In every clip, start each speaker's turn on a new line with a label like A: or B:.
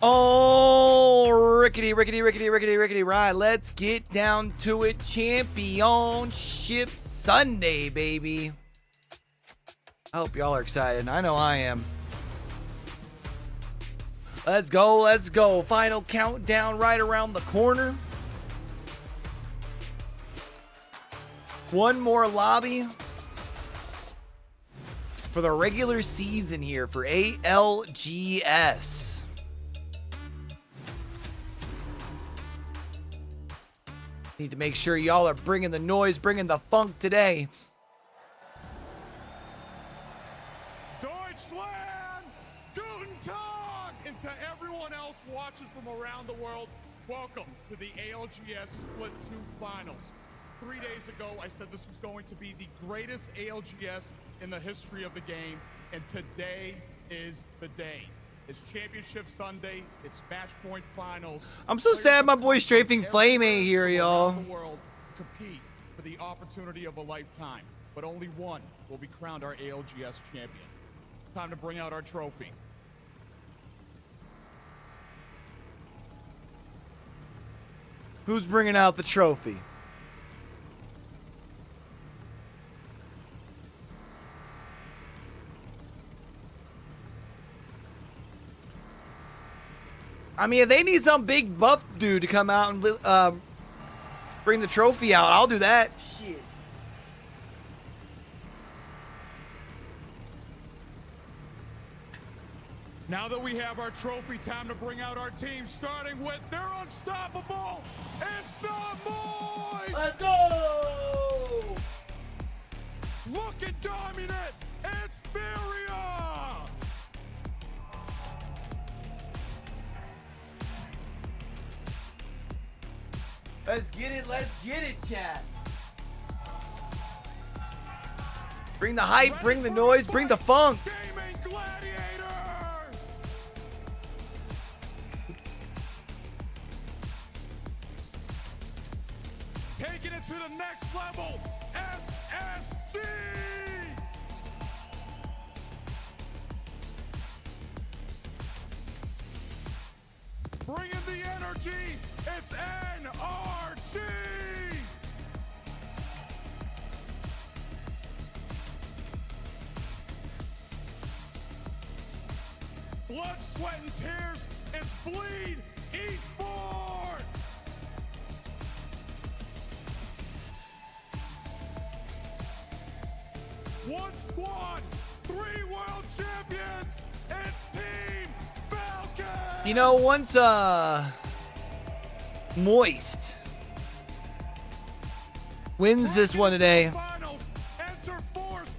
A: Oh, rickety. Right, let's get down to it. Championship Sunday, baby. I hope y'all are excited. I know I am. Let's go. Final countdown right around the corner. One more lobby for the regular season here for ALGS. Need to make sure y'all are bringing the noise, bringing the funk today.
B: Deutschland! Guten Tag! And to everyone else watching from around the world, welcome to the ALGS Split 2 Finals. 3 days ago, I said this was going to be the greatest ALGS in the history of the game, and today is the day. It's Championship Sunday. It's Match Point Finals.
A: I'm so sad my boy Strafing Flame ain't here, y'all.
B: The world compete for the opportunity of a lifetime, but only one will be crowned our ALGS champion. Time to bring out our trophy.
A: Who's bringing out the trophy? I mean, if they need some big buff dude to come out and bring the trophy out, I'll do that. Shit.
B: Now that we have our trophy, time to bring out our team, starting with their unstoppable. It's the boys!
A: Let's go!
B: Looking dominant, it's Furia!
A: Let's get it, chat. Bring the hype, bring the noise, bring the funk.
B: Gaming gladiators! Taking it to the next level, SSG! Bringing the energy, it's NRG! Blood, sweat, and tears, it's Bleed Esports! One squad, 3 world champions, it's Team Falcons!
A: You know, once Moist wins this one today,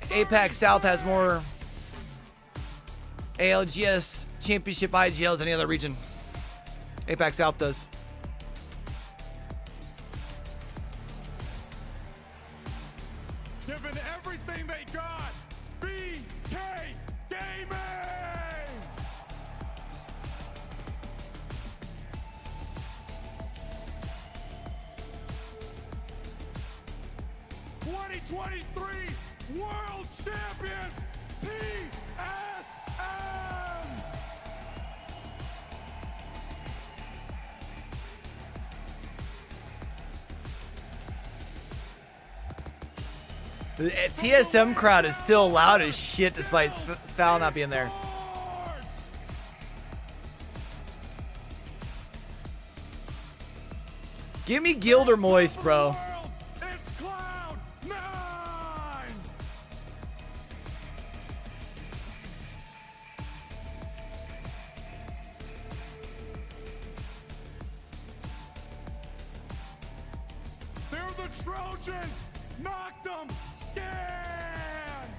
A: APAC South has more ALGS Championship IGLs than any other region. APAC South does.
B: Giving everything they got, BK Gaming! '23 World Champions, TSM!
A: The TSM crowd is still loud as shit despite Foul not being there. Give me Guild or Moist, bro.
B: It's Cloud9! They're the Trojans! Knocked them! Scan!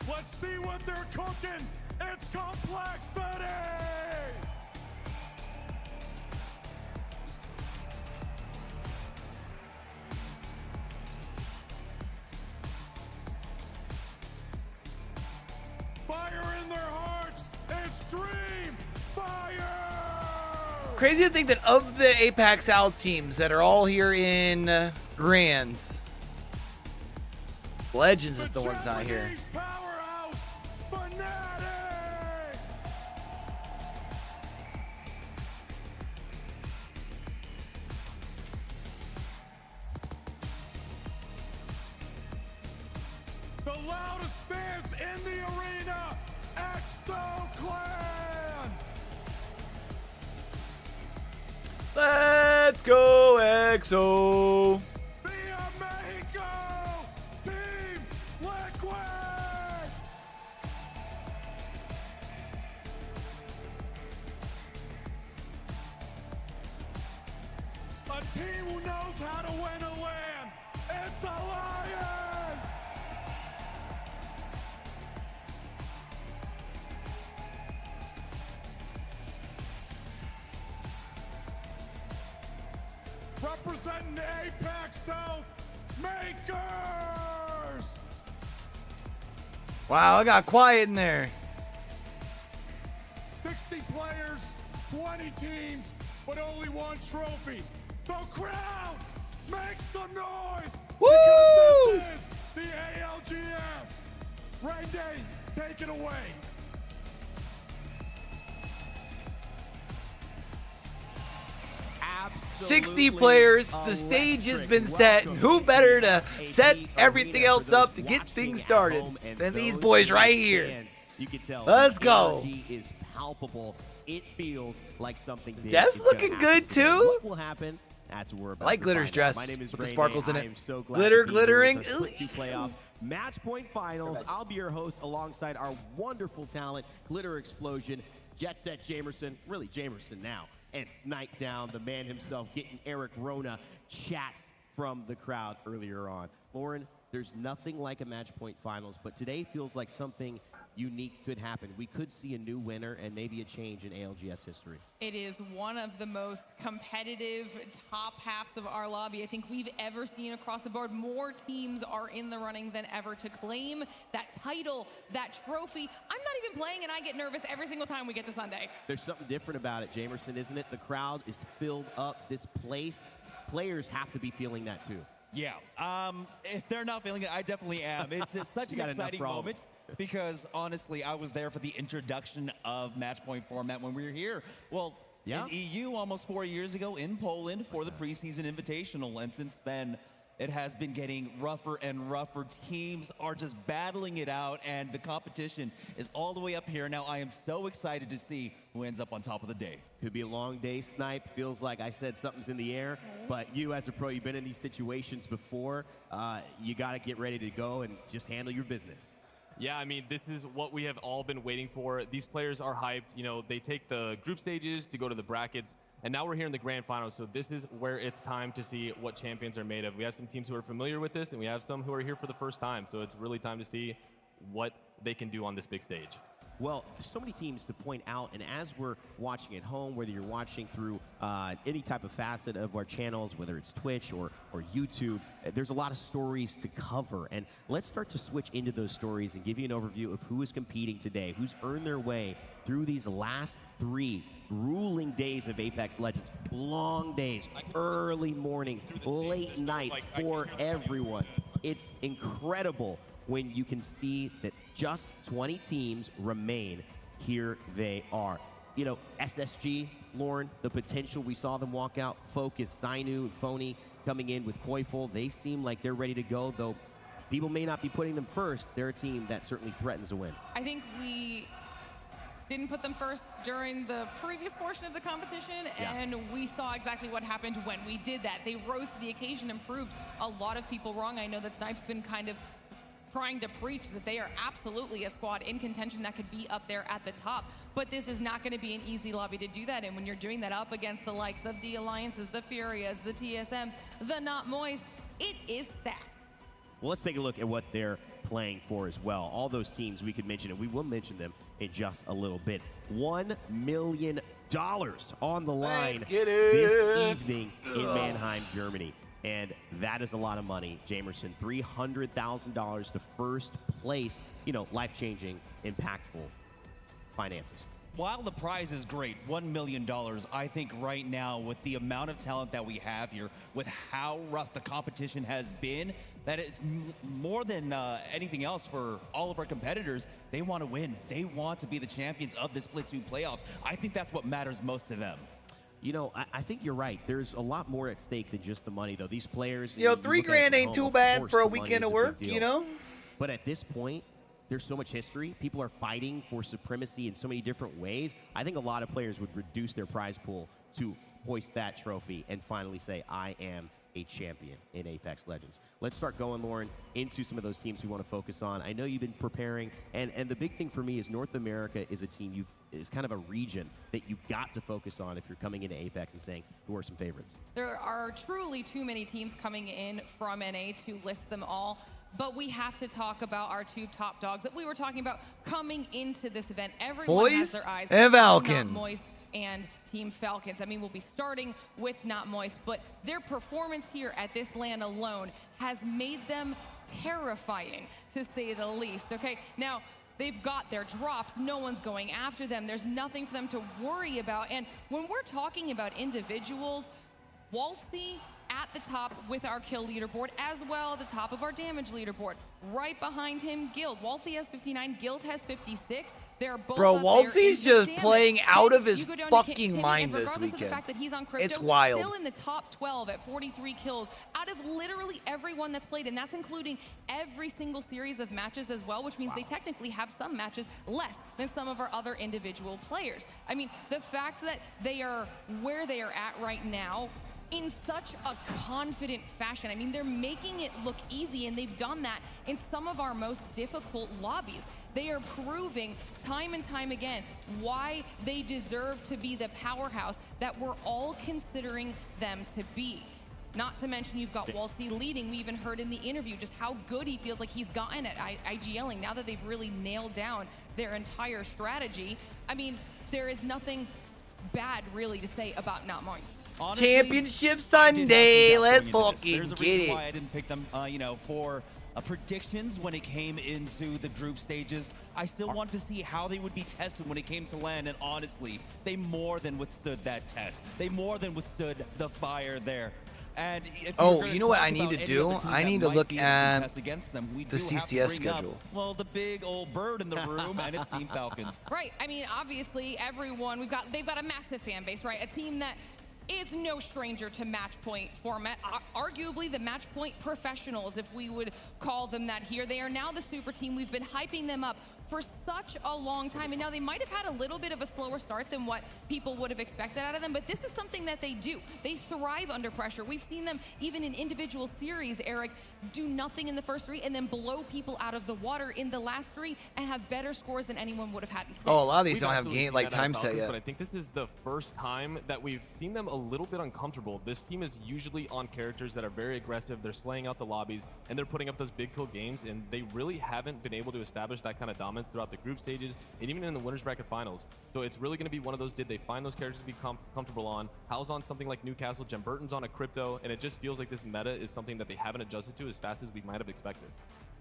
B: Let's see what they're cooking! It's Complexity! Fire in their hearts! It's Dream Fire!
A: Crazy to think that of the APAC South teams that are all here in Grands, Legends is the one's not here.
B: Japanese powerhouse, Fnatic! The loudest fans in the arena, EXO Clan!
A: Let's go, EXO.
B: Via Mexico, Team Liquid! A team who knows how to win a land. It's Alliance! Representing Apex South, Makers!
A: Wow, I got quiet in there.
B: 60 players, 20 teams, but only one trophy. The crowd makes some noise
A: Woo!
B: because this is the ALGS. Rain Day, take it away.
A: Absolutely 60 players, the stage has been set. Who better to set everything else up to get things started than these boys right here?
C: You can tell
A: Let's go.
C: Energy is palpable. It feels like something big
A: Dev's
C: is gonna
A: looking
C: happen
A: good,
C: today.
A: too.
C: What will happen? That's what we're about
A: I like
C: to
A: Glitter's
C: find out.
A: dress
C: My name is
A: with the
C: Ray
A: sparkles
C: Day.
A: in
C: I
A: it.
C: am so glad
A: Glitter,
C: to be here.
A: glittering.
C: It's our Split 2 playoffs, match point finals. I'll be your host alongside our wonderful talent, Glitter Explosion, Jet Set Jamerson, really Jamerson now, and Snipe Down, the man himself, getting Eric Rona chats from the crowd earlier on. Lauren, there's nothing like a match point finals, but today feels like something unique could happen. We could see a new winner and maybe a change in ALGS history.
D: It is one of the most competitive top halves of our lobby I think we've ever seen across the board. More teams are in the running than ever to claim that title, that trophy. I'm not even playing and I get nervous every single time we get to Sunday.
C: There's something different about it, Jamerson, isn't it? The crowd is filled up. This place, players have to be feeling that too.
E: Yeah, if they're not feeling it, I definitely am. It's such an
C: got enough
E: exciting
C: problems.
E: moment because, honestly, I was there for the introduction of match point format when we were here. Well,
C: Yeah.
E: in EU almost 4 years ago in Poland for the preseason invitational, and since then, it has been getting rougher and rougher. Teams are just battling it out, and the competition is all the way up here. Now, I am so excited to see who ends up on top of the day.
C: Could be a long day, Snipe. Feels like I said something's in the air. But you, as a pro, you've been in these situations before. You got to get ready to go and just handle your business.
F: Yeah, I mean, this is what we have all been waiting for. These players are hyped. You know, they take the group stages to go to the brackets, and now we're here in the grand finals, so this is where it's time to see what champions are made of. We have some teams who are familiar with this, and we have some who are here for the first time, so it's really time to see what they can do on this big stage.
C: Well, so many teams to point out, and as we're watching at home, whether you're watching through any type of facet of our channels, whether it's Twitch or YouTube, there's a lot of stories to cover. And let's start to switch into those stories and give you an overview of who is competing today, who's earned their way through these last 3 grueling days of Apex Legends. Long days, early mornings, late nights for everyone. It's incredible when you can see that just 20 teams remain. Here they are. You know, SSG, Lauren, the potential, we saw them walk out. Focus, Sainu, and Phony coming in with Koiful. They seem like they're ready to go, though people may not be putting them first. They're a team that certainly threatens a win.
D: I think we didn't put them first during the previous portion of the competition, and we saw exactly what happened when we did that. They rose to the occasion and proved a lot of people wrong. I know that Snipe's been kind of trying to preach that they are absolutely a squad in contention that could be up there at the top. But this is not going to be an easy lobby to do that. And when you're doing that up against the likes of the Alliances, the Furias, the TSMs, the Not Moist, it is stacked.
C: Well, let's take a look at what they're playing for as well. All those teams we could mention, and we will mention them in just a little bit. $1 million on the line this evening in Mannheim, Germany. And that is a lot of money, Jamerson. $300,000 to first place. You know, life-changing, impactful finances.
E: while the prize is great, $1 million, I think right now with the amount of talent that we have here, with how rough the competition has been, that it's more than anything else for all of our competitors. They want to win. They want to be the champions of the Splatoon playoffs. I think that's what matters most to them.
C: You know, I think you're right. There's a lot more at stake than just the money, though. These players,
A: You know,
C: you
A: $3
C: look at it
A: grand
C: from
A: ain't
C: home,
A: too
C: of
A: bad
C: course
A: for a
C: the money
A: weekend
C: is
A: of
C: a big
A: work,
C: deal.
A: you know?
C: But at this point, there's so much history. People are fighting for supremacy in so many different ways. I think a lot of players would reduce their prize pool to hoist that trophy and finally say, I am a champion in Apex Legends. Let's start going, Lauren, into some of those teams we want to focus on. I know you've been preparing, and the big thing for me is North America is a team is kind of a region that you've got to focus on if you're coming into Apex and saying, who are some favorites?
D: There are truly too many teams coming in from NA to list them all. But we have to talk about our two top dogs that we were talking about coming into this event. Everyone has their eyes
A: and
D: on
A: Falcons.
D: Not Moist and Team Falcons. I mean, we'll be starting with Not Moist, but their performance here at this LAN alone has made them terrifying, to say the least. Okay, now they've got their drops. No one's going after them. There's nothing for them to worry about. And when we're talking about individuals, Waltzy at the top with our kill leaderboard, as well at the top of our damage leaderboard. Right behind him, Guild. Waltzy has 59, Guild has 56. They're both
A: Bro,
D: up there
A: Waltzy's
D: in
A: just
D: damage.
A: playing out
D: Then
A: of his
D: you go down
A: fucking
D: to Timmy,
A: mind
D: and
A: this
D: regardless of the
A: weekend.
D: fact that he's on Crypto,
A: It's wild.
D: still in the top 12 at 43 kills out of literally everyone that's played, and that's including every single series of matches as well, which means they technically have some matches less than some of our other individual players. I mean, the fact that they are where they are at right now in such a confident fashion. I mean, they're making it look easy, and they've done that in some of our most difficult lobbies. They are proving time and time again why they deserve to be the powerhouse that we're all considering them to be. Not to mention you've got Waltzy leading. We even heard in the interview just how good he feels like he's gotten at IGLing now that they've really nailed down their entire strategy. I mean, there is nothing bad really to say about Not Moist.
E: Honestly,
A: Championship
E: I did
A: Sunday.
E: have some
A: Let's
E: doubt going into this.
A: fucking
E: There's a
A: get
E: reason
A: it.
E: why I didn't pick them, you know, for predictions when it came into the group stages. I still want to see how they would be tested when it came to LAN, and honestly, they more than withstood that test. They more than withstood the fire there. And if
A: Oh,
E: you're gonna
A: you know what
E: talk
A: I need
E: about
A: to
E: any
A: do?
E: other team
A: I
E: that
A: need to
E: might
A: look
E: be able to
A: at
E: test against them, we
A: the
E: do have to
A: CCS
E: bring up,
A: schedule.
E: well, the big old bird in the room, and it's Team Falcons.
D: Right. I mean, obviously, everyone they've got a massive fan base, right? A team that is no stranger to match point format. Arguably the match point professionals, if we would call them that here. They are now the super team. We've been hyping them up for such a long time, and now they might have had a little bit of a slower start than what people would have expected out of them, but this is something that they do. They thrive under pressure. We've seen them even in individual series, Eric, do nothing in the first three and then blow people out of the water in the last three and have better scores than anyone would have had in six.
A: Oh, a lot of these
F: We've
A: don't have
F: absolutely
A: game
F: seen
A: like
F: that out of
A: time set
F: Falcons,
A: yet.
F: But I think this is the first time that we've seen them a little bit uncomfortable. This team is usually on characters that are very aggressive. They're slaying out the lobbies, and they're putting up those big kill games, and they really haven't been able to establish that kind of dominance throughout the group stages and even in the winners bracket finals. So it's really going to be one of those, did they find those characters to be comfortable on? Hal's on something like Newcastle, Jem Burton's on a Crypto, and it just feels like this meta is something that they haven't adjusted to as fast as we might have expected.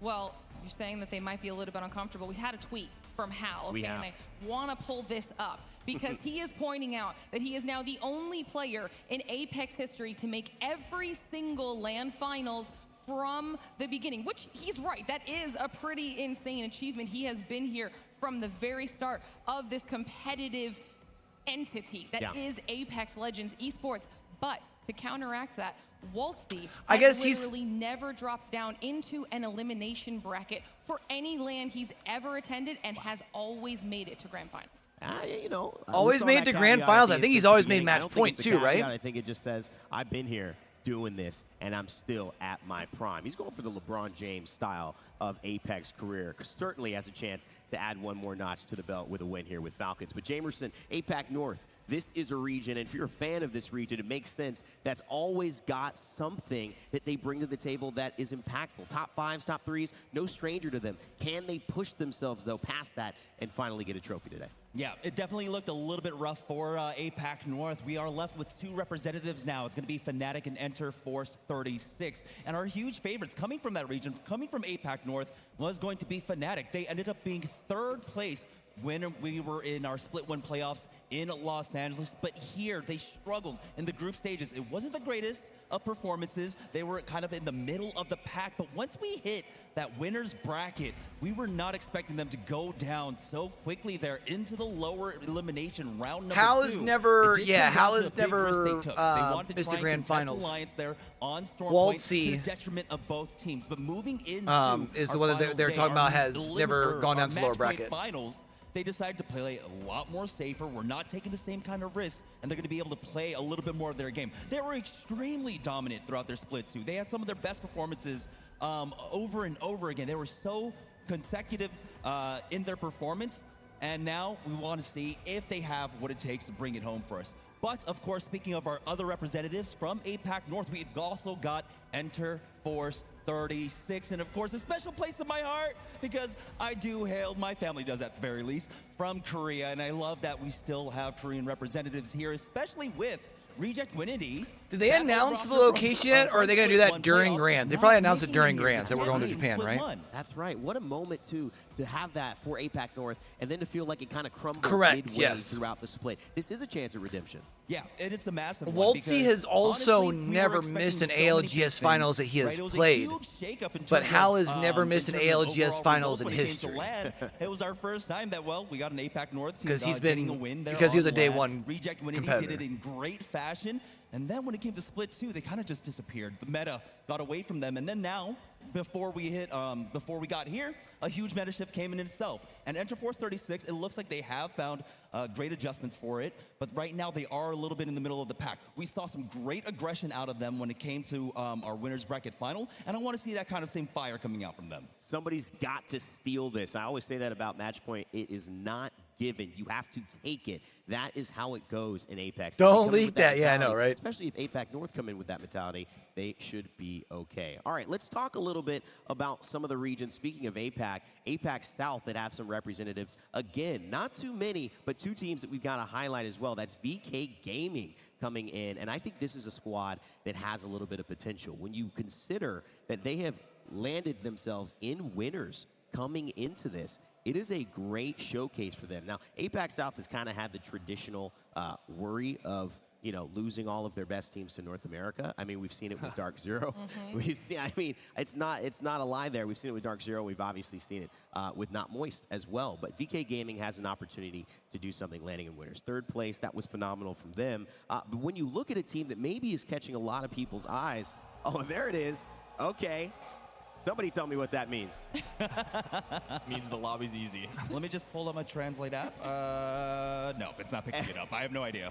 D: Well, you're saying that they might be a little bit uncomfortable. We had a tweet from Hal,
C: We
D: okay,
C: have.
D: and I want to pull this up because he is pointing out that he is now the only player in Apex history to make every single LAN finals from the beginning, which he's right. That is a pretty insane achievement. He has been here from the very start of this competitive entity that is Apex Legends Esports. But to counteract that, Waltzy
A: I
D: has
A: guess he's-
D: literally never dropped down into an elimination bracket for any LAN he's ever attended and has always made it to grand finals.
C: You know,
A: Always
C: we saw
A: made
C: that
A: it to grand
C: caveat
A: finals.
C: at
A: I
C: the
A: think he's
C: assist
A: always made
C: beginning. I
A: match
C: don't think
A: point
C: it's a
A: too, right?
C: caveat. I think it just says, I've been here doing this, and I'm still at my prime. He's going for the LeBron James style of Apex career. Certainly has a chance to add one more notch to the belt with a win here with Falcons. But Jamerson, APAC North, this is a region, and if you're a fan of this region, it makes sense. That's always got something that they bring to the table that is impactful. Top fives, top threes, no stranger to them. Can they push themselves, though, past that and finally get a trophy today?
E: Yeah, it definitely looked a little bit rough for APAC North. We are left with two representatives now. It's going to be Fnatic and Enter Force 36. And our huge favorites coming from that region, coming from APAC North, was going to be Fnatic. They ended up being third place when we were in our split one playoffs in Los Angeles, but here they struggled in the group stages. It wasn't the greatest of performances. They were kind of in the middle of the pack, but once we hit that winner's bracket, we were not expecting them to go down so quickly there into the lower elimination round number
A: Hal
E: 2.
A: has never, Hal has
E: They
A: never
E: missed
A: the grand finals.
E: Alliance there on Storm
A: Waltzy,
E: Point to the detriment of both teams, but moving into
A: is the
E: our
A: one that
E: finals
A: they're
E: day,
A: talking about
E: our
A: has never gone down to the lower
E: match play
A: bracket.
E: Finals, they decided to play a lot more safer. We're not taking the same kind of risk, and they're going to be able to play a little bit more of their game. They were extremely dominant throughout their split two. They had some of their best performances over and over again. They were so consecutive in their performance, and now we want to see if they have what it takes to bring it home for us. But, of course, speaking of our other representatives from APAC North, we've also got Enter Force 36, and of course a special place in my heart because I do hail, my family does at the very least, from Korea, and I love that we still have Korean representatives here, especially with Reject Winity.
A: Did they announce the location yet, or are they going to do that during Grands? They probably announced it during Grands that we're going to Japan, right?
C: That's right. What a moment to have that for APAC North, and then to feel like it kind of crumbled midway throughout the split. This is a chance at redemption.
E: Yeah, and it's a massive
A: one.
E: Waltzy
A: has also never missed an ALGS finals that he has played, but Hal has never missed an ALGS finals in history.
E: It was our first time that, well, we got an APAC North team
A: because
E: getting a win there.
A: Because he was a day one
E: Reject Winity
A: competitor.
E: did it in great fashion. And then when it came to split two, they kind of just disappeared. The meta got away from them. And then now, before we got here, a huge meta shift came in itself. And Enter Force 36, it looks like they have found great adjustments for it. But right now, they are a little bit in the middle of the pack. We saw some great aggression out of them when it came to our winner's bracket final. And I want to see that kind of same fire coming out from them.
C: Somebody's got to steal this. I always say that about match point. It is not given. You have to take it. That is how it goes in Apex.
A: Don't leak that. Yeah, I know, right?
C: Especially if APAC North come in with that mentality, they should be okay. All right, let's talk a little bit about some of the regions. Speaking of APAC, APAC South that have some representatives. Again, not too many, but two teams that we've got to highlight as well. That's VK Gaming coming in, and I think this is a squad that has a little bit of potential. When you consider that they have landed themselves in winners coming into this, it is a great showcase for them. Now, APAC South has kind of had the traditional worry of, you know, losing all of their best teams to North America. I mean, we've seen it with Dark Zero. We've seen, I mean, it's not a lie there. We've seen it with Dark Zero. We've obviously seen it with Not Moist as well. But VK Gaming has an opportunity to do something landing in winners. Third place, that was phenomenal from them. But when you look at a team that maybe is catching a lot of people's eyes, oh, there it is. Okay. Somebody tell me what that means.
F: Means the lobby's easy.
E: Let me just pull up my Translate app. No, it's not picking it up. I have no idea.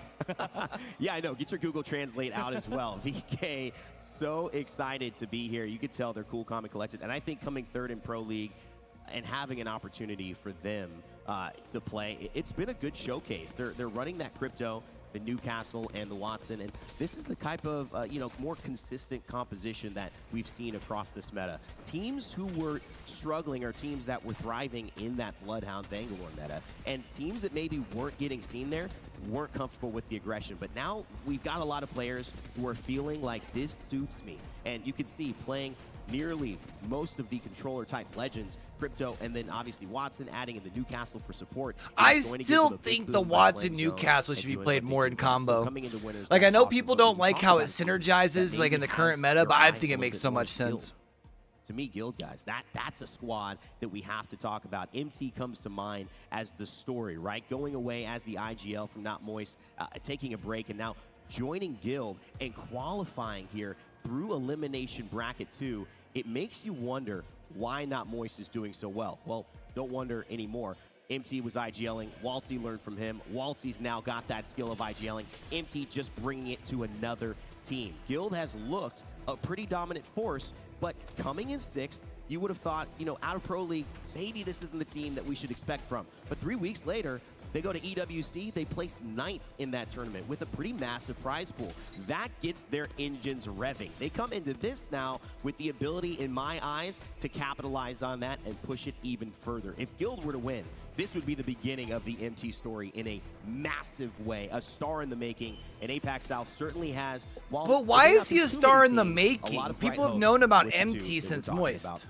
C: Yeah, I know. Get your Google Translate out as well. VK, so excited to be here. You could tell they're cool, calm, and collected. And I think coming third in Pro League and having an opportunity for them to play, it's been a good showcase. They're running that crypto, the Newcastle and the Watson, and this is the type of more consistent composition that we've seen across this meta. Teams who were struggling are teams that were thriving in that Bloodhound Bangalore meta, and teams that maybe weren't getting seen there weren't comfortable with the aggression. But now we've got a lot of players who are feeling like this suits me, and you can see playing nearly most of the controller type legends, Crypto, and then obviously Watson adding in the Newcastle for support.
A: I still think the Watson Newcastle should be played more in combo. Like, I know people don't like how it synergizes like in the current meta, but I think it makes so much sense.
C: To me, Guild guys, that's a squad that we have to talk about. MT comes to mind as the story, right? Going away as the IGL from Not Moist, taking a break, and now joining Guild and qualifying here through Elimination Bracket 2. It makes you wonder why Not Moist is doing so well. Well, don't wonder anymore. MT was IGLing. Waltzy learned from him. Waltzy's now got that skill of IGLing. MT just bringing it to another team. Guild has looked a pretty dominant force, but coming in 6th, you would have thought, out of Pro League, maybe this isn't the team that we should expect from. But 3 weeks later, they go to EWC, they place 9th in that tournament with a pretty massive prize pool. That gets their engines revving. They come into this now with the ability, in my eyes, to capitalize on that and push it even further. If Guild were to win, this would be the beginning of the MT story in a massive way. A star in the making, and APAC South certainly has.
A: But why is he a star in the making? People have known about MT since Moist.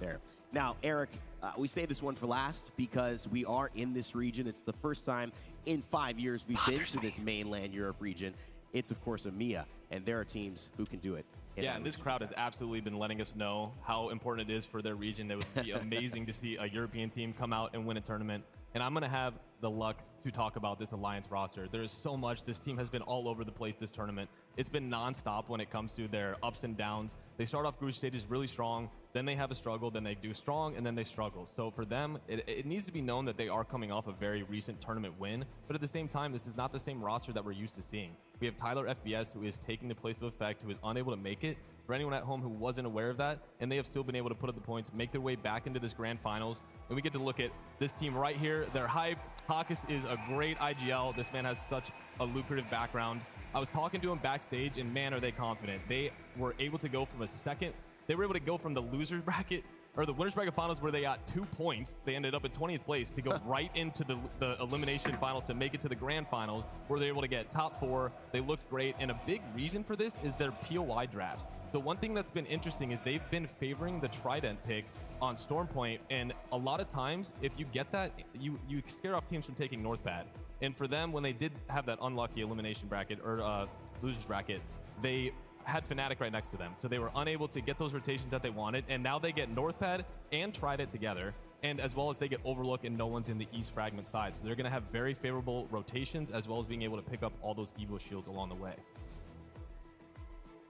C: Now, Eric, We save this one for last because we are in this region. It's the first time in 5 years we've been to this mainland Europe region. It's, of course, EMEA, and there are teams who can do it.
F: Yeah, and this crowd has absolutely been letting us know how important it is for their region. It would be amazing to see a European team come out and win a tournament. And I'm going to have the luck to talk about this Alliance roster. There is so much. This team has been all over the place this tournament. It's been nonstop when it comes to their ups and downs. They start off group stages really strong, then they have a struggle, then they do strong, and then they struggle. So for them, it needs to be known that they are coming off a very recent tournament win, but at the same time, this is not the same roster that we're used to seeing. We have Tyler FBS, who is taking the place of Effect, who is unable to make it. For anyone at home who wasn't aware of that, and they have still been able to put up the points, make their way back into this grand finals. And we get to look at this team right here. They're hyped. Hawkus is a great IGL. This man has such a lucrative background. I was talking to him backstage, and man, are they confident. They were able to go from the losers bracket, or the winners bracket finals, where they got 2 points. They ended up in 20th place to go right into the elimination finals to make it to the grand finals, where they're able to get top 4. They looked great, and a big reason for this is their POI drafts. So one thing that's been interesting is they've been favoring the Trident pick on Stormpoint, and a lot of times, if you get that, you scare off teams from taking Northpad. And for them, when they did have that unlucky elimination bracket, or losers bracket, they had Fnatic right next to them. So they were unable to get those rotations that they wanted, and now they get Northpad and Trident together, and as well as they get Overlook and no one's in the East Fragment side. So they're going to have very favorable rotations, as well as being able to pick up all those Evo shields along the way.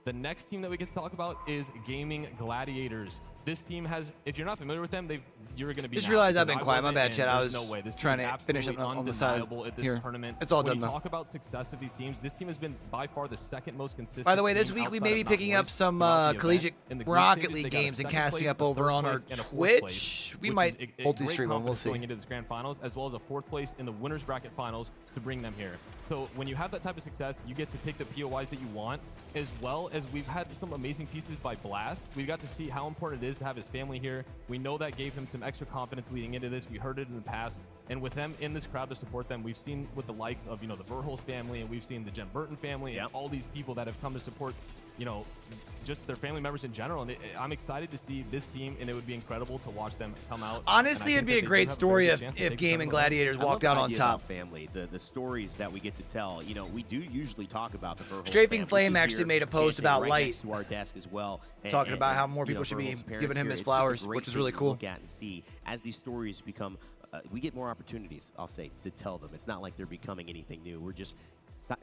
F: The next team that we get to talk about is Gaming Gladiators. This team has, if you're not familiar with them, you're going to be.
A: Just realized I've been quiet. My bad, Chad. I was
F: no way. This
A: trying to finish up on the side
F: at this
A: here.
F: Tournament.
A: It's all
F: when
A: done though.
F: you talk about success of these teams, this team has been by far the second most consistent.
A: By the way, this
F: team
A: week we
F: outside
A: may be
F: of
A: picking up
F: Mountain
A: some
F: West
A: collegiate
F: in the group
A: Rocket
F: stages.
A: League
F: They got a
A: games and
F: second
A: casting
F: place,
A: up
F: a
A: over
F: third
A: on our
F: place, and a fourth
A: Twitch.
F: place,
A: We
F: which
A: might
F: is a
A: multi
F: great
A: stream them. We'll
F: confidence
A: see.
F: going into this grand finals, as well as a 4th place in the winners bracket finals to bring them here. So when you have that type of success, you get to pick the POIs that you want, as well as we've had some amazing pieces by Blast. We got to see how important it is to have his family here. We know that gave him some extra confidence leading into this. We heard it in the past. And with them in this crowd to support them, we've seen with the likes of, the Verhulst family, and we've seen the Jem Burton family, and all these people that have come to support, just their family members in general. And I'm excited to see this team, and it would be incredible to watch them come out.
A: Honestly, it'd be a great story if Gaming Gladiators walked out on top.
C: Family, the stories that we get to tell. We do usually talk about the Verhulst
A: Strafing
C: family,
A: Flame
C: which is
A: actually
C: here,
A: made a post
C: dancing
A: about
C: right
A: Light,
C: next to our desk as well,
A: talking about how more people should be
C: Verhulst's parents
A: giving him
C: here.
A: his
C: It's just a
A: flowers,
C: great
A: which is
C: thing
A: really
C: to
A: cool.
C: Look at and see as these stories become. We get more opportunities, I'll say, to tell them. It's not like they're becoming anything new. We're just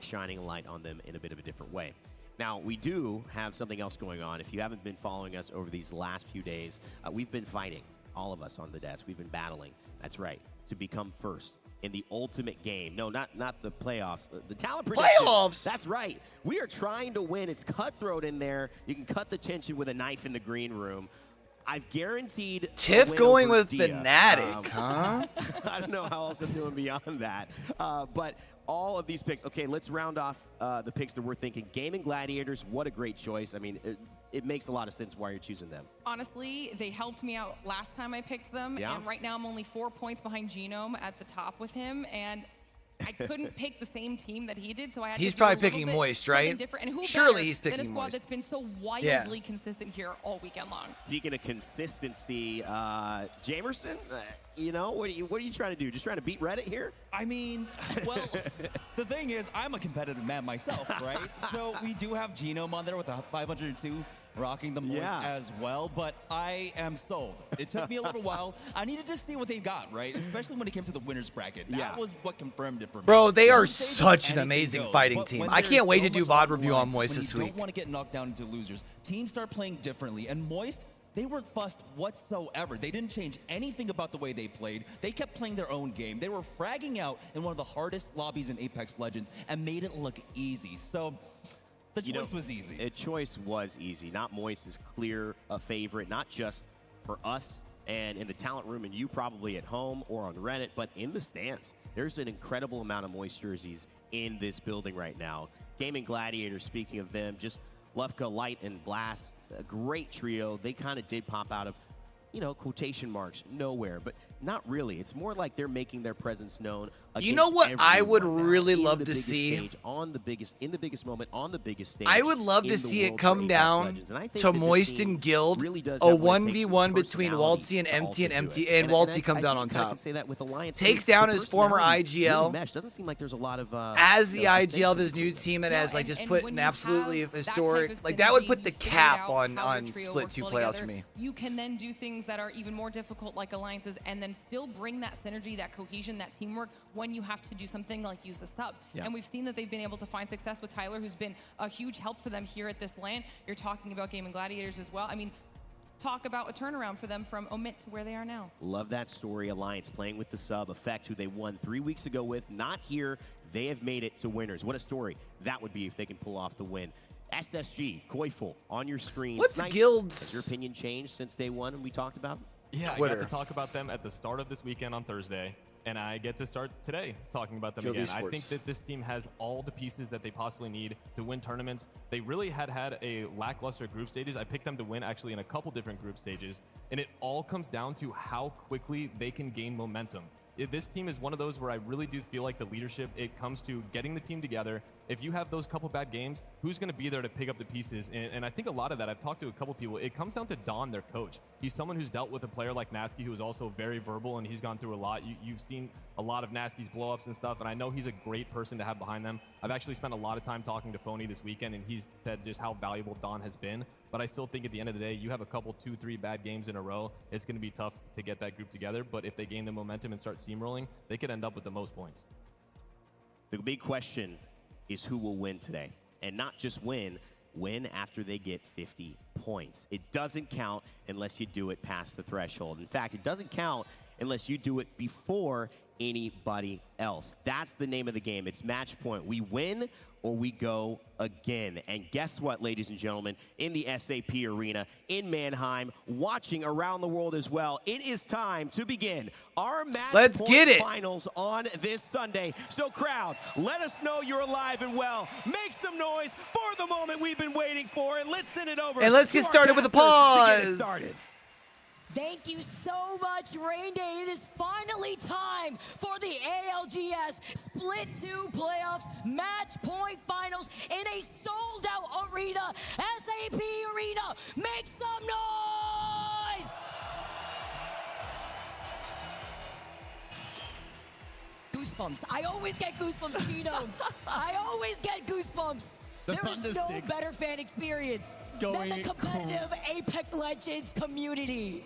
C: shining a light on them in a bit of a different way. Now, we do have something else going on. If you haven't been following us over these last few days, we've been fighting, all of us on the desk. We've been battling, that's right, to become first in the ultimate game. No, not the playoffs, the talent predictions.
A: Playoffs!
C: That's right. We are trying to win. It's cutthroat in there. You can cut the tension with a knife in the green room. I've guaranteed
A: Tiff going with Fnatic, huh?
C: I don't know how else I'm doing beyond that. But all of these picks. Okay, let's round off the picks that we're thinking. Gaming Gladiators, what a great choice. I mean, it makes a lot of sense why you're choosing them.
D: Honestly, they helped me out last time I picked them, and right now I'm only 4 points behind Genome at the top with him, and I couldn't pick the same team that he did, so I had
A: He's
D: to
A: probably
D: do a little
A: picking
D: bit
A: Moist,
D: something
A: right?
D: different. And who
A: Surely
D: better
A: he's picking
D: than a squad
A: Moist.
D: that's been so wildly consistent here all weekend long.
C: Speaking of consistency, Jamerson, what are you trying to do? Just trying to beat Reddit here?
E: I mean, well, the thing is, I'm a competitive man myself, right? So we do have Genome on there with a 502 rocking the Moist as well, but I am sold. It took me a little while. I needed to see what they've got, right? Especially when it came to the winners bracket. That was what confirmed it for me.
A: Bro, they are
E: Group stages,
A: such an
E: anything
A: amazing
E: goes,
A: fighting
E: but
A: team.
E: when
A: I
E: there's
A: can't wait
E: so
A: to do
E: much
A: VOD
E: on the
A: review
E: line,
A: on Moist
E: when
A: this
E: you
A: week.
E: don't want to get knocked down into losers, teams start playing differently, and Moist, they weren't fussed whatsoever. They didn't change anything about the way they played. They kept playing their own game. They were fragging out in one of the hardest lobbies in Apex Legends and made it look easy. So the choice was easy.
C: The choice was easy. Not Moist is clear a favorite, not just for us and in the talent room and you probably at home or on Reddit, but in the stands. There's an incredible amount of Moist jerseys in this building right now. Gaming Gladiators, speaking of them, just Lufka, Light, and Blast, a great trio. They kind of did pop out of you know, quotation marks, nowhere, but not really. It's more like they're making their presence known.
A: You know what I would
C: everyone now,
A: really
C: in
A: love
C: the
A: to
C: biggest
A: see?
C: stage, in the biggest moment, on the biggest stage.
A: I would love
C: in
A: to
C: the
A: see it
C: world
A: come
C: for Apex
A: down
C: Legends. And I think
A: to
C: that this
A: Moist
C: team
A: and Guild,
C: really does
A: a
C: have what it takes
A: 1v1
C: with
A: between
C: personality
A: Waltzy and
C: to
A: Empty
C: also
A: and
C: do
A: Empty,
C: it.
A: and
C: I
A: Waltzy comes
C: think
A: out
C: you
A: on
C: kinda
A: top.
C: can say that with Alliance
A: Takes
C: too.
A: down
C: The
A: his former
C: personalities really
A: IGL.
C: mesh. Doesn't seem like there's a lot of
A: As the
C: you know,
A: IGL of this
C: distinction
A: new
C: between
A: team that
D: No,
A: has like
D: and-
A: just
D: and
A: put
D: when
A: an
D: you have
A: absolutely
D: that
A: historic,
D: type of
A: like that would
D: synergy,
A: put the
D: you figured
A: cap
D: out
A: on
D: how the trio
A: Split
D: works
A: 2
D: well
A: playoffs for
D: together,
A: me.
D: You can then do things that are even more difficult, like alliances, and then still bring that synergy, that cohesion, that teamwork when you have to do something like use the sub.
C: Yeah.
D: And we've seen that they've been able to find success with Tyler, who's been a huge help for them here at this LAN. You're talking about Game and Gladiators as well. I mean, talk about a turnaround for them from omit to where they are now.
C: Love that story. Alliance playing with the sub. Effect, who they won 3 weeks ago with, not here. They have made it to winners. What a story that would be if they can pull off the win. SSG, Koiful, on your screen.
A: What's
C: Snipe,
A: Guild's-
C: Has your opinion changed since day one when we talked about them?
F: Yeah,
A: Twitter.
F: I got to talk about them at the start of this weekend on Thursday, and I get to start today talking about them
A: Guild
F: again. I
A: Esports.
F: think that this team has all the pieces that they possibly need to win tournaments. They really had a lackluster group stages. I picked them to win actually in a couple different group stages, and it all comes down to how quickly they can gain momentum. This team is one of those where I really do feel like the leadership, it comes to getting the team together. If you have those couple bad games, who's going to be there to pick up the pieces? And I think a lot of that, I've talked to a couple people, it comes down to Don, their coach. He's someone who's dealt with a player like Nasky, who is also very verbal, and he's gone through a lot. You've seen a lot of Nasky's blow-ups and stuff, and I know he's a great person to have behind them. I've actually spent a lot of time talking to Phony this weekend, and he's said just how valuable Don has been. But I still think at the end of the day, you have a couple, 2, 3 bad games in a row, it's going to be tough to get that group together. But if they gain the momentum and start steamrolling, they could end up with the most points.
C: The big question is who will win today. And not just win after they get 50 points. It doesn't count unless you do it past the threshold. In fact, it doesn't count unless you do it before anybody else. That's the name of the game. It's match point. We win or we go again. And guess what, ladies and gentlemen, in the SAP arena, in Mannheim, watching around the world as well, it is time to begin our match
A: Let's
C: point
A: get it.
C: finals on this Sunday. So crowd, let us know you're alive and well. Make some noise for the moment we've been waiting for, and let's send it over.
A: And let's get
C: to our
A: started with a
C: casters to get it
A: pause.
C: started.
G: Thank you so much, Rain Day. It is finally time for the ALGS Split 2 Playoffs Match Point Finals in a sold-out arena, SAP Arena. Make some noise! Goosebumps. I always get goosebumps, Gino. I always get goosebumps.
E: The
G: There is no
E: Thundersticks
G: better fan experience than
E: going
G: the competitive Apex Legends community.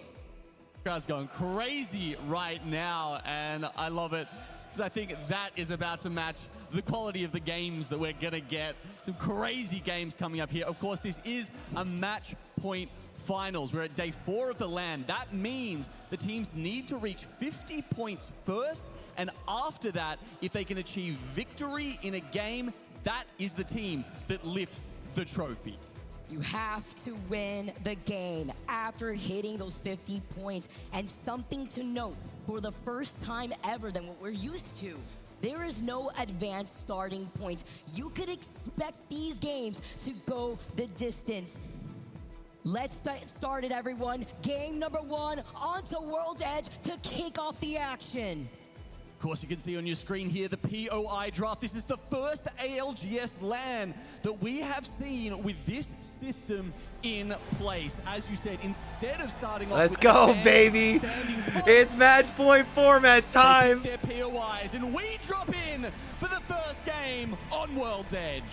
E: Crowd's going crazy right now, and I love it because I think that is about to match the quality of the games that we're gonna get. Some crazy games coming up here. Of course, this is a match point finals. We're at day 4 of the LAN. That means the teams need to reach 50 points first, and after that, if they can achieve victory in a game, that is the team that lifts the trophy.
G: You have to win the game after hitting those 50 points. And something to note, for the first time ever than what we're used to, there is no advanced starting point. You could expect these games to go the distance. Let's get started, everyone. Game number 1 onto World's Edge to kick off the action.
E: Of course, you can see on your screen here the POI draft. This is the first ALGS LAN that we have seen with this system in place. As you said, instead of starting off
A: Let's
E: with
A: go,
E: advanced
A: baby.
E: standing points,
A: It's match point format
E: they
A: time.
E: pick their POIs, and we drop in for the first game on World's Edge.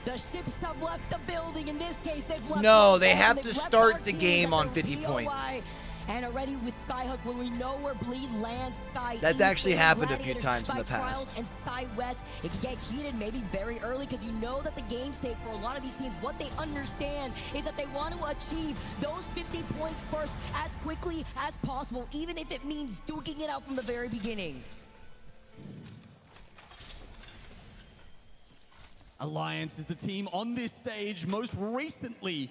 G: The ships have left the building. In this case, they've left.
A: No,
G: World's
A: they
G: Edge,
A: have
G: and
A: to
G: they've left
A: start
G: our
A: the
G: teams
A: game
G: at
A: on
G: their
A: 50
G: POI.
A: points.
G: And already with Skyhook, when we know where Bleed lands, Sky
A: That's
G: East
A: actually
G: and
A: happened a few
G: Gladiators
A: times in
G: by
A: the past.
G: Trials and Sky West, it can get heated maybe very early because you know that the game state for a lot of these teams, what they understand is that they want to achieve those 50 points first as quickly as possible, even if it means duking it out from the very beginning.
E: Alliance is the team on this stage most recently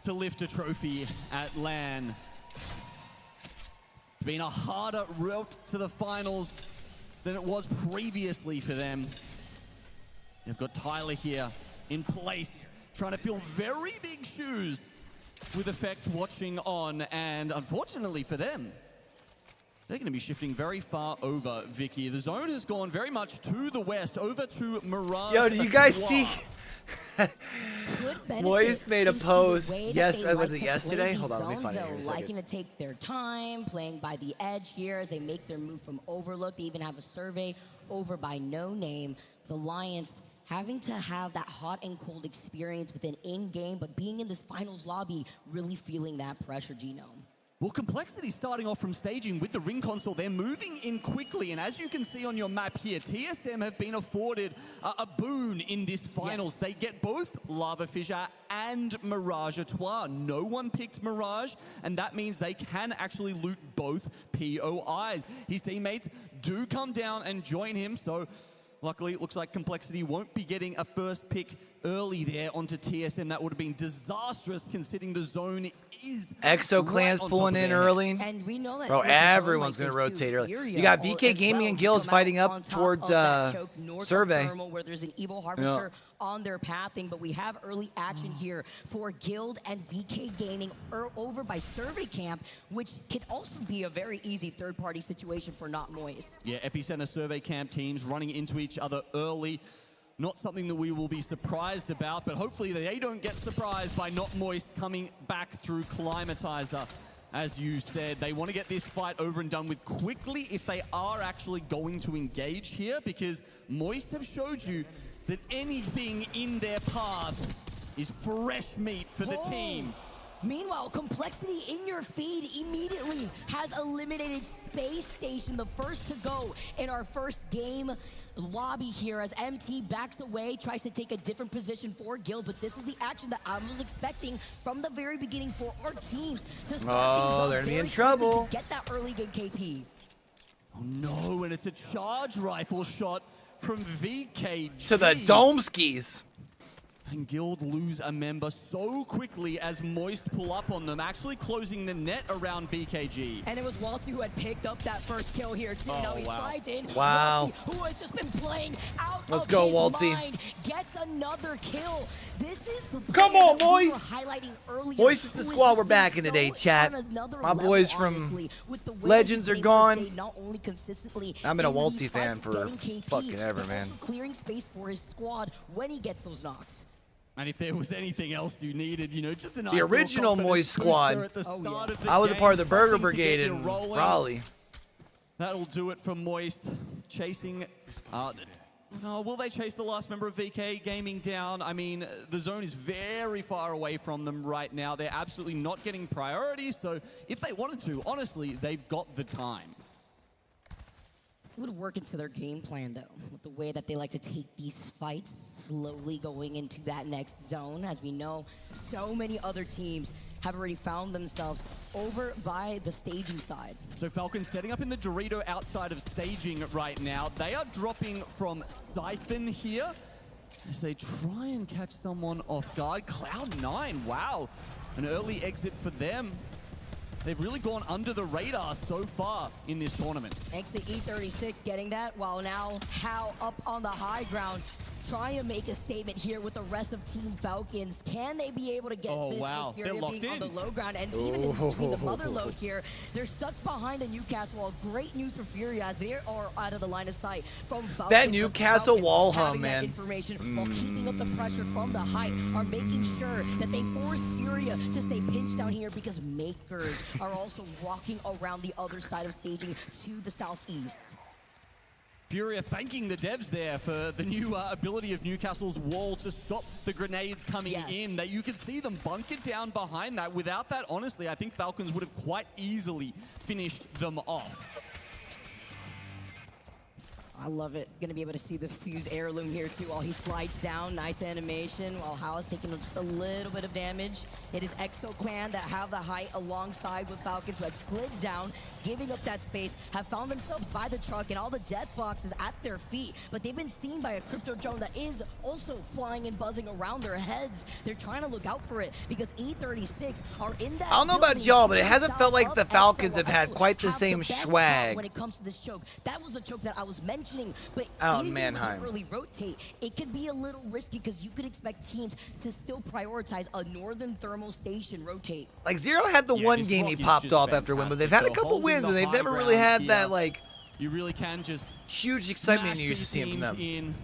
E: to lift a trophy at LAN. It's been a harder route to the finals than it was previously for them. They've got Tyler here in place, trying to fill very big shoes
H: with Effect watching on, and unfortunately for them, they're going to be shifting very far over, Vicky. The zone has gone very much to the west, over to Mirage.
A: Yo, did you guys see?
G: Could
A: Moist made a
G: benefit into the
A: post.
G: way that
A: Yes,
G: they
A: was
G: like
A: it
G: to
A: yesterday?
G: play
A: Hold
G: these
A: on, let me find it
G: zones,
A: here in a
G: though,
A: second.
G: liking to take their time, playing by the edge here as they make their move from Overlook. They even have a survey over by No Name. The Lions having to have that hot and cold experience within in-game, but being in this finals lobby, really feeling that pressure, Genome.
H: Well, Complexity starting off from staging with the ring console. They're moving in quickly, and as you can see on your map here, TSM have been afforded a boon in this finals.
G: Yes.
H: They get both Lava Fissure and Mirage Etoile. No one picked Mirage, and that means they can actually loot both POIs. His teammates do come down and join him, so luckily it looks like Complexity won't be getting a first pick early there onto TSM. That would have been disastrous considering the zone is
A: Exo Clan's
H: right on
A: pulling
H: top of
A: in
H: their head.
A: early.
G: And we know that
A: Bro,
G: with the zone
A: everyone's
G: like
A: going to
G: this too,
A: rotate early.
G: Furia
A: You got
G: all
A: VK
G: as
A: Gaming
G: well
A: and
G: to
A: Guilds
G: come
A: fighting
G: out on
A: up
G: top
A: towards
G: of that choke north of
A: Survey.
G: Thermal, where there's an Evil Harvester on their pathing, but we have early action here for Guild and VK Gaming over by Survey Camp, which could also be a very easy third-party situation for Not Moist.
H: Yeah, Epicenter Survey Camp teams running into each other early. Not something that we will be surprised about, but hopefully they don't get surprised by Not Moist coming back through Climatizer. As you said, they want to get this fight over and done with quickly if they are actually going to engage here, because Moist have showed you that anything in their path is fresh meat for the team.
G: Meanwhile, Complexity in your feed immediately has eliminated Space Station, the first to go in our first game lobby here as MT backs away, tries to take a different position for Guild, but this is the action that I was expecting from the very beginning for our teams to start things off
A: they're gonna be in
G: very
A: trouble.
G: quickly to get that early game KP.
H: Oh no, and it's a charge rifle shot from VKG.
A: To the dome skis.
H: And Guild lose a member so quickly as Moist pull up on them, actually closing the net around VKG.
G: And it was Waltzy who had picked up that first kill here too.
H: Oh,
G: Now he
H: wow.
G: slides in.
A: Wow.
G: Waltzy, who has just been playing out
A: Let's
G: of
A: go,
G: his
A: Waltzy.
G: mind, gets another kill. This is the
A: Come
G: player
A: on,
G: that we were
A: Moist.
G: highlighting earlier,
A: Moist is the
G: who has
A: squad.
G: just
A: We're
G: been
A: back in today,
G: so
A: chat.
G: on another
A: My
G: level,
A: boys from
G: honestly, with the way
A: Legends
G: he's
A: are
G: able to
A: gone.
G: stay not only consistently
A: I've been a
G: in
A: Waltzy
G: these
A: fan
G: fights,
A: for
G: getting KP,
A: fucking ever,
G: but
A: man.
G: also clearing space for his squad when he gets those knocks.
H: And if there was anything else you needed, you know, just a nice
A: The original
H: little
A: Moist
H: confidence
A: squad.
H: booster at the start of the
A: I was a
H: game,
A: part of the Burger
H: something to
A: Brigade
H: get you
A: in
H: rolling.
A: Raleigh.
H: That'll do it for Moist. Chasing... will they chase the last member of VK Gaming down? I mean, the zone is very far away from them right now. They're absolutely not getting priority, so if they wanted to, honestly, they've got the time.
G: It would work into their game plan, though, with the way that they like to take these fights, slowly going into that next zone. As we know, so many other teams have already found themselves over by the staging side.
H: So Falcons setting up in the Dorito outside of staging right now. They are dropping from Siphon here as they try and catch someone off guard. Cloud9, wow, an early exit for them. They've really gone under the radar so far in this tournament.
G: Thanks to E36 getting that, while now Hao up on the high ground, trying to make a statement here with the rest of Team Falcons. Can they be able to get this
H: wow.
G: with Furia
H: They're locked
G: being on
H: in.
G: the low ground and even in between the mother load here? They're stuck behind the Newcastle wall. Great news for Furia as they are out of the line of sight from Falcons.
A: That Newcastle
G: Falcons
A: wall
G: having
A: hum,
G: that
A: man.
G: information while keeping up the pressure from the height are making sure that they force Furia to stay pinched down here because Makers are also walking around the other side of staging to the southeast.
H: Furia thanking the devs there for the new ability of Newcastle's wall to stop the grenades coming in. That you could see them bunker down behind that. Without that, honestly, I think Falcons would have quite easily finished them off.
G: I love it. Gonna be able to see the Fuse heirloom here too while he slides down. Nice animation while Hao's taking just a little bit of damage. It is Exo Clan that have the height alongside with Falcons who have slid down, giving up that space, have found themselves by the truck and all the death boxes at their feet. But they've been seen by a crypto drone that is also flying and buzzing around their heads. They're trying to look out for it because E36 are in that.
A: I don't know about
G: building
A: y'all, but
G: to
A: it
G: the
A: hasn't felt
G: south
A: like
G: of
A: the
G: Exo,
A: Falcons
G: while
A: have had
G: Exo
A: quite the
G: have
A: same
G: best
A: swag.
G: when it comes to this choke. That was the choke that I was mentioning mentioning, but
A: Out in
G: even
A: Mannheim.
G: with early rotate, it could be a little risky because you could expect teams to still prioritize a northern thermal station rotate.
A: Like Zero had the
H: Yeah,
A: one
H: this
A: game he
H: block is
A: popped
H: just
A: off after win, but they've had a
H: fantastic.
A: couple
H: So
A: wins and
H: holding
A: they've
H: the
A: never
H: high
A: really had
H: ground
A: that
H: here.
A: like
H: You really can just
A: huge excitement
H: smash
A: you're used to
H: these
A: seeing from them.
H: teams in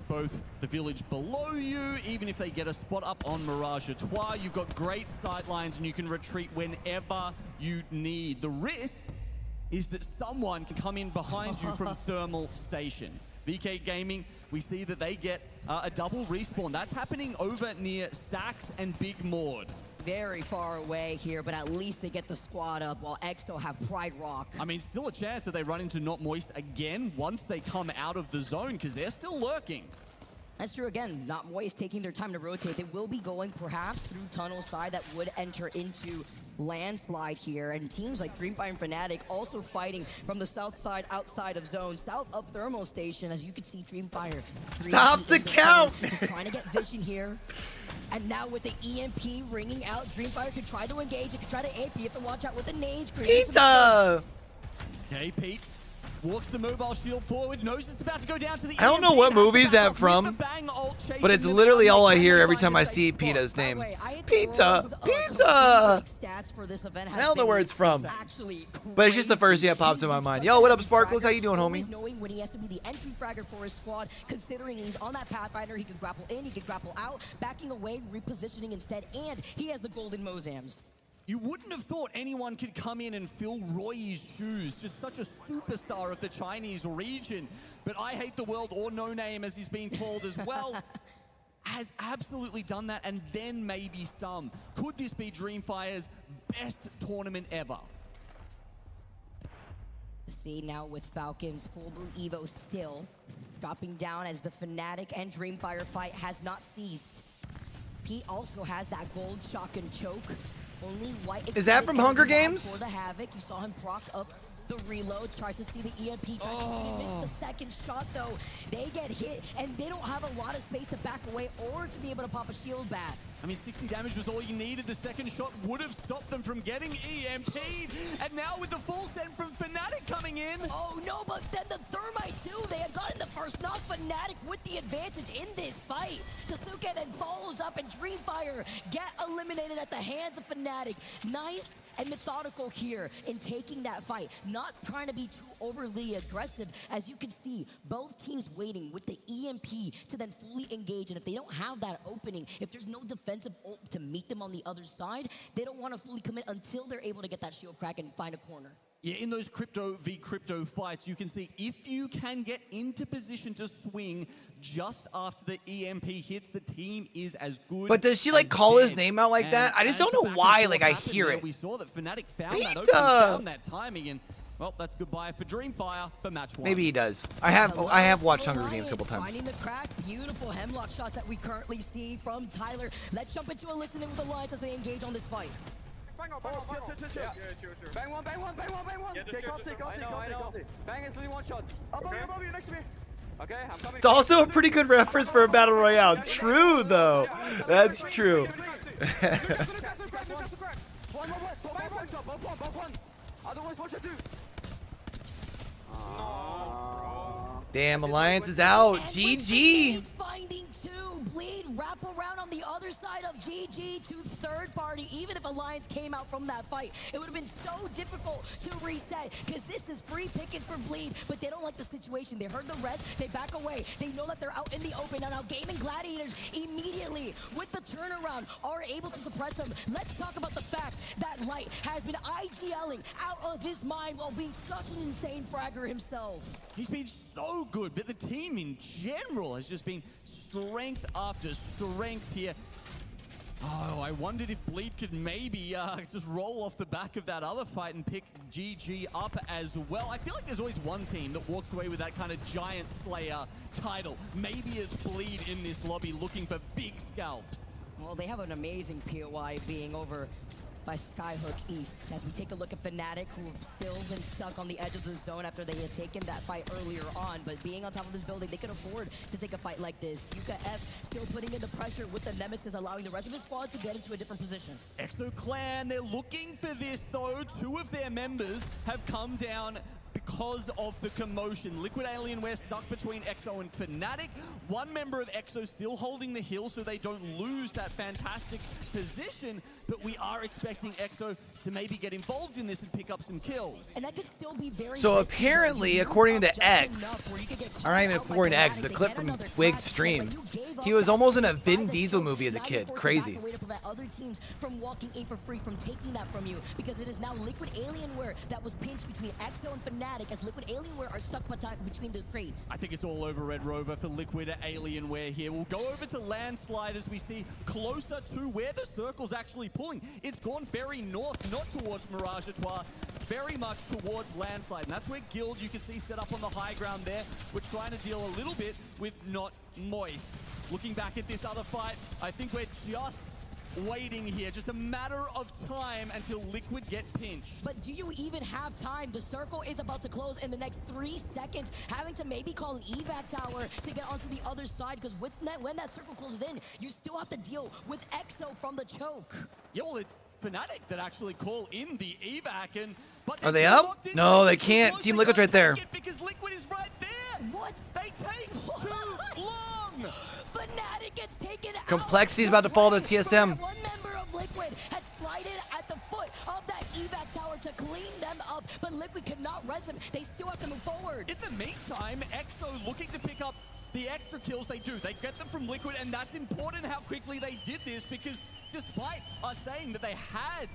H: both the village below you, even if they get a spot up on Mirage Etoile. You've got great sight lines and you can retreat whenever you need. The risk is that someone can come in behind you from thermal station. VK Gaming, we see that they get a double respawn. That's happening over near Stacks and Big Maud.
G: Very far away here, but at least they get the squad up while EXO have Pride Rock.
H: I mean, still a chance that they run into Not Moist again once they come out of the zone, because they're still lurking.
G: That's true again, Not Moist taking their time to rotate. They will be going perhaps through tunnel side that would enter into landslide here, and teams like Dreamfire and Fnatic also fighting from the south side outside of zone, south of thermal station. As you can see, Dreamfire
A: Stop the count!
G: just trying to get vision here. And now with the EMP ringing out, Dreamfire could try to engage, it could try to AP. You have to watch out with the nades.
A: Pizza!
H: Okay, Pete walks the mobile shield forward, knows it's about to go down to the
A: I don't know
H: EMP,
A: what
H: has to
A: movie is
H: back
A: that
H: up with
A: from,
H: the bang ult, chasing
A: but it's
H: them
A: literally
H: down.
A: all I
H: They
A: hear
H: can't
A: every
H: find
A: time
H: a
A: I
H: safe
A: see
H: spot.
A: Pita's
G: By the
A: name.
G: way, I hit the
A: Pizza!
G: rolls of
A: Pizza!
G: complete stats for this event
A: I
G: has
A: don't know
G: been
A: where it's from,
G: actually
A: but it's just the first thing that pops in my mind. Yo, what up, Sparkles? How you doing,
G: Always
A: homie?
G: knowing when he has to be the entry fragger for his squad, considering he's on that Pathfinder, he can grapple in, he can grapple out, backing away, repositioning instead, and he has the golden Mozams.
H: You wouldn't have thought anyone could come in and fill Roy's shoes, just such a superstar of the Chinese region. But I Hate the World, or No Name as he's being called as well, has absolutely done that, and then maybe some. Could this be Dreamfire's best tournament ever?
G: See now with Falcons, full blue Evo still dropping down as the Fnatic and Dreamfire fight has not ceased. Pete also has that gold shotgun choke. Only white.
A: Is that from Hunger
G: extended
A: Games?
G: For the Havoc, you saw him proc up the reload, tries to see the EMP, tries to miss the second shot though. They get hit and they don't have a lot of space to back away or to be able to pop a shield back.
H: I mean, 60 damage was all you needed. The second shot would have stopped them from getting EMP'd. And now with the full send from Fnatic coming in.
G: Oh no, but then the Thermite too. They had gotten the first knock. Fnatic with the advantage in this fight. Sasuke then follows up and Dreamfire get eliminated at the hands of Fnatic. Nice and methodical here in taking that fight. Not trying to be too overly aggressive. As you can see, both teams waiting with the EMP to then fully engage. And if they don't have that opening, if there's no defensive ult to meet them on the other side, they don't want to fully commit until they're able to get that shield crack and find a corner.
H: Yeah, in those crypto v crypto fights, you can see if you can get into position to swing just after the EMP hits, the team is as good.
A: But does she like
H: as
A: call his
H: dead.
A: name out like
H: And
A: that? I just
H: as
A: don't
H: the
A: know
H: back and
A: why,
H: forth
A: like I
H: happened
A: hear
H: there,
A: it.
H: We saw that Fnatic found that
A: Pizza!
H: opening, found that timing, and well, that's goodbye for Dreamfire for match one.
A: Maybe he does. I have watched Hunger Games a couple times.
G: Finding the crack, beautiful hemlock shots that we currently see from Tyler. Let's jump into a listening with Alliance as they engage on this fight.
I: Bang on, bang on, bang on. Yeah, chill. Bang one, bang one, bang one, bang one. Yeah, just can't see. Bang is only one shot. Above you, next to me. Okay, I'm coming.
A: It's also a pretty good reference for a battle royale. True though. That's true.
I: Otherwise, what should I do?
A: Damn, Alliance is out.
G: And
A: GG.
G: with finding two, Bleed wrap around on the other side of GG to third party. Even if Alliance came out from that fight, it would have been so difficult to reset because this is free pickings for Bleed, but they don't like the situation. They heard the res, they back away. They know that they're out in the open. Now Gaming Gladiators immediately with the turnaround are able to suppress them. Let's talk about the fact that Light has been IGLing out of his mind while being such an insane fragger himself.
H: He's been so good, but the team in general has just been strength after strength here. Oh, I wondered if Bleed could maybe just roll off the back of that other fight and pick GG up as well. I feel like there's always one team that walks away with that kind of Giant Slayer title. Maybe it's Bleed in this lobby looking for big scalps.
G: Well, they have an amazing POI being over by Skyhook East. As we take a look at Fnatic, who've still been stuck on the edge of the zone after they had taken that fight earlier on, but being on top of this building, they could afford to take a fight like this. Yuka F still putting in the pressure with the Nemesis, allowing the rest of his squad to get into a different position.
H: Exo Clan, they're looking for this though. Two of their members have come down because of the commotion. Liquid Alienware stuck between EXO and Fnatic. One member of EXO still holding the hill so they don't lose that fantastic position, but we are expecting EXO to maybe get involved in this and pick up some kills.
G: And that could still be very
A: So
G: risky,
A: apparently,
G: though.
A: according to
G: Just
A: X,
G: enough where you could get
A: or not even
G: caught out by
A: according to X,
G: Fnatic.
A: the
G: They
A: clip
G: get
A: from
G: another
A: Wig's
G: crack,
A: stream,
G: but you gave up
A: he was
G: that
A: almost in a
G: by
A: Vin
G: the
A: Diesel
G: team.
A: movie as a
G: Now you're
A: kid.
G: forced to
A: Crazy.
G: back away to prevent other teams from walking in for free, from taking that from you, because it is now Liquid Alienware that was pinched between EXO and Fnatic, as Liquid Alienware are stuck between the crates.
H: I think it's all over Red Rover for Liquid Alienware here. We'll go over to Landslide as we see closer to where the circle's actually pulling. It's gone very north, not towards Mirage Etoile, very much towards Landslide. And that's where Guild, you can see, set up on the high ground there. We're trying to deal a little bit with Not Moist. Looking back at this other fight, I think we're just waiting here. Just a matter of time until Liquid get pinched.
G: But do you even have time? The circle is about to close in the next 3 seconds, having to maybe call an evac tower to get onto the other side, because with that, when that circle closes in, you still have to deal with EXO from the choke.
H: Yeah, well, it's Fnatic that actually call in the evac, and but
A: Are they up? No, they can't. Team Liquid's right there.
H: Because Liquid is right there.
G: What?
H: They take too long.
G: Fnatic gets taken out.
A: Complexity's about to fall to TSM.
G: One member of Liquid has slided at the foot of that evac tower to clean them up, but Liquid cannot res them. They still have to move forward.
H: In the meantime, EXO looking to pick up the extra kills they do. They get them from Liquid, and that's important how quickly they did this, because despite us saying that they had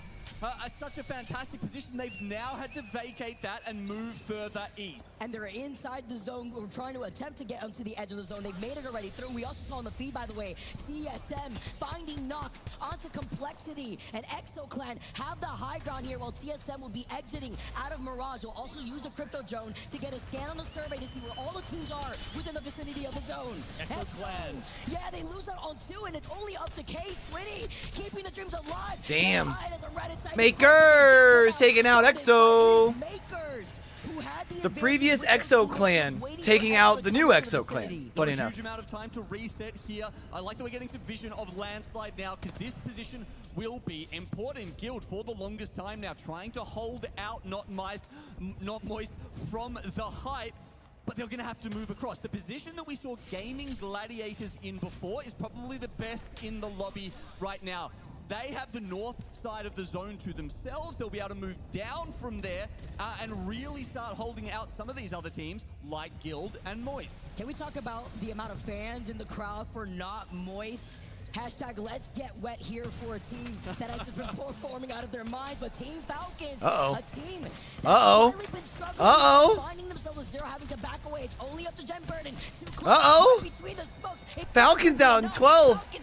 H: such a fantastic position, they've now had to vacate that and move further east.
G: And they're inside the zone. We're trying to attempt to get onto the edge of the zone. They've made it already through. We also saw on the feed, by the way, TSM finding Nox onto Complexity, and EXO Clan have the high ground here, while TSM will be exiting out of Mirage. Will also use a crypto drone to get a scan on the survey to see where all the teams are within the vicinity of the zone.
H: EXO Clan.
G: Yeah, they lose out on 2, and it's only up to K20, keeping the dreams alive.
A: Damn. Makers taking out EXO. The previous EXO clan taking out the new EXO clan. Funny enough.
H: Huge amount of time to reset here. I like that we're getting some vision of Landslide now, because this position will be important. Guild for the longest time now trying to hold out Not Moist from the height, but they're going to have to move across. The position that we saw Gaming Gladiators in before is probably the best in the lobby right now. They have the north side of the zone to themselves. They'll be able to move down from there and really start holding out some of these other teams like Guild and Moist.
G: Can we talk about the amount of fans in the crowd for Not Moist? Hashtag let's get wet here for a team that has been performing out of their minds, but Team Falcons, a team that's really been struggling, finding themselves with 0, having to back away. It's only up to Jen Burden to close between the smokes.
A: Falcons out in 12.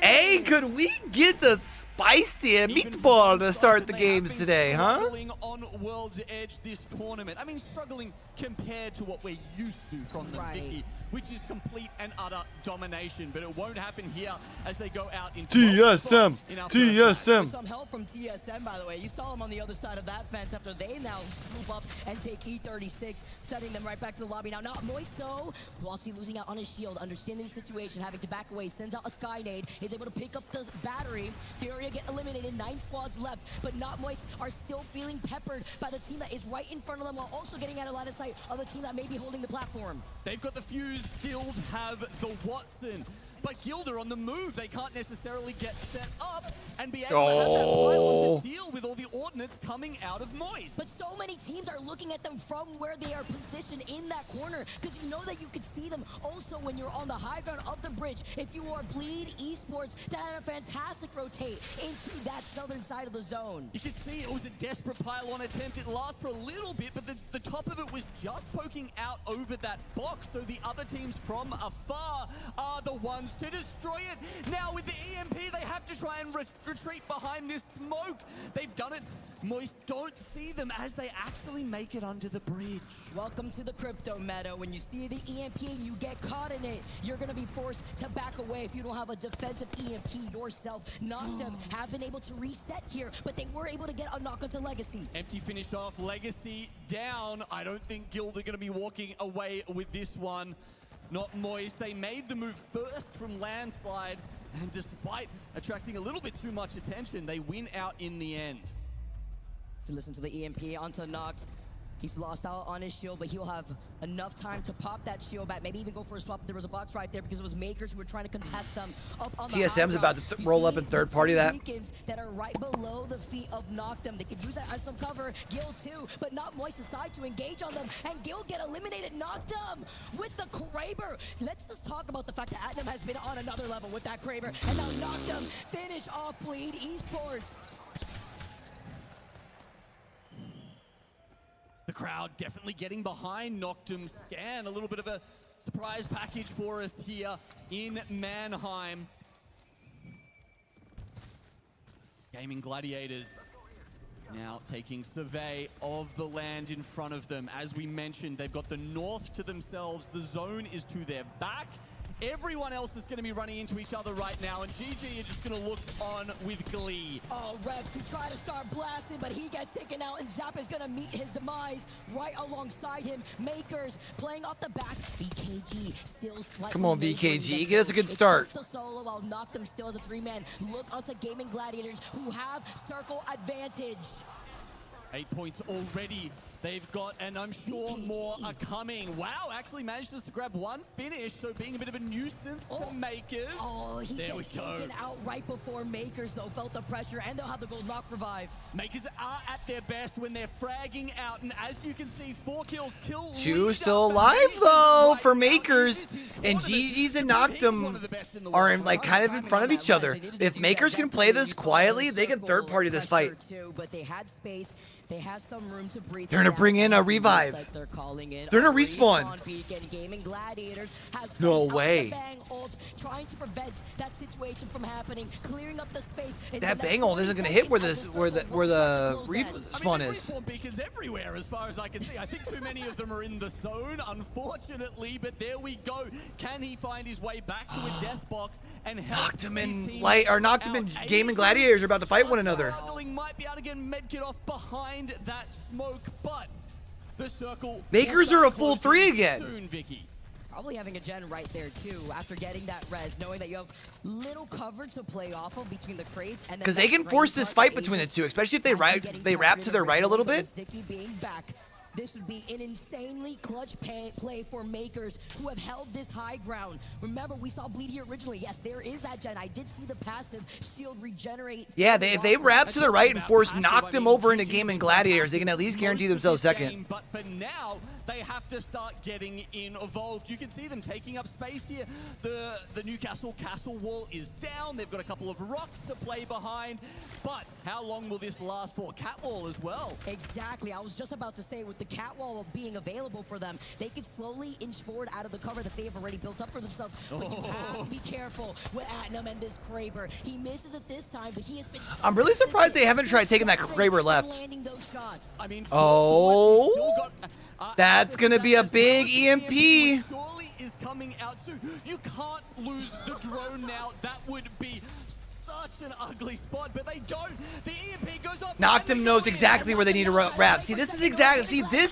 A: Hey, could we get the spicy meatball to start the games today, huh?
H: Struggling on World's Edge this tournament. I mean, struggling compared to what we're used to from the Vicky, which is complete and utter domination. But it won't happen here as they go out in
A: TSM. TSM.
G: Some help from TSM, by the way. You saw them on the other side of that fence after they now swoop up and take E36, sending them right back to the lobby. Now, Not Moist, though, Glossy losing out on his shield, understanding the situation, having to back away, sends out a Sky Nade, is able to pick up the battery. Furia get eliminated, 9 squads left, but Not Moist are still feeling peppered by the team that is right in front of them, while also getting out of line of sight of the team that may be holding the platform.
H: They've got the Fuse, Guild have the Watson. But Guild are on the move. They can't necessarily get set up and be able to have that pylon to deal with all the ordnance coming out of Moist.
G: But so many teams are looking at them from where they are positioned in that corner, because you know that you could see them also when you're on the high ground of the bridge. If you are Bleed Esports, that had a fantastic rotate into that southern side of the zone.
H: You can see it was a desperate pylon attempt. It lasts for a little bit, but the top of it was just poking out over that box, so the other teams from afar are the ones to destroy it. Now with the EMP, they have to try and retreat behind this smoke. They've done it. Moist don't see them as they actually make it under the bridge.
G: Welcome to the crypto meta. When you see the EMP and you get caught in it, you're going to be forced to back away if you don't have a defensive EMP yourself. Noctem have been able to reset here, but they were able to get a knock onto Legacy.
H: Empty finished off, Legacy down. I don't think Guild are going to be walking away with this one. Not Moist. They made the move first from Landslide, and despite attracting a little bit too much attention, they win out in the end.
G: So listen to the EMP onto Nox. He's lost out on his shield, but he'll have enough time to pop that shield back. Maybe even go for a swap. There was a box right there because it was Makers who were trying to contest them up on the
A: TSM's
G: high
A: about
G: ground.
A: to roll up and third party that.
G: Beacons that are right below the feet of Noctum. They could use that as some cover. Gil too, but not Moist aside to engage on them. And Gil get eliminated. Noctum with the Kraber. Let's just talk about the fact that Atnam has been on another level with that Kraber. And now Noctum finish off Bleed Esports.
H: The crowd definitely getting behind Noctum's scan. A little bit of a surprise package for us here in Mannheim. Gaming Gladiators now taking survey of the land in front of them. As we mentioned, they've got the north to themselves. The zone is to their back. Everyone else is going to be running into each other right now, and GG are just going to look on with glee.
G: Oh, Rex, he tried to start blasting, but he gets taken out, and Zap is going to meet his demise right alongside him. Makers playing off the back. VKG still slightly.
A: Come on, VKG. Get us a good start.
G: It's solo while Noctum still as a 3-man. Look onto Gaming Gladiators, who have circle advantage.
H: 8 points already they've got, and I'm sure more are coming. Wow, actually managed just to grab one finish, so being a bit of a nuisance to Makers.
G: Oh, he
H: there we
G: gets
H: go.
G: taken out right before Makers, though, felt the pressure, and they'll have the gold knock revive.
H: Makers are at their best when they're fragging out, and as you can see, 4 kills, kill
A: Two
H: leader.
A: still alive though
H: Right
A: for
H: now,
A: Makers,
H: this is
A: and
H: one of the-
A: GG's and
H: he's one of
A: Noctum
H: the best in the
A: are
H: world.
A: in, like kind of in front of each other. If Makers can play this quietly, they can third party this fight.
G: Too, but they had space. They had some room to breathe.
A: They're gonna bring in a revive.
G: Like they're calling in
A: They're gonna
G: a
A: respawn.
G: peak, and Gaming Gladiators have
A: No
G: out the
A: way.
G: bang ult, trying to prevent that situation from happening, clearing up the space.
A: That bang ult isn't gonna hit where the respawn
H: there's
A: is.
H: respawn beacons everywhere as far as I can see. I think too many of them are in the zone, unfortunately, but there we go. Can he find his way back to a death box and help
A: Noctum
H: his
A: and
H: team
A: Noctum and
H: out?
A: Gaming Gladiators are about to fight one another.
H: Struggling, might be able to get medkit off behind that smoke, but the circle.
A: Makers are a full 3 again.
H: Soon, Vicky.
G: Probably having a gen right there too, after getting that res, knowing that you have little cover to play off of between the crates and
A: Because they can force this fight between the two, especially if they wrap to their right a little bit.
G: Sticky being back. This would be an insanely clutch play for Makers, who have held this high ground. Remember, we saw Bleed here originally. Yes, there is that gen. I did see the passive shield regenerate.
A: Yeah, if they wrap to the right and force Noctum over into Gaming Gladiators, they can at least guarantee themselves second.
H: But for now, they have to start getting involved. You can see them taking up space here. The Newcastle castle wall is down. They've got a couple of rocks to play behind. But how long will this last for? Catwall as well.
G: Exactly. I was just about to say, with the catwall being available for them, they could slowly inch forward out of the cover that they have already built up for themselves. But you have to be careful with Atnam and this Kraber. He misses it this time, but he has been...
A: I'm really surprised they haven't tried taking that Kraber left.
G: Landing those shots.
H: I mean,
A: oh, that's going to be a big EMP.
H: Surely is coming out soon. You can't lose the drone now. That would be such an ugly spot, but they don't. The EMP goes off.
A: Noctum knows exactly where they need to wrap. See, this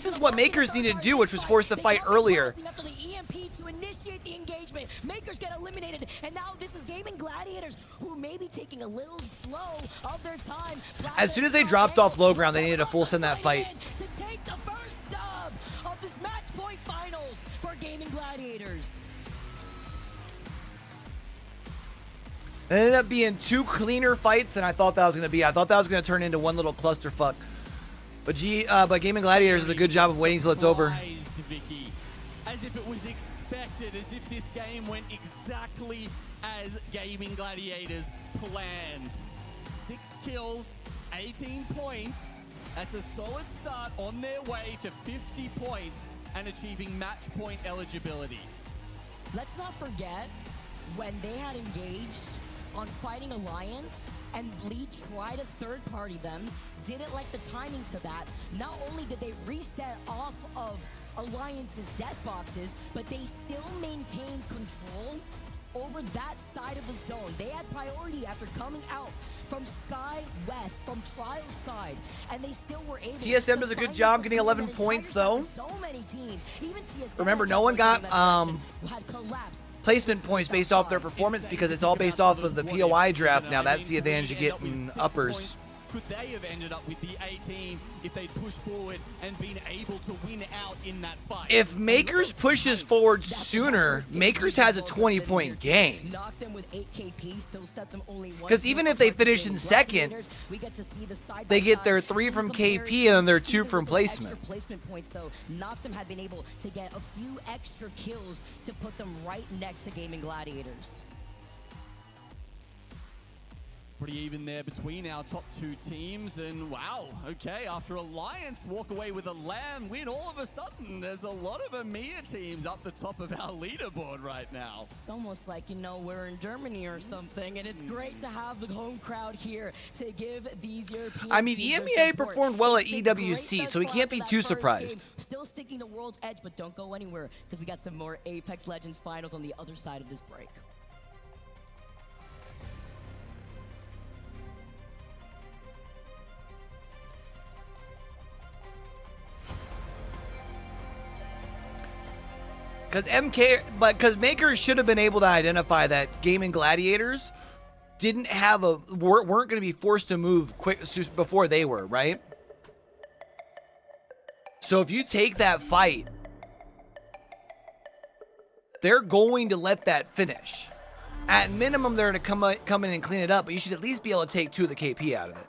A: is what Makers needed to do, which was force the fight earlier.
G: After the EMP to initiate the engagement, Makers get eliminated, and now this is Gaming Gladiators, who may be taking a little slow of their time.
A: As soon as they dropped off low ground, they needed to full send that fight.
G: To take the first dub of this match point finals for Gaming Gladiators.
A: It ended up being 2 cleaner fights than I thought that was going to be. I thought that was going to turn into one little clusterfuck. But Gaming Gladiators does a good job of waiting until it's over.
H: Vicky, as if it was expected, as if this game went exactly as Gaming Gladiators planned. 6 kills, 18 points. That's a solid start on their way to 50 points and achieving match point eligibility.
G: Let's not forget when they had engaged on fighting Alliance and Bleed tried to third party them, didn't like the timing to that. Not only did they reset off of Alliance's death boxes, but they still maintained control over that side of the zone. They had priority after coming out from Sky West, from Trials side, and they still were able
A: TSM does a good job getting 11 points though.
G: So many teams, even TSM,
A: remember, no one got
G: had collapsed.
A: placement points based off their performance because it's all based off of the POI draft now. That's the advantage you get in uppers.
H: could they have ended up with the 18 if they'd pushed forward and been able to win out in that fight?
A: If Makers pushes forward sooner, Makers has a 20-point game.
G: Knock them with 8 KP, still set them only one.
A: Because even if they finish in second, they get their 3 from KP and their 2 from placement.
G: Placement points though, not them had been able to get a few extra kills to put them right next to Gaming Gladiators.
H: Pretty even there between our top 2 teams, and wow, okay, after Alliance walk away with a LAN win, all of a sudden there's a lot of EMEA teams up the top of our leaderboard right now.
G: It's almost like, you know, we're in Germany or something, and it's great to have the home crowd here to give these European
A: I mean,
G: teams
A: EMEA
G: their support.
A: performed well at
G: It's been great
A: EWC,
G: thus
A: so we
G: far
A: can't
G: for
A: be
G: that
A: too
G: first
A: surprised.
G: game. Still sticking the world's edge, but don't go anywhere, because we got some more Apex Legends finals on the other side of this break.
A: Because Makers should have been able to identify that Gaming Gladiators weren't going to be forced to move quick before they were, right? So if you take that fight, they're going to let that finish. At minimum, they're going to come in and clean it up, but you should at least be able to take 2 of the KP out of it.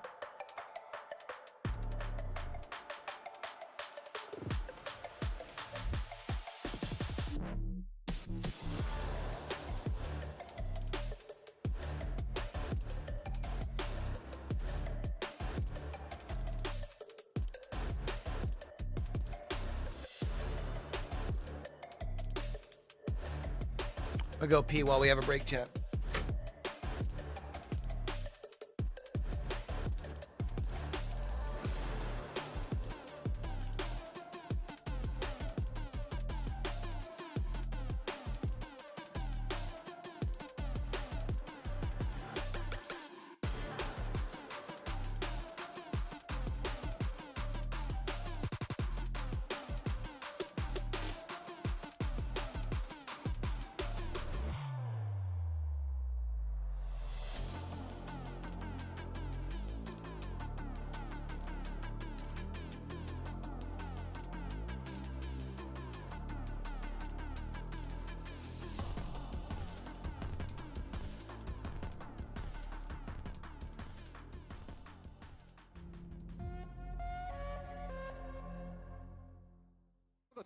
A: I'll go pee while we have a break, chat.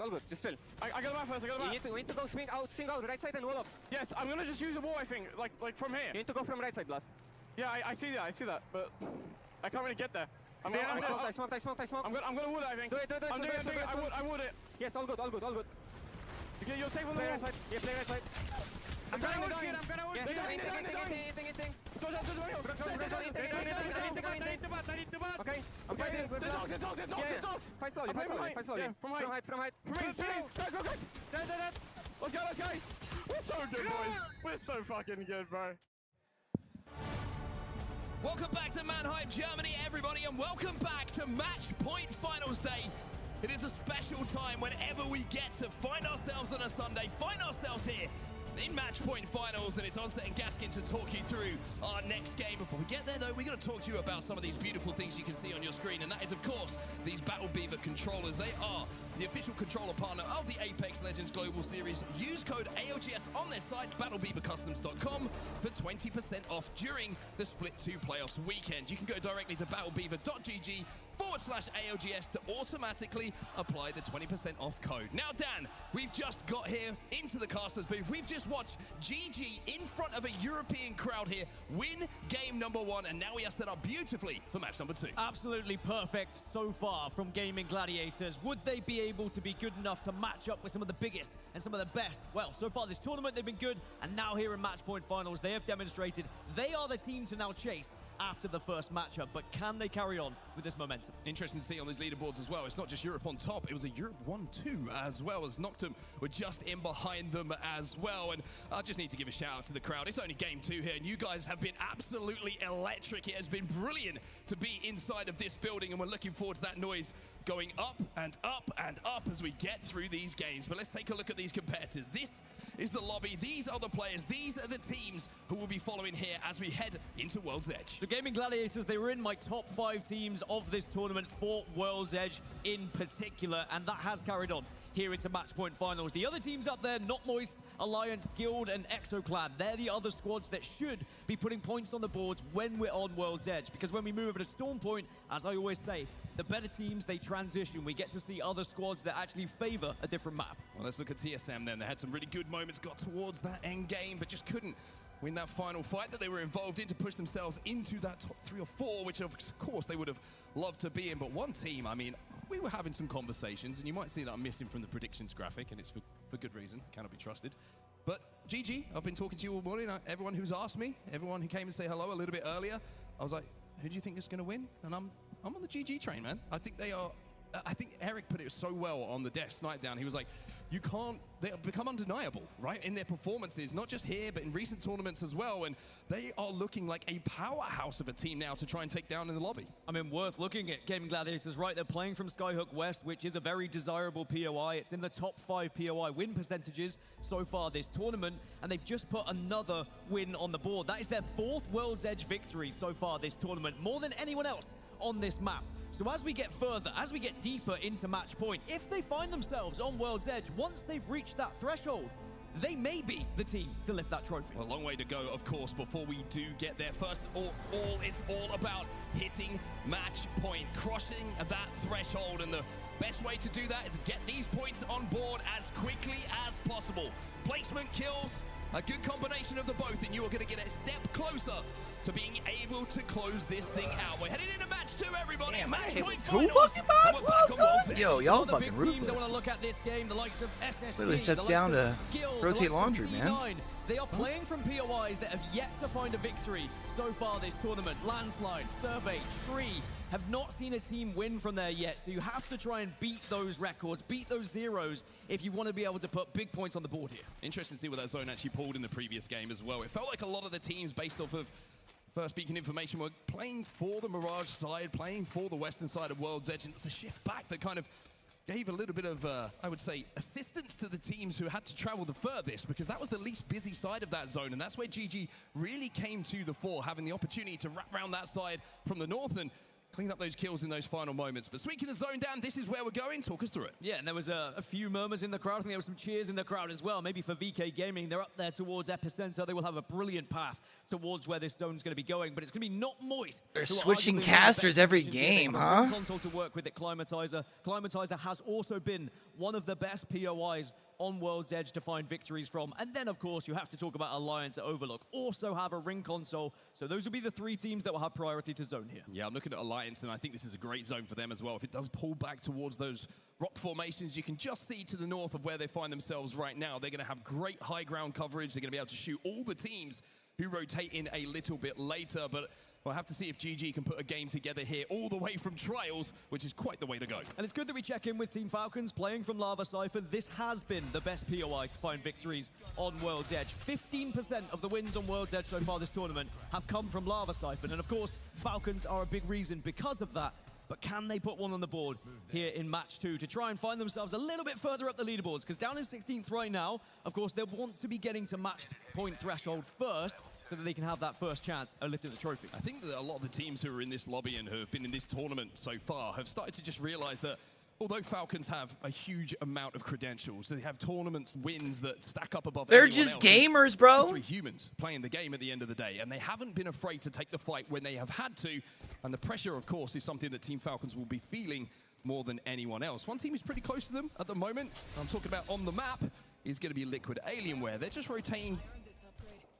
I: All good, just chill.
J: I got the map first, I got the map.
I: We need to go swing out, right side and wall up.
J: Yes, I'm gonna just use the wall, I think, like from here.
I: You need to go from right side, Blast.
J: Yeah, I see that, but I can't really get there.
I: I smoked.
J: I'm gonna wood it, I think.
I: Do it.
J: I wood it.
I: Yes, all good.
J: You're safe on the
I: Play
J: wall.
I: right side. Yeah, play right side.
J: I'm gonna wood shit, I'm gonna wood shit.
I: Anything.
J: Go down. I need the bat.
I: Okay, I'm fighting.
J: The dogs.
I: Fight slowly.
J: Yeah, from height.
I: From height.
J: Go. Dead. Let's go. We're so good, boys. We're so fucking good, bro.
K: Welcome back to Mannheim, Germany, everybody, and welcome back to Match Point Finals Day. It is a special time whenever we get to find ourselves on a Sunday, find ourselves here in Match Point Finals, and it's Onset and Gaskin to talk you through our next game. Before we get there, though, we're going to talk to you about some of these beautiful things you can see on your screen, and that is, of course, these Battle Beaver controllers. They are the official controller partner of the Apex Legends Global Series. Use code ALGS on their site, battlebeavercustoms.com, for 20% off during the Split 2 playoffs weekend. You can go directly to battlebeaver.gg/ALGS to automatically apply the 20% off code. Now, Dan, we've just got here into the Casters booth. We've just watched GG in front of a European crowd here win game number 1, and now we are set up beautifully for match number 2.
L: Absolutely perfect so far from Gaming Gladiators. Would they be able to be good enough to match up with some of the biggest and some of the best? Well, so far this tournament they've been good, and now here in Match Point Finals they have demonstrated they are the team to now chase after the first matchup, but can they carry on with this momentum?
K: Interesting to see on these leaderboards as well. It's not just Europe on top, it was a Europe 1-2 as well, as Noctum were just in behind them as well. And I just need to give a shout out to the crowd. It's only game 2 here, and you guys have been absolutely electric. It has been brilliant to be inside of this building, and we're looking forward to that noise going up and up and up as we get through these games. But let's take a look at these competitors. This is the lobby. These are the players. These are the teams who will be following here as we head into World's Edge.
L: The Gaming Gladiators, they were in my top 5 teams of this tournament for World's Edge in particular, and that has carried on here into Match Point Finals. The other teams up there, Not Moist, Alliance, Guild, and Exoclan, they're the other squads that should be putting points on the boards when we're on World's Edge. Because when we move over to Storm Point, as I always say, the better teams, they transition. We get to see other squads that actually favor a different map.
K: Well, let's look at TSM then. They had some really good moments, got towards that end game, but just couldn't win that final fight that they were involved in to push themselves into that top 3 or 4, which of course they would have loved to be in. But one team, I mean, we were having some conversations, and you might see that I'm missing from the predictions graphic, and it's for good reason, cannot be trusted. But GG, I've been talking to you all morning. Everyone who's asked me, everyone who came and say hello a little bit earlier, I was like, who do you think is going to win? And I'm on the GG train, man. I think they are. I think Eric put it so well on the desk snipe down. He was like, they have become undeniable, right? In their performances, not just here, but in recent tournaments as well. And they are looking like a powerhouse of a team now to try and take down in the lobby.
L: I mean, worth looking at Gaming Gladiators, right? They're playing from Skyhook West, which is a very desirable POI. It's in the top 5 POI win percentages so far this tournament, and they've just put another win on the board. That is their 4th World's Edge victory so far this tournament, more than anyone else on this map. So as we get further, as we get deeper into Match Point, if they find themselves on World's Edge, once they've reached that threshold, they may be the team to lift that trophy.
K: A long way to go, of course, before we do get there. First of all, it's all about hitting Match Point, crossing that threshold, and the best way to do that is get these points on board as quickly as possible. Placement kills, a good combination of the both, and you are going to get a step closer to being able to close this thing out. We're heading into match 2, everybody.
A: Damn,
K: Match point
A: two
K: finals.
A: fucking bots? What's going on? Yo, y'all
L: The
A: fucking
L: big teams I want
A: ruthless.
L: to look at this game, the likes of SSG,
A: Literally stepped
L: the likes
A: down
L: of
A: to
L: Guild, the
A: rotate
L: likes of
A: laundry, man.
L: C9. They are playing from POIs that have yet to find a victory so far this tournament. Landslide, Survey, Tree have not seen a team win from there yet, so you have to try and beat those records, beat those zeros, if you want to be able to put big points on the board here.
K: Interesting to see what that zone actually pulled in the previous game as well. It felt like a lot of the teams, based off of First Beacon information, were playing for the Mirage side, playing for the western side of World's Edge, and the shift back that kind of gave a little bit of, I would say, assistance to the teams who had to travel the furthest, because that was the least busy side of that zone, and that's where GG really came to the fore, having the opportunity to wrap around that side from the north and clean up those kills in those final moments. But speaking of zone down, this is where we're going. Talk us through it.
L: Yeah, and there was a few murmurs in the crowd. I think there was some cheers in the crowd as well. Maybe for VK Gaming, they're up there towards Epicenter. They will have a brilliant path towards where this zone's going to be going, but it's going to be Not Moist.
A: They're
L: who are
A: switching
L: arguably one of the
A: casters
L: best
A: every
L: positions here. They
A: game,
L: have a
A: huh?
L: console to work with at Climatizer. Climatizer has also been one of the best POIs on World's Edge to find victories from. And then, of course, you have to talk about Alliance at Overlook. Also have a Ring console. So those will be the 3 teams that will have priority to zone here.
K: Yeah, I'm looking at Alliance, and I think this is a great zone for them as well. If it does pull back towards those rock formations, you can just see to the north of where they find themselves right now. They're going to have great high ground coverage. They're going to be able to shoot all the teams who rotate in a little bit later. But we'll have to see if GG can put a game together here all the way from Trials, which is quite the way to go.
L: And it's good that we check in with Team Falcons playing from Lava Siphon. This has been the best POI to find victories on World's Edge. 15% of the wins on World's Edge so far this tournament have come from Lava Siphon. And of course, Falcons are a big reason because of that. But can they put one on the board here in match 2 to try and find themselves a little bit further up the leaderboards? Because down in 16th right now, of course, they'll want to be getting to match point threshold first so that they can have that first chance of lifting the trophy.
K: I think that a lot of the teams who are in this lobby and who have been in this tournament so far have started to just realize that although Falcons have a huge amount of credentials, they have tournaments wins that stack up above
A: They're
K: anyone
A: just
K: else.
A: gamers, bro.
K: Just 3 humans playing the game at the end of the day, and they haven't been afraid to take the fight when they have had to. And the pressure, of course, is something that Team Falcons will be feeling more than anyone else. One team is pretty close to them at the moment. I'm talking about on the map is going to be Liquid Alienware. They're just rotating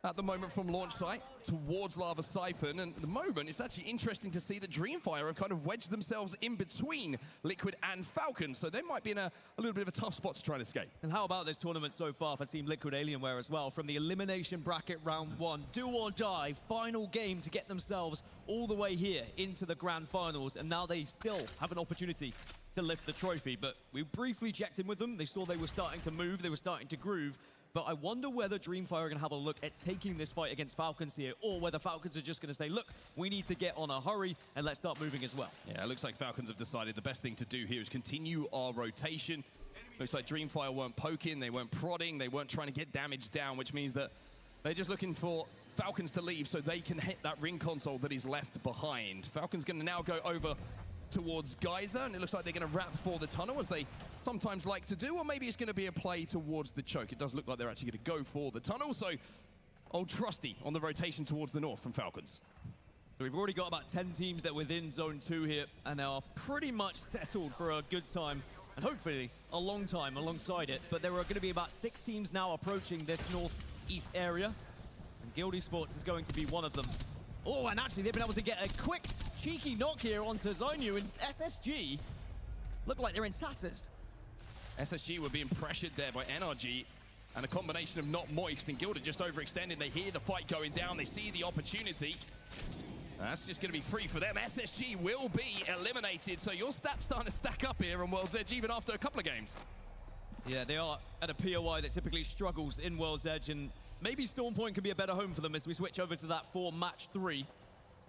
K: at the moment from launch site towards Lava Siphon, and at the moment it's actually interesting to see that Dreamfire have kind of wedged themselves in between Liquid and Falcon, so they might be in a little bit of a tough spot to try and escape.
L: And how about this tournament so far for Team Liquid Alienware as well? From the elimination bracket round 1, do or die, final game to get themselves all the way here into the grand finals, and now they still have an opportunity to lift the trophy. But we briefly checked in with them. They saw they were starting to move, they were starting to groove. But I wonder whether Dreamfire are going to have a look at taking this fight against Falcons here, or whether Falcons are just going to say, look, we need to get on a hurry and let's start moving as well.
K: Yeah, it looks like Falcons have decided the best thing to do here is continue our rotation.
M: Looks like Dreamfire weren't poking, they weren't prodding, they weren't trying to get damage down, which means that they're just looking for Falcons to leave so they can hit that ring console that is left behind. Falcons going to now go over towards Geyser, and it looks like they're going to wrap for the tunnel, as they sometimes like to do, or maybe it's going to be a play towards the choke. It does look like they're actually going to go for the tunnel, so Old Trusty on the rotation towards the north from Falcons.
L: So we've already got about 10 teams that are within Zone 2 here, and are pretty much settled for a good time, and hopefully a long time alongside it. But there are going to be about 6 teams now approaching this northeast area, and Guild Esports is going to be one of them. Oh, and actually they've been able to get a quick, cheeky knock here onto Zainu, and SSG look like they're in tatters.
M: SSG were being pressured there by NRG, and a combination of Not Moist and Gilda just overextending. They hear the fight going down, they see the opportunity. That's just going to be free for them. SSG will be eliminated, so your stats starting to stack up here on World's Edge even after a couple of games.
L: Yeah, they are at a POI that typically struggles in World's Edge, and maybe Storm Point could be a better home for them as we switch over to that for match 3.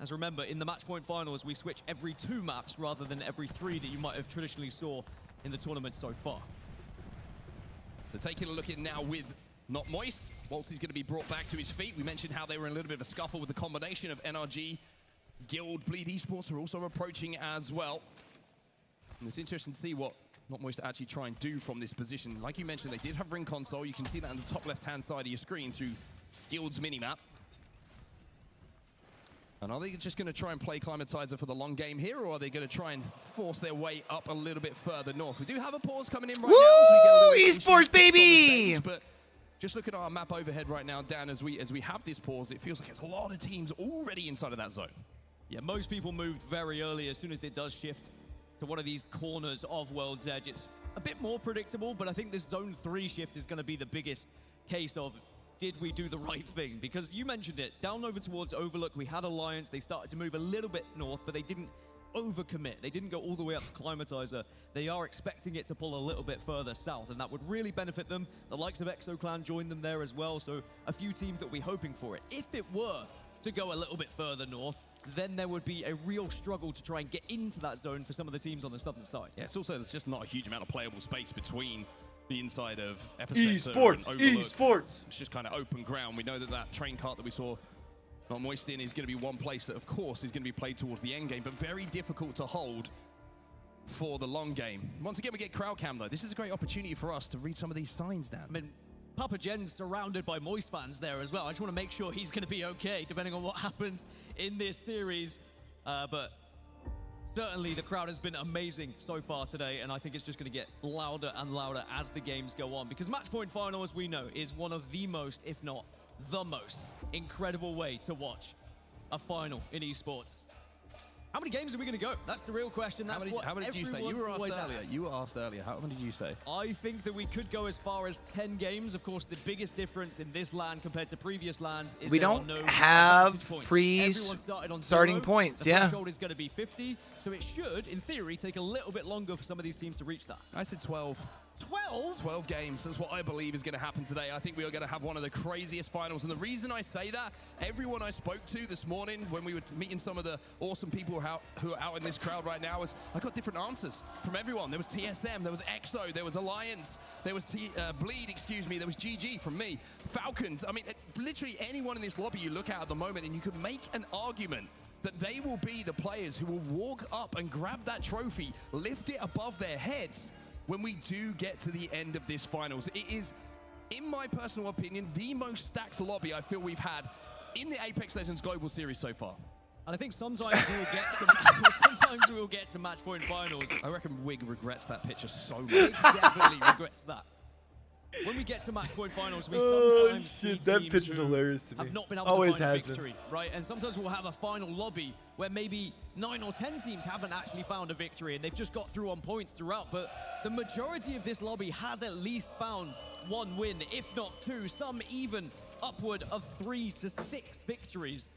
L: As remember, in the match point finals, we switch every 2 maps rather than every 3 that you might have traditionally saw in the tournament so far.
M: So taking a look at now with Not Moist, Walty's going to be brought back to his feet. We mentioned how they were in a little bit of a scuffle with the combination of NRG, Guild, Bleed Esports are also approaching as well. And it's interesting to see what Not Moist actually try and do from this position. Like you mentioned, they did have ring console. You can see that on the top left-hand side of your screen through Guild's minimap. And are they just going to try and play Climatizer for the long game here, or are they going to try and force their way up a little bit further north? We do have a pause coming in right now.
A: Esports, baby!
M: But just look at our map overhead right now, Dan, as we have this pause, it feels like it's a lot of teams already inside of that zone.
L: Yeah, most people moved very early as soon as it does shift to one of these corners of World's Edge. It's a bit more predictable, but I think this Zone 3 shift is going to be the biggest case of did we do the right thing? Because you mentioned it, down over towards Overlook, we had Alliance. They started to move a little bit north, but they didn't overcommit. They didn't go all the way up to Climatizer. They are expecting it to pull a little bit further south, and that would really benefit them. The likes of ExoClan joined them there as well, so a few teams that we're hoping for it. If it were to go a little bit further north, then there would be a real struggle to try and get into that zone for some of the teams on the southern side.
M: Yeah, it's also, there's just not a huge amount of playable space between the inside of Epicenter
A: Esports,
M: and Overlook.
A: Esports.
M: It's just kind of open ground. We know that that train cart that we saw Not Moist in is going to be one place that, of course, is going to be played towards the end game, but very difficult to hold for the long game. Once again, we get crowd cam, though. This is a great opportunity for us to read some of these signs, Dan.
L: I mean, Papa Jen's surrounded by Moist fans there as well. I just want to make sure he's going to be okay, depending on what happens in this series. But certainly the crowd has been amazing so far today, and I think it's just going to get louder and louder as the games go on. Because Match Point Final, as we know, is one of the most, if not the most, incredible way to watch a final in esports. How many games are we going to go? That's the real question. That's
M: how many did you say? You were asked earlier. How many did you say?
L: I think that we could go as far as 10 games. Of course, the biggest difference in this LAN compared to previous LANs is
A: we don't have starting points.
L: The
A: yeah.
L: threshold is going to be 50, so it should, in theory, take a little bit longer for some of these teams to reach that.
M: I said 12.
L: 12?
M: 12 games. That's what I believe is going to happen today. I think we are going to have one of the craziest finals. And the reason I say that, everyone I spoke to this morning when we were meeting some of the awesome people who are out in this crowd right now, is I got different answers from everyone. There was TSM, there was EXO, there was Alliance, there was Bleed, excuse me, there was GG from me, Falcons. I mean, literally anyone in this lobby you look at the moment, and you could make an argument that they will be the players who will walk up and grab that trophy, lift it above their heads when we do get to the end of this finals. It is, in my personal opinion, the most stacked lobby I feel we've had in the Apex Legends Global Series so far.
L: And I think sometimes we'll get to match point finals.
M: I reckon Wig regrets that picture so much.
L: Wig definitely regrets that. When we get to match point finals, we sometimes see
A: that
L: teams
A: picture's
L: who
A: hilarious to me.
L: have not been able to find a victory, right? And sometimes we'll have a final lobby where maybe 9 or 10 teams haven't actually found a victory, and they've just got through on points throughout. But the majority of this lobby has at least found one win, if not 2, some even upward of 3 to 6 victories.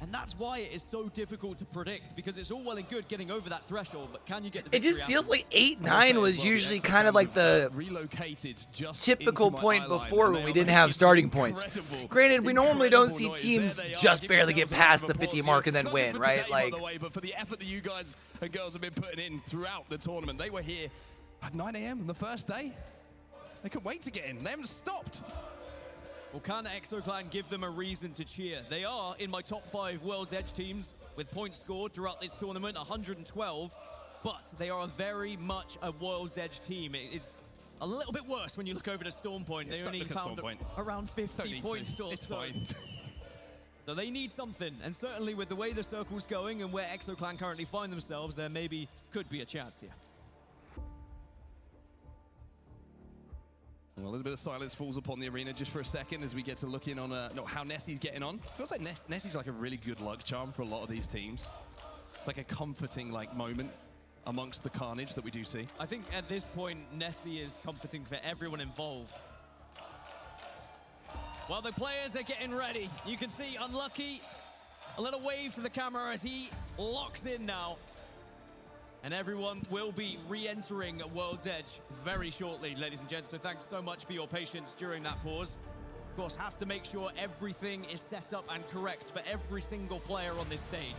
L: And that's why it is so difficult to predict, because it's all well and good getting over that threshold, but can you get the victory?
A: It just feels like 8-9 was usually kind of like the typical point before when we didn't have starting points. Granted, we normally don't see teams just barely get past the 50 mark and then win, right? Like,
M: but for the effort that you guys and girls have been putting in throughout the tournament, they were here at 9 a.m. on the first day. They couldn't wait to get in. They haven't stopped.
L: Well, can ExoClan give them a reason to cheer? They are in my top 5 World's Edge teams with points scored throughout this tournament, 112. But they are very much a World's Edge team. It is a little bit worse when you look over to Storm Point. They only found around 50 points.
M: It's fine.
L: So they need something, and certainly with the way the circle's going and where ExoClan currently find themselves, there maybe could be a chance here.
M: Well, a little bit of silence falls upon the arena just for a second as we get to look in on how Nessie's getting on. Feels like Nessie's like a really good luck charm for a lot of these teams. It's like a comforting moment amongst the carnage that we do see.
L: I think at this point, Nessie is comforting for everyone involved. While the players are getting ready, you can see Unlucky, a little wave to the camera as he locks in now. And everyone will be re-entering World's Edge very shortly, ladies and gents. So thanks so much for your patience during that pause. Of course, have to make sure everything is set up and correct for every single player on this stage.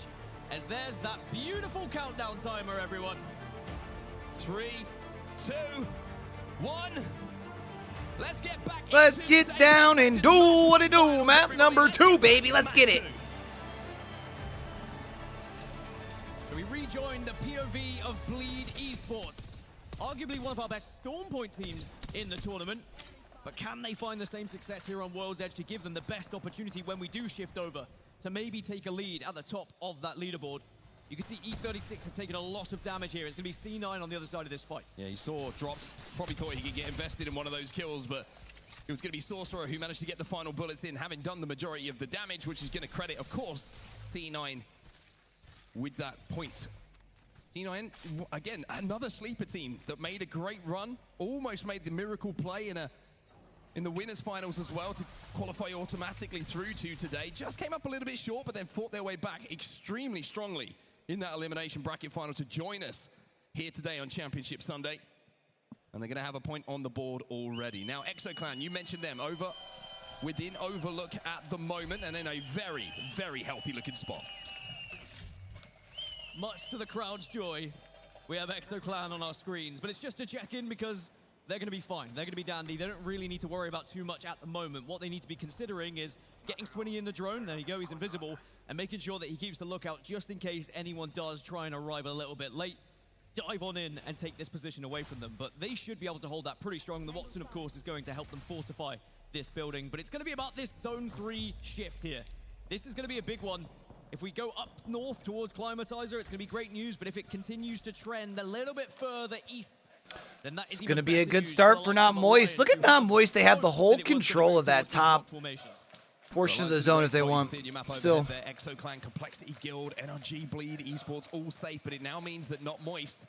L: As there's that beautiful countdown timer, everyone.
M: 3, 2, 1. Let's get back.
A: Let's get down and do what it do. Map number 2, baby. Let's get it.
L: So we rejoin the POV of Bleed Esports. Arguably one of our best Storm Point teams in the tournament. But can they find the same success here on World's Edge to give them the best opportunity when we do shift over to maybe take a lead at the top of that leaderboard? You can see E36 have taken a lot of damage here. It's going to be C9 on the other side of this fight.
M: Yeah, you saw drops. Probably thought he could get invested in one of those kills, but it was going to be Sorcerer who managed to get the final bullets in, having done the majority of the damage, which is going to credit, of course, C9 with that point. C9, again, another sleeper team that made a great run, almost made the miracle play in the winners finals as well to qualify automatically through to today. Just came up a little bit short, but then fought their way back extremely strongly in that elimination bracket final to join us here today on Championship Sunday. And they're going to have a point on the board already. Now, ExoClan, you mentioned them within Overlook at the moment and in a very, very healthy looking spot.
L: Much to the crowd's joy, we have ExoClan on our screens, but it's just to check in because they're going to be fine. They're going to be dandy. They don't really need to worry about too much at the moment. What they need to be considering is getting Swinny in the drone. There you go, he's invisible. And making sure that he keeps the lookout just in case anyone does try and arrive a little bit late. Dive on in and take this position away from them. But they should be able to hold that pretty strong. The Watson, of course, is going to help them fortify this building. But it's going to be about this Zone 3 shift here. This is going to be a big one. If we go up north towards Climatizer, it's going to be great news. But if it continues to trend a little bit further east, then that is
A: it's going to be a good start for Not Moist. Look at Not Moist. They have the whole control of that top portion of the zone if they want. Still.
M: ExoClan, Complexity Guild, NRG, Bleed, Esports, all safe. But it now means that Not Moist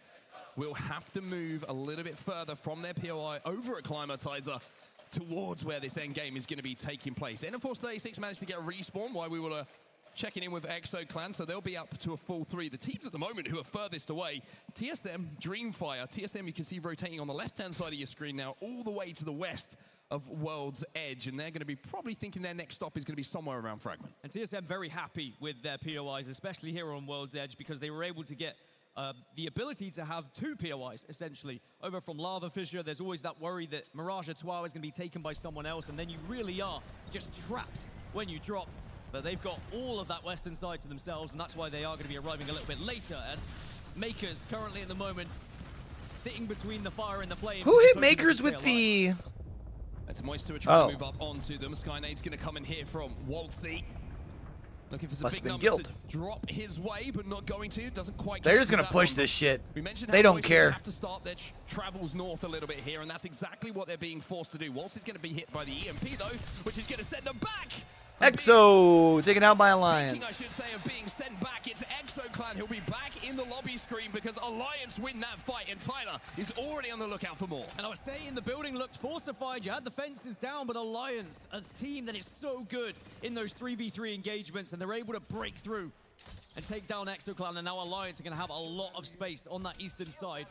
M: will have to move a little bit further from their POI over at Climatizer towards where this end game is going to be taking place. NForce 36 managed to get a respawn while we were checking in with ExoClan, so they'll be up to a full 3. The teams at the moment who are furthest away, TSM, Dreamfire. TSM you can see rotating on the left-hand side of your screen now, all the way to the west of World's Edge, and they're going to be probably thinking their next stop is going to be somewhere around Fragment.
L: And TSM very happy with their POIs, especially here on World's Edge, because they were able to get the ability to have 2 POIs, essentially. Over from Lava Fissure, there's always that worry that Mirage Etoile is going to be taken by someone else, and then you really are just trapped when you drop. But they've got all of that western side to themselves, and that's why they are going to be arriving a little bit later, as Makers currently at the moment sitting between the fire and the flame.
A: Who hit Makers with the...
M: It's Moist to try to move up onto them. Skynade's going to come in here from Waltzy. Looking for some big numbers to drop his way, but not going to. Doesn't quite.
A: They're just going to push this shit.
M: We mentioned
A: they don't care.
M: They have to start their travels north a little bit here, and that's exactly what they're being forced to do. Waltzy's going to be hit by the EMP, though, which is going to send them back.
A: Exo taken out by Alliance.
M: I should say of being sent back, it's ExoClan who'll be back in the lobby screen because Alliance win that fight, and Tyler is already on the lookout for more.
L: And I was saying the building looked fortified. You had the fences down, but Alliance, a team that is so good in those 3v3 engagements, and they're able to break through and take down ExoClan, and now Alliance are going to have a lot of space on that eastern side.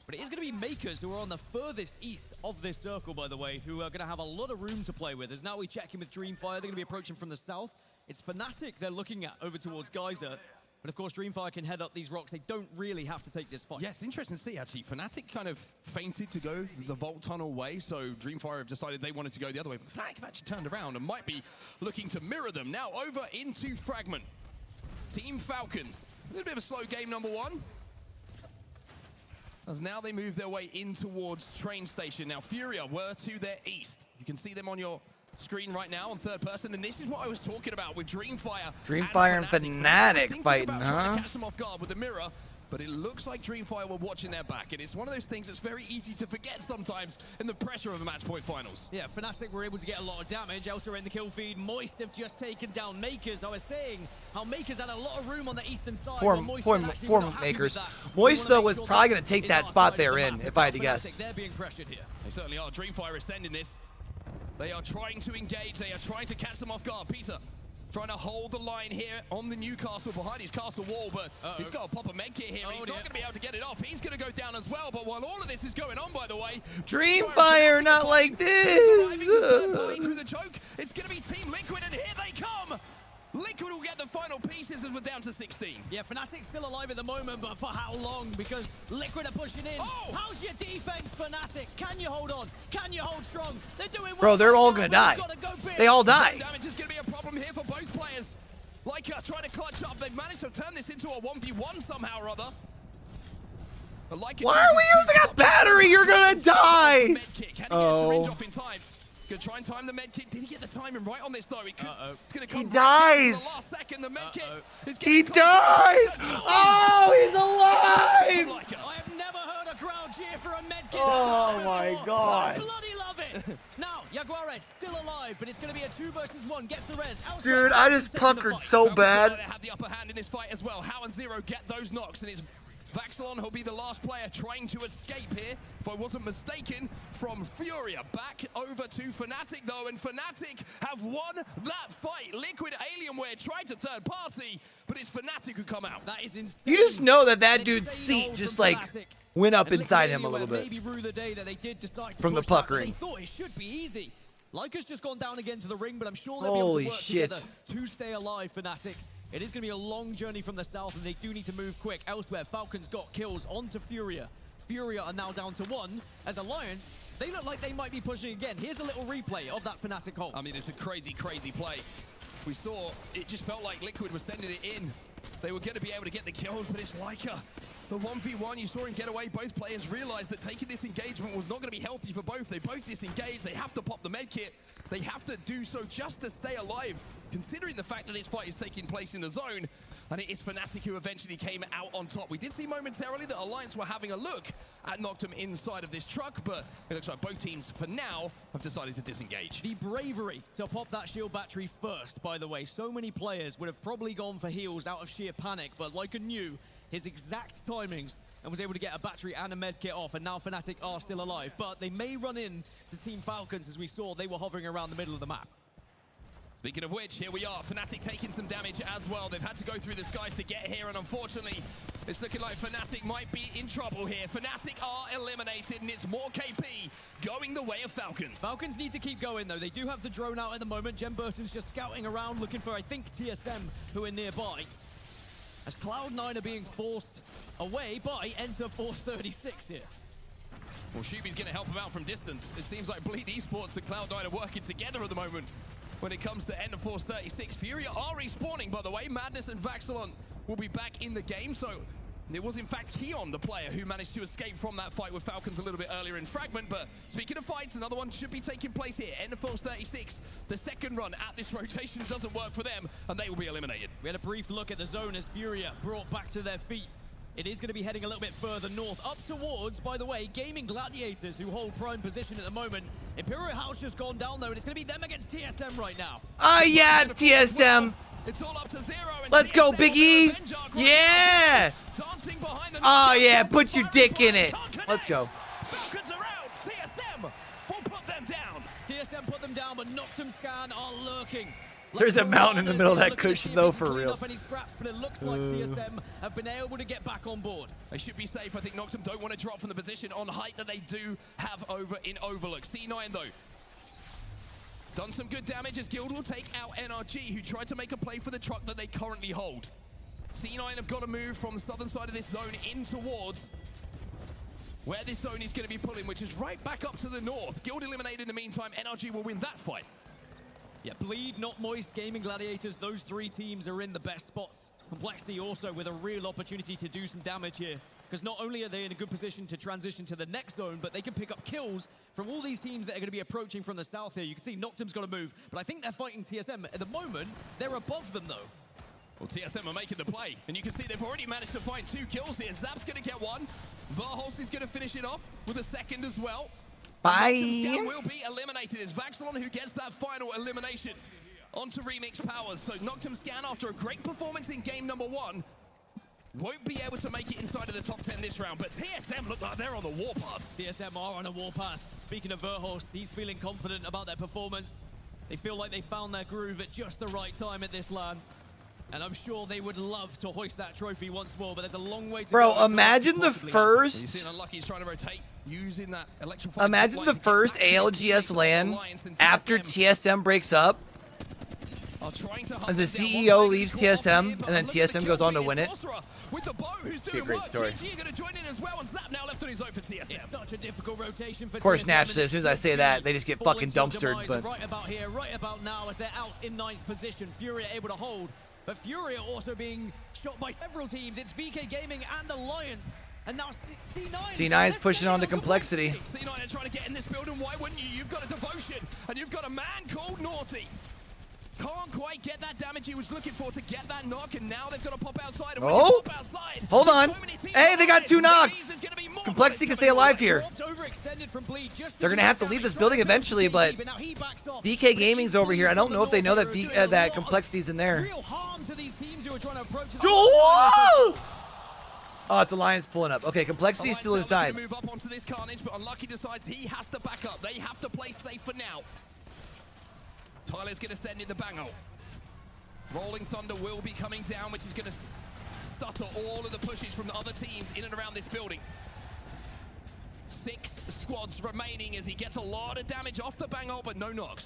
L: But it is going to be Makers who are on the furthest east of this circle, by the way, who are going to have a lot of room to play with. As now we check in with Dreamfire, they're going to be approaching from the south. It's Fnatic they're looking at over towards Geyser. But of course, Dreamfire can head up these rocks. They don't really have to take this fight.
M: Yes, interesting to see, actually. Fnatic kind of feinted to go the Vault Tunnel way, so Dreamfire have decided they wanted to go the other way. But Fnatic have actually turned around and might be looking to mirror them. Now over into Fragment. Team Falcons. A little bit of a slow game, number one. As now they move their way in towards train station. Now Furia were to their east. You can see them on your screen right now on third person, and this is what I was talking about with Dreamfire.
A: Dreamfire and Fnatic fighting,
M: trying
A: huh?
M: to catch them off guard with the mirror, but it looks like Dreamfire were watching their back, and it's one of those things that's very easy to forget sometimes in the pressure of the match point finals.
L: Yeah, Fnatic were able to get a lot of damage. Elsewhere in the kill feed, Moist have just taken down Makers. I was saying how Makers had a lot of room on the eastern side.
A: Poor Makers. Moist, though, was probably going to take that spot they're in, if I had to guess.
L: They're being pressured here.
M: They certainly are. Dreamfire is sending this. They are trying to engage. They are trying to catch them off guard. Peter trying to hold the line here on the Newcastle behind his castle wall, but he's got to pop a med kit here. He's not going to be able to get it off. He's going to go down as well. But while all of this is going on, by the way,
A: Dreamfire, not like this.
M: Through the choke, it's going to be Team Liquid, and here they come. Liquid will get the final pieces as we're down to 16.
L: Yeah, Fnatic's still alive at the moment, but for how long? Because Liquid are pushing in.
M: Oh!
L: How's your defense, Fnatic? Can you hold on? Can you hold strong? They're doing well.
A: Bro, they're all gonna die. They all die.
M: Damage is going to be a problem here for both players. Leica trying to clutch up. They've managed to turn this into a 1v1 somehow or other.
A: Why are we using a battery? You're gonna die.
M: Oh. Gonna try and time the med kit. Did he get the timing right on this though? He could, it's gonna come
A: He dies.
M: the last second. The med kit is
A: He dies. Oh, he's alive.
L: I have never heard a crowd cheer for a med kit.
A: Oh my God.
L: I bloody love it. Now, Jaguares still alive, but it's going to be a 2 versus 1. Gets the res.
A: Dude, I just puckered so bad.
M: They have the upper hand in this fight as well. How and Zero get those knocks, and it's Vaxelon who'll be the last player trying to escape here, if I wasn't mistaken, from Furia. Back over to Fnatic though, and Fnatic have won that fight. Liquid Alienware tried to third party, but it's Fnatic who come out.
L: That is insane.
A: You just know that dude's seat just like went up inside him a little bit
L: maybe rue the day that they did decide to
A: from the
L: push that,
A: puckering.
L: They thought it should be easy. Leica's just gone down again to the ring, but I'm sure they'll
A: Holy
L: be able to work
A: shit.
L: together to stay alive, Fnatic. It is going to be a long journey from the south, and they do need to move quick. Elsewhere, Falcons got kills onto Furia. Furia are now down to 1. As Alliance, they look like they might be pushing again. Here's a little replay of that Fnatic hold.
M: I mean, it's a crazy, crazy play. We saw, it just felt like Liquid was sending it in. They were going to be able to get the kills, but it's Leica. The 1v1, you saw him get away. Both players realized that taking this engagement was not going to be healthy for both. They both disengaged. They have to pop the med kit. They have to do so just to stay alive, considering the fact that this fight is taking place in the zone. And it is Fnatic who eventually came out on top. We did see momentarily that Alliance were having a look at Noctum inside of this truck, but it looks like both teams, for now, have decided to disengage.
L: The bravery to pop that shield battery first, by the way. So many players would have probably gone for heals out of sheer panic, but Leica knew his exact timings and was able to get a battery and a med kit off, and now Fnatic are still alive. But they may run in to Team Falcons, as we saw they were hovering around the middle of the map.
M: Speaking of which, here we are. Fnatic taking some damage as well. They've had to go through the skies to get here, and unfortunately, it's looking like Fnatic might be in trouble here. Fnatic are eliminated, and it's more KP going the way of Falcons.
L: Falcons need to keep going, though. They do have the drone out at the moment. Jen Burton's just scouting around, looking for, I think, TSM, who are nearby. As Cloud9 are being forced away by Enter Force 36 here.
M: Well, Shuby's going to help him out from distance. It seems like Bleed Esports and Cloud9 are working together at the moment when it comes to Enter Force 36. Furia are respawning, by the way. Madness and Vaxelon will be back in the game, so it was in fact Keon, the player, who managed to escape from that fight with Falcons a little bit earlier in Fragment. But speaking of fights, another one should be taking place here. Enter Force 36, the second run at this rotation doesn't work for them, and they will be eliminated.
L: We had a brief look at the zone as Furia brought back to their feet. It is going to be heading a little bit further north, up towards, by the way, Gaming Gladiators, who hold prime position at the moment. Imperial House just gone down, though, and it's going to be them against TSM right now.
A: Yeah, TSM.
M: It's all up to Zero.
A: Let's go, Big E. Yeah. Oh, yeah, put your dick in it. Let's go.
M: Falcons around. TSM will put them down.
L: TSM put them down, but Noctum Scan are lurking.
A: There's a mountain in the middle of that cushion, though, for real.
L: Any scraps, but it looks like TSM have been able to get back on board.
M: They should be safe. I think Noctum don't want to drop from the position on height that they do have over in Overlook. C9, though, done some good damage as Guild will take out NRG, who tried to make a play for the truck that they currently hold. C9 have got to move from the southern side of this zone in towards where this zone is going to be pulling, which is right back up to the north. Guild eliminated in the meantime. NRG will win that fight.
L: Yeah, Bleed, Not Moist, Gaming Gladiators, those three teams are in the best spots. Complexity also with a real opportunity to do some damage here, because not only are they in a good position to transition to the next zone, but they can pick up kills from all these teams that are going to be approaching from the south here. You can see Noctum's got to move, but I think they're fighting TSM. At the moment, they're above them, though.
M: Well, TSM are making the play, and you can see they've already managed to find 2 kills here. Zap's going to get 1. Verholst is going to finish it off with a second as well.
A: Bye.
M: Noctum will be eliminated. It's Vaxelon who gets that final elimination onto Remix Powers. So Noctum Scan, after a great performance in game number 1, won't be able to make it inside of the top 10 this round. But TSM look like they're on the warpath.
L: TSM are on a warpath. Speaking of Verholst, he's feeling confident about their performance. They feel like they found their groove at just the right time at this LAN. And I'm sure they would love to hoist that trophy once more, but there's a long way to go.
A: Bro, imagine the first...
M: You see Unlucky is trying to rotate using that electrified...
A: Imagine the first ALGS LAN after TSM breaks up. And the CEO leaves TSM, and then TSM goes on to win it. Be a great story.
L: Such a difficult rotation for
A: Of course, naturally, as soon as I say that, they just get fucking dumpstered. But
L: right about here, right about now, as they're out in 9th position, Fury able to hold. But Fury are also being shot by several teams. It's VK Gaming and Alliance. And now C9.
A: C9 is pushing on the Complexity.
M: C9 are trying to get in this building. Why wouldn't you? You've got a Devotion, and you've got a man called Naughty. Can't quite get that damage he was looking for to get that knock, and now they've got to pop outside. And
A: oh!
M: Pop outside,
A: hold on. Hey, they got 2 knocks. Complexity can stay alive here. They're going to have to leave this building eventually, but VK Gaming's over here. I don't know if they know that that Complexity's in there. Oh, it's Alliance pulling up. Okay, Complexity's still inside.
M: Move up onto this carnage, but Unlucky decides he has to back up. They have to play safe for now. Tyler's going to send in the bango. Rolling Thunder will be coming down, which is going to stutter all of the pushes from the other teams in and around this building. 6 squads remaining as he gets a lot of damage off the bango, but no knocks.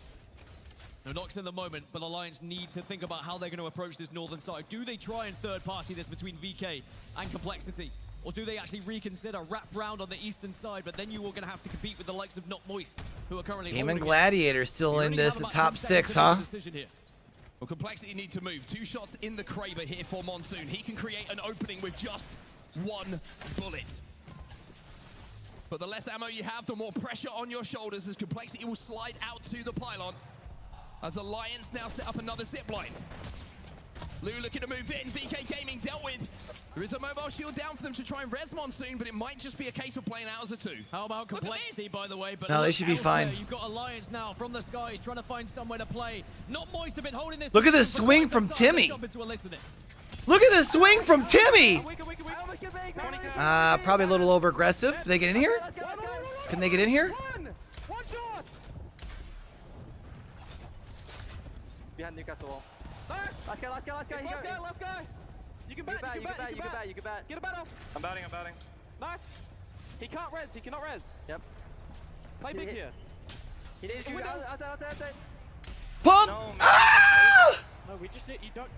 L: No knocks in the moment, but Alliance need to think about how they're going to approach this northern side. Do they try and third party this between VK and Complexity? Or do they actually reconsider wrap round on the eastern side, but then you are going to have to compete with the likes of Not Moist, who are currently
A: Gaming Gladiator still in this at top 6, huh?
M: Well, Complexity need to move. 2 shots in the Kraber here for Monsoon. He can create an opening with just 1 bullet. But the less ammo you have, the more pressure on your shoulders as Complexity will slide out to the pylon. As Alliance now set up another zip line. Lou looking to move in. VK Gaming dealt with. There is a mobile shield down for them to try and res Monsoon, but it might just be a case of playing out as a 2.
L: How about Complexity, by the way? But
A: no, they should be fine.
L: You've got Alliance now from the skies trying to find somewhere to play. Not Moist have been holding this.
A: Look at this swing from Timmy. Look at this swing from Timmy. Probably a little over aggressive. Can they get in here? Can they get in here?
I: One shot. Behind Newcastle wall. Last guy. Left guy. You can bat. Get a bat off.
J: I'm batting.
I: Nice. He can't res. He cannot res. Yep. Play big here. He needed you. Outside.
A: Pump!
J: No,
I: No, we just you don't.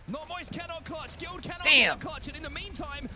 M: Not Moist cannot clutch. Guild cannot clutch. And in the meantime,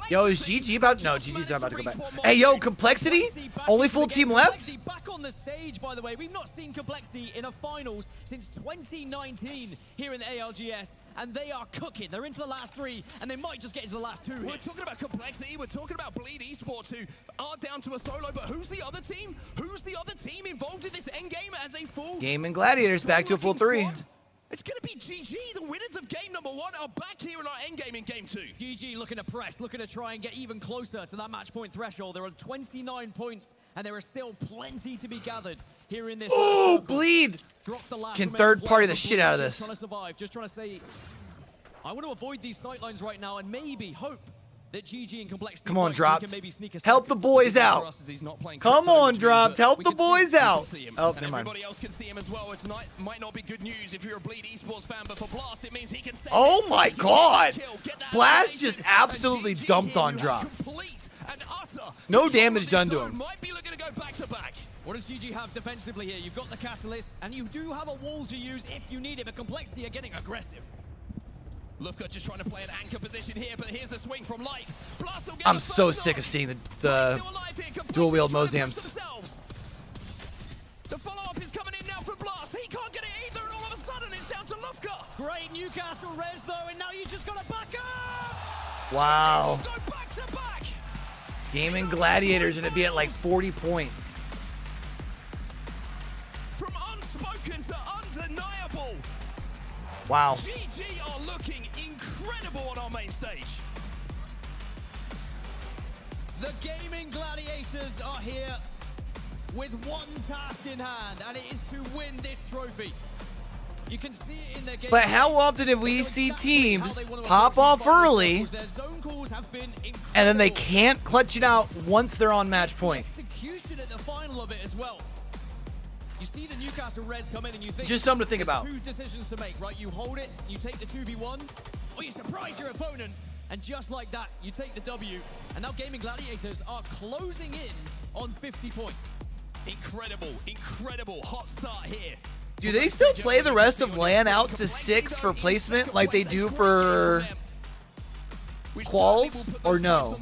A: yo, is GG about? No, GG's not about to go back. Hey, yo, Complexity? Only full team left?
L: Back on the stage, by the way. We've not seen Complexity in a finals since 2019 here in the ALGS, and they are cooking. They're into the last 3, and they might just get into the last 2.
M: We're talking about Complexity. We're talking about Bleed Esports, who are down to a solo. But who's the other team? Who's the other team involved in this endgame as a full?
A: Gaming Gladiators back to a full 3.
M: Squad? It's going to be GG. The winners of game number 1 are back here in our endgame in game 2.
L: GG looking to press, looking to try and get even closer to that match point threshold. They're on 29 points, and there is still plenty to be gathered here in this.
A: Oh, Bleed! Can third party the shit out of this.
L: Just trying to survive, just trying to say, I want to avoid these sightlines right now and maybe hope that GG and Complexity
A: come on, Dropped.
L: Can maybe sneak a
A: help the boys out. Come on, Dropped. Help the boys out. Oh, never mind.
M: Everybody else can see him as well, which might not be good news if you're a Bleed Esports fan, but for Blast, it means he can stay.
A: Oh my God. Blast just absolutely dumped on Drop. No damage done to him.
M: Might be looking to go back to back.
L: What does GG have defensively here? You've got the Catalyst, and you do have a wall to use if you need it, but Complexity are getting aggressive.
M: Lufka just trying to play an anchor position here, but here's the swing from Light. Blast will get
A: I'm
M: the
A: so
M: first
A: sick
M: knock.
A: of seeing the dual wield Mozams.
M: The follow-up is coming in now for Blast. He can't get it either, and all of a sudden it's down to Lufka.
L: Great Newcastle res though, and now you just got to back up.
A: Wow.
M: Go back to back.
A: Gaming Gladiators gonna be at like 40 points.
M: From unspoken to undeniable.
A: Wow.
M: GG are looking incredible on our main stage.
L: The Gaming Gladiators are here with one task in hand, and it is to win this trophy. You can see it in their game.
A: But how often have we see teams pop off early and then they can't clutch it out once they're on match point?
L: Execution at the final of it as well. You see the Newcastle res come in and you think
A: Just something to think
L: there's
A: about.
L: two decisions to make, right? You hold it, you take the 2v1, or you surprise your opponent, and just like that, you take the W. And now Gaming Gladiators are closing in on 50 points.
M: Incredible, incredible hot start here.
A: Do they still play the rest of LAN out to 6 for placement like they do for quals, or no?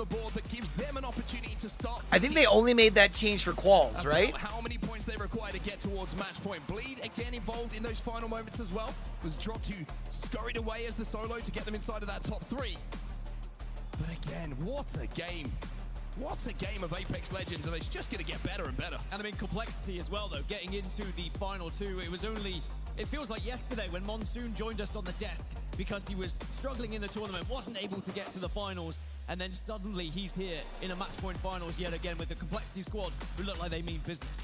A: I think they only made that change for quals, right?
M: How many points they require to get towards match point. Bleed again involved in those final moments as well. Was dropped to scurried away as the solo to get them inside of that top 3. But again, what a game. What a game of Apex Legends, and it's just going to get better and better.
L: And I mean, complexity as well, though, getting into the final 2. It feels like yesterday when Monsoon joined us on the desk because he was struggling in the tournament, wasn't able to get to the finals, and then suddenly he's here in a match point finals yet again with the complexity squad who look like they mean business.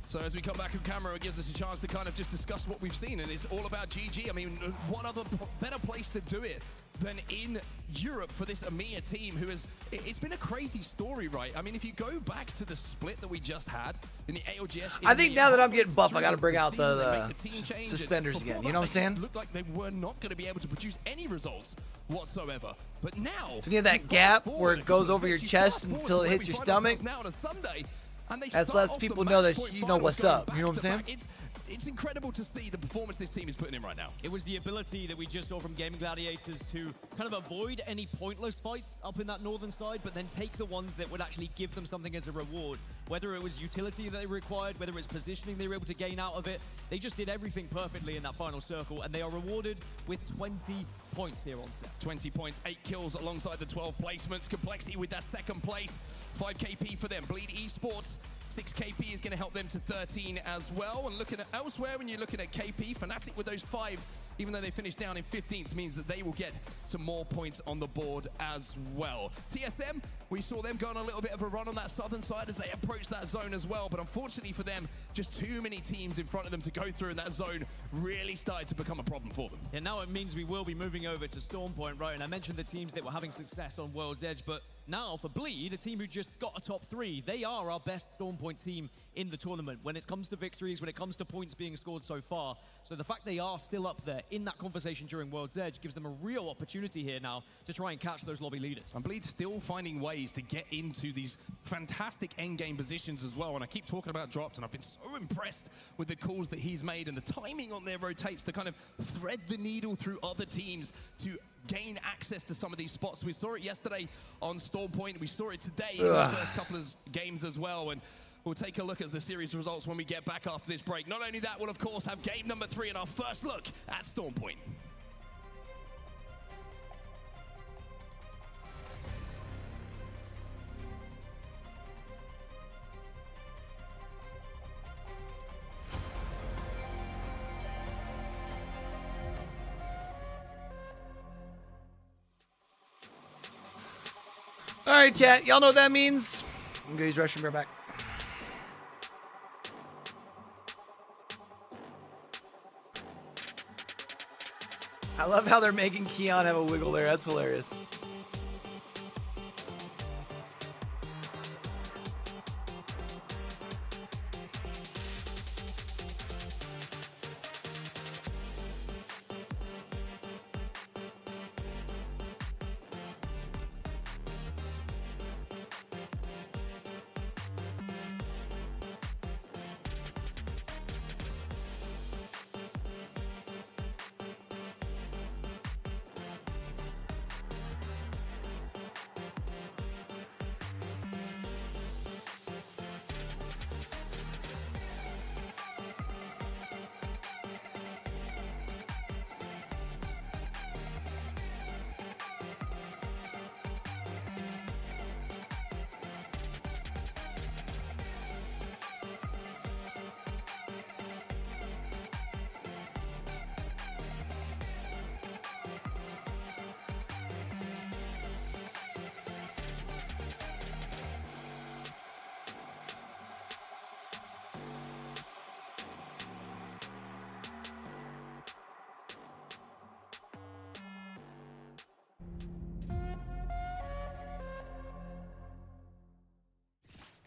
M: So as we come back on camera, it gives us a chance to kind of just discuss what we've seen, and it's all about GG. I mean, what other better place to do it than in Europe for this EMEA team who has, it's been a crazy story, right? I mean, if you go back to the split that we just had in the ALGS.
A: I think now that I'm getting buff, I got to bring out the suspenders again. You know what I'm saying?
M: It looked like they were not going to be able to produce any results whatsoever. But now,
A: so you have that gap where it goes over your chest until it hits your stomach.
M: Now on a Sunday, and they
A: that lets people know that you know what's up. You know what I'm saying?
M: It's incredible to see the performance this team is putting in right now.
L: It was the ability that we just saw from Gaming Gladiators to kind of avoid any pointless fights up in that northern side, but then take the ones that would actually give them something as a reward. Whether it was utility that they required, whether it's positioning they were able to gain out of it, they just did everything perfectly in that final circle, and they are rewarded with 20 points here on set.
M: 20 points, 8 kills alongside the 12 placements. Complexity with that second place. 5 KP for them. Bleed Esports. 6 KP is going to help them to 13 as well. And looking at elsewhere, when you're looking at KP, Fnatic with those 5, even though they finished down in 15th, means that they will get some more points on the board as well. TSM, we saw them go on a little bit of a run on that southern side as they approached that zone as well. But unfortunately for them, just too many teams in front of them to go through, and that zone really started to become a problem for them.
L: And now it means we will be moving over to Storm Point, right? And I mentioned the teams that were having success on World's Edge, but now for Bleed, a team who just got a top 3, they are our best Storm Point team in the tournament when it comes to victories, when it comes to points being scored so far. So the fact they are still up there in that conversation during World's Edge gives them a real opportunity here now to try and catch those lobby leaders.
M: And Bleed's still finding ways to get into these fantastic endgame positions as well. And I keep talking about drops, and I've been so impressed with the calls that he's made and the timing on their rotates to kind of thread the needle through other teams to gain access to some of these spots. We saw it yesterday on Storm Point. We saw it today in the first couple of games as well. And we'll take a look at the series results when we get back after this break. Not only that, we'll of course have game number 3 and our first look at Storm Point.
A: All right, chat. Y'all know what that means. I'm gonna use restroom. Bear back. I love how they're making Keon have a wiggle there. That's hilarious.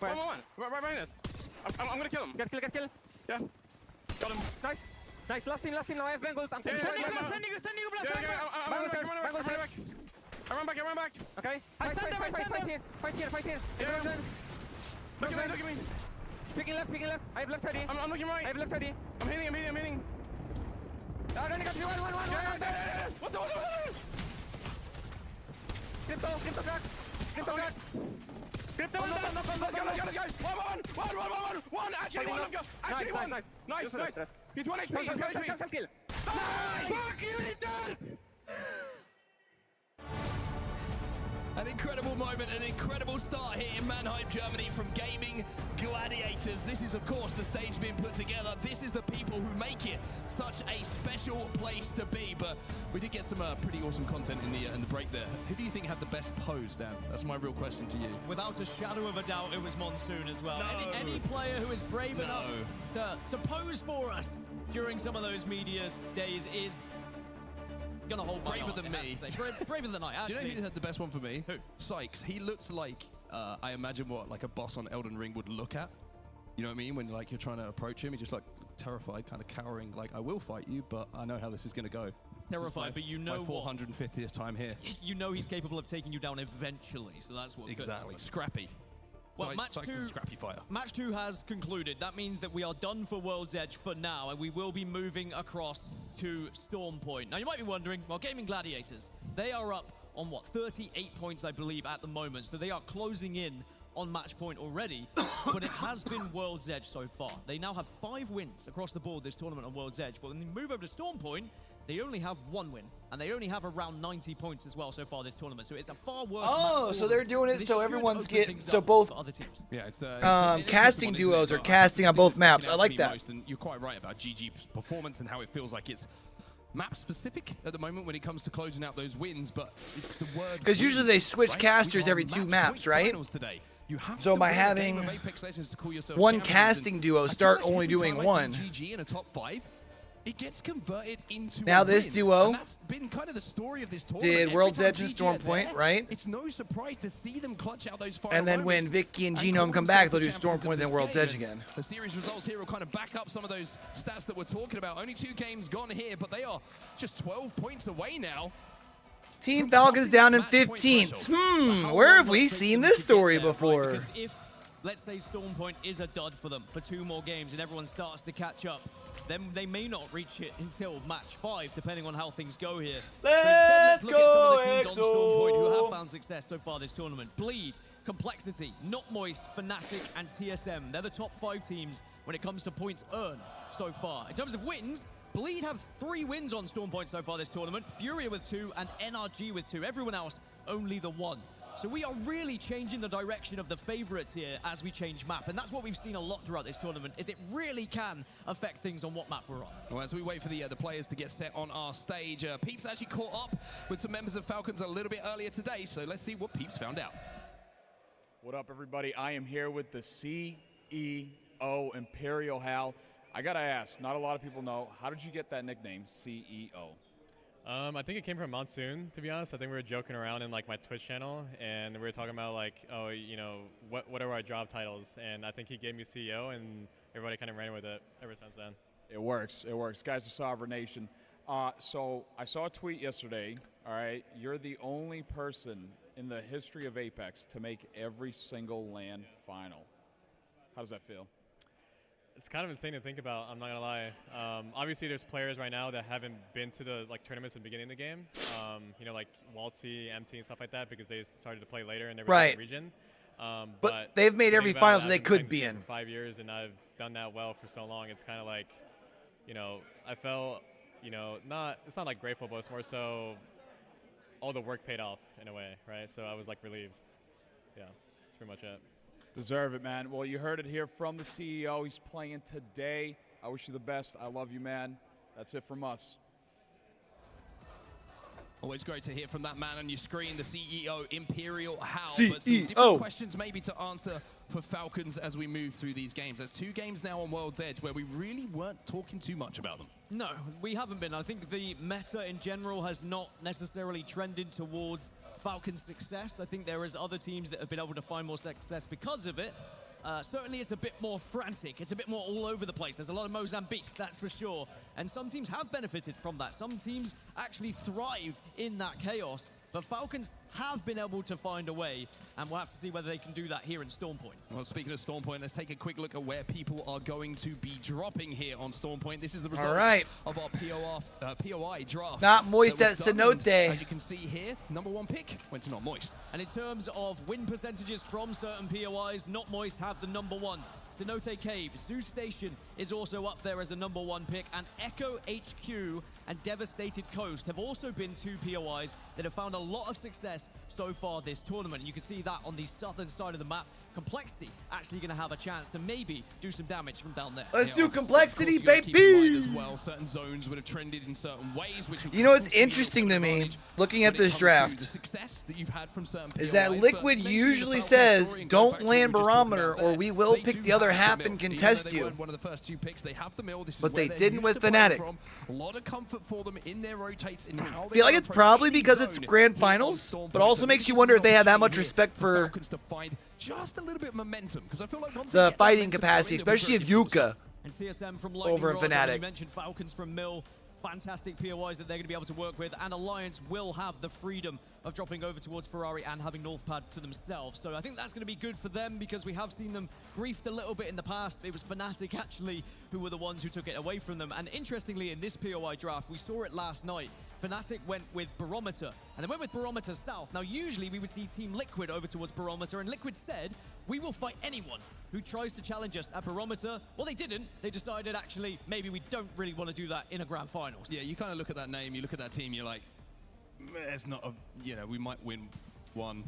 J: One. Right behind us. I'm gonna kill him.
I: Get kill.
J: Yeah. Got him.
I: Nice. Last team now. I have Bengals. I'm
J: Yeah,
I: sending you
J: I'm run back.
I: Okay. Fight here.
J: Yeah. Look at me.
I: Speaking left. I have left side.
J: I'm looking right.
I: I have left side.
J: I'm hitting.
I: Running up. One.
J: Yeah. What's up?
I: Crypto crack. Crypto.
J: Let's go. One. Actually, one. Nice. He's 1 HP.
I: Kill.
J: Fuck you, he did!
K: An incredible moment, an incredible start here in Mannheim, Germany from Gaming Gladiators. This is, of course, the stage being put together. This is the people who make it such a special place to be. But we did get some pretty awesome content in the break there. Who do you think had the best pose, Dan? That's my real question to you.
L: Without a shadow of a doubt, it was Monsoon as well.
K: No.
L: Any player who is brave enough to pose for us during some of those media days is gonna hold my
K: braver than me.
L: Braver than I.
K: Do you know who had the best one for me? Who? Sykes. He looked like I imagine what like a boss on Elden Ring would look at. You know what I mean? When like you're trying to approach him, he just like terrified, kind of cowering. Like I will fight you, but I know how this is gonna go.
L: Terrified, but you know
K: my 450th time here.
L: You know he's capable of taking you down eventually, so that's what.
K: Exactly. Scrappy.
L: Well, match
K: Sykes is a scrappy fighter.
L: Match 2 has concluded. That means that we are done for World's Edge for now, and we will be moving across to Storm Point. Now, you might be wondering, well, Gaming Gladiators, they are up on, 38 points, I believe, at the moment. So they are closing in on match point already, but it has been World's Edge so far. They now have 5 wins across the board this tournament on World's Edge, but when they move over to Storm Point, they only have 1 win, and they only have around 90 points as well so far this tournament. So it's a far worse.
A: Oh, so they're doing it so everyone's
L: both
A: other
L: teams.
K: Yeah, it's
A: casting duos are casting on both maps. I like that.
K: And you're quite right about GG's performance and how it feels like it's map specific at the moment when it comes to closing out those wins, but it's the word.
A: Because usually they switch casters every 2 maps, right? So by having one casting duo start only doing one.
K: GG in a top 5. It gets converted into
A: now
K: a
A: this
K: win.
A: duo
K: And that's been kind of the story of this tournament.
A: did World's Edge and Storm Point, right?
K: It's no surprise to see them clutch out those final
A: and then when Vicky and Genome come back, they'll do Storm Point then World's Edge again.
K: The series results here will kind of back up some of those stats that we're talking about. Only 2 games gone here, but they are just 12 points away now.
A: Team Falcons down in 15th. Where have we seen this story before?
L: Because if, let's say, Storm Point is a dud for them for 2 more games and everyone starts to catch up, then they may not reach it until match 5, depending on how things go here.
A: Let's
L: look at some of the teams on Storm Point who have found success so far this tournament. Bleed, Complexity, Not Moist, Fnatic, and TSM. They're the top 5 teams when it comes to points earned so far. In terms of wins, Bleed have 3 wins on Storm Point so far this tournament. Furia with 2 and NRG with 2. Everyone else, only the 1. So we are really changing the direction of the favorites here as we change map. And that's what we've seen a lot throughout this tournament, is it really can affect things on what map we're on.
K: Well, as we wait for the players to get set on our stage, Peeps actually caught up with some members of Falcons a little bit earlier today. So let's see what Peeps found out.
N: What up, everybody? I am here with the CEO, Imperial Hal. I gotta ask, not a lot of people know, how did you get that nickname, CEO?
F: I think it came from Monsoon, to be honest. I think we were joking around in like my Twitch channel, and we were talking about like, oh, you know, what are our job titles? And I think he gave me CEO, and everybody kind of ran with it ever since then.
N: It works. Guys, the Sovereign Nation. So I saw a tweet yesterday. All right, you're the only person in the history of Apex to make every single LAN final. How does that feel?
F: It's kind of insane to think about, I'm not gonna lie. Obviously there's players right now that haven't been to the like tournaments at the beginning of the game. You know, like Waltzy, MT and stuff like that, because they started to play later in their region.
A: But they've made every finals they could be in.
F: For 5 years, and I've done that well for so long. It's kind of like, you know, I felt, you know, it's not like grateful, but it's more so all the work paid off in a way, right? So I was like relieved. Yeah, that's pretty much it.
N: Deserve it, man. Well, you heard it here from the CEO. He's playing today. I wish you the best. I love you, man. That's it from us.
K: Always great to hear from that man on your screen, the CEO, Imperial Hal.
A: CEO.
K: But some different questions maybe to answer for Falcons as we move through these games. There's 2 games now on World's Edge where we really weren't talking too much about them.
L: No, we haven't been. I think the meta in general has not necessarily trended towards Falcons' success. I think there is other teams that have been able to find more success because of it. Certainly it's a bit more frantic. It's a bit more all over the place. There's a lot of Mozambiques, that's for sure. And some teams have benefited from that. Some teams actually thrive in that chaos. But Falcons have been able to find a way, and we'll have to see whether they can do that here in Storm Point.
M: Well, speaking of Storm Point, let's take a quick look at where people are going to be dropping here on Storm Point. This is the result of our POI draft.
A: Not Moist at
M: done,
A: Cenote.
M: As you can see here, #1 pick went to Not Moist.
L: And in terms of win percentages from certain POIs, Not Moist have the #1. Cenote Cave, Zoo Station is also up there as a #1 pick, and Echo HQ and Devastated Coast have also been 2 POIs that have found a lot of success so far this tournament. And you can see that on the southern side of the map. Complexity actually going to have a chance to maybe do some damage from down there.
A: Let's do Complexity, baby!
M: As well, certain zones would have trended in certain ways, which
A: you know what's interesting to me, looking at this draft, is that Liquid usually says, don't land Barometer or we will pick the other half and contest you.
M: One of the first 2 picks, they have the mill. This is
A: But
M: where
A: they
M: they're
A: didn't
M: used
A: with
M: to playing
A: Fnatic.
M: from. A lot of comfort for them in their rotates. In how
A: I feel like it's probably because it's grand finals, but also makes you wonder if they have that much respect for
M: just a little bit of momentum, because I feel like once
A: the fighting capacity, especially of Yuka
L: and TSM from
A: over in Fnatic.
L: You mentioned Falcons from Mill. Fantastic POIs that they're going to be able to work with, and Alliance will have the freedom of dropping over towards Ferrari and having Northpad to themselves. So I think that's going to be good for them, because we have seen them griefed a little bit in the past. It was Fnatic actually who were the ones who took it away from them. And interestingly, in this POI draft, we saw it last night. Fnatic went with Barometer, and they went with Barometer South. Now, usually we would see Team Liquid over towards Barometer, and Liquid said, we will fight anyone who tries to challenge us at Barometer. Well, they didn't. They decided, actually, maybe we don't really want to do that in a grand finals.
M: Yeah, you kind of look at that name, you look at that team, you're like, it's not a, we might win one,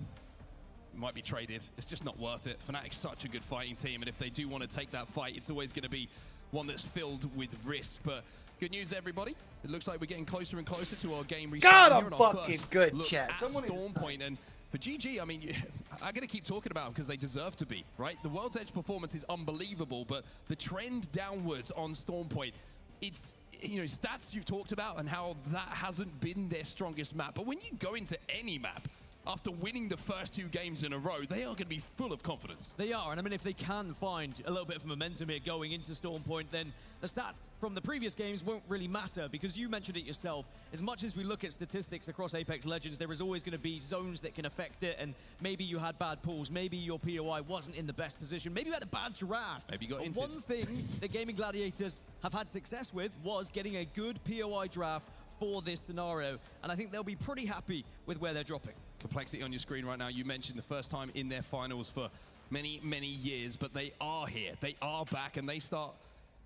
M: might be traded. It's just not worth it. Fnatic's such a good fighting team, and if they do want to take that fight, it's always going to be one that's filled with risk. But good news, everybody. It looks like we're getting closer and closer to our game restart.
A: God, I'm fucking good, chat.
M: Someone Storm Point, and for GG, I mean, I'm going to keep talking about them because they deserve to be, right? The World's Edge performance is unbelievable, but the trend downwards on Storm Point, it's, stats you've talked about and how that hasn't been their strongest map. But when you go into any map, after winning the first 2 games in a row, they are going to be full of confidence.
L: They are, and I mean, if they can find a little bit of momentum here going into Storm Point, then the stats from the previous games won't really matter, because you mentioned it yourself. As much as we look at statistics across Apex Legends, there is always going to be zones that can affect it, and maybe you had bad pulls, maybe your POI wasn't in the best position, maybe you had a bad draft.
M: Maybe you got
L: but one thing that Gaming Gladiators have had success with was getting a good POI draft for this scenario, and I think they'll be pretty happy with where they're dropping.
M: Complexity on your screen right now. You mentioned the first time in their finals for many, many years, but they are here. They are back, and they start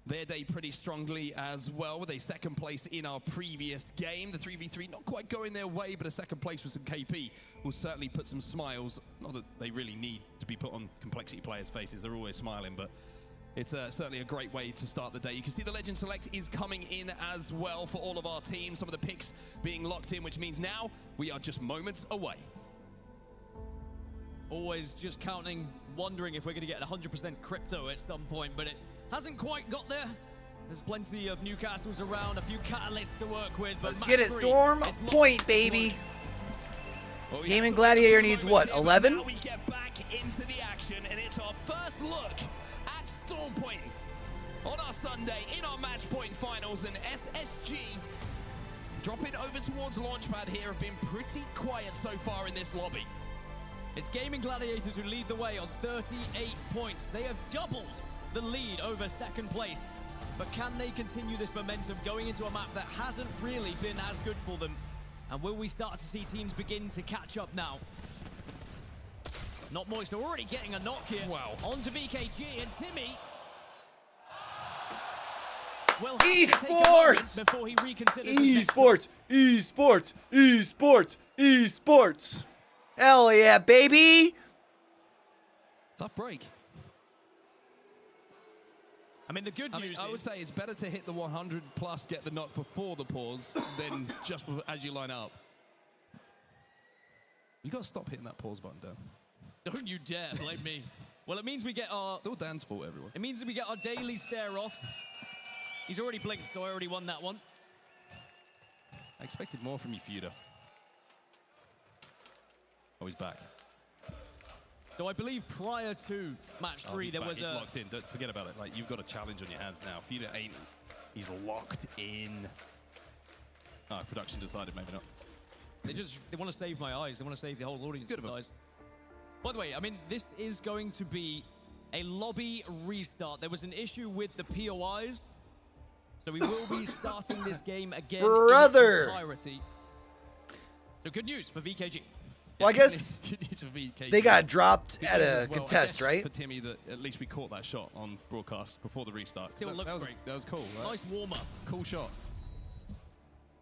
M: their day pretty strongly as well, with a 2nd place in our previous game. The 3v3 not quite going their way, but a 2nd place with some KP will certainly put some smiles. Not that they really need to be put on Complexity players' faces. They're always smiling, but it's certainly a great way to start the day. You can see the Legend Select is coming in as well for all of our teams. Some of the picks being locked in, which means now we are just moments away.
L: Always just counting, wondering if we're going to get 100% crypto at some point, but it hasn't quite got there. There's plenty of Newcastles around, a few catalysts to work with. But
A: let's get it, Storm Point, baby.
M: Well,
A: Gaming Gladiator needs what, 11?
K: Now we get back into the action, and it's our first look at Storm Point on our Sunday in our match point finals, and SSG dropping over towards Launchpad here have been pretty quiet so far in this lobby.
L: It's Gaming Gladiators who lead the way on 38 points. They have doubled the lead over 2nd place. But can they continue this momentum going into a map that hasn't really been as good for them? And will we start to see teams begin to catch up now? Not Moist already getting a knock here.
M: Wow.
L: On to BKG, and Timmy will
A: Esports!
L: before he reconsiders.
A: Esports! Esports! Esports! Esports! Hell yeah, baby!
M: Tough break.
L: I mean, the good news
M: I would say it's better to hit the 100 plus, get the knock before the pause, than just as you line up. You got to stop hitting that pause button, Dan.
L: Don't you dare blame me. Well, it means we get our...
M: It's all Dan's fault, everyone.
L: It means that we get our daily stare-off. He's already blinked, so I already won that one.
M: I expected more from you, Feudor. Oh, he's back.
L: So I believe prior to match 3, there was
M: he's
L: a...
M: locked in. Don't forget about it. Like, you've got a challenge on your hands now. Fida ain't. He's locked in. Oh, production decided maybe not.
L: They want to save my eyes. They want to save the whole audience's eyes. By the way, I mean, this is going to be a lobby restart. There was an issue with the POIs, so we will be starting this game again in its entirety. So good news for VKG.
A: Well, I guess
M: Good news for VKG.
A: they got dropped
M: Good
A: at
M: news
A: a
M: as well,
A: contest,
M: I guess
A: right?
M: For Timmy, that at least we caught that shot on broadcast before the restart.
L: Still looked great.
M: That was cool. Right?
L: Nice warm-up.
M: Cool shot.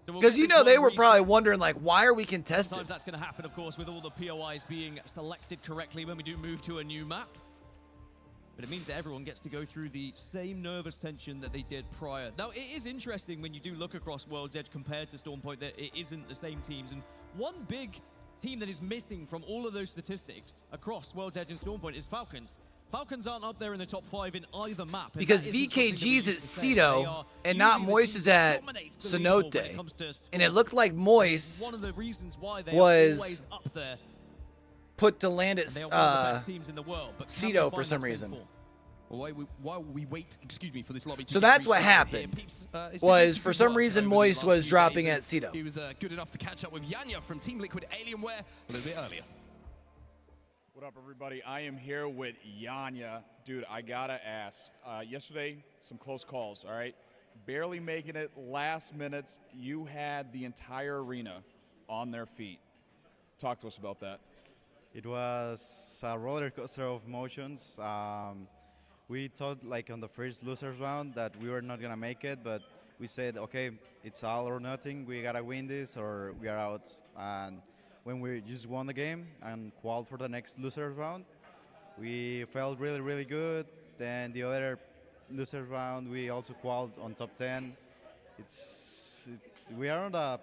L: So we'll
A: Because
L: get
A: you
L: this
A: know they
L: one
A: were
L: restarted.
A: probably wondering, like, why are we contested?
L: Sometimes that's going to happen, of course, with all the POIs being selected correctly when we do move to a new map. But it means that everyone gets to go through the same nervous tension that they did prior. Now, it is interesting when you do look across World's Edge compared to Stormpoint that it isn't the same teams. And one big team that is missing from all of those statistics across World's Edge and Stormpoint is Falcons. Falcons aren't up there in the top 5 in either map. And
A: Because
L: that isn't something that we
A: VKG's at
L: used to say. They
A: Cedo
L: are
A: and not
L: usually the
A: Moist
L: team
A: is
L: that
A: at
L: dominates the leaderboard when it
A: Cenote.
L: comes to
A: And it looked like Moist
L: one of the reasons why they
A: was
L: are always up there.
A: put to land at
L: They are one of the best teams in the world, but can they
A: Cedo for
L: find
A: some
L: that same
A: reason.
L: form?
M: While we wait, excuse me, for this lobby to
A: So
M: get
A: that's what
M: restarted here,
A: happened,
M: Peeps, it's
A: was
M: been
A: for
M: good
A: some
M: work
A: reason
M: over the
A: Moist
M: last
A: was
M: few
A: dropping
M: days,
A: at
M: and
A: Cedo.
M: He was good enough to catch up with Yanya from Team Liquid Alienware a little bit earlier.
N: What up, everybody? I am here with Yanya. Dude, I gotta ask. Yesterday, some close calls, all right? Barely making it last minutes. You had the entire arena on their feet. Talk to us about that.
O: It was a roller coaster of emotions. We thought, like, on the first losers round that we were not gonna make it, but we said, okay, it's all or nothing. We gotta win this or we are out. And when we just won the game and qualified for the next losers round, we felt really, really good. Then the other losers round, we also qualified on top 10. We are on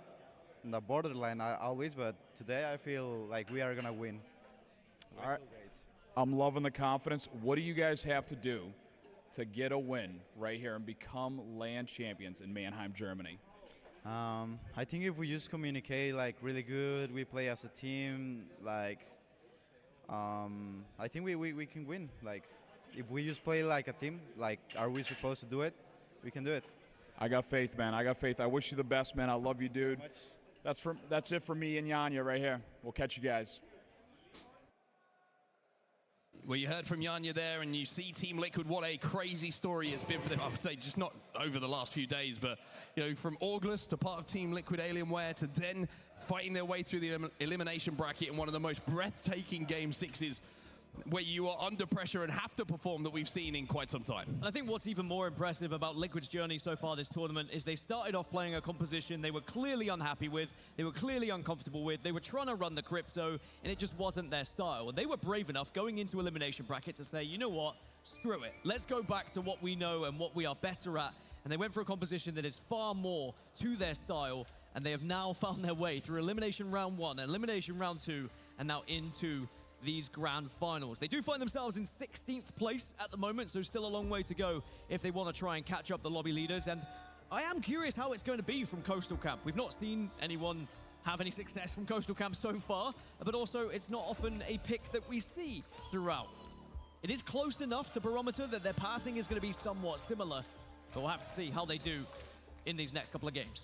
O: the borderline always, but today I feel like we are gonna win.
N: All right. I'm loving the confidence. What do you guys have to do to get a win right here and become land champions in Mannheim, Germany?
O: I think if we just communicate like really good, we play as a team, like I think we can win. Like if we just play like a team, like are we supposed to do it? We can do it.
N: I got faith, man. I got faith. I wish you the best, man. I love you, dude. That's it for me and Yanya right here. We'll catch you guys.
M: Well, you heard from Yanya there, and you see Team Liquid, what a crazy story it's been for them. I would say just not over the last few days, but, you know, from August to part of Team Liquid Alienware to then fighting their way through the elimination bracket in one of the most breathtaking Game 6s where you are under pressure and have to perform that we've seen in quite some time.
L: And I think what's even more impressive about Liquid's journey so far this tournament is they started off playing a composition they were clearly unhappy with, they were clearly uncomfortable with, they were trying to run the crypto, and it just wasn't their style. And they were brave enough going into elimination bracket to say, you know what, screw it. Let's go back to what we know and what we are better at. And they went for a composition that is far more to their style, and they have now found their way through elimination round 1, elimination round 2, and now into these grand finals. They do find themselves in 16th place at the moment, so still a long way to go if they want to try and catch up the lobby leaders. And I am curious how it's going to be from Coastal Camp. We've not seen anyone have any success from Coastal Camp so far, but also it's not often a pick that we see throughout. It is close enough to Barometer that their pathing is going to be somewhat similar, but we'll have to see how they do in these next couple of games.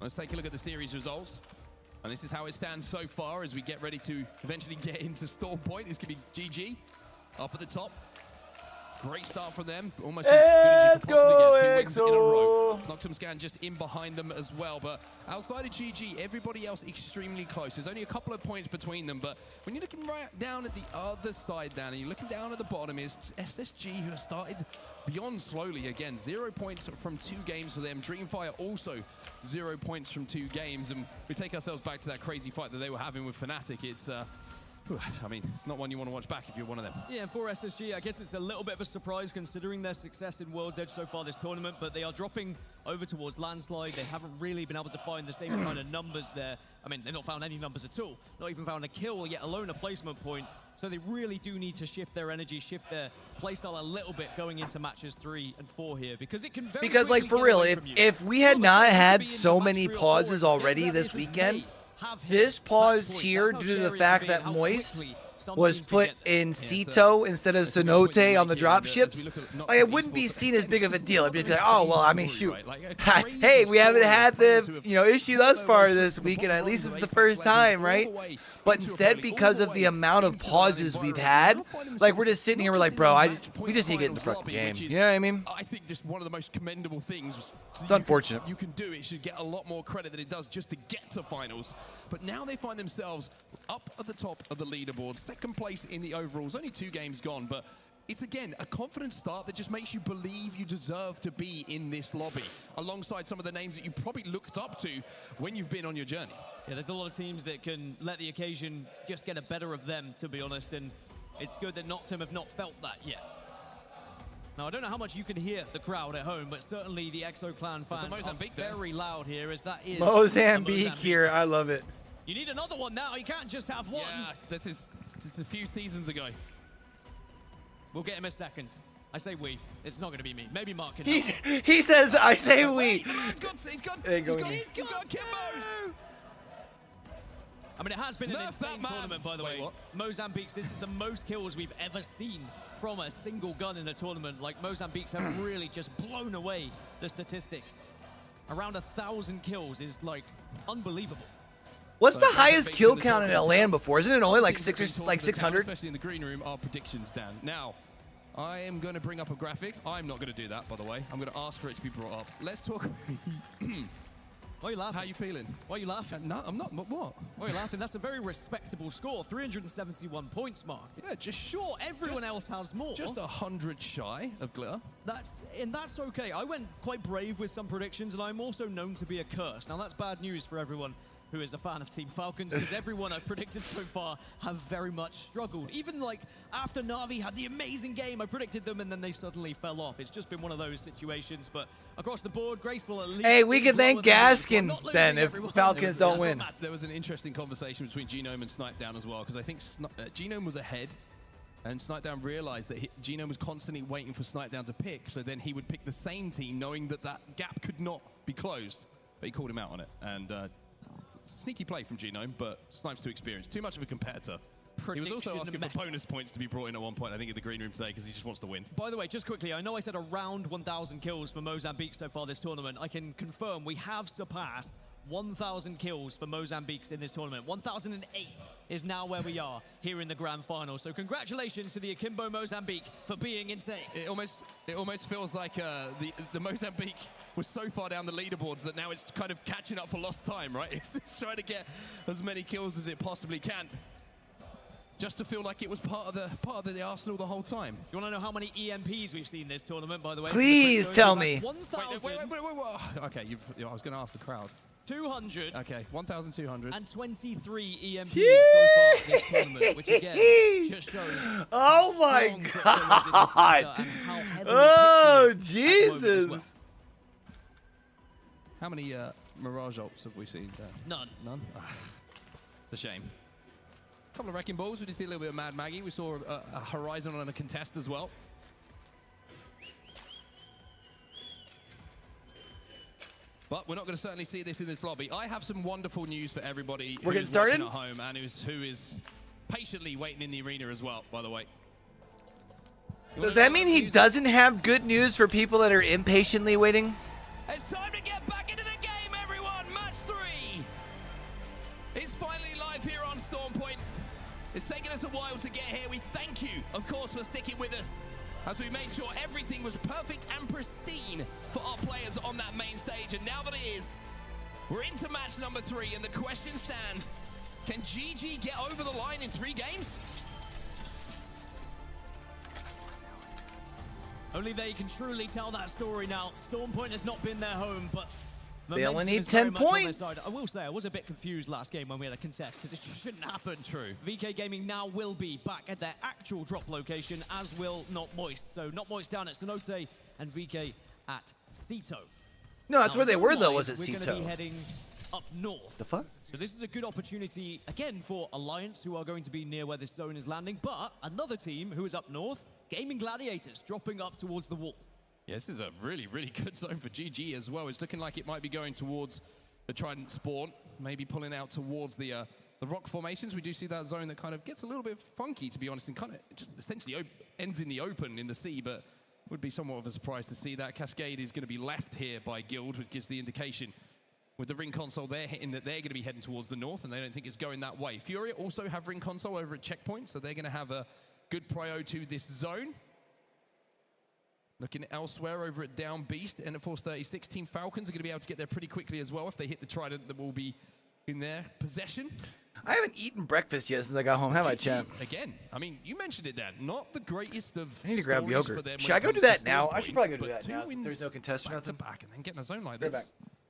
M: Let's take a look at the series results. And this is how it stands so far as we get ready to eventually get into Storm Point. This could be GG up at the top. Great start from them. Almost as good as you could possibly get. 2 wins in a row. Noctumscan just in behind them as well. But outside of GG, everybody else extremely close. There's only a couple of points between them. But when you're looking right down at the other side, Dan, and you're looking down at the bottom, is SSG, who have started beyond slowly again. 0 points from 2 games for them. Dreamfire also 0 points from 2 games. And we take ourselves back to that crazy fight that they were having with Fnatic. It's I mean, it's not one you want to watch back if you're one of them.
L: Yeah, and for SSG, I guess it's a little bit of a surprise considering their success in World's Edge so far this tournament, but they are dropping over towards Landslide. They haven't really been able to find the same kind of numbers there. I mean, they've not found any numbers at all. Not even found a kill, yet alone a placement point. So they really do need to shift their energy, shift their playstyle a little bit going into matches 3 and 4 here, because it can very
A: Because, like, for real, if we had not had so many pauses already this weekend, this pause here due to the fact that Moist was put in Cito instead of Cenote on the drop ships, like, it wouldn't be seen as big of a deal. It'd be like, oh, well, I mean, shoot. Hey, we haven't had the, issue thus far this week, and at least it's the first time, right? But instead, because of the amount of pauses we've had, like, we're just sitting here, we're like, bro, we just need to get in the fucking game. You know what I mean?
M: I think just one of the most commendable things.
A: It's unfortunate.
M: You can do it. Should get a lot more credit than it does just to get to finals. But now they find themselves up at the top of the leaderboard, second place in the overalls. Only 2 games gone, but it's, again, a confident start that just makes you believe you deserve to be in this lobby, alongside some of the names that you probably looked up to when you've been on your journey.
L: Yeah, there's a lot of teams that can let the occasion just get a better of them, to be honest, and it's good that Noctum have not felt that yet. Now, I don't know how much you can hear the crowd at home, but certainly the Exo Clan fans are very loud here, as that is
A: Mozambique here. I love it.
L: You need another one now. You can't just have one.
M: Yeah, this is a few seasons ago.
L: We'll get him a second. I say we. It's not going to be me. Maybe Mark can
A: He says, I say we.
M: He's got Kimbo.
L: I mean, it has been an insane tournament, by the way. Mozambique's, this is the most kills we've ever seen from a single gun in a tournament. Like, Mozambique's have really just blown away the statistics. Around 1,000 kills is, like, unbelievable.
A: What's the highest kill count in a LAN before? Isn't it only like 600?
M: Especially in the green room, our predictions, Dan. Now, I am going to bring up a graphic. I'm not going to do that, by the way. I'm going to ask for it to be brought up. Let's talk.
L: Why are you laughing?
M: How are you feeling?
L: Why are you laughing?
M: No, I'm not. What?
L: Why are you laughing? That's a very respectable score. 371 points, Mark.
M: Yeah, just
L: sure. Everyone else has more.
M: Just 100 shy of glitter.
L: That's okay. I went quite brave with some predictions, and I'm also known to be a curse. Now that's bad news for everyone who is a fan of Team Falcons, because everyone I've predicted so far have very much struggled. Even like after Na'Vi had the amazing game, I predicted them and then they suddenly fell off. It's just been one of those situations, but across the board, Graceful at least.
A: Hey, we can thank Gaskin then if Falcons don't win.
M: There was an interesting conversation between Genome and Snipedown as well, because I think Genome was ahead, and Snipedown realized that Genome was constantly waiting for Snipedown to pick, so then he would pick the same team knowing that that gap could not be closed. But he called him out on it, and sneaky play from Genome, but Snipe's too experienced, too much of a competitor. He was also asking for bonus points to be brought in at one point, I think, in the green room today, because he just wants to win.
L: By the way, just quickly, I know I said around 1,000 kills for Mozambique so far this tournament. I can confirm we have surpassed 1,000 kills for Mozambique in this tournament. 1,008 is now where we are here in the grand final. So congratulations to the Akimbo Mozambique for being insane.
M: It almost feels like the Mozambique was so far down the leaderboards that now it's kind of catching up for lost time, right? It's trying to get as many kills as it possibly can, just to feel like it was part of the arsenal the whole time.
L: You want to know how many EMPs we've seen this tournament, by the way?
A: Please tell me.
L: 1,000.
M: Wait. Okay, I was going to ask the crowd.
L: 200.
M: Okay, 1,200.
L: And 23 EMPs so far this tournament, which again just shows.
A: Oh my God! Oh Jesus! Well.
M: How many Mirage ults have we seen?
L: None.
M: None. It's a shame. A couple of wrecking balls. We did see a little bit of Mad Maggie. We saw a Horizon on a contest as well. But we're not going to certainly see this in this lobby. I have some wonderful news for everybody who's watching at home and who is patiently waiting in the arena as well, by the way.
A: Does that mean he doesn't have good news for people that are impatiently waiting?
K: It's time to get back into the game, everyone. Match 3. It's finally live here on Storm Point. It's taken us a while to get here. We thank you, of course, for sticking with us, as we made sure everything was perfect and pristine for our players on that main stage. And now that it is, we're into match number 3, and the question stands, can GG get over the line in 3 games?
L: Only they can truly tell that story now. Storm Point has not been their home, but
A: they only need 10 points.
L: I will say, I was a bit confused last game when we had a contest, because it just shouldn't happen.
M: True.
L: VK Gaming now will be back at their actual drop location, as will Not Moist. So Not Moist down at Cenote and VK at Cito.
A: No, that's where they were, though, was it
L: Cito? We're going to be heading up north.
A: The fuck?
L: So this is a good opportunity, again, for Alliance, who are going to be near where this zone is landing, but another team who is up north, Gaming Gladiators, dropping up towards the wall.
M: Yeah, this is a really, really good zone for GG as well. It's looking like it might be going towards the Trident spawn, maybe pulling out towards the the rock formations, we do see that zone that kind of gets a little bit funky, to be honest, and kind of just essentially ends in the open in the sea, but would be somewhat of a surprise to see that. Cascade is going to be left here by Guild, which gives the indication with the ring console they're hitting that they're going to be heading towards the north, and they don't think it's going that way. Fury also have ring console over at checkpoint, so they're going to have a good prio to this zone. Looking elsewhere over at Down Beast and at Force 36, Team Falcons are going to be able to get there pretty quickly as well if they hit the trident that will be in their possession.
A: I haven't eaten breakfast yet since I got home, have I, champ?
M: Again, I mean, you mentioned it, Dan. Not the greatest of
A: I need to grab
M: stories for
A: yogurt.
M: them
A: Should
M: when
A: I
M: it
A: go
M: comes
A: do
M: to
A: that now?
M: score
A: I should
M: point,
A: probably go do
M: but
A: that now,
M: two
A: since
M: wins
A: there's no contest or
M: back to
A: nothing.
M: back and then getting a zone like
A: They're
M: this.
A: back.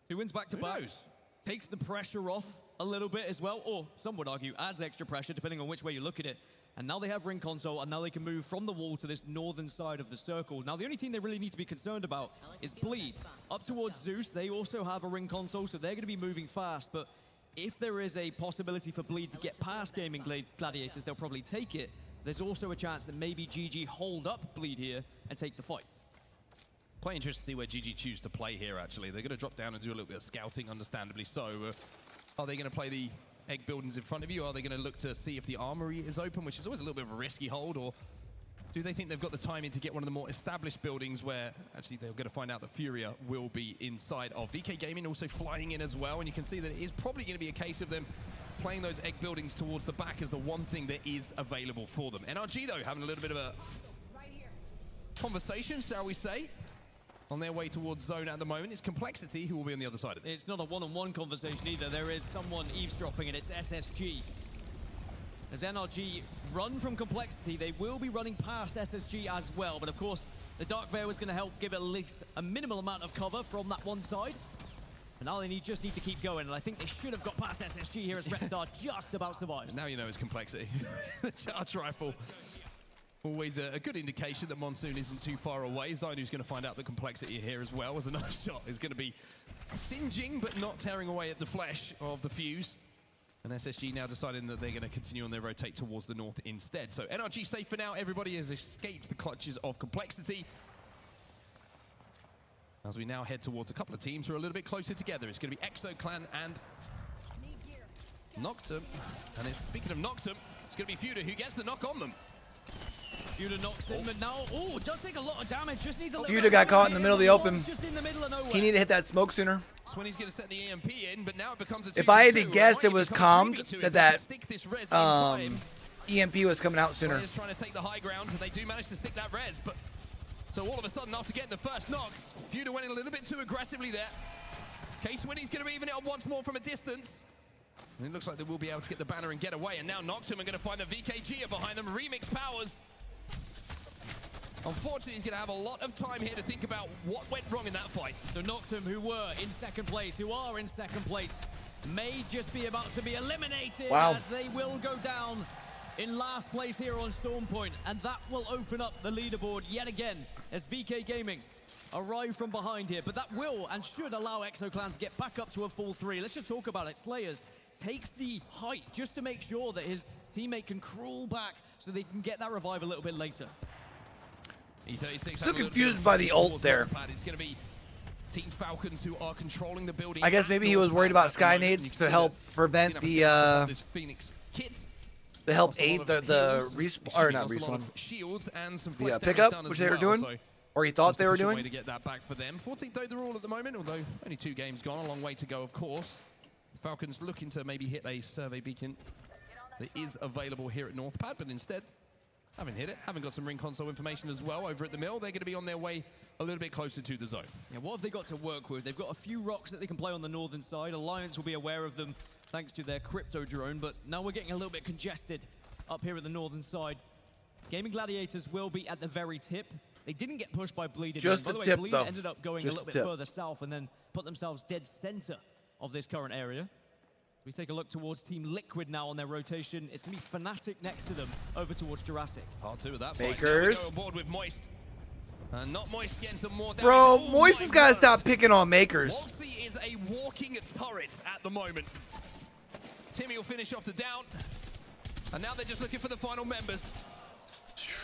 L: 2 wins back to
M: Who
L: back.
M: knows?
L: Takes the pressure off a little bit as well, or some would argue adds extra pressure depending on which way you look at it. And now they have ring console, and now they can move from the wall to this northern side of the circle. Now the only team they really need to be concerned about is Bleed. Up towards Zeus, they also have a ring console, so they're going to be moving fast. But if there is a possibility for Bleed to get past Gaming Gladiators, they'll probably take it. There's also a chance that maybe GG hold up Bleed here and take the fight.
M: Quite interested to see where GG choose to play here, actually. They're going to drop down and do a little bit of scouting, understandably so. Are they going to play the egg buildings in front of you? Are they going to look to see if the armory is open, which is always a little bit of a risky hold? Or do they think they've got the timing to get one of the more established buildings where actually they're going to find out that Furia will be inside of? VK Gaming also flying in as well, and you can see that it is probably going to be a case of them playing those egg buildings towards the back as the one thing that is available for them. NRG, though, having a little bit of a conversation, shall we say, on their way towards zone at the moment. It's Complexity who will be on the other side of this.
L: It's not a one-on-one conversation either. There is someone eavesdropping, and it's SSG. As NRG run from Complexity, they will be running past SSG as well. But of course, the Dark Veil is going to help give at least a minimal amount of cover from that one side. And now they just need to keep going, and I think they should have got past SSG here as Reptar just about survives.
M: Now you know it's Complexity. The charge rifle. Always a good indication that Monsoon isn't too far away. Zainu's going to find out the Complexity here as well, as a nice shot is going to be stinging but not tearing away at the flesh of the fuse. And SSG now deciding that they're going to continue on their rotate towards the north instead. So NRG safe for now. Everybody has escaped the clutches of Complexity. As we now head towards a couple of teams who are a little bit closer together. It's going to be Exo Clan and Noctum. And speaking of Noctum, it's going to be Fuda who gets the knock on them.
L: Fuda knocks him, but now, does take a lot of damage. Just needs a little
A: Fuda got caught in the middle of the open.
L: Just in the middle of nowhere.
A: He needed to hit that smoke sooner.
M: Swinny's going to set the EMP in, but now it becomes a 2v2.
A: If I had to guess, it was calmed
M: that
A: that
M: stick this res in time.
A: EMP was coming out sooner.
M: Players trying to take the high ground, but they do manage to stick that res. But so all of a sudden, after getting the first knock, Fuda went in a little bit too aggressively there. Swinny's going to even it up once more from a distance. And it looks like they will be able to get the banner and get away. And now Noctum are going to find the VKG behind them. Remix Powers. Unfortunately, he's going to have a lot of time here to think about what went wrong in that fight.
L: So Noctum, who were in second place, who are in second place, may just be about to be eliminated as they will go down in last place here on Storm Point. And that will open up the leaderboard yet again as VK Gaming arrive from behind here. But that will and should allow Exo Clan to get back up to a full 3. Let's just talk about it. Slayers takes the height just to make sure that his teammate can crawl back so they can get that revive a little bit later.
M: E36
A: Still confused by the ult there.
M: It's going to be Team Falcons who are controlling the building.
A: I guess maybe he was worried about Skynades to help prevent the
M: Phoenix kit.
A: To help aid the respawn, or not respawn.
M: Shields and some
A: the pickup, which they were doing, or he thought they were doing.
M: Way to get that back for them. 14th overall at the moment, although only 2 games gone, a long way to go, of course. Falcons looking to maybe hit a survey beacon that is available here at Northpad, but instead haven't hit it, haven't got some ring console information as well over at the mill. They're going to be on their way a little bit closer to the zone.
L: Yeah, what have they got to work with? They've got a few rocks that they can play on the northern side. Alliance will be aware of them thanks to their crypto drone, but now we're getting a little bit congested up here at the northern side. Gaming Gladiators will be at the very tip. They didn't get pushed by Bleed.
A: Just
L: by the way,
A: tip,
L: Bleed
A: though.
L: ended up going
A: Just
L: a little
A: the
L: bit
A: tip.
L: further south and then put themselves dead center of this current area. We take a look towards Team Liquid now on their rotation. It's going to be Fnatic next to them over towards Jurassic.
M: Part 2 of that
A: Makers.
M: fight. Now we go aboard with Moist. Not Moist getting some more damage.
A: Bro,
M: Oh
A: Moist
M: my
A: has got to
M: word.
A: stop picking on Makers.
M: Wolfsy is a walking turret at the moment. Timmy will finish off the down. And now they're just looking for the final members.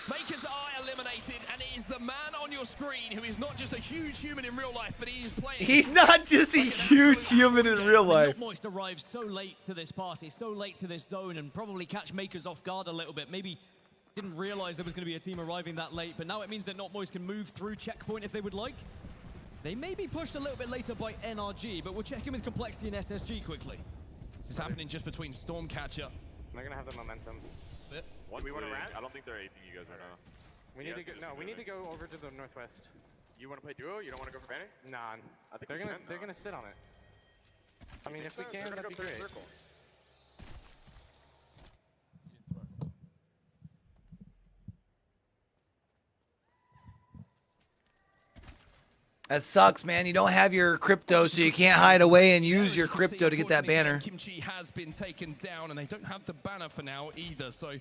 K: Makers are eliminated, and it is the man on your screen who is not just a huge human in real life, but he is playing.
A: He's not just a huge human in real life.
L: Moist arrives so late to this party, so late to this zone, and probably catch Makers off guard a little bit. Maybe didn't realize there was going to be a team arriving that late, but now it means that Not Moist can move through checkpoint if they would like. They may be pushed a little bit later by NRG, but we'll check in with Complexity and SSG quickly.
M: This is happening just between Stormcatcher.
P: They're gonna have the momentum.
J: We want to rat? I don't think they're aping you guys right now.
P: We need to go. No, we need to go over to the northwest.
J: You want to play duo? You don't want to go for banning?
P: Nah,
J: I think
P: they're gonna sit on it. I mean, if we can, that'd be great.
J: Circle.
A: That sucks, man. You don't have your crypto, so you can't hide away and use your crypto to get that banner.
M: Kimchi has been taken down, and they don't have the banner for now either. So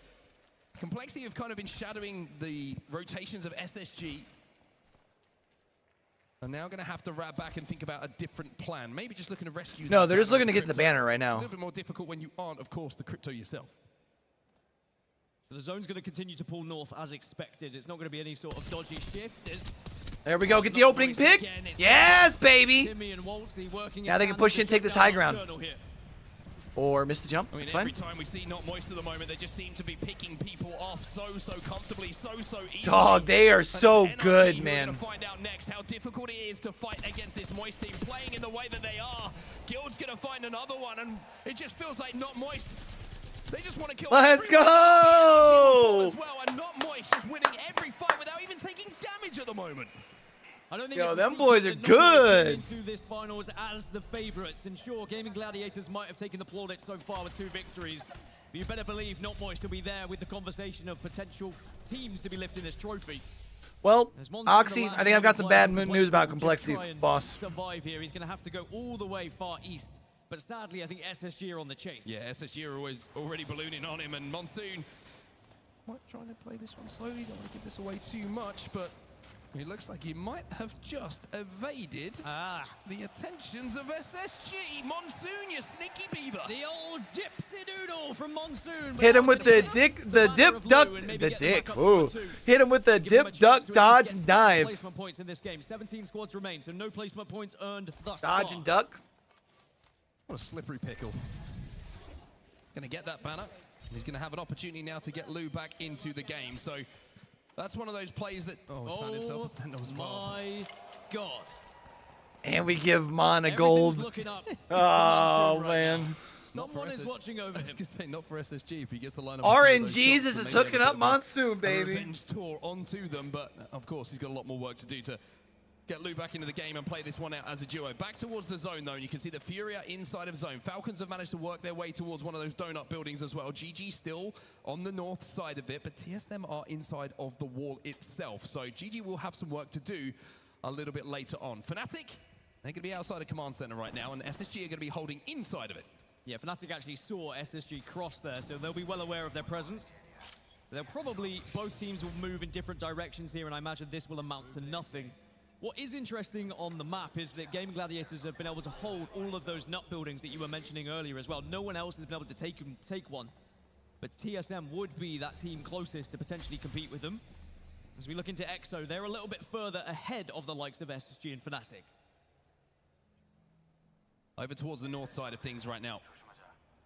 M: Complexity have kind of been shadowing the rotations of SSG. And now going to have to wrap back and think about a different plan. Maybe just looking to rescue.
A: No, they're just looking to get the banner right now.
M: A little bit more difficult when you aren't, of course, the crypto yourself.
L: So the zone's going to continue to pull north as expected. It's not going to be any sort of dodgy shift.
A: There we go. Get the opening pick. Yes, baby. Now they can push in and take this high ground. Or miss the jump.
M: I mean,
A: it's fine.
M: every time we see Not Moist at the moment, they just seem to be picking people off so comfortably, so easily.
A: Dog, they are so good, man.
M: We're going to find out next how difficult it is to fight against this Moist team, playing in the way that they are. Guild's going to find another one, and it just feels like Not Moist. They just want to kill.
A: Let's go!
M: As well, and Not Moist just winning every fight without even taking damage at the moment.
L: I don't think
A: yo, them boys are good.
L: Into this finals as the favorites, and sure, Gaming Gladiators might have taken the plaudits so far with 2 victories, but you better believe Not Moist will be there with the conversation of potential teams to be lifting this trophy.
A: Well, Oxy, I think I've got some bad news about Complexity, boss.
L: Survive here. He's going to have to go all the way far east. But sadly, I think SSG are on the chase.
M: Yeah, SSG are already ballooning on him, and Monsoon might try to play this one slowly. Don't want to give this away too much, but it looks like he might have just evaded the attentions of SSG. Monsoon, you sneaky beaver.
L: The old dipsy doodle from Monsoon.
A: Hit him with the dip, duck, the dick. Ooh. Hit him with the dip, duck, dodge, and dive.
L: Placement points in this game. 17 squads remain, so no placement points earned thus
A: Dodge
L: far.
A: and duck.
M: What a slippery pickle. Going to get that banner. He's going to have an opportunity now to get Lou back into the game. So that's one of those plays that... Oh, he's found himself a Sentinel as well.
L: My God.
A: And we give Mon a gold. Oh, man.
L: Someone is watching over him.
M: I was going to say, not for SSG if he gets the line of...
A: RNGesus is hooking up Monsoon, baby.
M: Revenge tour onto them, but of course he's got a lot more work to do to get Lou back into the game and play this one out as a duo. Back towards the zone, though, and you can see the Furia inside of zone. Falcons have managed to work their way towards one of those donut buildings as well. GG still on the north side of it, but TSM are inside of the wall itself. So GG will have some work to do a little bit later on. Fnatic, they're going to be outside of Command Center right now, and SSG are going to be holding inside of it.
L: Yeah, Fnatic actually saw SSG cross there, so they'll be well aware of their presence. They'll probably, both teams will move in different directions here, and I imagine this will amount to nothing. What is interesting on the map is that Gaming Gladiators have been able to hold all of those nut buildings that you were mentioning earlier as well. No one else has been able to take one, but TSM would be that team closest to potentially compete with them. As we look into EXO, they're a little bit further ahead of the likes of SSG and Fnatic.
M: Over towards the north side of things right now.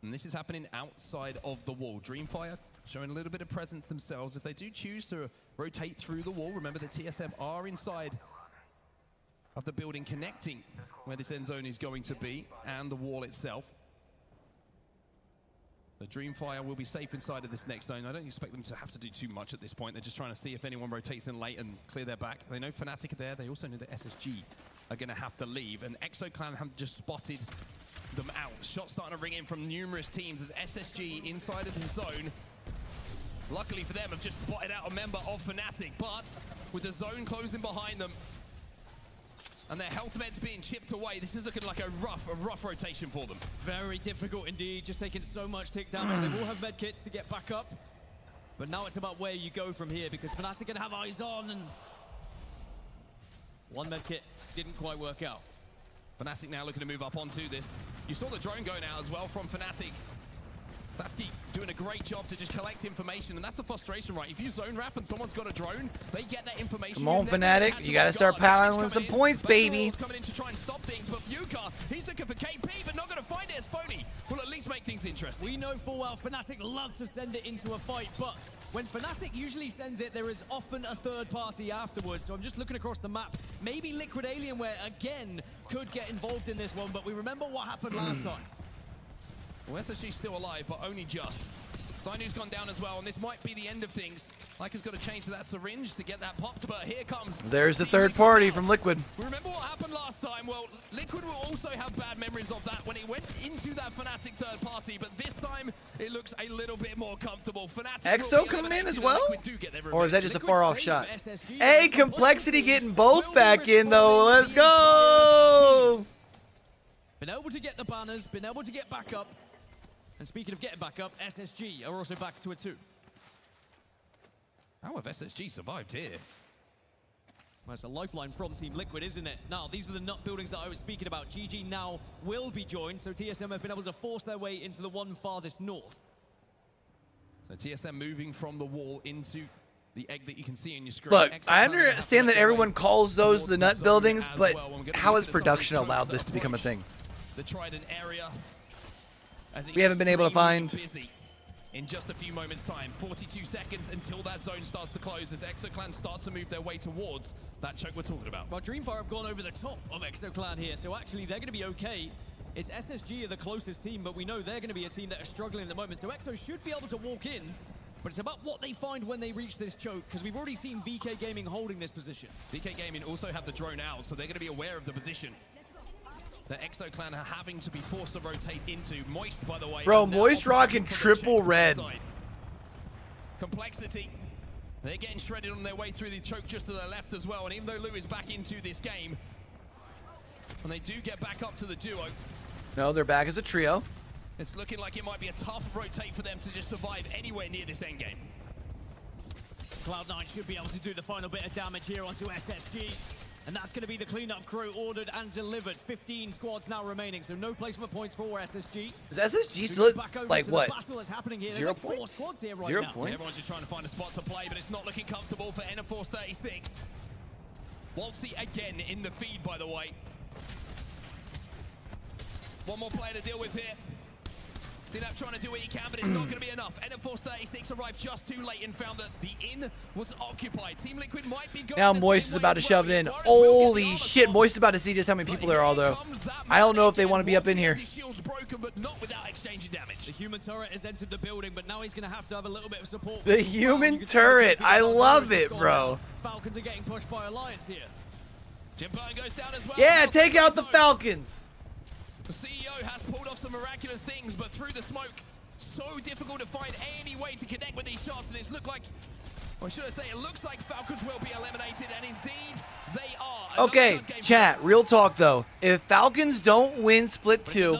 M: And this is happening outside of the wall. Dreamfire showing a little bit of presence themselves. If they do choose to rotate through the wall, remember the TSM are inside of the building connecting where this end zone is going to be and the wall itself. The Dreamfire will be safe inside of this next zone. I don't expect them to have to do too much at this point. They're just trying to see if anyone rotates in late and clear their back. They know Fnatic are there. They also know that SSG are going to have to leave. And EXO Clan have just spotted them out. Shots starting to ring in from numerous teams as SSG inside of the zone. Luckily for them, have just spotted out a member of Fnatic. But with the zone closing behind them, and their health meds being chipped away, this is looking like a rough rotation for them.
L: Very difficult indeed, just taking so much tick damage. They will have med kits to get back up, but now it's about where you go from here, because Fnatic can have eyes on, and one med kit didn't quite work out.
M: Fnatic now looking to move up onto this. You saw the drone going out as well from Fnatic. Satsuki doing a great job to just collect information, and that's the frustration, right? If you zone wrap and someone's got a drone, they get that information.
A: Come on, Fnatic. You got to start piling some points, baby.
M: Coming in to try and stop things, but Fuka, he's looking for KP, but not going to find it as Phony. Will at least make things interesting.
L: We know full well Fnatic loves to send it into a fight, but when Fnatic usually sends it, there is often a third party afterwards. So I'm just looking across the map. Maybe Liquid Alienware, again, could get involved in this one, but we remember what happened last time.
M: Well, SSG's still alive, but only just. Sainu's gone down as well, and this might be the end of things. Lyca's got to change to that syringe to get that popped, but here comes...
A: There's the third party from Liquid.
M: Remember what happened last time? Well, Liquid will also have bad memories of that when it went into that Fnatic third party, but this time it looks a little bit more comfortable. Fnatic
A: EXO coming in as well? Or is that just a far-off shot? Hey, Complexity getting both back in, though. Let's go!
L: Been able to get the banners, been able to get back up. And speaking of getting back up, SSG are also back to a 2.
M: How have SSG survived here?
L: Well, it's a lifeline from Team Liquid, isn't it? Now, these are the nut buildings that I was speaking about. GG now will be joined, so TSM have been able to force their way into the one farthest north.
M: So TSM moving from the wall into the egg that you can see on your screen.
A: Look, I understand that everyone calls those the nut buildings, but how has production allowed this to become a thing?
M: The Trident area.
A: We haven't been able to find.
M: In just a few moments' time, 42 seconds until that zone starts to close as EXOClan start to move their way towards that choke we're talking about.
L: Well, Dreamfire have gone over the top of EXOClan here, so actually they're going to be okay. It's SSG are the closest team, but we know they're going to be a team that are struggling at the moment, so EXO should be able to walk in, but it's about what they find when they reach this choke, because we've already seen VK Gaming holding this position.
M: VK Gaming also have the drone out, so they're going to be aware of the position that EXOClan are having to be forced to rotate into. Moist, by the way.
A: Bro, Moist rocking triple red.
M: Complexity. They're getting shredded on their way through the choke just to their left as well. And even though Lou is back into this game, when they do get back up to the duo.
A: No, they're back as a trio.
M: It's looking like it might be a tough rotate for them to just survive anywhere near this end game.
L: Cloud9 should be able to do the final bit of damage here onto SSG. And that's going to be the cleanup crew ordered and delivered. 15 squads now remaining, so no placement points for SSG.
A: Is SSG still like what?
L: 0 points? 0 points?
M: Everyone's just trying to find a spot to play, but it's not looking comfortable for NForce 36. Waltzy again in the feed, by the way. One more player to deal with here. Dinap trying to do what he can, but it's not going to be enough. NForce 36 arrived just too late and found that the inn was occupied. Team Liquid might be going.
A: Now Moist is about to shove it in. Holy shit, Moist is about to see just how many people there are, though. I don't know if they want to be up in here.
M: Shield's broken, but not without exchanging damage.
L: The human turret has entered the building, but now he's going to have a little bit of support.
A: The human turret, I love it, bro.
L: Falcons are getting pushed by Alliance here.
M: Jim Burton goes down as well.
A: Yeah, take out the Falcons.
M: The CEO has pulled off some miraculous things, but through the smoke, so difficult to find any way to connect with these shots, and it's looked like, or should I say, it looks like Falcons will be eliminated, and indeed, they are.
A: Okay, chat, real talk though. If Falcons don't win Split 2,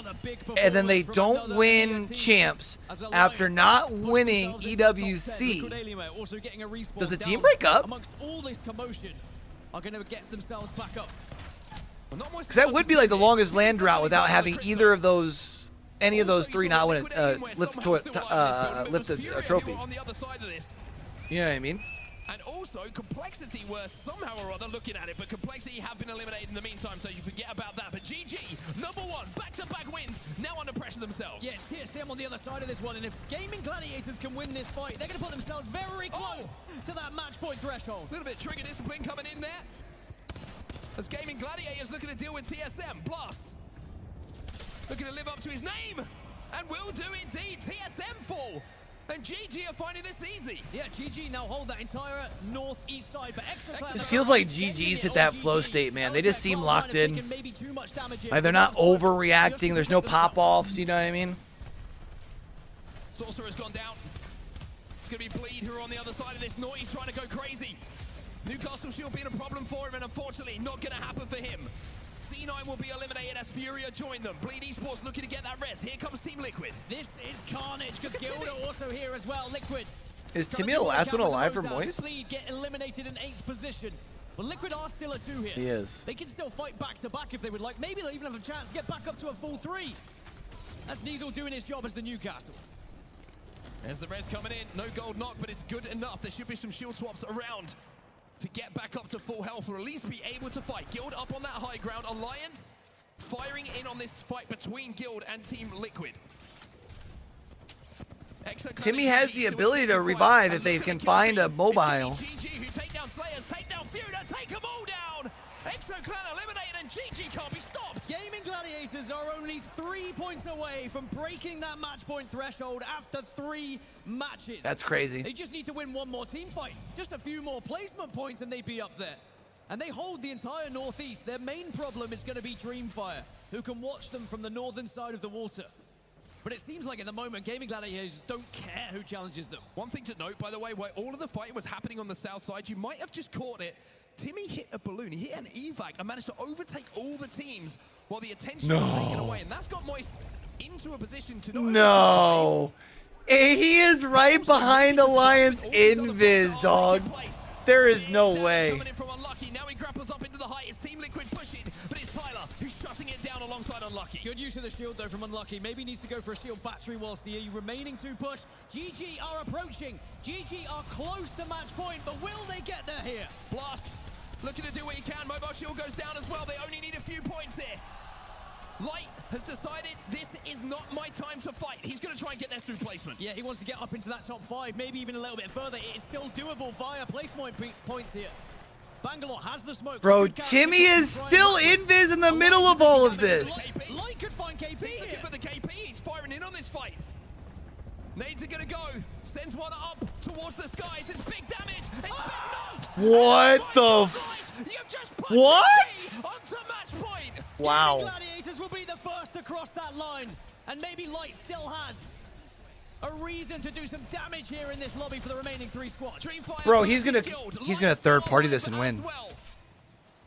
A: and then they don't win Champs after not winning EWC, does the team break up?
L: Amongst all this commotion, are going to get themselves back up.
A: Because that would be like the longest land drought without having either of those, any of those three not win lift a trophy. You know what I mean?
M: And also, Complexity were somehow or other looking at it, but Complexity have been eliminated in the meantime, so you forget about that. But GG, #1, back-to-back wins, now under pressure themselves.
L: Yes, TSM on the other side of this one, and if Gaming Gladiators can win this fight, they're going to put themselves very close to that match point threshold.
M: A little bit of trigger discipline coming in there. As Gaming Gladiators looking to deal with TSM. Blast looking to live up to his name, and will do indeed. TSM fall, and GG are finding this easy.
L: Yeah, GG now hold that entire northeast side, but EXOClan.
A: This feels like GG's hit that flow state, man. They just seem locked in. Like they're not overreacting. There's no pop-offs, you know what I mean?
M: Sorcerer's gone down. It's going to be Bleed who are on the other side of this. Naughty's trying to go crazy. Newcastle Shield being a problem for him, and unfortunately not going to happen for him. C9 will be eliminated as Furia join them. Bleed Esports looking to get that rest. Here comes Team Liquid.
L: This is carnage, because Guild are also here as well. Liquid.
A: Is Timmy the last one alive for Moist?
L: Bleed get eliminated in 8th position. But Liquid are still a 2 here.
A: He is.
L: They can still fight back-to-back if they would like. Maybe they'll even have a chance to get back up to a full 3. That's Niesel doing his job as the Newcastle.
M: There's the res coming in. No gold knock, but it's good enough. There should be some shield swaps around to get back up to full health, or at least be able to fight. Guild up on that high ground. Alliance firing in on this fight between Guild and Team Liquid.
A: Timmy has the ability to revive if they can find a mobile.
K: GG who take down Slayers, take down Fuda, take them all down. ExoClan eliminated and GG can't be stopped.
L: Gaming Gladiators are only 3 points away from breaking that match point threshold after 3 matches.
A: That's crazy.
L: They just need to win one more team fight. Just a few more placement points and they'd be up there. And they hold the entire Northeast. Their main problem is going to be Dreamfire, who can watch them from the northern side of the water. But it seems like at the moment, Gaming Gladiators don't care who challenges them.
M: One thing to note, by the way, where all of the fighting was happening on the south side, you might have just caught it. Timmy hit a balloon, he hit an evac and managed to overtake all the teams while the attention was taken away. And that's got Moist into a position to not
A: No. He is right behind Alliance Invis, dog. There is no way.
K: Coming in from Unlucky, now he grapples up into the height. It's Team Liquid pushing, but it's Tyler who's shutting it down alongside Unlucky.
L: Good use of the shield though from Unlucky. Maybe needs to go for a shield battery whilst the remaining 2 push. GG are approaching. GG are close to match point, but will they get there here?
K: Blast, looking to do what he can. Mobile shield goes down as well. They only need a few points here. Light has decided this is not my time to fight. He's going to try and get there through placement.
L: Yeah, he wants to get up into that top 5, maybe even a little bit further. It is still doable via placement points here. Bangalore has the smoke.
A: Bro, Timmy is still Invis in the middle of all of this.
L: Light could find KP
K: He's looking for the KP. He's firing in on this fight. Nades are going to go. Sends one up towards the skies. It's big damage. It's been knocked.
A: What the What?
L: Onto match point.
A: Wow.
L: Gladiators will be the first to cross that line. And maybe Light still has a reason to do some damage here in this lobby for the remaining 3 squads.
A: Bro, he's gonna third party this and win.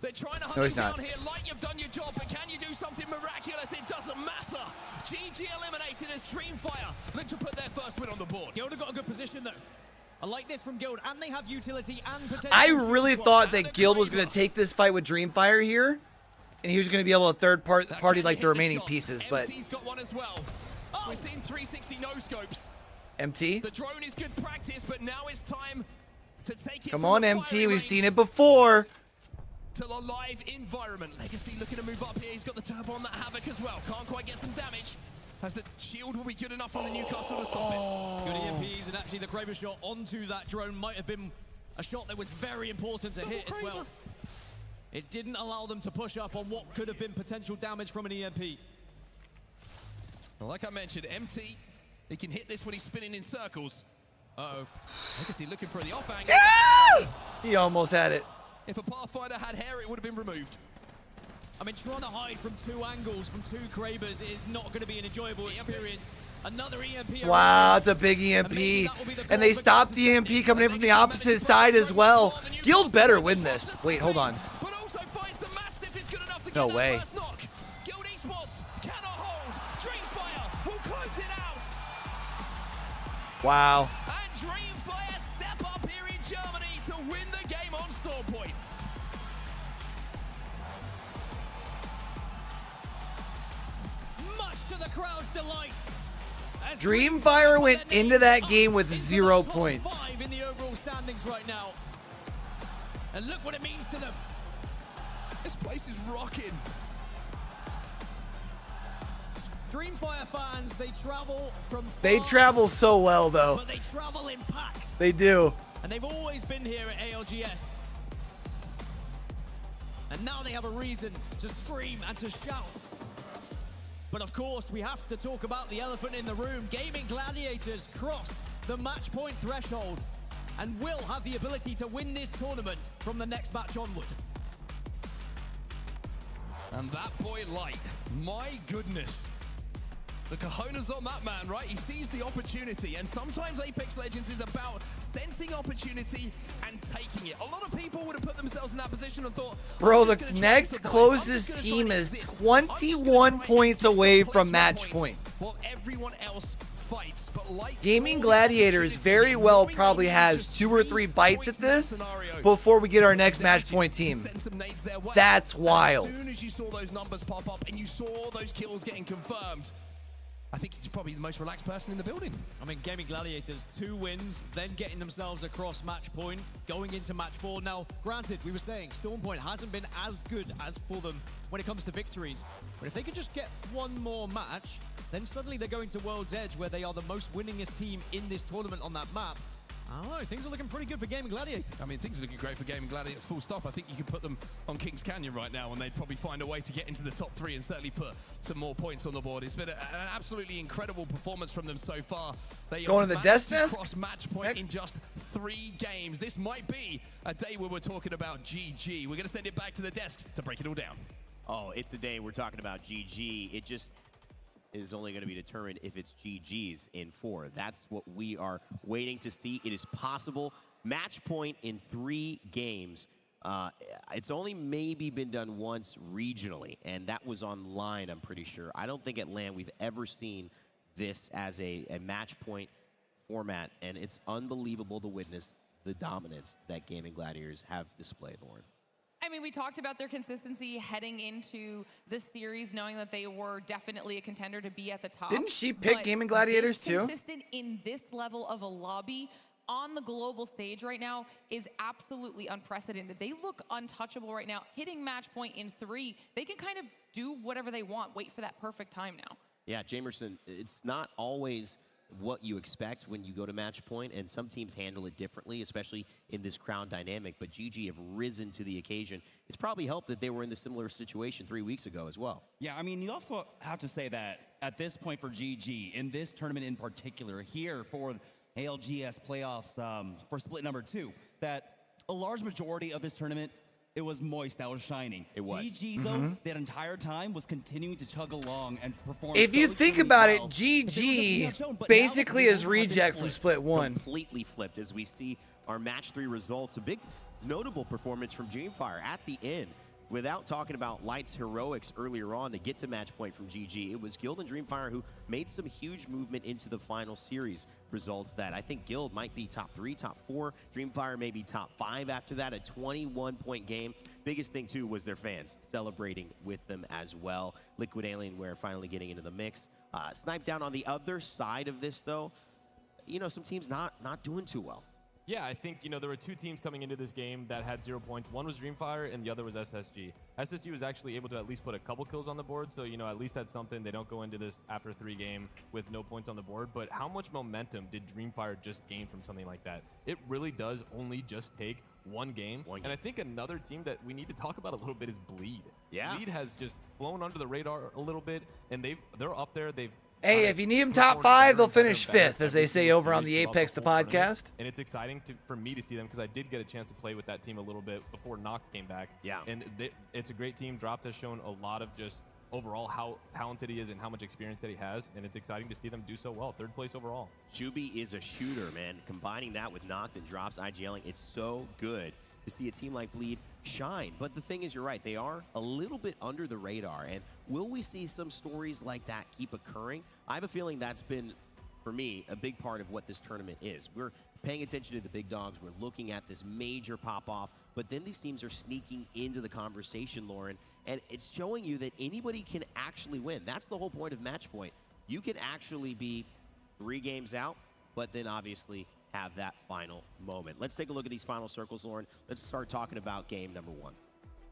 K: They're trying to hunt
A: No, he's
K: him
A: not.
K: down here. Light, you've done your job, but can you do something miraculous? It doesn't matter. GG eliminated as Dreamfire look to put their first win on the board.
L: Guild have got a good position though. I like this from Guild, and they have utility and potential.
A: I really thought that Guild was going to take this fight with Dreamfire here, and he was going to be able to third party like the remaining pieces, but
K: MT's got one as well. We've seen 360 no scopes.
A: MT?
K: The drone is good practice, but now it's time to take it.
A: Come on, MT. We've seen it before.
K: To the live environment. Legacy looking to move up here. He's got the turbo on that Havoc as well. Can't quite get some damage. As the shield will be good enough on the Newcastle to stop it.
L: Good EMPs, and actually the Kraber shot onto that drone might have been a shot that was very important to hit as well. It didn't allow them to push up on what could have been potential damage from an EMP.
M: Well, like I mentioned, MT, he can hit this when he's spinning in circles. Uh-oh. Legacy looking for the off angle.
A: He almost had it.
M: If a Pathfinder had hair, it would have been removed.
L: I mean, trying to hide from 2 angles, from 2 Krabers is not going to be an enjoyable experience. Another EMP.
A: Wow, it's a big EMP. And they stopped the EMP coming in from the opposite side as well. Guild better win this. Wait, hold on.
K: But also finds the Mastiff is good enough to
A: No
K: get
A: way.
K: that first knock. Guild Esports cannot hold. Dreamfire will close it out.
A: Wow.
K: And Dreamfire step up here in Germany to win the game on Stormpoint.
L: Much to the crowd's delight. As
A: Dreamfire went into that game with 0 points.
L: 5 in the overall standings right now. And look what it means to them.
M: This place is rocking.
L: Dreamfire fans, they travel from
A: They
L: far,
A: travel so well, though.
L: but they travel in packs.
A: They do.
L: And they've always been here at ALGS. And now they have a reason to scream and to shout. But of course, we have to talk about the elephant in the room. Gaming Gladiators cross the match point threshold and will have the ability to win this tournament from the next match onward.
M: And that boy Light, my goodness. The cojones on that man, right? He sees the opportunity, and sometimes Apex Legends is about sensing opportunity and taking it. A lot of people would have put themselves in that position and thought,
A: Bro, the next closest team is 21 points away from match point.
M: While everyone else fights, but Light
A: Gaming Gladiators very well probably has 2 or 3 bites at this before we get our next match point team. That's wild.
M: As soon as you saw those numbers pop up and you saw those kills getting confirmed, I think he's probably the most relaxed person in the building.
L: I mean, Gaming Gladiators, 2 wins, then getting themselves across match point, going into match 4. Now, granted, we were saying Storm Point hasn't been as good as for them when it comes to victories. But if they could just get one more match, then suddenly they're going to World's Edge, where they are the most winningest team in this tournament on that map. I don't know, things are looking pretty good for Gaming Gladiators.
M: I mean, things are looking great for Gaming Gladiators, full stop. I think you could put them on Kings Canyon right now, and they'd probably find a way to get into the top 3 and certainly put some more points on the board. It's been an absolutely incredible performance from them so far. They
A: going to the desk nest?
M: Cross match point in just 3 games. This might be a day where we're talking about GG. We're going to send it back to the desks to break it all down.
C: Oh, it's the day we're talking about GG. It just is only going to be determined if it's GG's in 4. That's what we are waiting to see. It is possible. Match point in 3 games. It's only maybe been done once regionally, and that was online, I'm pretty sure. I don't think at LAN we've ever seen this as a match point format, and it's unbelievable to witness the dominance that Gaming Gladiators have displayed, Lauren.
D: I mean, we talked about their consistency heading into the series, knowing that they were definitely a contender to be at the top.
A: Didn't she pick Gaming Gladiators too?
D: Consistent in this level of a lobby on the global stage right now is absolutely unprecedented. They look untouchable right now. Hitting match point in 3, they can kind of do whatever they want. Wait for that perfect time now.
C: Yeah, Jamerson, it's not always what you expect when you go to match point, and some teams handle it differently, especially in this crowd dynamic, but GG have risen to the occasion. It's probably helped that they were in the similar situation 3 weeks ago as well.
E: Yeah, I mean, you also have to say that at this point for GG, in this tournament in particular, here for ALGS playoffs for split number 2, that a large majority of this tournament, it was Moist that was shining.
C: It was.
E: GG, though, that entire time was continuing to chug along and perform.
A: If you think about it, GG basically is reject from split 1.
C: Completely flipped as we see our match 3 results. A big notable performance from Dreamfire at the end. Without talking about Light's heroics earlier on to get to match point from GG, it was Guild and Dreamfire who made some huge movement into the final series results that I think Guild might be top 3, top 4. Dreamfire may be top 5 after that, a 21-point game. Biggest thing, too, was their fans celebrating with them as well. Liquid Alienware finally getting into the mix. Snipe down on the other side of this, though. You know, some teams not doing too well.
F: Yeah, I think, you know, there were 2 teams coming into this game that had 0 points. One was Dreamfire and the other was SSG. SSG was actually able to at least put a couple kills on the board, so, you know, at least that's something. They don't go into this after 3 game with no points on the board. But how much momentum did Dreamfire just gain from something like that? It really does only just take one game. And I think another team that we need to talk about a little bit is Bleed.
C: Yeah.
F: Bleed has just flown under the radar a little bit, and they're up there.
A: Hey, if you need them top 5, they'll finish 5th, as they say over on the Apex, the podcast.
F: And it's exciting for me to see them because I did get a chance to play with that team a little bit before Noct came back.
C: Yeah.
F: And it's a great team. Dropped has shown a lot of just overall how talented he is and how much experience that he has. And it's exciting to see them do so well. 3rd place overall.
C: Chuby is a shooter, man. Combining that with Noct and Drops IGLing, it's so good to see a team like Bleed shine. But the thing is, you're right, they are a little bit under the radar. And will we see some stories like that keep occurring? I have a feeling that's been, for me, a big part of what this tournament is. We're paying attention to the big dogs. We're looking at this major pop-off. But then these teams are sneaking into the conversation, Lauren. And it's showing you that anybody can actually win. That's the whole point of match point. You can actually be 3 games out, but then obviously have that final moment. Let's take a look at these final circles, Lauren. Let's start talking about game number 1.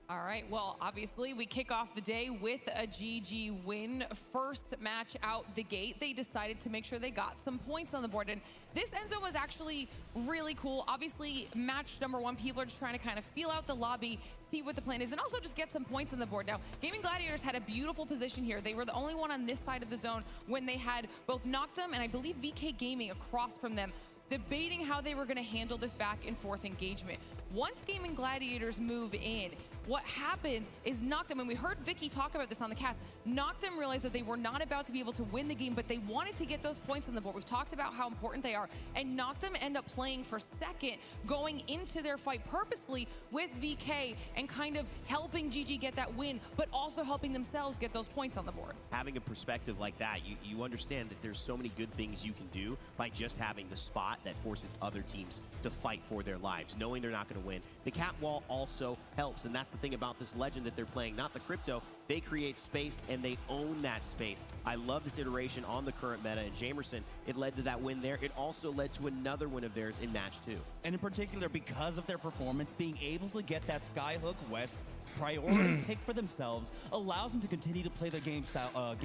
D: All right, well, obviously, we kick off the day with a GG win. First match out the gate, they decided to make sure they got some points on the board. And this end zone was actually really cool. Obviously, match number 1, people are just trying to kind of feel out the lobby, see what the plan is, and also just get some points on the board. Now, Gaming Gladiators had a beautiful position here. They were the only one on this side of the zone when they had both Noctum and I believe VK Gaming across from them, debating how they were going to handle this back and forth engagement. Once Gaming Gladiators move in, what happens is Noctum, and we heard Vicky talk about this on the cast, Noctum realized that they were not about to be able to win the game, but they wanted to get those points on the board. We've talked about how important they are, and Noctum end up playing for second, going into their fight purposefully with VK and kind of helping GG get that win, but also helping themselves get those points on the board.
C: Having a perspective like that, you understand that there's so many good things you can do by just having the spot that forces other teams to fight for their lives, knowing they're not going to win. The cap wall also helps, and that's the thing about this legend that they're playing, not the crypto. They create space and they own that space. I love this iteration on the current meta, and Jamerson, it led to that win there. It also led to another win of theirs in match 2.
E: And in particular, because of their performance, being able to get that Skyhook West priority pick for themselves allows them to continue to play their game style.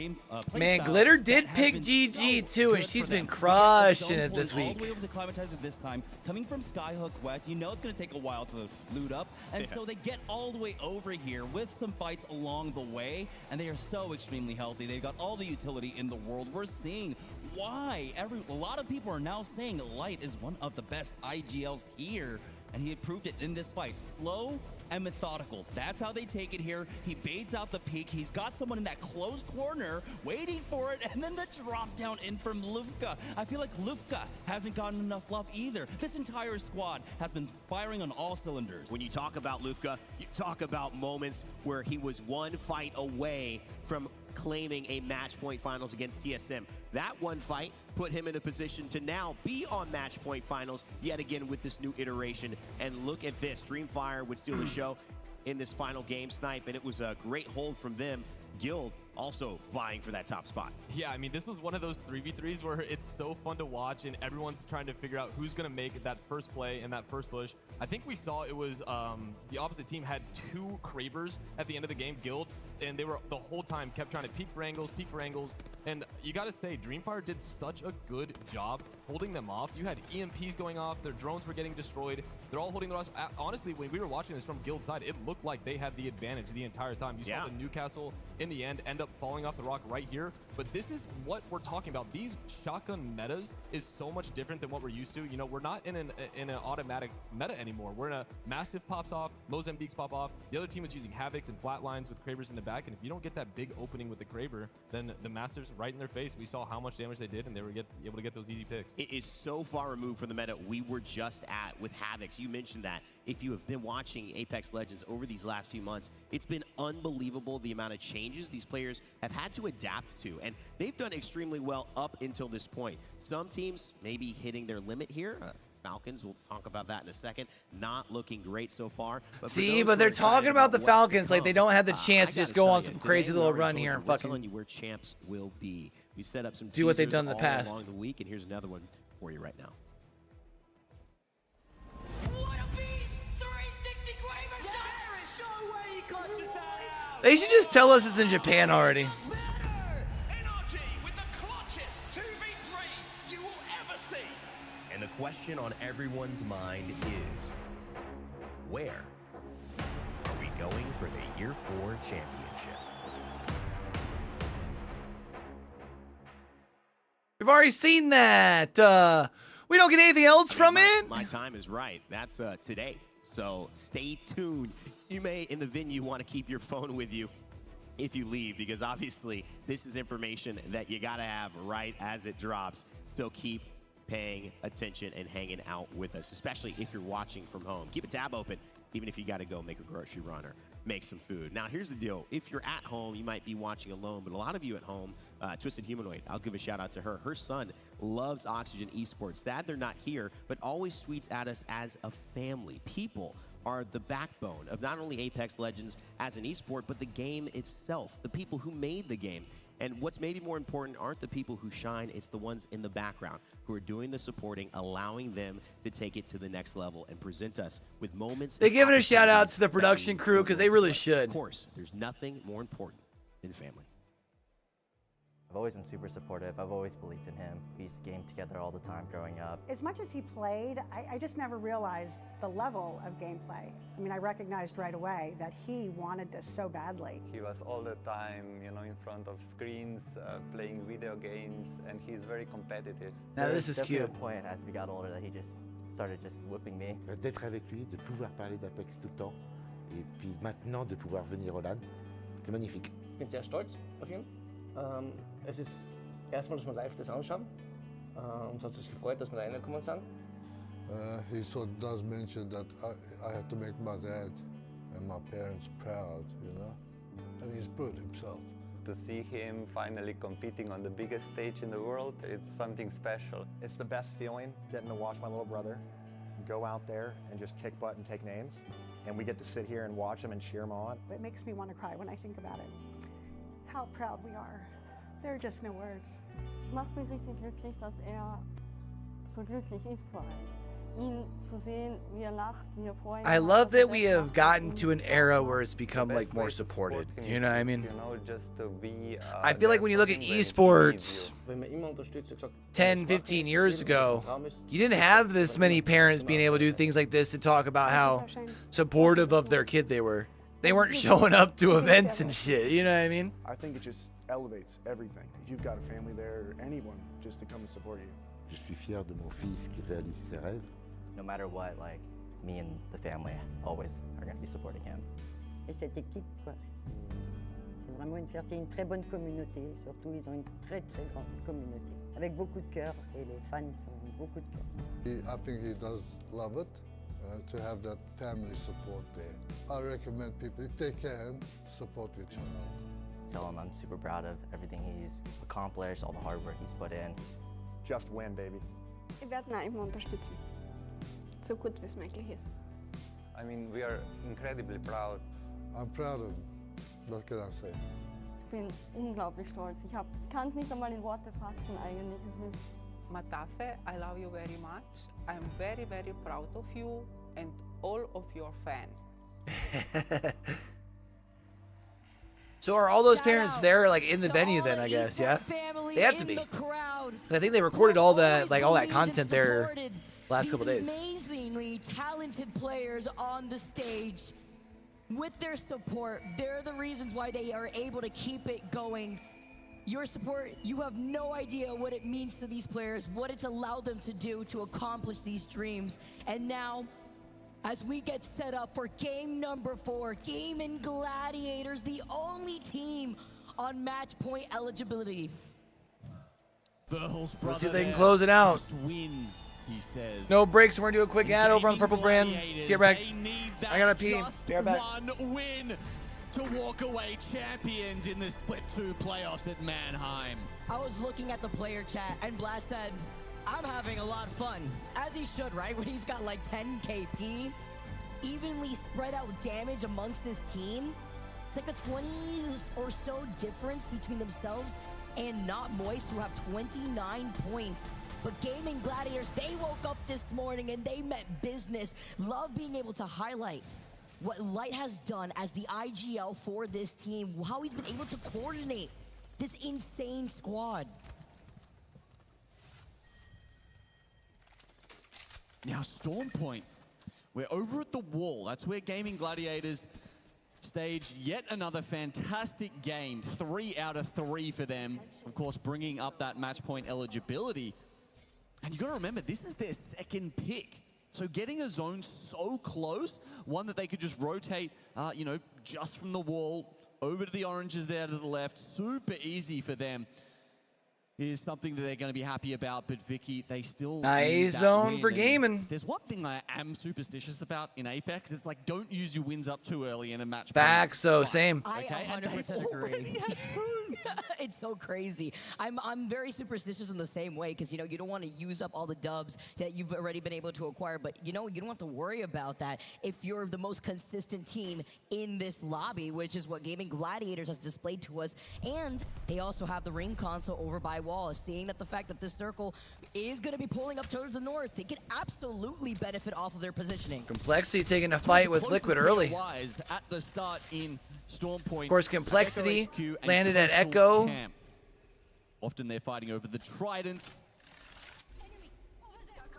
A: Man, Glitter did pick GG too, and she's been crushing it this week.
E: All the way over to Climatizer this time, coming from Skyhook West, you know it's going to take a while to loot up, and so they get all the way over here with some fights along the way, and they are so extremely healthy. They've got all the utility in the world. We're seeing why a lot of people are now saying Light is one of the best IGLs here, and he had proved it in this fight. Slow and methodical. That's how they take it here. He baits out the peak. He's got someone in that close corner waiting for it, and then the drop down in from Lufka. I feel like Lufka hasn't gotten enough love either. This entire squad has been firing on all cylinders.
C: When you talk about Lufka, you talk about moments where he was one fight away from claiming a match point finals against TSM. That one fight put him in a position to now be on match point finals yet again with this new iteration. And look at this, Dreamfire would steal the show in this final game snipe, and it was a great hold from them. Guild also vying for that top spot.
F: Yeah, I mean, this was one of those 3v3s where it's so fun to watch, and everyone's trying to figure out who's going to make that first play and that first push. I think we saw it was the opposite team had 2 Cravers at the end of the game, Guild, and they were the whole time kept trying to peek for angles, and you got to say, Dreamfire did such a good job holding them off. You had EMPs going off, their drones were getting destroyed, they're all holding their off. Honestly, when we were watching this from Guild's side, it looked like they had the advantage the entire time. You saw the Newcastle in the end up falling off the rock right here, but this is what we're talking about. These shotgun metas is so much different than what we're used to. You know, we're not in an automatic meta anymore. We're in a Mastiff pops off, Mozambiques pop off. The other team was using Havocs and Flatlines with Cravers in the back, and if you don't get that big opening with the Craver, then the Mastiffs right in their face. We saw how much damage they did, and they were able to get those easy picks.
C: It is so far removed from the meta we were just at with Havocs. You mentioned that. If you have been watching Apex Legends over these last few months, it's been unbelievable the amount of changes these players have had to adapt to, and they've done extremely well up until this point. Some teams maybe hitting their limit here. Falcons, we'll talk about that in a second. Not looking great so far.
A: But they're talking about the Falcons like they don't have the chance to just go on some crazy little run here and fucking
C: telling you where champs will be. We've set up some
A: do what they've done in the
C: all
A: past
C: along the week, and here's another one for you right now.
A: They should just tell us it's in Japan already.
C: And the question on everyone's mind is, where are we going for the Year 4 championship?
A: We've already seen that. We don't get anything else from it.
C: My time is right. That's today. So stay tuned. You may, in the venue, want to keep your phone with you if you leave, because obviously this is information that you got to have right as it drops. So keep paying attention and hanging out with us, especially if you're watching from home. Keep a tab open, even if you got to go make a grocery run or make some food. Now, here's the deal. If you're at home, you might be watching alone, but a lot of you at home, Twisted Humanoid, I'll give a shout out to her. Her son loves Oxygen Esports. Sad they're not here, but always tweets at us as a family. People are the backbone of not only Apex Legends as an esport, but the game itself, the people who made the game. And what's maybe more important aren't the people who shine, it's the ones in the background who are doing the supporting, allowing them to take it to the next level and present us with moments.
A: They give it a shout out to the production crew because they really should.
C: Of course, there's nothing more important than family.
Q: I've always been super supportive. I've always believed in him. We used to game together all the time growing up.
R: As much as he played, I just never realized the level of gameplay. I mean, I recognized right away that he wanted this so badly.
S: He was all the time, you know, in front of screens, playing video games, and he's very competitive.
A: Now this is cute.
Q: There was definitely a point as we got older that he just started just whipping me.
T: D'être avec lui, de pouvoir parler d'Apex tout le temps, et puis maintenant de pouvoir venir au LAN, c'est magnifique.
U: Ich bin sehr stolz auf ihn. Es ist erstmal, dass wir live das anschauen. Uns hat es gefreut, dass wir da reingekommen sind.
V: He does mention that I had to make my dad and my parents proud, you know, and he's put himself.
S: To see him finally competing on the biggest stage in the world, it's something special.
W: It's the best feeling, getting to watch my little brother
B: go out there and just kick butt and take names, and we get to sit here and watch them and cheer them on.
R: It makes me want to cry when I think about it. How proud we are. There are just no words.
H: Macht mich richtig glücklich, dass so glücklich ist vor allem. Ihn zu sehen, wie lacht, wie freut.
A: I love that we have gotten to an era where it's become like more supported. You know what I mean?
S: You know, just to be,
A: I feel like when you look at esports 10, 15 years ago, you didn't have this many parents being able to do things like this and talk about how supportive of their kid they were. They weren't showing up to events and shit, you know what I mean?
W: I think it just elevates everything. If you've got a family there, or anyone, just to come and support you.
T: Je suis fier de mon fils qui réalise ses rêves.
Q: No matter what, like, me and the family always are going to be supporting him.
H: Et cette équipe, quoi. C'est vraiment une fierté, une très bonne communauté. Surtout, ils ont une très très grande communauté. Avec beaucoup de cœur, et les fans ont beaucoup de cœur.
V: I think he does love it, to have that family support there. I recommend people, if they can, support your child.
Q: Tell him I'm super proud of everything he's accomplished, all the hard work he's put in.
B: Just win, baby.
X: Ich werde ihn immer unterstützen. So gut wie es möglich ist.
S: I mean, we are incredibly proud.
V: I'm proud of him. What can I say?
H: Ich bin unglaublich stolz. Ich kann es nicht einmal in Worte fassen eigentlich. Es ist
Y: Matafe, I love you very much. I'm very, very proud of you and all of your fans.
A: So are all those parents there, like in the venue then, I guess, yeah? They have to be. I think they recorded all that, like all that content there last couple days.
G: Amazingly talented players on the stage. With their support, they're the reasons why they are able to keep it going. Your support, you have no idea what it means to these players, what it's allowed them to do to accomplish these dreams. And now, as we get set up for game number 4, Gaming Gladiators, the only team on match point eligibility.
L: Let's
A: see if they can close it out.
L: Win, he says.
A: No breaks. We're going to do a quick ad over on the Purple Brand. Get wrecked. I got to pee. Be right back.
L: One win to walk away champions in the Split 2 playoffs at Mannheim.
G: I was looking at the player chat, and Blast said, I'm having a lot of fun, as he should, right? When he's got like 10 KP, evenly spread out damage amongst his team. It's like a 20 or so difference between themselves and Not Moist, who have 29 points. But Gaming Gladiators, they woke up this morning and they meant business. Love being able to highlight what Light has done as the IGL for this team, how he's been able to coordinate this insane squad.
L: Now, Storm Point, we're over at the wall. That's where Gaming Gladiators stage yet another fantastic game. 3 out of 3 for them. Of course, bringing up that match point eligibility. And you got to remember, this is their second pick. So getting a zone so close, one that they could just rotate, you know, just from the wall over to the oranges there to the left. Super easy for them. Is something that they're going to be happy about, but Vicky, they still
A: nice zone for gaming.
L: There's one thing I am superstitious about in Apex. It's like, don't use your wins up too early in a match.
A: Back, so same.
G: I 100% agree. It's so crazy. I'm very superstitious in the same way, because you know you don't want to use up all the dubs that you've already been able to acquire, but you know you don't have to worry about that if you're the most consistent team in this lobby, which is what Gaming Gladiators has displayed to us. And they also have the ring console over by wall, seeing that the fact that this circle is going to be pulling up towards the north, they can absolutely benefit off of their positioning.
A: Complexity taking a fight with Liquid early.
L: At the start in Storm Point.
A: Of course, Complexity landed at Echo.
L: Camp. Often they're fighting over the Trident.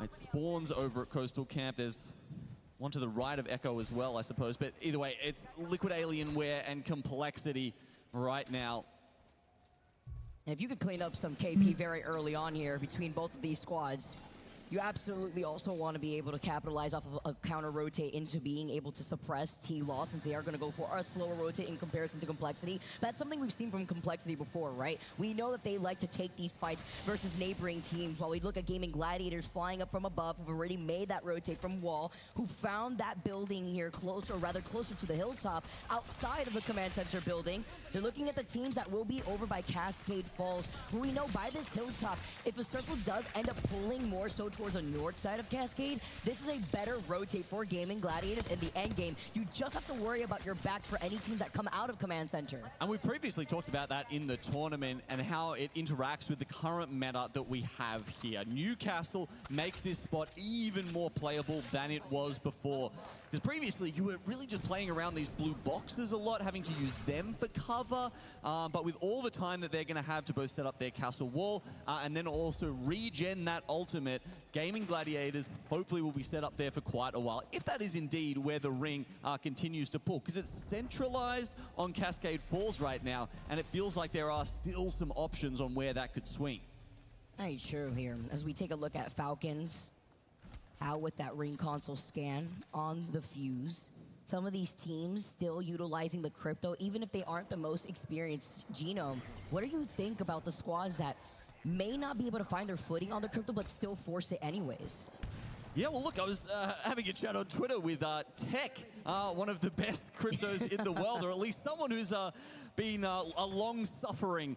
L: It spawns over at Coastal Camp. There's one to the right of Echo as well, I suppose. But either way, it's Liquid Alienware and Complexity right now.
G: If you could clean up some KP very early on here between both of these squads, you absolutely also want to be able to capitalize off of a counter rotate into being able to suppress T-Law, since they are going to go for a slower rotate in comparison to Complexity. That's something we've seen from Complexity before, right? We know that they like to take these fights versus neighboring teams, while we look at Gaming Gladiators flying up from above, who've already made that rotate from wall, who found that building here closer, or rather closer to the hilltop, outside of the command center building. They're looking at the teams that will be over by Cascade Falls, who we know by this hilltop, if a circle does end up pulling more so towards the north side of Cascade, this is a better rotate for Gaming Gladiators in the end game. You just have to worry about your backs for any teams that come out of Command Center.
I: And we previously talked about that in the tournament and how it interacts with the current meta that we have here. Newcastle makes this spot even more playable than it was before. Because previously, you were really just playing around these blue boxes a lot, having to use them for cover. But with all the time that they're going to have to both set up their castle wall and then also regen that ultimate, Gaming Gladiators hopefully will be set up there for quite a while, if that is indeed where the ring continues to pull. Because it's centralized on Cascade Falls right now, and it feels like there are still some options on where that could swing.
G: Hey, true here. As we take a look at Falcons, out with that ring console scan on the fuse. Some of these teams still utilizing the crypto, even if they aren't the most experienced genome. What do you think about the squads that may not be able to find their footing on the crypto, but still force it anyways?
I: Yeah, well, look, I was having a chat on Twitter with Tech, one of the best cryptos in the world, or at least someone who's been a long-suffering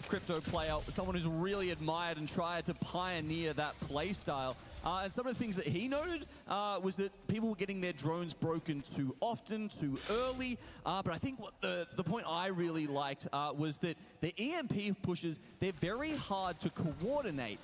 I: crypto player, someone who's really admired and tried to pioneer that play style. And some of the things that he noted was that people were getting their drones broken too often, too early. But I think what the point I really liked was that the EMP pushes, they're very hard to coordinate.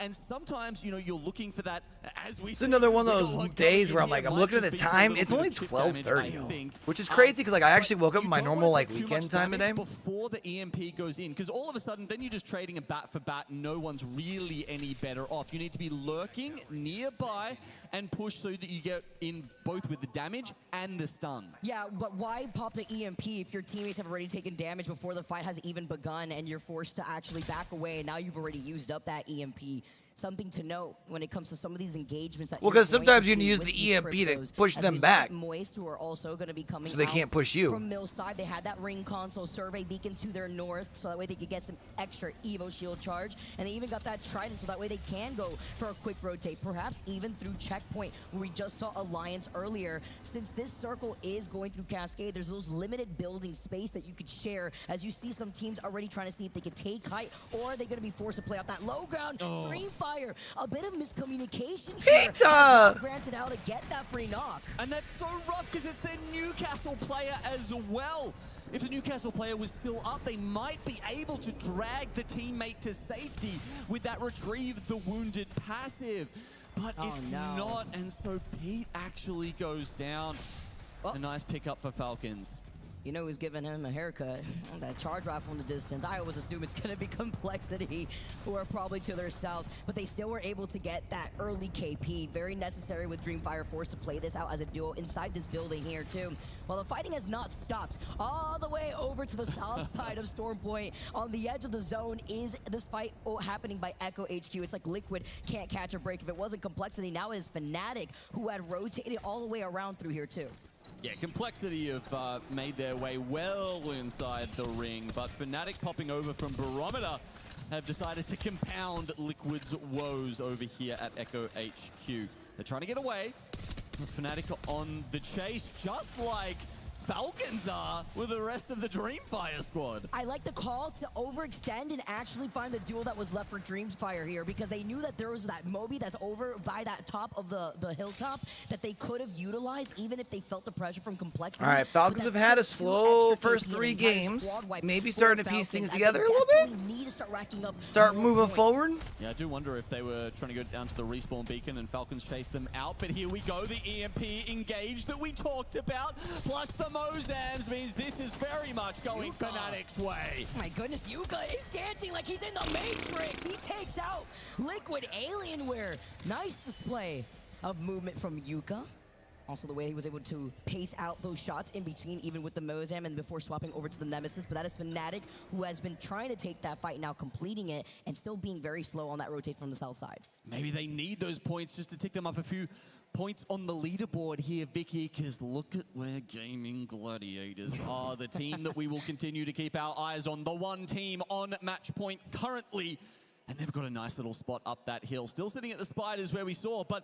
I: And sometimes, you know, you're looking for that, as we
A: It's another one of those days where I'm like, I'm looking at the time. It's only 12:30, which is crazy because like I actually woke up in my normal like weekend time today.
I: Before the EMP goes in, because all of a sudden, then you're just trading a bat for bat, and no one's really any better off. You need to be lurking nearby and push so that you get in both with the damage and the stun.
G: Yeah, but why pop the EMP if your teammates have already taken damage before the fight has even begun and you're forced to actually back away and now you've already used up that EMP? Something to note when it comes to some of these engagements. That
A: well, because sometimes you can use the EMP to push them back.
G: Moist, who are also going to be coming
A: so they can't push you.
G: From Mill's side, they had that ring console survey beacon to their north, so that way they could get some extra Evo shield charge. And they even got that trident, so that way they can go for a quick rotate, perhaps even through checkpoint, where we just saw Alliance earlier. Since this circle is going through Cascade, there's those limited building space that you could share, as you see some teams already trying to see if they can take height, or are they going to be forced to play off that low ground. Dreamfire. A bit of miscommunication here. Granted out to get that free knock.
I: And that's so rough because it's their Newcastle player as well. If the Newcastle player was still up, they might be able to drag the teammate to safety with that retrieve the wounded passive. But it's not, and so Pete actually goes down. A nice pickup for Falcons.
G: You know who's giving him a haircut? That charge rifle in the distance. I always assume it's going to be Complexity, who are probably to their south. But they still were able to get that early KP. Very necessary with Dreamfire Force to play this out as a duo inside this building here, too. Well, the fighting has not stopped. All the way over to the south side of Storm Point. On the edge of the zone is this fight happening by Echo HQ. It's like Liquid can't catch a break. If it wasn't Complexity, now it is Fnatic, who had rotated all the way around through here, too.
I: Yeah, Complexity have made their way well inside the ring, but Fnatic popping over from Barometer have decided to compound Liquid's woes over here at Echo HQ. They're trying to get away. Fnatic are on the chase, just like Falcons are with the rest of the Dreamfire squad.
G: I like the call to overextend and actually find the duel that was left for Dreamfire here, because they knew that there was that Moby that's over by that top of the hilltop that they could have utilized even if they felt the pressure from Complexity.
A: All right, Falcons have had a slow first 3 games. Maybe starting to piece things together a little bit.
G: Need to start racking up
A: start moving forward.
I: Yeah, I do wonder if they were trying to go down to the respawn beacon and Falcons chased them out. But here we go, the EMP engage that we talked about, plus the Mozams means this is very much going Fnatic's way.
G: My goodness, Yuka is dancing like he's in the Matrix. He takes out Liquid Alienware. Nice display of movement from Yuka. Also the way he was able to pace out those shots in between, even with the Mozam and before swapping over to the Nemesis. But that is Fnatic, who has been trying to take that fight, now completing it, and still being very slow on that rotate from the south side.
I: Maybe they need those points just to tick them up a few points on the leaderboard here, Vicky, because look at where Gaming Gladiators are, the team that we will continue to keep our eyes on, the one team on match point currently And they've got a nice little spot up that hill. Still sitting at the spiders where we saw, but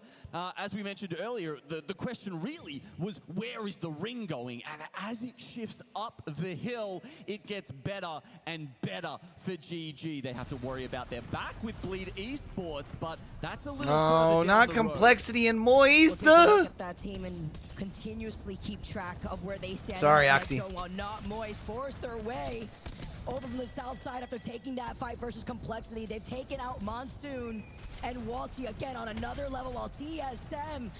I: as we mentioned earlier, the question really was, where is the ring going? And as it shifts up the hill, it gets better and better for GG. They have to worry about their back with Bleed Esports, but that's a little further down
A: not
I: the
A: Complexity and Moist.
G: Look at that team and continuously keep track of where they stand.
A: Sorry,
G: in the
A: Oxy.
G: next go, while not Moist forced their way over from the south side after taking that fight versus Complexity. They've taken out Monsoon and Walty again on another level, while TSM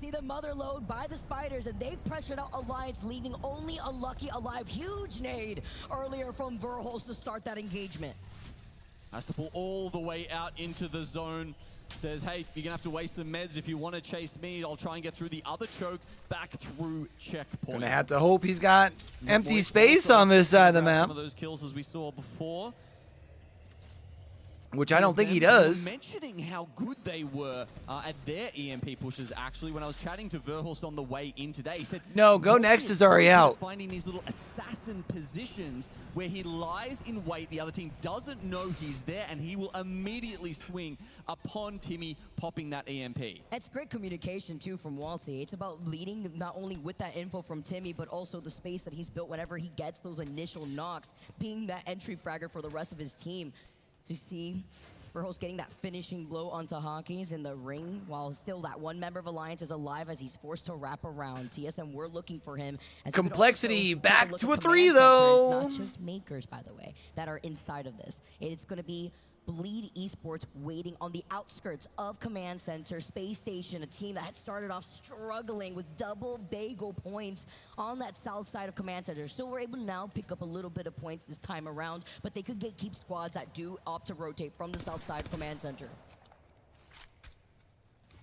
G: see the mother load by the spiders, and they've pressured out Alliance, leaving only Unlucky alive. Huge nade earlier from Verholst to start that engagement.
I: Has to pull all the way out into the zone. Says, hey, you're gonna have to waste some meds if you want to chase me. I'll try and get through the other choke back through checkpoint.
A: Gonna have to hope he's got empty space on this side of the map.
I: Some of those kills as we saw before.
A: Which I don't think he does.
I: Mentioning how good they were at their EMP pushes, actually, when I was chatting to Verhulst on the way in today, he said,
A: No, Go Next is already out.
I: Finding these little assassin positions where he lies in wait, the other team doesn't know he's there, and he will immediately swing upon Timmy popping that EMP.
G: It's great communication, too, from Walty. It's about leading not only with that info from Timmy, but also the space that he's built whenever he gets those initial knocks, being that entry fragger for the rest of his team. So you see Verholst getting that finishing blow onto Hawkins in the ring, while still that one member of Alliance is alive as he's forced to wrap around. TSM, we're looking for him. As
A: Complexity back to a 3, though.
G: It's not just Makers, by the way, that are inside of this. It's going to be Bleed Esports waiting on the outskirts of Command Center, Space Station, a team that had started off struggling with double bagel points on that south side of Command Center. So we're able to now pick up a little bit of points this time around, but they could keep squads that do opt to rotate from the south side of Command Center.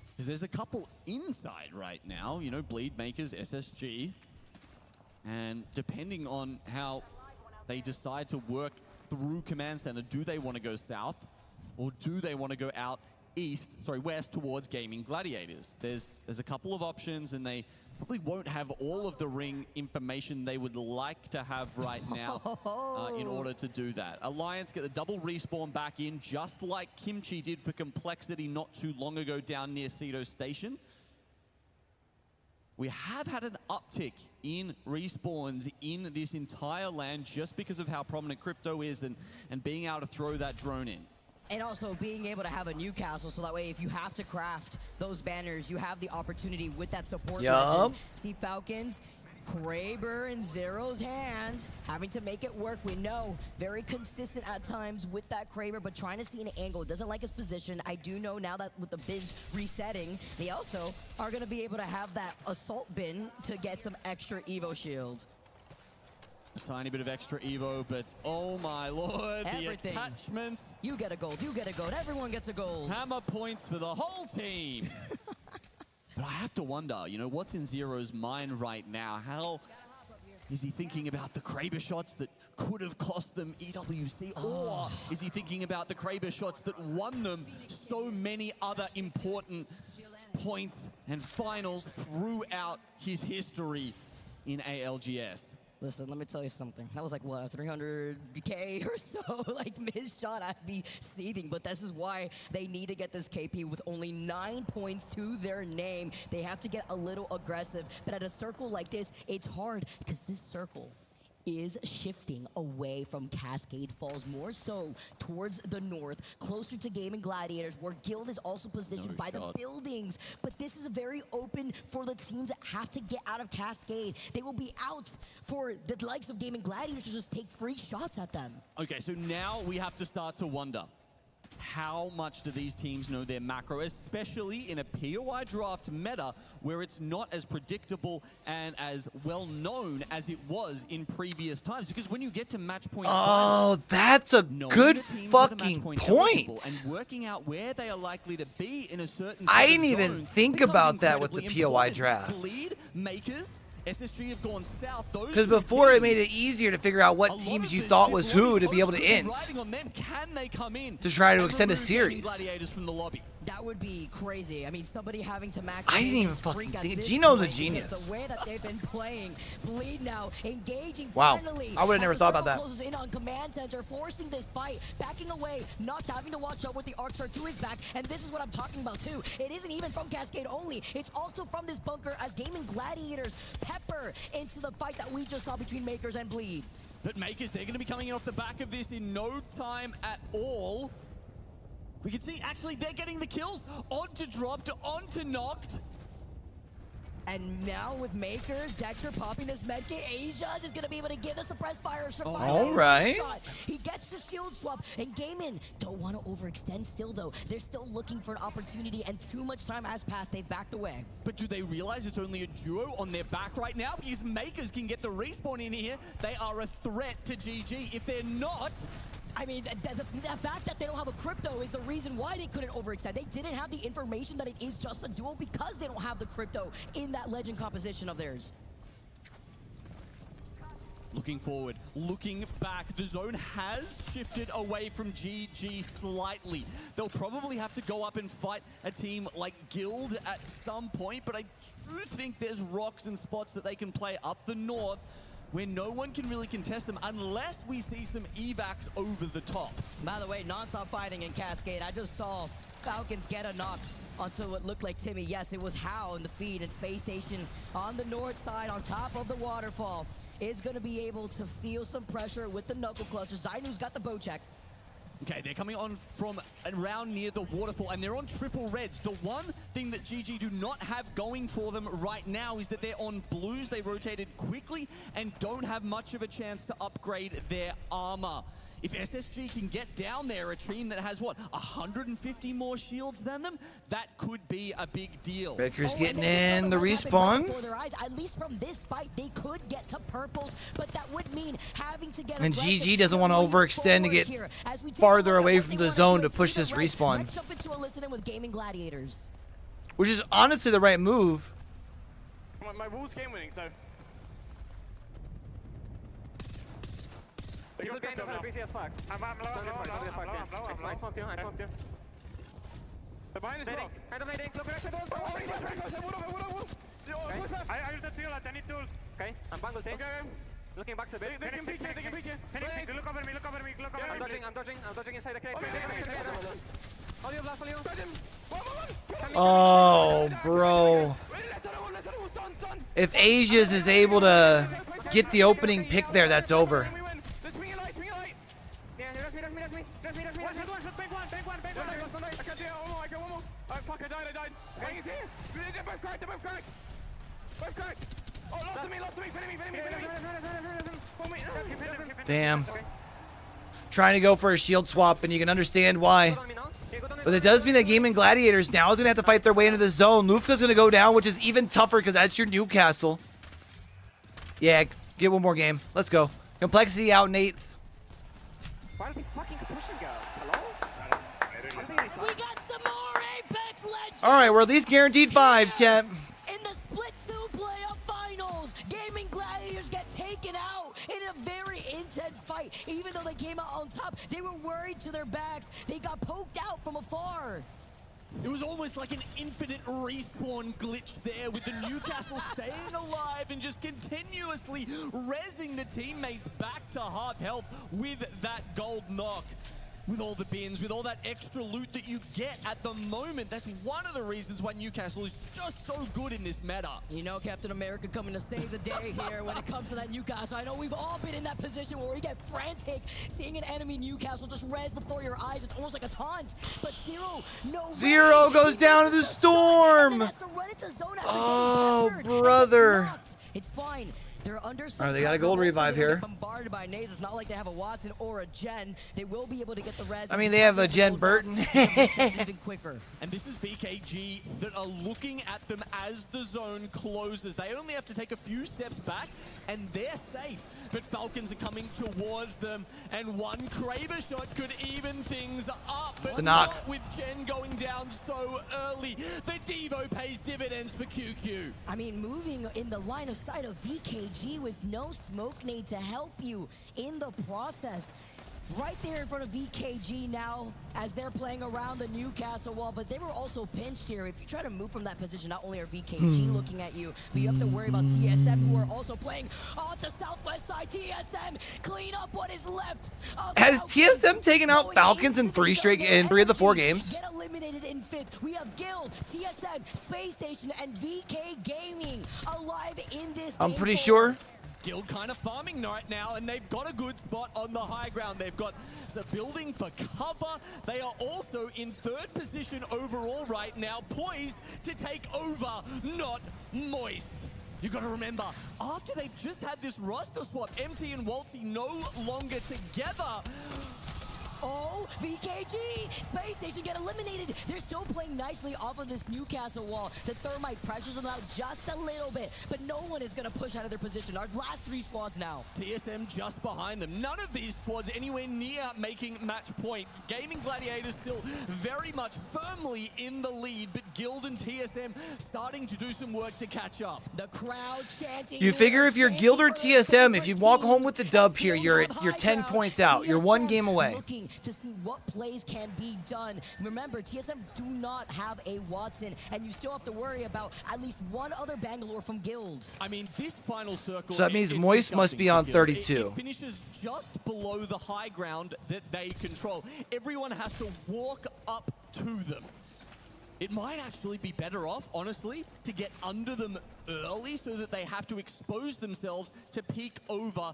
I: Because there's a couple inside right now, you know, Bleed, Makers, SSG. And depending on how they decide to work through Command Center, do they want to go south or do they want to go out west towards Gaming Gladiators? There's a couple of options, and they probably won't have all of the ring information they would like to have right now in order to do that. Alliance get the double respawn back in, just like Kimchi did for Complexity not too long ago down near Cedo Station. We have had an uptick in respawns in this entire land just because of how prominent crypto is and being able to throw that drone in.
G: And also being able to have a Newcastle, so that way if you have to craft those banners, you have the opportunity with that support.
A: Yup.
G: See Falcons, Kraber in Zero's hands, having to make it work. We know, very consistent at times with that Kraber, but trying to see an angle. Doesn't like his position. I do know now that with the bins resetting, they also are going to be able to have that assault bin to get some extra Evo shield.
I: A tiny bit of extra Evo, but oh my lord,
G: Everything.
I: The attachments.
G: You get a gold, you get a gold, everyone gets a gold.
I: Hammer points for the whole team. But I have to wonder, you know, what's in Zero's mind right now? How is he thinking about the Kraber shots that could have cost them EWC? Or is he thinking about the Kraber shots that won them so many other important points and finals throughout his history in ALGS?
G: Listen, let me tell you something. That was like, what, a 300K or so? Like, missed shot, I'd be seething. But this is why they need to get this KP with only 9 points to their name. They have to get a little aggressive. But at a circle like this, it's hard because this circle is shifting away from Cascade Falls, more so towards the north, closer to Gaming Gladiators, where Guild is also positioned by the buildings. But this is very open for the teams that have to get out of Cascade. They will be out for the likes of Gaming Gladiators to just take free shots at them.
I: Okay, so now we have to start to wonder, how much do these teams know their macro, especially in a POI draft meta where it's not as predictable and as well known as it was in previous times? Because when you get to match point,
A: that's a good fucking point.
I: And working out where they are likely to be in a certain
A: I didn't even think about that with the POI draft.
I: Bleed, Makers, SSG have gone south.
A: Because before it made it easier to figure out what teams you thought was who to be able to int.
I: Can they come in
A: to try to
I: and
A: extend a
I: remove
A: series.
I: Gladiators from the lobby?
G: That would be crazy. I mean, somebody having to max.
A: I didn't even fucking think. Gino's a genius.
G: The way that they've been playing, Bleed now engaging.
A: Wow.
G: Finally,
A: I would have never thought about that.
G: Closes in on command center, forcing this fight, backing away, not having to watch out with the arc start to his back. And this is what I'm talking about too. It isn't even from Cascade only. It's also from this bunker as Gaming Gladiators pepper into the fight that we just saw between Makers and Bleed.
I: But Makers, they're going to be coming in off the back of this in no time at all. We can see, actually, they're getting the kills. Onto dropped, onto knocked.
G: And now with Makers, Dexter popping this medkit, Asia's is going to be able to give the suppressed fire.
A: All right.
G: He gets the shield swap, and Gaimin don't want to overextend still, though. They're still looking for an opportunity, and too much time has passed. They've backed away.
I: But do they realize it's only a duo on their back right now? Because Makers can get the respawn in here. They are a threat to GG. If they're not...
G: I mean, the fact that they don't have a crypto is the reason why they couldn't overextend. They didn't have the information that it is just a duel because they don't have the crypto in that legend composition of theirs.
I: Looking forward, looking back, the zone has shifted away from GG slightly. They'll probably have to go up and fight a team like Guild at some point, but I do think there's rocks and spots that they can play up the north where no one can really contest them unless we see some evacs over the top.
G: By the way, non-stop fighting in Cascade. I just saw Falcons get a knock onto what looked like Timmy. Yes, it was How in the feed, and Space Station on the north side on top of the waterfall is going to be able to feel some pressure with the knuckle cluster. Zainu's got the bow check.
I: Okay, they're coming on from around near the waterfall, and they're on triple reds. The one thing that GG do not have going for them right now is that they're on blues. They rotated quickly and don't have much of a chance to upgrade their armor. If SSG can get down there, a team that has, what, 150 more shields than them, that could be a big deal.
A: Baker's getting in the respawn.
G: At least from this fight, they could get to purples, but that would mean having to get
A: and GG doesn't want to overextend to get farther away from the zone to push this respawn.
G: Let's jump into a listen in with Gaming Gladiators.
A: Which is honestly the right move.
J: My wall's game winning, so...
K: People game is busy as fuck. I'm low. I smoked you.
J: The behind is low.
K: Kind of nading. Look at that.
J: I use the tool. I need tools.
K: Okay, I'm bungled in.
J: Okay.
K: Looking back a bit.
J: They can peek you. Look over me.
K: I'm dodging inside the crate. All you, blast all you.
A: Oh, bro. If Asia's is able to get the opening pick there, that's over.
J: I died. Hey, he's here. They're both cracked. Both cracked. Oh, lost to me. Pinning me.
A: Damn. Trying to go for a shield swap, and you can understand why. But it does mean that Gaming Gladiators now is going to have to fight their way into the zone. Lufka's going to go down, which is even tougher because that's your Newcastle. Yeah, get one more game. Let's go. Complexity out in 8th.
K: Why are they fucking pushing us? Hello?
G: We got some more Apex Legends.
A: All right, we're at least guaranteed 5, chat.
G: In the split 2 playoff finals, Gaming Gladiators get taken out in a very intense fight. Even though they came out on top, they were worried to their backs. They got poked out from afar.
I: It was almost like an infinite respawn glitch there with the Newcastle staying alive and just continuously rezzing the teammates back to half health with that gold knock. With all the bins, with all that extra loot that you get at the moment, that's one of the reasons why Newcastle is just so good in this meta.
G: You know, Captain America coming to save the day here when it comes to that Newcastle. I know we've all been in that position where we get frantic seeing an enemy Newcastle just res before your eyes. It's almost like a taunt. But Zero
A: goes down to the storm. Oh, brother.
G: It's fine. They're under
A: all right, they got a gold revive here.
G: Bombarded by nades. It's not like they have a Watson or a Jen. They will be able to get the res.
A: I mean, they have a Jen Burton.
G: Even quicker.
I: And this is BKG that are looking at them as the zone closes. They only have to take a few steps back, and they're safe. But Falcons are coming towards them, and one Kraber shot could even things up. But
A: it's a knock.
I: Not with Jen going down so early. The Devo pays dividends for QQ.
G: I mean, moving in the line of sight of VKG with no smoke nade to help you in the process. right there in front of VKG now as they're playing around the Newcastle wall, but they were also pinched here. If you try to move from that position, not only are VKG looking at you, but you have to worry about TSM, who are also playing on the southwest side. TSM, clean up what is left.
A: Has TSM taken out Falcons in three of the 4 games?
G: Get eliminated in 5th. We have Guild, TSM, Space Station, and VK Gaming alive in this
A: I'm
G: game
A: pretty
G: forward.
A: sure.
I: Guild kind of farming right now, and they've got a good spot on the high ground. They've got the building for cover. They are also in 3rd position overall right now, poised to take over, not Moist. You got to remember, after they just had this roster swap, MT and Waltzy no longer together.
G: Oh, VKG! Space Station get eliminated. They're still playing nicely off of this Newcastle wall. The Thermite pressures them out just a little bit, but no one is going to push out of their position. Our last 3 squads now.
I: TSM just behind them. None of these squads anywhere near making match point. Gaming Gladiators still very much firmly in the lead, but Guild and TSM starting to do some work to catch up.
G: The crowd chanting.
A: You figure if you're Guild or TSM, if you walk home with the dub here, you're 10 points out. You're 1 game away.
G: Looking to see what plays can be done. Remember, TSM do not have a Watson, and you still have to worry about at least 1 other Bangalore from Guild.
I: I mean, this final circle.
A: So that means Moist must be on 32.
I: It finishes just below the high ground that they control. Everyone has to walk up to them. It might actually be better off, honestly, to get under them early so that they have to expose themselves to peek over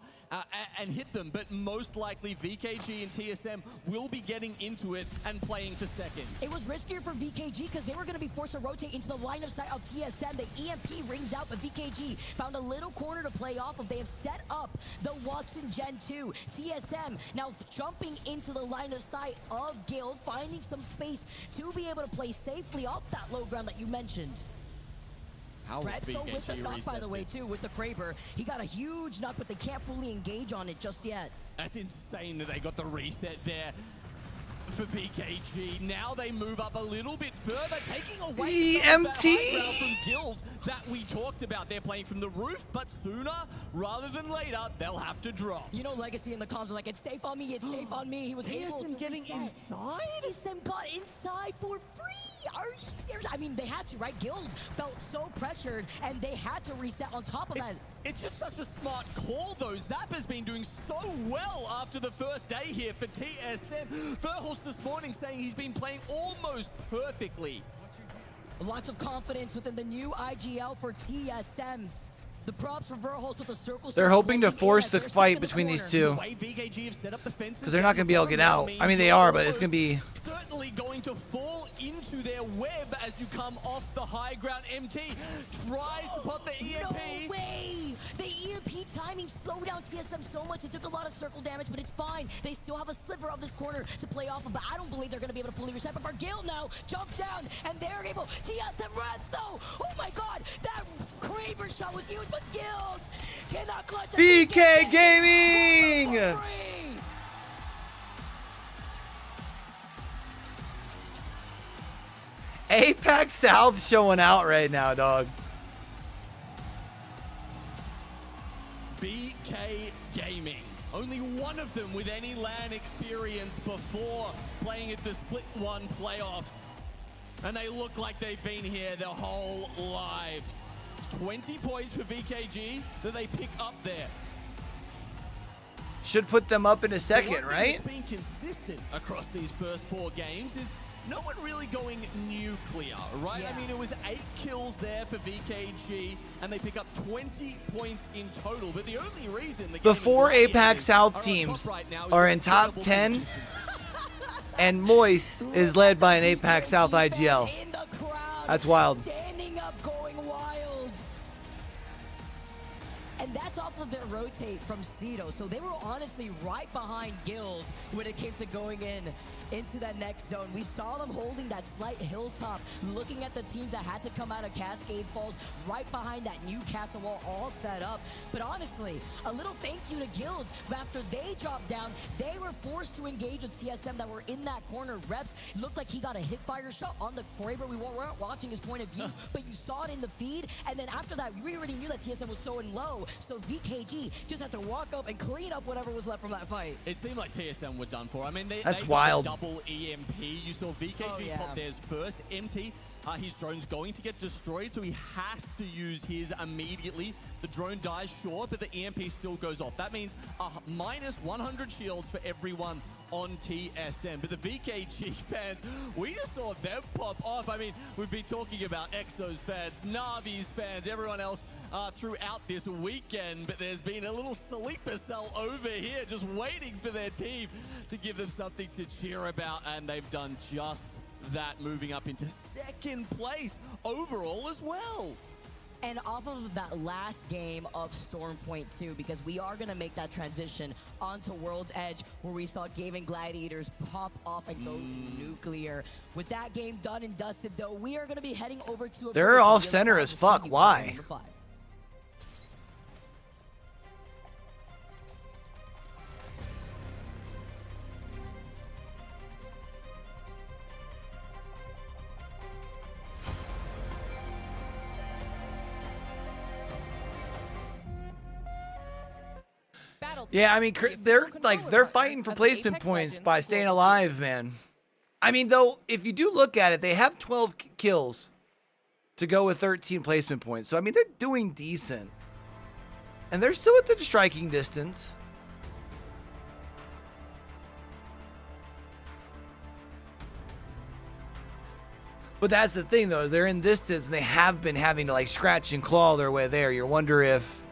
I: and hit them. But most likely VKG and TSM will be getting into it and playing for second.
G: It was riskier for VKG because they were going to be forced to rotate into the line of sight of TSM. The EMP rings out, but VKG found a little corner to play off of. They have set up the Watson Gen 2. TSM now jumping into the line of sight of Guild, finding some space to be able to play safely off that low ground that you mentioned. Bradsko with the knock, by the way, too, with the Kraber. He got a huge knock, but they can't fully engage on it just yet.
I: That's insane that they got the reset there for VKG. Now they move up a little bit further, taking away
A: EMT
I: from Guild that we talked about. They're playing from the roof, but sooner rather than later, they'll have to drop.
G: You know, Legacy in the comms are like, it's safe on me, it's safe on me. He was able to
I: getting
G: reset.
I: inside?
G: TSM got inside for free. Are you serious? I mean, they had to, right? Guild felt so pressured, and they had to reset on top of that.
I: It's just such a smart call, though. Zap has been doing so well after the first day here for TSM. Verhulst this morning saying he's been playing almost perfectly.
G: Lots of confidence within the new IGL for TSM. The props for Verhulst with the circle.
A: They're hoping to force the fight between these two, because they're not going to be able to get out. I mean, they are, but it's going to be...
I: certainly going to fall into their web as you come off the high ground. MT tries to pop the EMP.
G: No way! The EMP timing slowed down TSM so much. It took a lot of circle damage, but it's fine. They still have a sliver of this corner to play off of, but I don't believe they're going to be able to fully reset. But for Guild now, jump down, and they're able. TSM runs, though! Oh my god! That Kraber shot was huge, but Guild cannot clutch it.
A: VK Gaming! APAC South showing out right now, dog.
I: BK Gaming. Only one of them with any LAN experience before playing at the Split 1 playoffs. And they look like they've been here their whole lives. 20 points for VKG that they pick up there.
A: Should put them up in a second, right?
I: What's been consistent across these first 4 games is no one really going nuclear, right?
G: Yeah.
I: I mean, it was 8 kills there for VKG, and they pick up 20 points in total. But the only reason
A: The 4 APAC South teams are in top 10, and Moist is led by an APAC South IGL. That's wild.
G: Standing up, going wild. And that's off of their rotate from Cedo. So they were honestly right behind Guild when it came to going into that next zone. We saw them holding that slight hilltop, looking at the teams that had to come out of Cascade Falls right behind that Newcastle wall all set up. But honestly, a little thank you to Guild. After they dropped down, they were forced to engage with TSM that were in that corner. Reps looked like he got a hip fire shot on the Kraber. We weren't watching his point of view, but you saw it in the feed. And then after that, we already knew that TSM was so in low So VKG just had to walk up and clean up whatever was left from that fight.
I: It seemed like TSM were done for. I mean, they
A: That's
I: got
A: wild.
I: Double EMP. You saw VKG pop theirs first. MT, his drone's going to get destroyed, so he has to use his immediately. The drone dies, sure, but the EMP still goes off. That means minus 100 shields for everyone on TSM. But the VKG fans, we just saw them pop off. I mean, we've been talking about Exos fans, Navi's fans, everyone else throughout this weekend, but there's been a little sleeper cell over here just waiting for their team to give them something to cheer about, and they've done just that, moving up into second place overall as well.
G: And off of that last game of Storm Point 2, because we are going to make that transition onto World's Edge, where we saw Gaming Gladiators pop off and go nuclear. With that game done and dusted, though, we are going to be heading over to a...
A: They're off center as fuck. Why? Yeah, I mean, they're fighting for placement points by staying alive, man. I mean, though, if you do look at it, they have 12 kills to go with 13 placement points. So, I mean, they're doing decent. And they're still within striking distance. But that's the thing, though. They're in distance, and they have been having to, like, scratch and claw their way there. You wonder if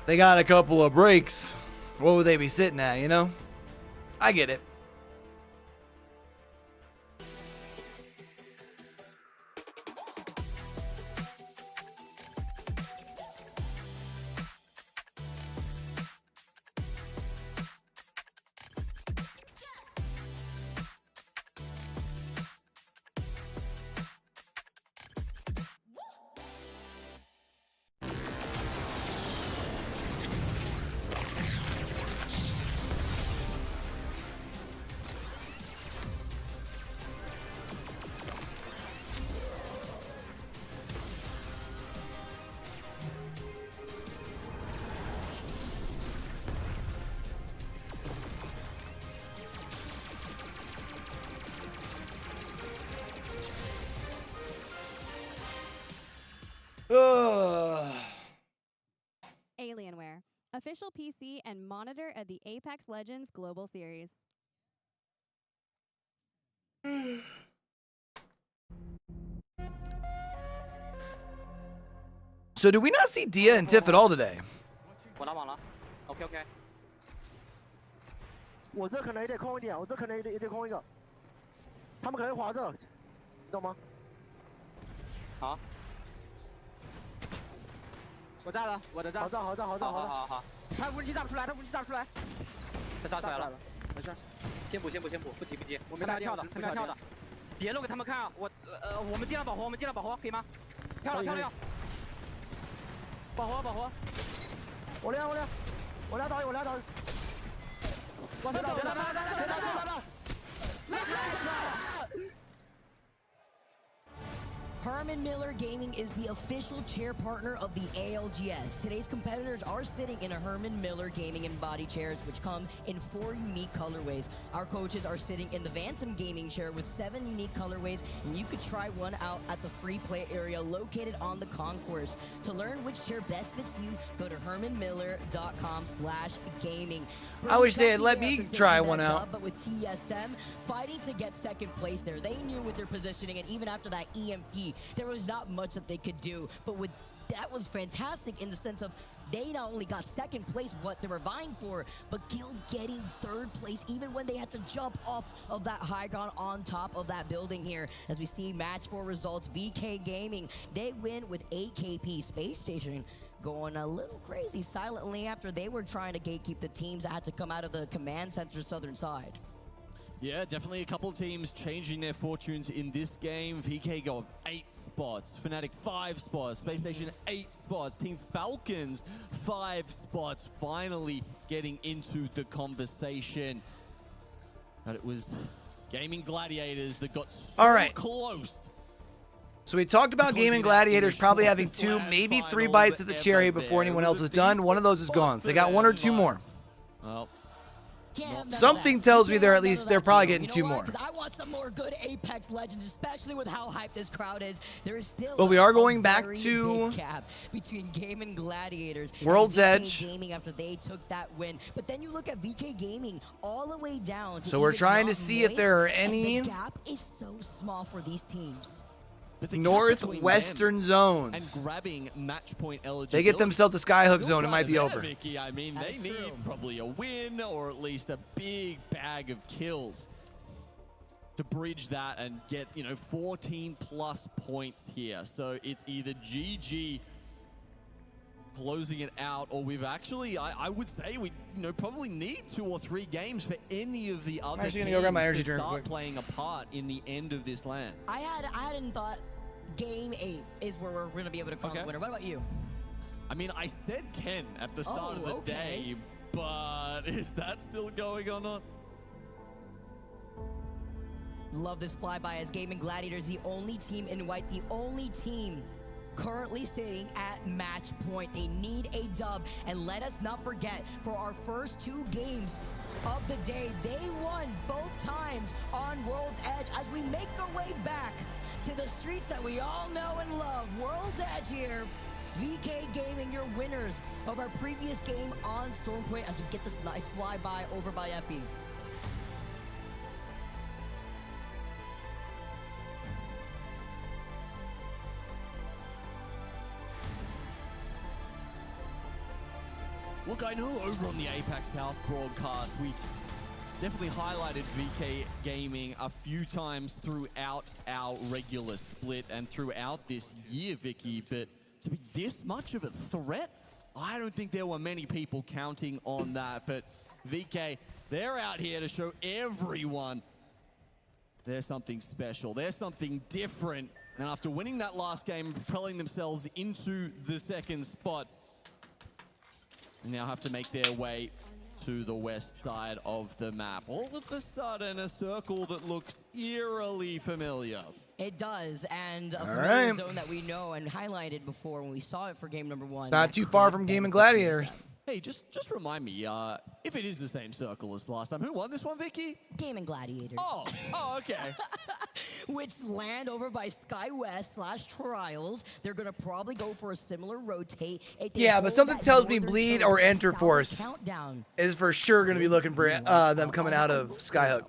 A: they got a couple of breaks, what would they be sitting at, you know? I get it.
D: Alienware, official PC and monitor of the Apex Legends Global Series.
A: So do we not see Dia and Tiff at all today?
K: 我拿网了 ，OK OK。
U: 我这可能也得空一点，我这可能也得空一个，他们可能滑着，你懂吗？
K: 好。我炸了，我的炸。好炸，好炸，好炸，好炸。好好好。他无人机炸不出来，他无人机炸不出来。他炸出来了，没事。先补，不急不急。我没他跳的，他跳的。别露给他们看啊！我们尽量保护，可以吗？跳了。保护。我俩导语。往上走，别打！
G: Herman Miller Gaming is the official chair partner of the ALGS. Today's competitors are sitting in a Herman Miller Gaming and body chairs, which come in 4 unique colorways. Our coaches are sitting in the Phantom Gaming chair with 7 unique colorways, and you could try one out at the free play area located on the concourse. To learn which chair best fits you, go to hermanmiller.com/gaming.
A: I wish they had let me try one out.
G: But with TSM fighting to get second place there, they knew with their positioning, and even after that EMP, there was not much that they could do. But with that was fantastic in the sense of they not only got second place, what they were vying for, but Guild getting third place, even when they had to jump off of that high ground on top of that building here. As we see match 4 results, VK Gaming, they win with 8 KP. Space Station going a little crazy silently after they were trying to gatekeep the teams that had to come out of the command center southern side.
I: Yeah, definitely a couple of teams changing their fortunes in this game. VK go up 8 spots, Fnatic 5 spots, Space Station 8 spots, Team Falcons 5 spots, finally getting into the conversation. But it was Gaming Gladiators that got so close
A: So we talked about Gaming Gladiators probably having 2, maybe 3 bites at the cherry before anyone else is done. One of those is gone. So they got 1 or 2 more.
I: Well,
A: something tells me they're probably getting 2 more.
G: I want some more good Apex Legends, especially with how hyped this crowd is. There is still
A: But we are going back to
G: big gap between Gaming Gladiators
A: World's
G: and VK
A: Edge.
G: Gaming after they took that win. But then you look at VK Gaming all the way down to
A: So we're
G: even
A: trying to
G: not
A: see if there are
G: Moist, and
A: any
G: the gap is so small for these teams.
A: Northwestern zones.
I: And grabbing match point eligibility.
A: They get themselves a skyhook
I: Still
A: zone, it might
I: kinda
A: be
I: there,
A: over.
I: Vicky. I mean, they need probably a win or at least a big bag of kills to bridge that and get, 14 plus points here. So it's either GG closing it out, or we've actually, I would say we probably need 2 or 3 games for any of the other
A: actually
I: teams
A: gonna go grab my energy
I: to
A: drink
I: start
A: quick.
I: playing a part in the end of this LAN.
G: I hadn't thought Game 8 is where we're going to be able to crown the winner. What about you?
I: I mean, I said 10 at the start of the day, but is that still going or not?
G: Love this flyby as Gaming Gladiators, the only team in white, the only team currently sitting at match point. They need a dub, and let us not forget, for our first 2 games of the day, they won both times on World's Edge as we make our way back to the streets that we all know and love. World's Edge here. VK Gaming, your winners of our previous game on Stormpoint as we get this nice flyby over by Epi.
I: Look, I know over on the Apex South broadcast, we definitely highlighted VK Gaming a few times throughout our regular split and throughout this year, Vicky, but to be this much of a threat, I don't think there were many people counting on that. But VK, they're out here to show everyone there's something special. There's something different. And after winning that last game, propelling themselves into the 2nd spot, they now have to make their way to the west side of the map. All of a sudden, a circle that looks eerily familiar.
G: It does, and a familiar zone that we know and highlighted before when we saw it for game number 1.
A: Not too far from Gaming Gladiators.
I: Hey, just remind me, if it is the same circle as last time, who won this one, Vicky?
G: Gaming Gladiators.
I: Oh, okay.
G: Which land over by SkyWest / Trials. They're going to probably go for a similar rotate.
A: Yeah, but something tells me Bleed or Enter Force is for sure going to be looking for them coming out of Skyhook.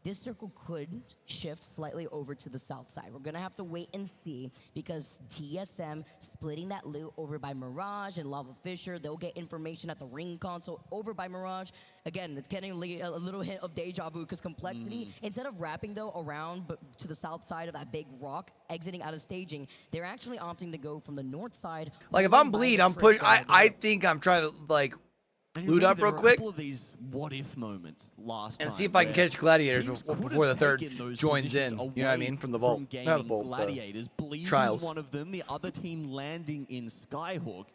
G: This circle could shift slightly over to the south side. We're going to have to wait and see because TSM splitting that loot over by Mirage and Lava Fisher. They'll get information at the ring console over by Mirage. Again, it's getting a little hint of deja vu because Complexity, instead of wrapping though around but to the south side of that big rock, exiting out of staging, they're actually opting to go from the north side.
A: Like if I'm Bleed, I'm push. I think I'm trying to like loot up real quick.
I: A couple of these what-if moments last
A: and
I: time
A: see if I can catch Gladiators before the
I: have
A: 3rd joins in. You know what I mean? From the vault. Not the vault.
I: Gladiators. Bleed
A: Trials.
I: was one of them. The other team landing in Skyhook.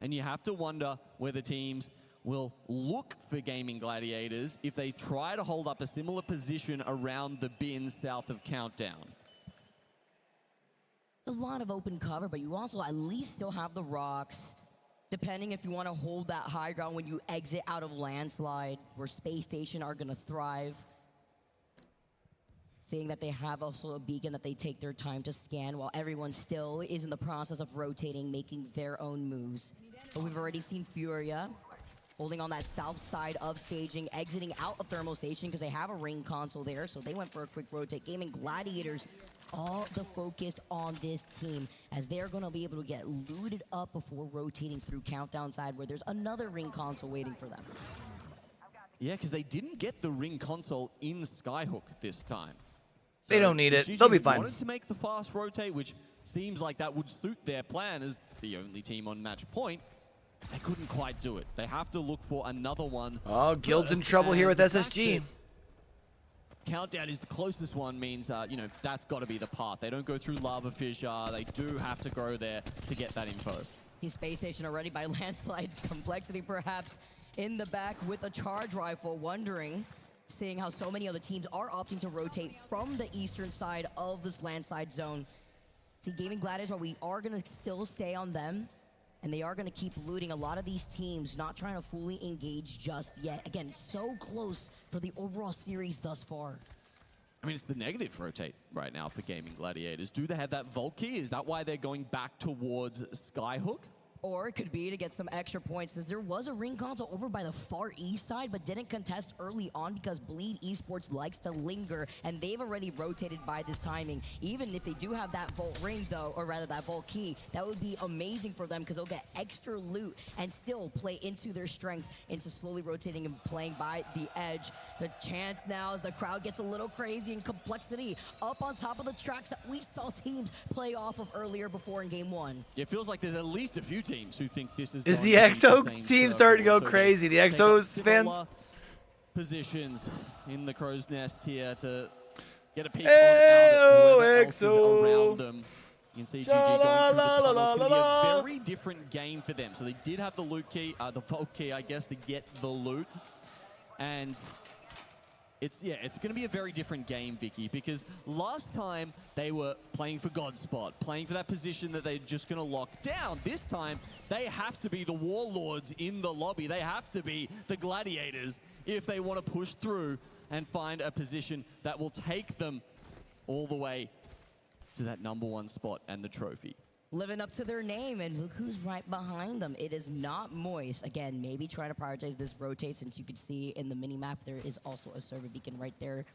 I: And you have to wonder whether teams will look for Gaming Gladiators if they try to hold up a similar position around the bin south of Countdown.
G: A lot of open cover, but you also at least still have the rocks. Depending if you want to hold that high ground when you exit out of Landslide, where Space Station are going to thrive. Seeing that they have also a beacon that they take their time to scan while everyone still is in the process of rotating, making their own moves. But we've already seen Furia holding on that south side of staging, exiting out of Thermal Station because they have a ring console there, so they went for a quick rotate. Gaming Gladiators, all the focus on this team as they're going to be able to get looted up before rotating through Countdown side where there's another ring console waiting for them.
I: Yeah, because they didn't get the ring console in Skyhook this time.
A: They don't need it.
I: GG
A: They'll be fine.
I: Wanted to make the fast rotate, which seems like that would suit their plan as the only team on match point. They couldn't quite do it. They have to look for another one.
A: Oh, Guild's in trouble here with SSG.
I: Countdown is the closest one means, that's got to be the path. They don't go through Lava Fissure. They do have to go there to get that info.
G: He's Space Station already by Landslide. Complexity perhaps in the back with a charge rifle, wondering, seeing how so many other teams are opting to rotate from the eastern side of this Landslide zone. See, Gaming Gladiators, while we are going to still stay on them, and they are going to keep looting, a lot of these teams not trying to fully engage just yet. Again, so close for the overall series thus far.
I: I mean, it's the negative rotate right now for Gaming Gladiators. Do they have that Vault Key? Is that why they're going back towards Skyhook?
G: Or it could be to get some extra points, because there was a ring console over by the far east side, but didn't contest early on because Bleed Esports likes to linger, and they've already rotated by this timing. Even if they do have that Vault ring, though, or rather that Vault Key, that would be amazing for them because they'll get extra loot and still play into their strengths, into slowly rotating and playing by the edge. The chance now as the crowd gets a little crazy and complexity up on top of the tracks that we saw teams play off of earlier before in Game 1.
I: It feels like there's at least a few teams who think this is
A: the EXO team starting to go crazy? The EXO fans
I: positions in the crow's nest here to get a peek
A: on
I: whoever else is around them. You can see GG going through the tunnel. It's going to be a very different game for them. So they did have the loot key, the vault key, I guess, to get the loot. And it's going to be a very different game, Vicky, because last time they were playing for Godspot, playing for that position that they're just going to lock down. This time, they have to be the warlords in the lobby. They have to be the gladiators if they want to push through and find a position that will take them all the way to that #1 spot and the trophy.
G: Living up to their name, and look who's right behind them. It is not Moist. Again, maybe try to prioritize this rotate, since you can see in the mini-map there is also a server beacon right there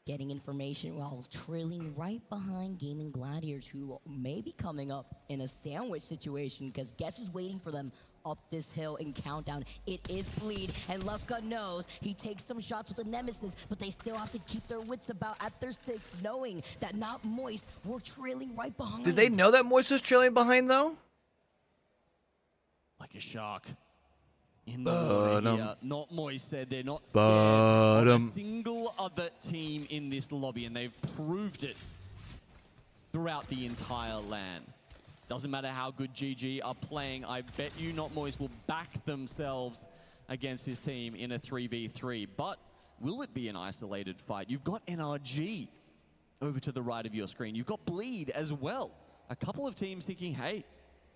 G: getting information while trailing right behind Gaming Gladiators, who may be coming up in a sandwich situation, because guess who's waiting for them up this hill in Countdown? It is Bleed, and Lefka knows he takes some shots with the Nemesis, but they still have to keep their wits about at their six, knowing that not Moist were trailing right behind.
A: Did they know that Moist was trailing behind, though?
I: Like a shark in the water here. Not Moist said they're not scared of a single other team in this lobby, and they've proved it throughout the entire LAN. Doesn't matter how good GG are playing, I bet you Not Moist will back themselves against his team in a 3v3. But will it be an isolated fight? You've got NRG over to the right of your screen. You've got Bleed as well. A couple of teams thinking, hey,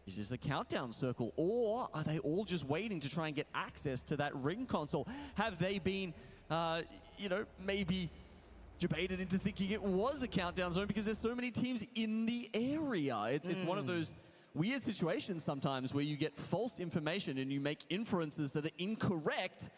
I: is this a countdown circle? Or are they all just waiting to try and get access to that ring console? Have they been, maybe debated into thinking it was a countdown zone because there's so many teams in the area? It's one of those weird situations sometimes where you get false information and you make inferences that are incorrect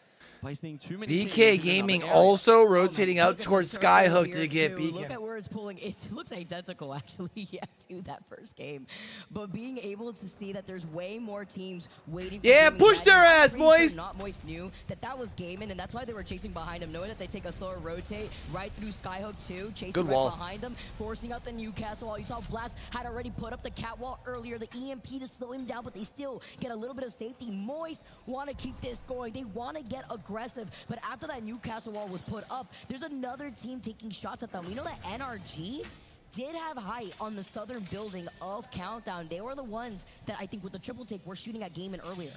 I: by seeing too many
A: DK Gaming also rotating out towards Skyhook to get beacon.
G: Look at where it's pulling. It looks identical, actually, to that first game. But being able to see that there's way more teams waiting for
A: push their ass, Moist!
G: Not Moist knew that was gaming, and that's why they were chasing behind him, knowing that they take a slower rotate right through Skyhook too, chasing right behind them, forcing out the Newcastle wall. You saw Blast had already put up the cat wall earlier, the EMP to slow him down, but they still get a little bit of safety. Moist want to keep this going. They want to get aggressive, but after that Newcastle wall was put up, there's another team taking shots at them. We know that NRG did have height on the southern building of Countdown. They were the ones that I think with the triple take were shooting at Gaimin earlier.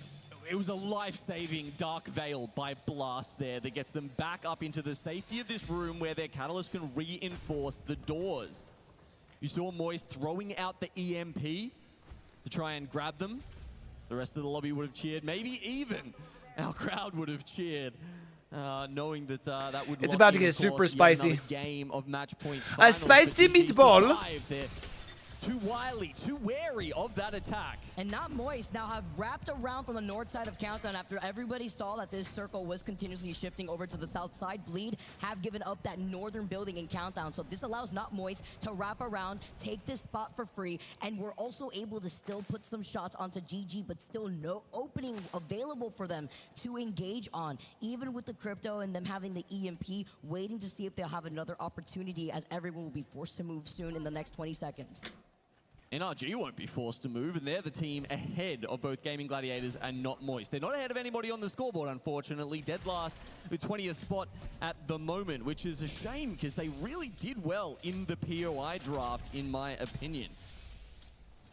I: It was a life-saving Dark Veil by Blast there that gets them back up into the safety of this room where their Catalyst can reinforce the doors. You saw Moist throwing out the EMP to try and grab them. The rest of the lobby would have cheered. Maybe even our crowd would have cheered, knowing that that would.
A: It's about to get super spicy.
I: Game of match point.
A: A spicy meatball.
I: Too wily, too wary of that attack.
G: And Not Moist now have wrapped around from the north side of Countdown after everybody saw that this circle was continuously shifting over to the south side. Bleed have given up that northern building in Countdown, so this allows Not Moist to wrap around, take this spot for free, and we're also able to still put some shots onto GG, but still no opening available for them to engage on. Even with the crypto and them having the EMP, waiting to see if they'll have another opportunity, as everyone will be forced to move soon in the next 20 seconds.
I: NRG won't be forced to move, and they're the team ahead of both Gaming Gladiators and Not Moist. They're not ahead of anybody on the scoreboard, unfortunately. Dead last, the 20th spot at the moment, which is a shame because they really did well in the POI draft, in my opinion.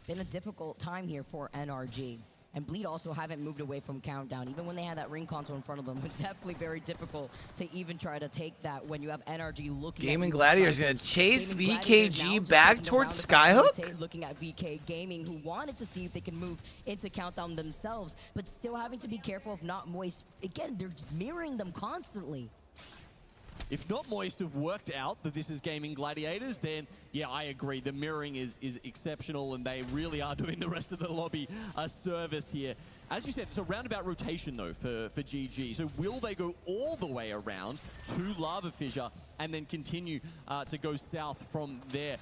G: Been a difficult time here for NRG. and Bleed also haven't moved away from Countdown. Even when they had that ring console in front of them, it's definitely very difficult to even try to take that when you have NRG looking
A: Gaming
G: at
A: Gladiators going to chase VKG back towards Skyhook?
G: Looking at VK Gaming, who wanted to see if they can move into Countdown themselves, but still having to be careful of not Moist. Again, they're mirroring them constantly.
I: If not Moist have worked out that this is Gaming Gladiators, then yeah, I agree. The mirroring is exceptional, and they really are doing the rest of the lobby a service here. As you said, it's a roundabout rotation though for GG. So will they go all the way around to Lava Fissure and then continue to go south from there?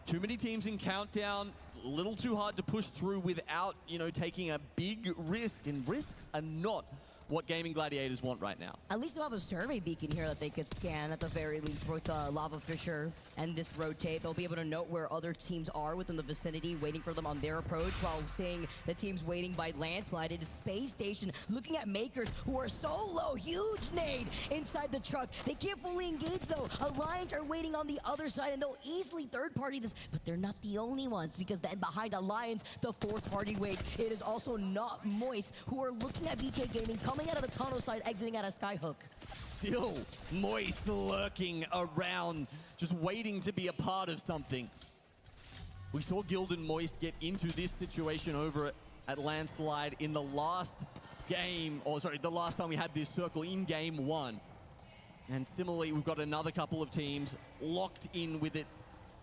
I: Too many teams in Countdown, a little too hard to push through without, you know, taking a big risk, and risks are not what Gaming Gladiators want right now.
G: At least they'll have a survey beacon here that they could scan at the very least with Lava Fissure and this rotate. They'll be able to note where other teams are within the vicinity, waiting for them on their approach, while seeing the teams waiting by landslide. It is Space Station looking at Makers, who are so low. Huge nade inside the truck. They can't fully engage though. Alliance are waiting on the other side, and they'll easily third party this, but they're not the only ones, because then behind Alliance, the fourth party waits. It is also not Moist, who are looking at VK Gaming, coming out of the tunnel side, exiting out of Skyhook.
I: Still Moist lurking around, just waiting to be a part of something. We saw Gildan Moist get into this situation over at Landslide in the last game, or sorry, the last time we had this circle in game 1. And similarly, we've got another couple of teams locked in with it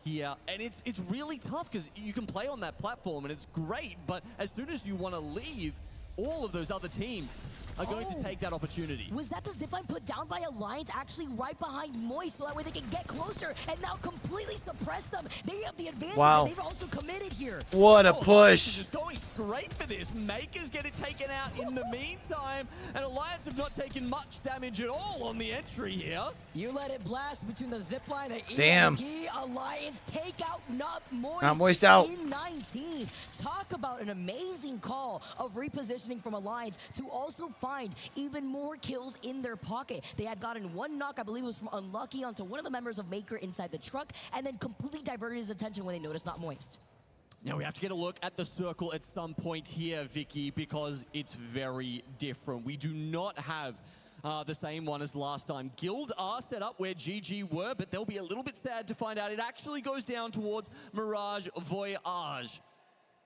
I: here. And it's really tough, because you can play on that platform and it's great, but as soon as you want to leave, all of those other teams are going to take that opportunity.
G: Was that the zipline put down by Alliance, actually right behind Moist, so that way they can get closer and now completely suppress them? They have the advantage.
A: Wow.
G: They've also committed here.
A: What a push.
I: Just going straight for this. Makers get it taken out in the meantime, and Alliance have not taken much damage at all on the entry here.
G: You let it blast between the zipline, the
A: Damn.
G: ELG, Alliance take out Not Moist.
A: Not Moist out.
G: In 19. Talk about an amazing call of repositioning from Alliance to also find even more kills in their pocket. They had gotten one knock, I believe it was from Unlucky, onto one of the members of Maker inside the truck, and then completely diverted his attention when they noticed Not Moist.
I: Now we have to get a look at the circle at some point here, Vicky, because it's very different. We do not have the same one as last time. Guild are set up where GG were, but they'll be a little bit sad to find out it actually goes down towards Mirage Voyage.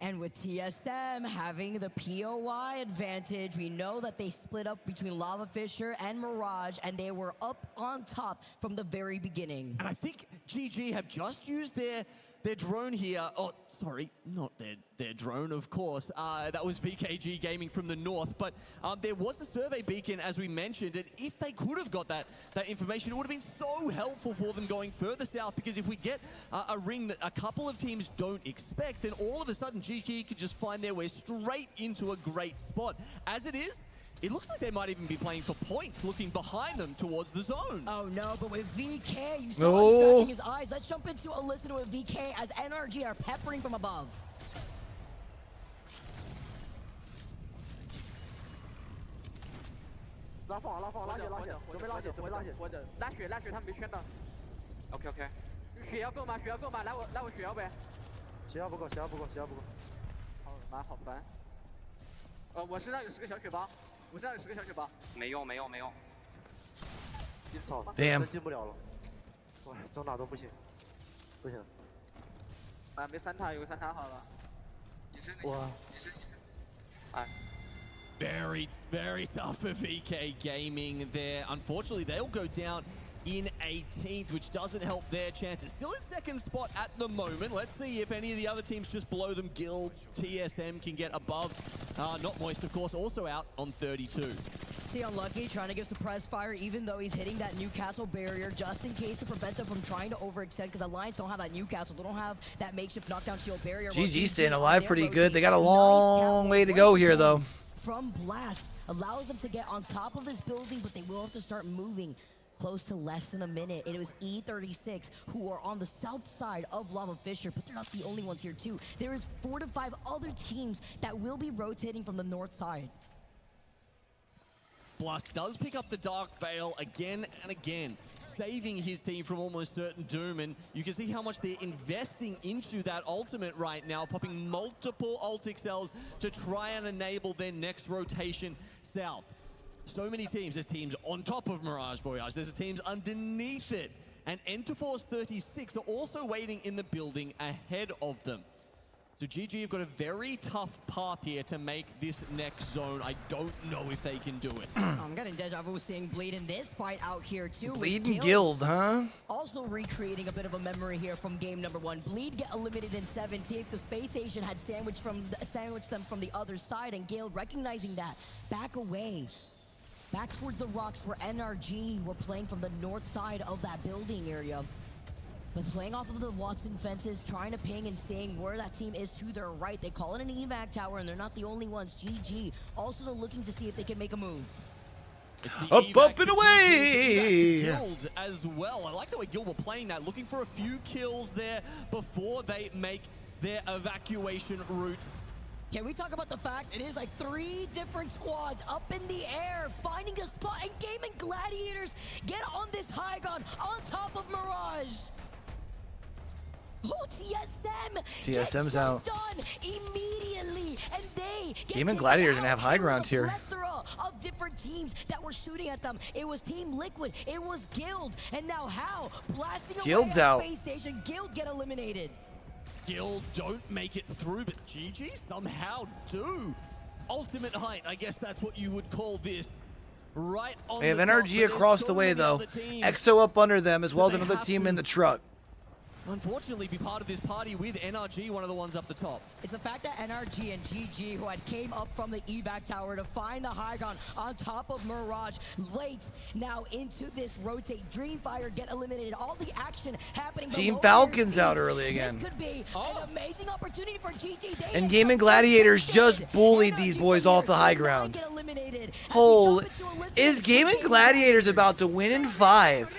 G: And with TSM having the POI advantage, we know that they split up between Lava Fissure and Mirage, and they were up on top from the very beginning.
I: And I think GG have just used their drone here. Oh, sorry, not their drone, of course. That was VKG Gaming from the north. But there was the survey beacon, as we mentioned. And if they could have got that information, it would have been so helpful for them going further south. Because if we get a ring that a couple of teams don't expect, then all of a sudden GG could just find their way straight into a great spot. As it is, it looks like they might even be playing for points, looking behind them towards the zone.
G: Oh no, but with VK, you saw him scratching his eyes. Let's jump into a listen with VK as NRG are peppering from above.
K: 拉放拉放拉血拉血，准备拉血准备拉血，活着拉血拉血，他们没圈到。OK OK， 血要够吗？血要够吗？来我血要呗。血要不够，血要不够，血要不够。操他妈好烦。我身上有10个小血包，我身上有10个小血包。没用没用没用。你操，真进不了了。sorry， 走哪都不行，不行。啊，没3塔，有个3塔好了。你升个你升。哎。
I: Very, very tough for VK Gaming there. Unfortunately, they'll go down in 18th, which doesn't help their chances. Still in second spot at the moment. Let's see if any of the other teams just below them, Guild, TSM, can get above. Not Moist, of course, also out on 32.
G: See Unlucky trying to give surprise fire, even though he's hitting that Newcastle barrier, just in case to prevent them from trying to overextend, because Alliance don't have that Newcastle. They don't have that makeshift knockdown shield barrier.
A: GG staying alive pretty good. They got a long way to go here, though.
G: From Blast allows them to get on top of this building, but they will have to start moving close to less than a minute. It was E36 who are on the south side of Lava Fissure, but they're not the only ones here too. There is 4 to 5 other teams that will be rotating from the north side.
I: Blast does pick up the Dark Veil again and again, saving his team from almost certain doom. And you can see how much they're investing into that ultimate right now, popping multiple ult excels to try and enable their next rotation south. So many teams. There's teams on top of Mirage Voyage. There's teams underneath it. And Enterforce 36 are also waiting in the building ahead of them. So GG have got a very tough path here to make this next zone. I don't know if they can do it.
G: I'm getting deja vu seeing Bleed in this fight out here too.
A: Bleed and Guild, huh?
G: Also recreating a bit of a memory here from game number 1. Bleed get eliminated in 17th. The Space Station had sandwiched them from the other side, and Guild recognizing that, back away. Back towards the rocks where NRG were playing from the north side of that building area. But playing off of the Watson fences, trying to ping and seeing where that team is to their right. They call it an evac tower, and they're not the only ones. GG also looking to see if they can make a move.
A: Up and away!
I: Guild as well. I like the way Guild were playing that, looking for a few kills there before they make their evacuation route.
G: Can we talk about the fact it is like 3 different squads up in the air, finding a spot, and Gaming Gladiators get on this high ground on top of Mirage. Oh,
A: TSM's out.
G: Done immediately, and they
A: Gaming Gladiators are gonna have high ground here.
G: Plethora of different teams that were shooting at them. It was Team Liquid, it was Guild, and now how? Blasting
A: Guild's
G: away
A: out.
G: Space Station, Guild get eliminated.
I: Guild don't make it through, but GG somehow do. Ultimate height, I guess that's what you would call this. Right on
A: They have
I: the
A: NRG
I: top, but
A: across
I: there's
A: the way,
I: so
A: though.
I: many other teams.
A: EXO up under them, as well as
I: They
A: another
I: have
A: team
I: to,
A: in the truck.
I: unfortunately, be part of this party with NRG, one of the ones up the top.
G: It's the fact that NRG and GG, who had came up from the evac tower to find the high ground on top of Mirage, late now into this rotate. Dreamfire get eliminated. All the action happening.
A: Team
G: below
A: Falcons
G: their
A: out
G: feet.
A: early again.
G: This could be an amazing opportunity for GG. They
A: And Gaming Gladiators just bullied these boys off the high ground. Holy, is Gaming Gladiators about to win in 5?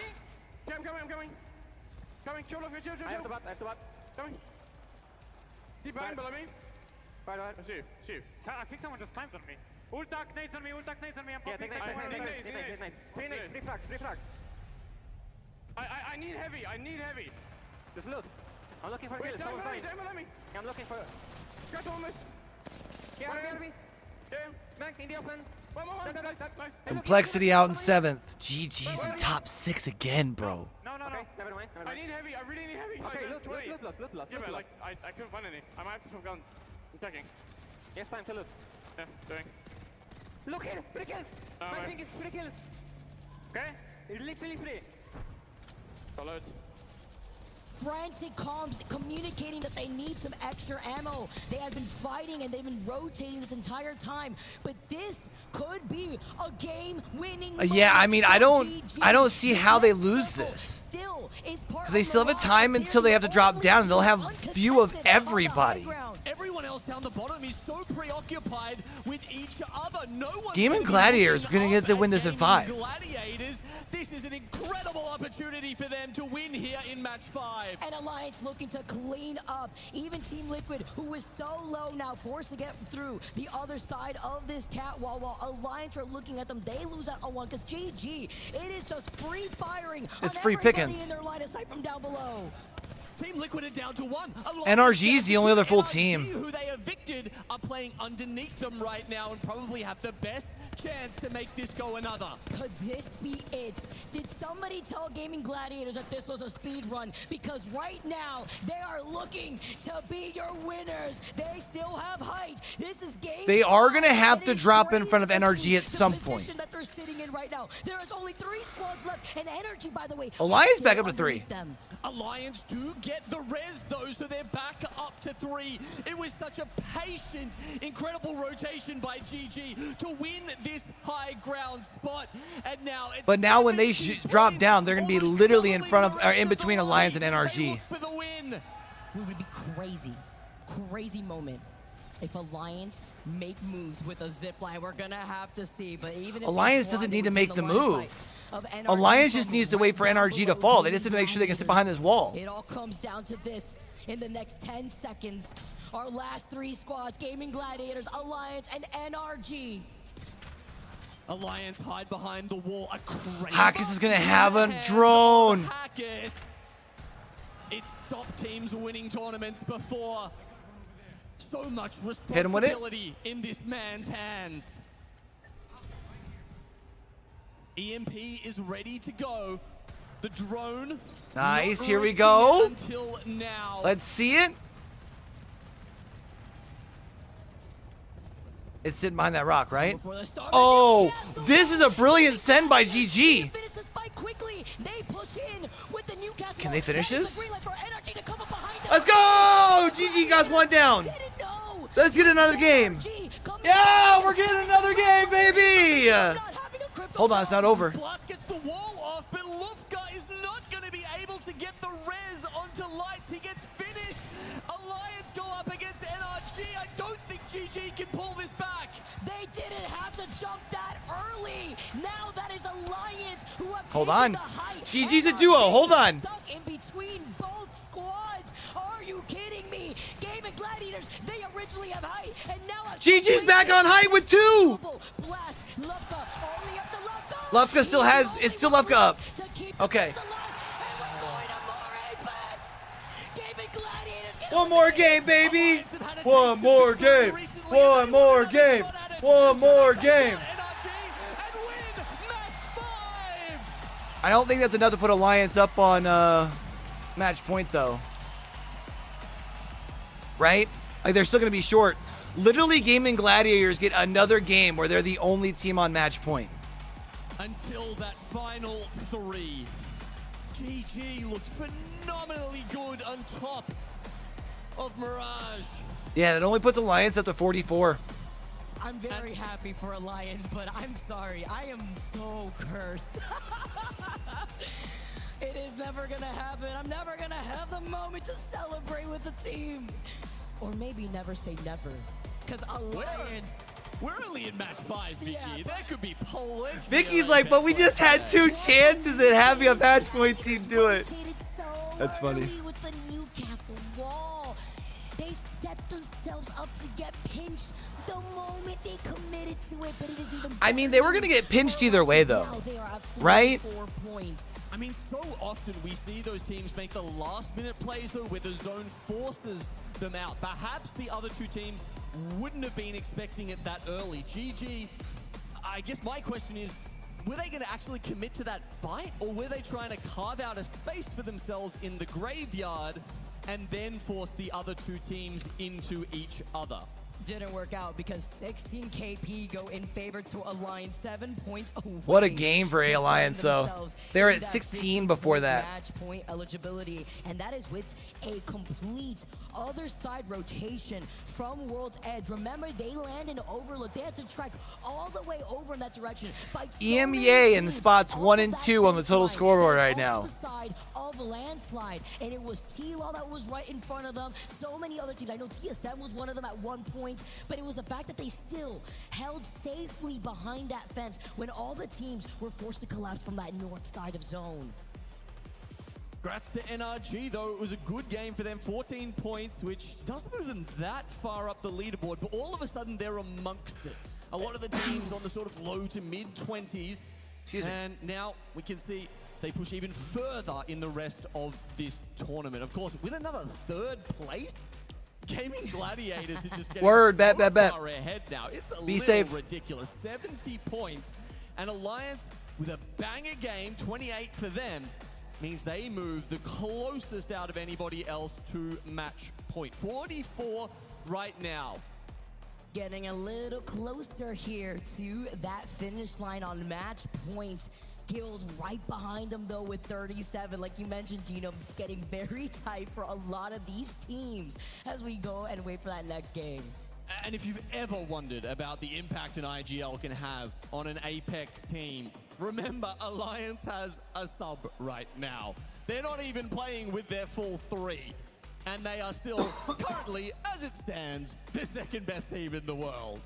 J: Yeah, I'm coming. Coming, chill. I have the butt. Coming. Deep behind, below me. Right. I see you.
K: I think someone just climbed on me. Ult duck nades on me, I'm popping.
J: Yeah, take nades. 3 flags. I need heavy.
K: Just loot. I'm looking for kills, someone's dying.
J: Below me.
K: Yeah, I'm looking for...
J: Got almost.
K: Yeah, me.
J: Yeah.
K: Back in the open.
J: One. Nice.
A: Complexity out in 7th. GG's in top 6 again, bro.
K: No.
J: Okay, never mind. I need heavy. I really need heavy.
K: Okay, loot plus.
J: Yeah, but like, I couldn't find any. I might have to swap guns. I'm checking.
K: Yes, time to loot.
J: Yeah, doing.
K: Look here, 3 kills. My ping is 3 kills.
J: Okay.
K: It's literally 3.
J: Solid.
G: Frantic comms communicating that they need some extra ammo. They have been fighting and they've been rotating this entire time, but this could be a game-winning.
A: Yeah, I mean, I don't see how they lose this. Because they still have a time until they have to drop down, and they'll have view of everybody.
I: Everyone else down the bottom is so preoccupied with each other. No one.
A: Gaming Gladiators are going to get to win this in 5.
I: Gladiators, this is an incredible opportunity for them to win here in match 5.
G: And Alliance looking to clean up. Even Team Liquid, who was so low now, forced to get through the other side of this catwall, while Alliance are looking at them. They lose out on 1 because GG, it is just free firing.
A: It's free pickings.
G: In their line of sight from down below.
I: Team Liquid are down to 1.
A: NRG is the only other full team.
I: Who they evicted are playing underneath them right now and probably have the best chance to make this go another.
G: Could this be it? Did somebody tell Gaming Gladiators that this was a speed run? Because right now, they are looking to be your winners. They still have height. This is game.
A: They are going to have to drop in front of NRG at some point.
G: That they're sitting in right now. There is only 3 squads left, and NRG, by the way,
A: Alliance back up to 3.
I: Alliance do get the res though, so they're back up to 3. It was such a patient, incredible rotation by GG to win this high ground spot, and now it's
A: But now when they drop down, they're going to be literally in front of, or in between Alliance and NRG.
G: for the win. It would be crazy moment if Alliance make moves with a zip line. We're gonna have to see, but even if
A: Alliance doesn't need to make the move. Alliance just needs to wait for NRG to fall. They just need to make sure they can sit behind this wall.
G: It all comes down to this. In the next 10 seconds, our last 3 squads, Gaming Gladiators, Alliance, and NRG.
I: Alliance hide behind the wall. A crazy
A: Hackers is gonna have a drone.
I: Hackers. It stopped teams winning tournaments before. So much
A: Hit him with it.
I: responsibility in this man's hands. EMP is ready to go. The drone.
A: Nice.
I: not
A: Here we
I: risking
A: go.
I: it until now.
A: Let's see it. It's sitting behind that rock, right? Oh, this is a brilliant send by GG. Can they finish this? Let's go! GG got one down. Let's get another game. Yeah, we're getting another game, baby. Hold on, it's not over.
I: Blast gets the wall off, but Lufka is not going to be able to get the res onto Lights. He gets finished. Alliance go up against NRG. I don't think GG can pull this back.
G: They didn't have to jump that early. Now that is Alliance who have
A: Hold
G: taken
A: on.
G: the height.
A: GG's a duo. Hold on.
G: Stuck in between both squads. Are you kidding me? Game and Gladiators, they originally have height, and now
A: GG's back on height with 2.
G: Blast, Lufka, only up to Lufka.
A: Lufka still has, it's still Lufka up. Okay. One more game, baby. One more game. One more game. One more game. I don't think that's enough to put Alliance up on match point, though. Right? Like, they're still going to be short. Literally, Gaming Gladiators get another game where they're the only team on match point.
I: Until that final 3. GG looks phenomenally good on top of Mirage.
A: Yeah, it only puts Alliance up to 44.
G: I'm very happy for Alliance, but I'm sorry. I am so cursed. It is never going to happen. I'm never going to have the moment to celebrate with the team. Or maybe never say never. Because Alliance...
I: We're only in match 5, Vicky.
G: Yeah,
I: There could be plenty.
A: Vicky's like, but we just had 2 chances at having a match point team do it. That's funny.
G: With the Newcastle wall, they set themselves up to get pinched the moment they committed to it, but it is even.
A: I mean, they were going to get pinched either way, though. Right?
G: 4 points.
I: I mean, so often we see those teams make the last-minute plays, though, where the zone forces them out. Perhaps the other 2 teams wouldn't have been expecting it that early. GG, I guess my question is, were they going to actually commit to that fight, or were they trying to carve out a space for themselves in the graveyard and then force the other 2 teams into each other?
G: Didn't work out because 16 KP go in favor to Alliance, 7 points away.
A: What a game for A-Alliance, though. They're at 16 before that.
G: Match point eligibility, and that is with a complete other side rotation from World's Edge. Remember, they land in Overlook. They had to trek all the way over in that direction.
A: EMEA in the spots 1 and 2 on the total scoreboard right now.
G: Side of landslide, and it was T-Law that was right in front of them. So many other teams. I know TSM was one of them at one point, but it was the fact that they still held safely behind that fence when all the teams were forced to collapse from that north side of zone.
I: Congrats to NRG, though. It was a good game for them. 14 points, which doesn't move them that far up the leaderboard, but all of a sudden they're amongst it. A lot of the teams on the sort of low to mid-20s. And now we can see they push even further in the rest of this tournament. Of course, with another 3rd place, Gaming Gladiators are just getting far ahead now. It's a little ridiculous. 70 points. And Alliance, with a banger game, 28 for them, means they move the closest out of anybody else to match point. 44 right now.
G: Getting a little closer here to that finish line on match point. Guild right behind them, though, with 37. Like you mentioned, Dino, it's getting very tight for a lot of these teams as we go and wait for that next game.
I: And if you've ever wondered about the impact an IGL can have on an Apex team, remember, Alliance has a sub right now. They're not even playing with their full 3. And they are still currently, as it stands, the 2nd best team in the world.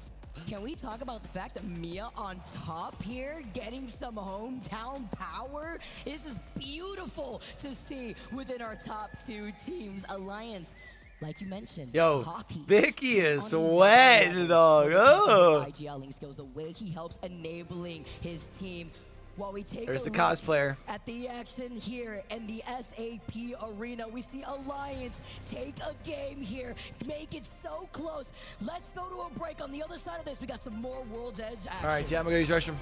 G: Can we talk about the fact that Mia on top here, getting some hometown power? This is beautiful to see within our top 2 teams. Alliance Like you mentioned,
A: Yo,
G: hockey.
A: Vicky is sweating, dog. Oh.
G: IGLing skills, the way he helps enabling his team. While we take
A: There's
G: a
A: the
G: look
A: cosplayer.
G: at the action here in the SAP arena, we see Alliance take a game here, make it so close. Let's go to a break. On the other side of this, we got some more World's Edge action.
A: All right, Jam, I'm going to use restroom.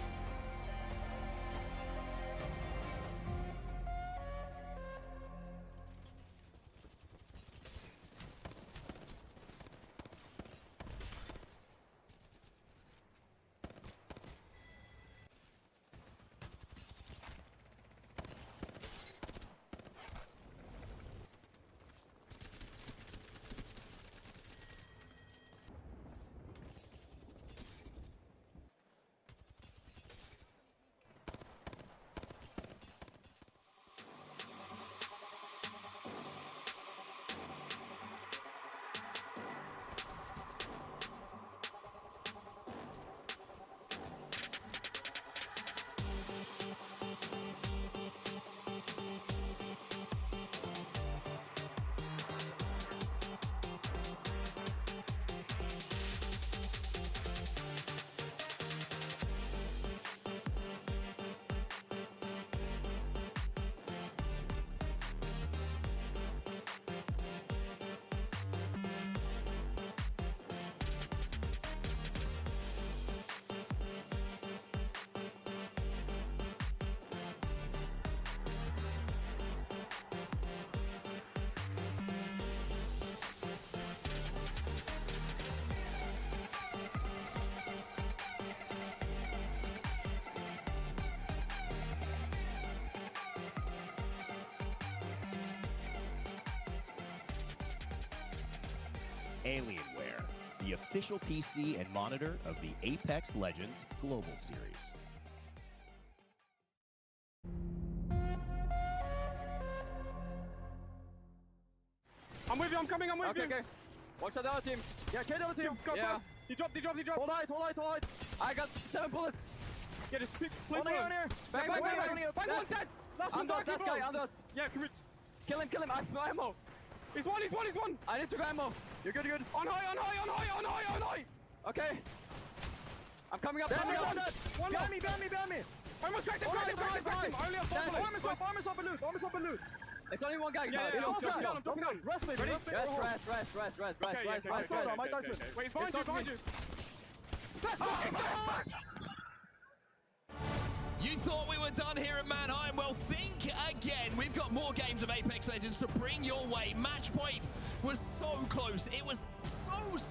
C: Alienware, the official PC and monitor of the Apex Legends Global Series.
J: I'm with you, I'm coming, I'm with you.
K: Okay. Watch out the other team.
J: Yeah, kill the other team. Go
K: Yeah.
J: first. He dropped.
K: Hold on. I got 7 bullets.
J: Get his pick.
K: Hold on here. Back.
J: Bang, one's dead. Last one,
K: Anders, last guy, Anders.
J: Yeah, commit.
K: Kill him. I have no ammo.
J: He's one.
K: I need to grab ammo. You're good.
J: On high.
K: Okay. I'm coming up.
J: One behind me. Almost cracked him. I only have 4 bullets. Armors up and loot.
K: It's only one guy.
J: Yeah, I'm dropping down.
K: Rest me.
J: Ready?
K: Rest.
J: Wait, he's behind you.
E: You thought we were done here at Mannheim? Well, think again. We've got more games of Apex Legends to bring your way. Match point was so close. It was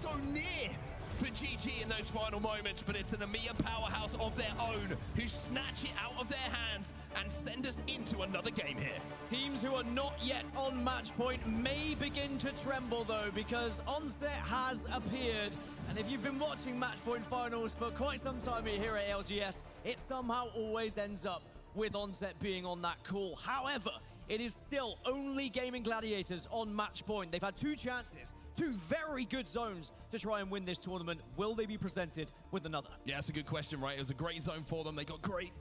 E: so near for GG in those final moments, but it's an EMEA powerhouse of their own who snatch it out of their hands and send us into another game here.
L: Teams who are not yet on match point may begin to tremble though, because Onset has appeared. And if you've been watching match point finals for quite some time here at ALGS, it somehow always ends up with Onset being on that call. However, it is still only Gaming Gladiators on match point. They've had 2 chances, 2 very good zones to try and win this tournament. Will they be presented with another?
E: Yeah, that's a good question, right? It was a great zone for them. They got great,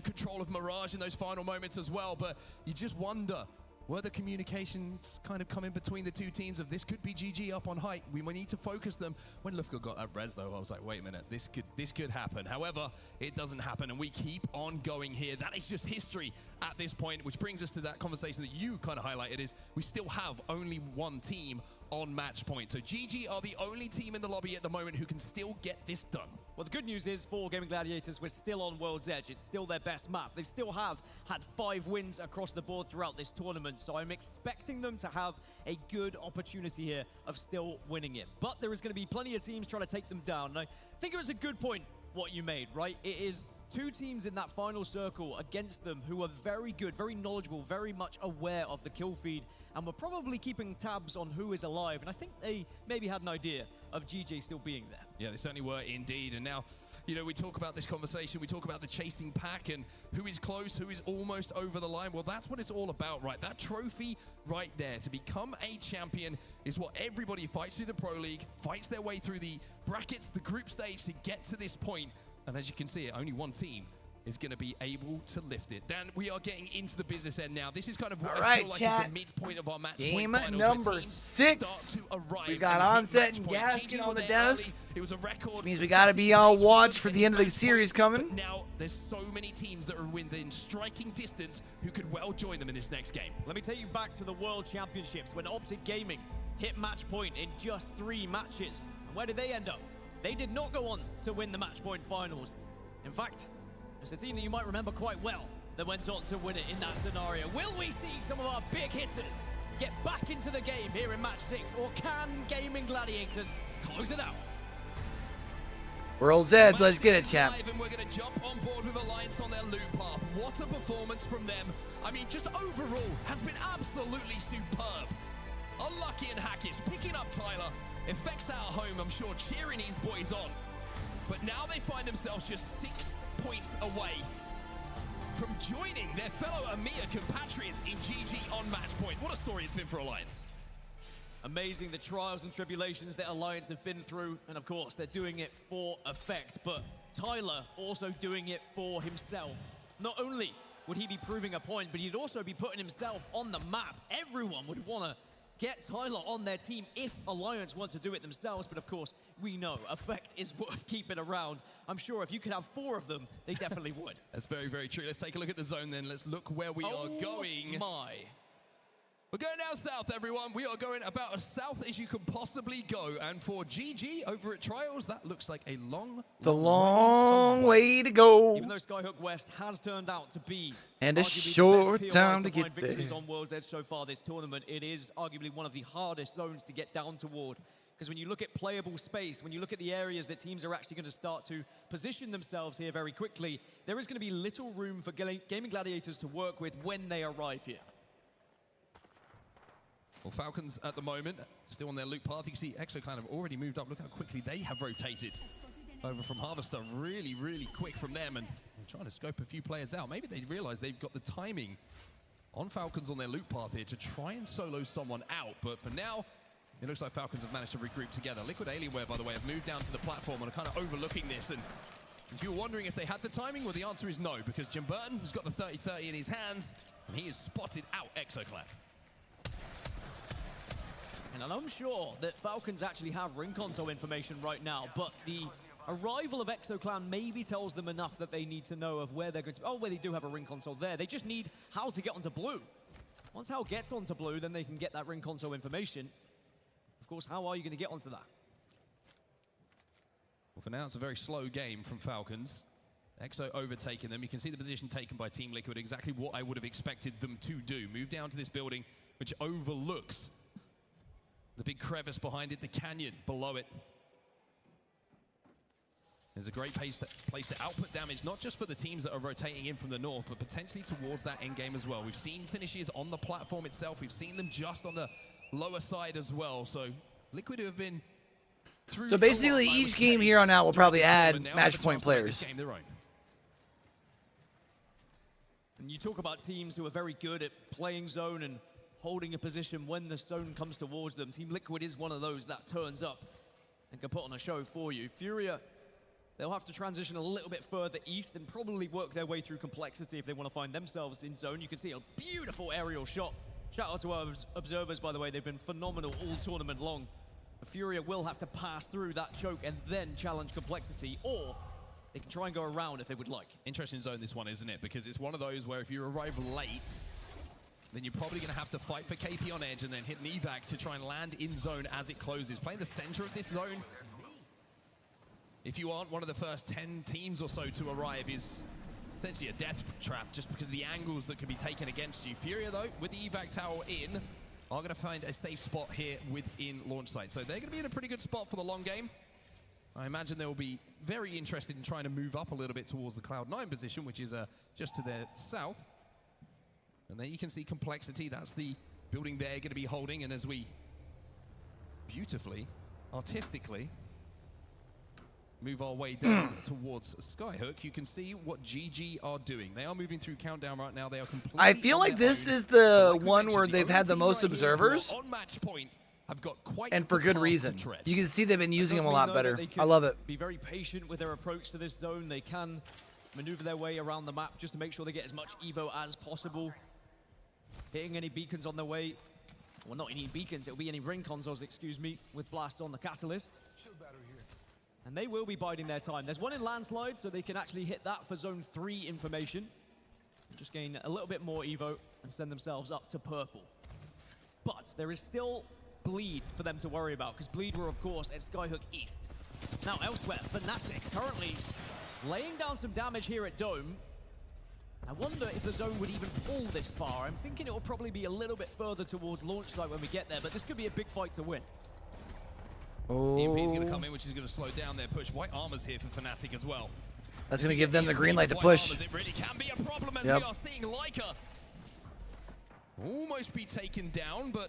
E: control of Mirage in those final moments as well, but you just wonder, were the communications kind of coming between the 2 teams of this could be GG up on height? We need to focus them. When Lufka got that res though, I was like, wait a minute, this could happen. However, it doesn't happen, and we keep on going here. That is just history at this point, which brings us to that conversation that you kind of highlighted, is we still have only 1 team on match point. So GG are the only team in the lobby at the moment who can still get this done.
L: Well, the good news is for Gaming Gladiators, we're still on World's Edge. It's still their best map. They still have had 5 wins across the board throughout this tournament, so I'm expecting them to have a good opportunity here of still winning it. But there is going to be plenty of teams trying to take them down. And I think it was a good point what you made, right? It is 2 teams in that final circle against them who are very good, very knowledgeable, very much aware of the kill feed, and were probably keeping tabs on who is alive. And I think they maybe had an idea of GG still being there.
E: Yeah, they certainly were indeed. And now, we talk about this conversation, we talk about the chasing pack and who is close, who is almost over the line. Well, that's what it's all about, right? That trophy right there, to become a champion, is what everybody fights through the Pro League, fights their way through the brackets, the group stage to get to this point. And as you can see, only 1 team is going to be able to lift it. Dan, we are getting into the business end now. This is kind of what
A: All
E: I
A: right,
E: feel like
A: chat.
E: is the midpoint of our match
A: Game
E: point finals,
A: number
E: where teams
A: 6.
E: start to arrive
A: We got
E: and hit
A: Onset
E: match
A: and
E: point.
A: Gasket
E: GG
A: on the
E: were there
A: desk.
E: early. It was a record.
A: Which means we got to be on watch for the end of the series coming.
E: Now, there's so many teams that are within striking distance who could well join them in this next game.
L: Let me take you back to the World Championships when Optic Gaming hit match point in just 3 matches. And where did they end up? They did not go on to win the match point finals. In fact, it's a team that you might remember quite well that went on to win it in that scenario. Will we see some of our big hitters get back into the game here in match 6, or can Gaming Gladiators close it out?
A: World's Edge, let's get it, champ.
E: And we're going to jump on board with Alliance on their loop path. What a performance from them. I mean, just overall has been absolutely superb. Unlucky and Hackish picking up Tyler. Effects out home, I'm sure, cheering these boys on. But now they find themselves just 6 points away from joining their fellow EMEA compatriots in GG on match point. What a story it's been for Alliance.
L: Amazing, the trials and tribulations that Alliance have been through, and of course they're doing it for effect, but Tyler also doing it for himself. Not only would he be proving a point, but he'd also be putting himself on the map. Everyone would want to get Tyler on their team if Alliance want to do it themselves, but of course we know effect is worth keeping around. I'm sure if you could have 4 of them, they definitely would.
E: That's very, very true. Let's take a look at the zone then. Let's look where we are going.
L: My.
E: We're going down south, everyone. We are going about as south as you can possibly go. And for GG over at Trials, that looks like a long,
A: It's a long way to go.
L: Even though Skyhook West has turned out to be
A: And a
L: arguably the
A: short
L: best
A: time to
L: POI
A: get
L: find victories
A: there.
L: on World's Edge so far this tournament, it is arguably one of the hardest zones to get down toward. Because when you look at playable space, when you look at the areas that teams are actually going to start to position themselves here very quickly, there is going to be little room for Gaming Gladiators to work with when they arrive here.
E: Well, Falcons at the moment, still on their loop path. You can see ExoClan have already moved up. Look how quickly they have rotated over from Harvester. Really, really quick from them. And trying to scope a few players out. Maybe they realize they've got the timing on Falcons on their loop path here to try and solo someone out. But for now, it looks like Falcons have managed to regroup together. Liquid Alienware, by the way, have moved down to the platform and are kind of overlooking this. And if you're wondering if they had the timing, well, the answer is no, because Jim Burton has got the 30-30 in his hands, and he has spotted out ExoClan.
L: And I'm sure that Falcons actually have ring console information right now, but the arrival of ExoClan maybe tells them enough that they need to know of where they're going to... Oh, well, they do have a ring console there. They just need Hal to get onto blue. Once Hal gets onto blue, then they can get that ring console information. Of course, how are you going to get onto that?
E: Well, for now, it's a very slow game from Falcons. Exo overtaking them. You can see the position taken by Team Liquid, exactly what I would have expected them to do. Move down to this building, which overlooks the big crevice behind it, the canyon below it. There's a great place to output damage, not just for the teams that are rotating in from the north, but potentially towards that end game as well. We've seen finishes on the platform itself. We've seen them just on the lower side as well. So Liquid have been through.
A: So basically, each game here on out will probably add match point players.
L: And you talk about teams who are very good at playing zone and holding a position when the zone comes towards them. Team Liquid is one of those that turns up and can put on a show for you. Furia, they'll have to transition a little bit further east and probably work their way through complexity if they want to find themselves in zone. You can see a beautiful aerial shot. Shout out to our observers, by the way. They've been phenomenal all tournament long. Furia will have to pass through that choke and then challenge complexity, or they can try and go around if they would like.
E: Interesting zone, this one, isn't it? Because it's one of those where if you arrive late, then you're probably going to have to fight for KP on edge and then hit an evac to try and land in zone as it closes. Playing the center of this zone, if you aren't one of the first 10 teams or so to arrive, is essentially a death trap just because of the angles that can be taken against you. Furia, though, with the evac tower in, are going to find a safe spot here within launch site. So they're going to be in a pretty good spot for the long game. I imagine they will be very interested in trying to move up a little bit towards the Cloud9 position, which is just to their south. And there you can see complexity. That's the building they're going to be holding. And as we beautifully, artistically, move our way down towards Skyhook, you can see what GG are doing. They are moving through Countdown right now. They are completely
A: I feel like this is the one where they've had the most observers,
E: on match point. Have got quite
A: and for good reason. You can see they've been using them a lot better. I love it.
L: Be very patient with their approach to this zone. They can maneuver their way around the map just to make sure they get as much Evo as possible. Hitting any beacons on their way. Well, not any beacons, it'll be any ring consoles, excuse me, with Blast on the Catalyst. And they will be biding their time. There's one in Landslide, so they can actually hit that for Zone 3 information. Just gain a little bit more Evo and send themselves up to purple. But there is still Bleed for them to worry about, because Bleed were, of course, at Skyhook East. Now, elsewhere, Fnatic currently laying down some damage here at Dome. I wonder if the zone would even pull this far. I'm thinking it will probably be a little bit further towards launch site when we get there, but this could be a big fight to win.
E: EMP's going to come in, which is going to slow down their push. White Armor's here for Fnatic as well.
A: That's going to give them the green light to push.
E: It really can be a problem as we are seeing Leica almost be taken down, but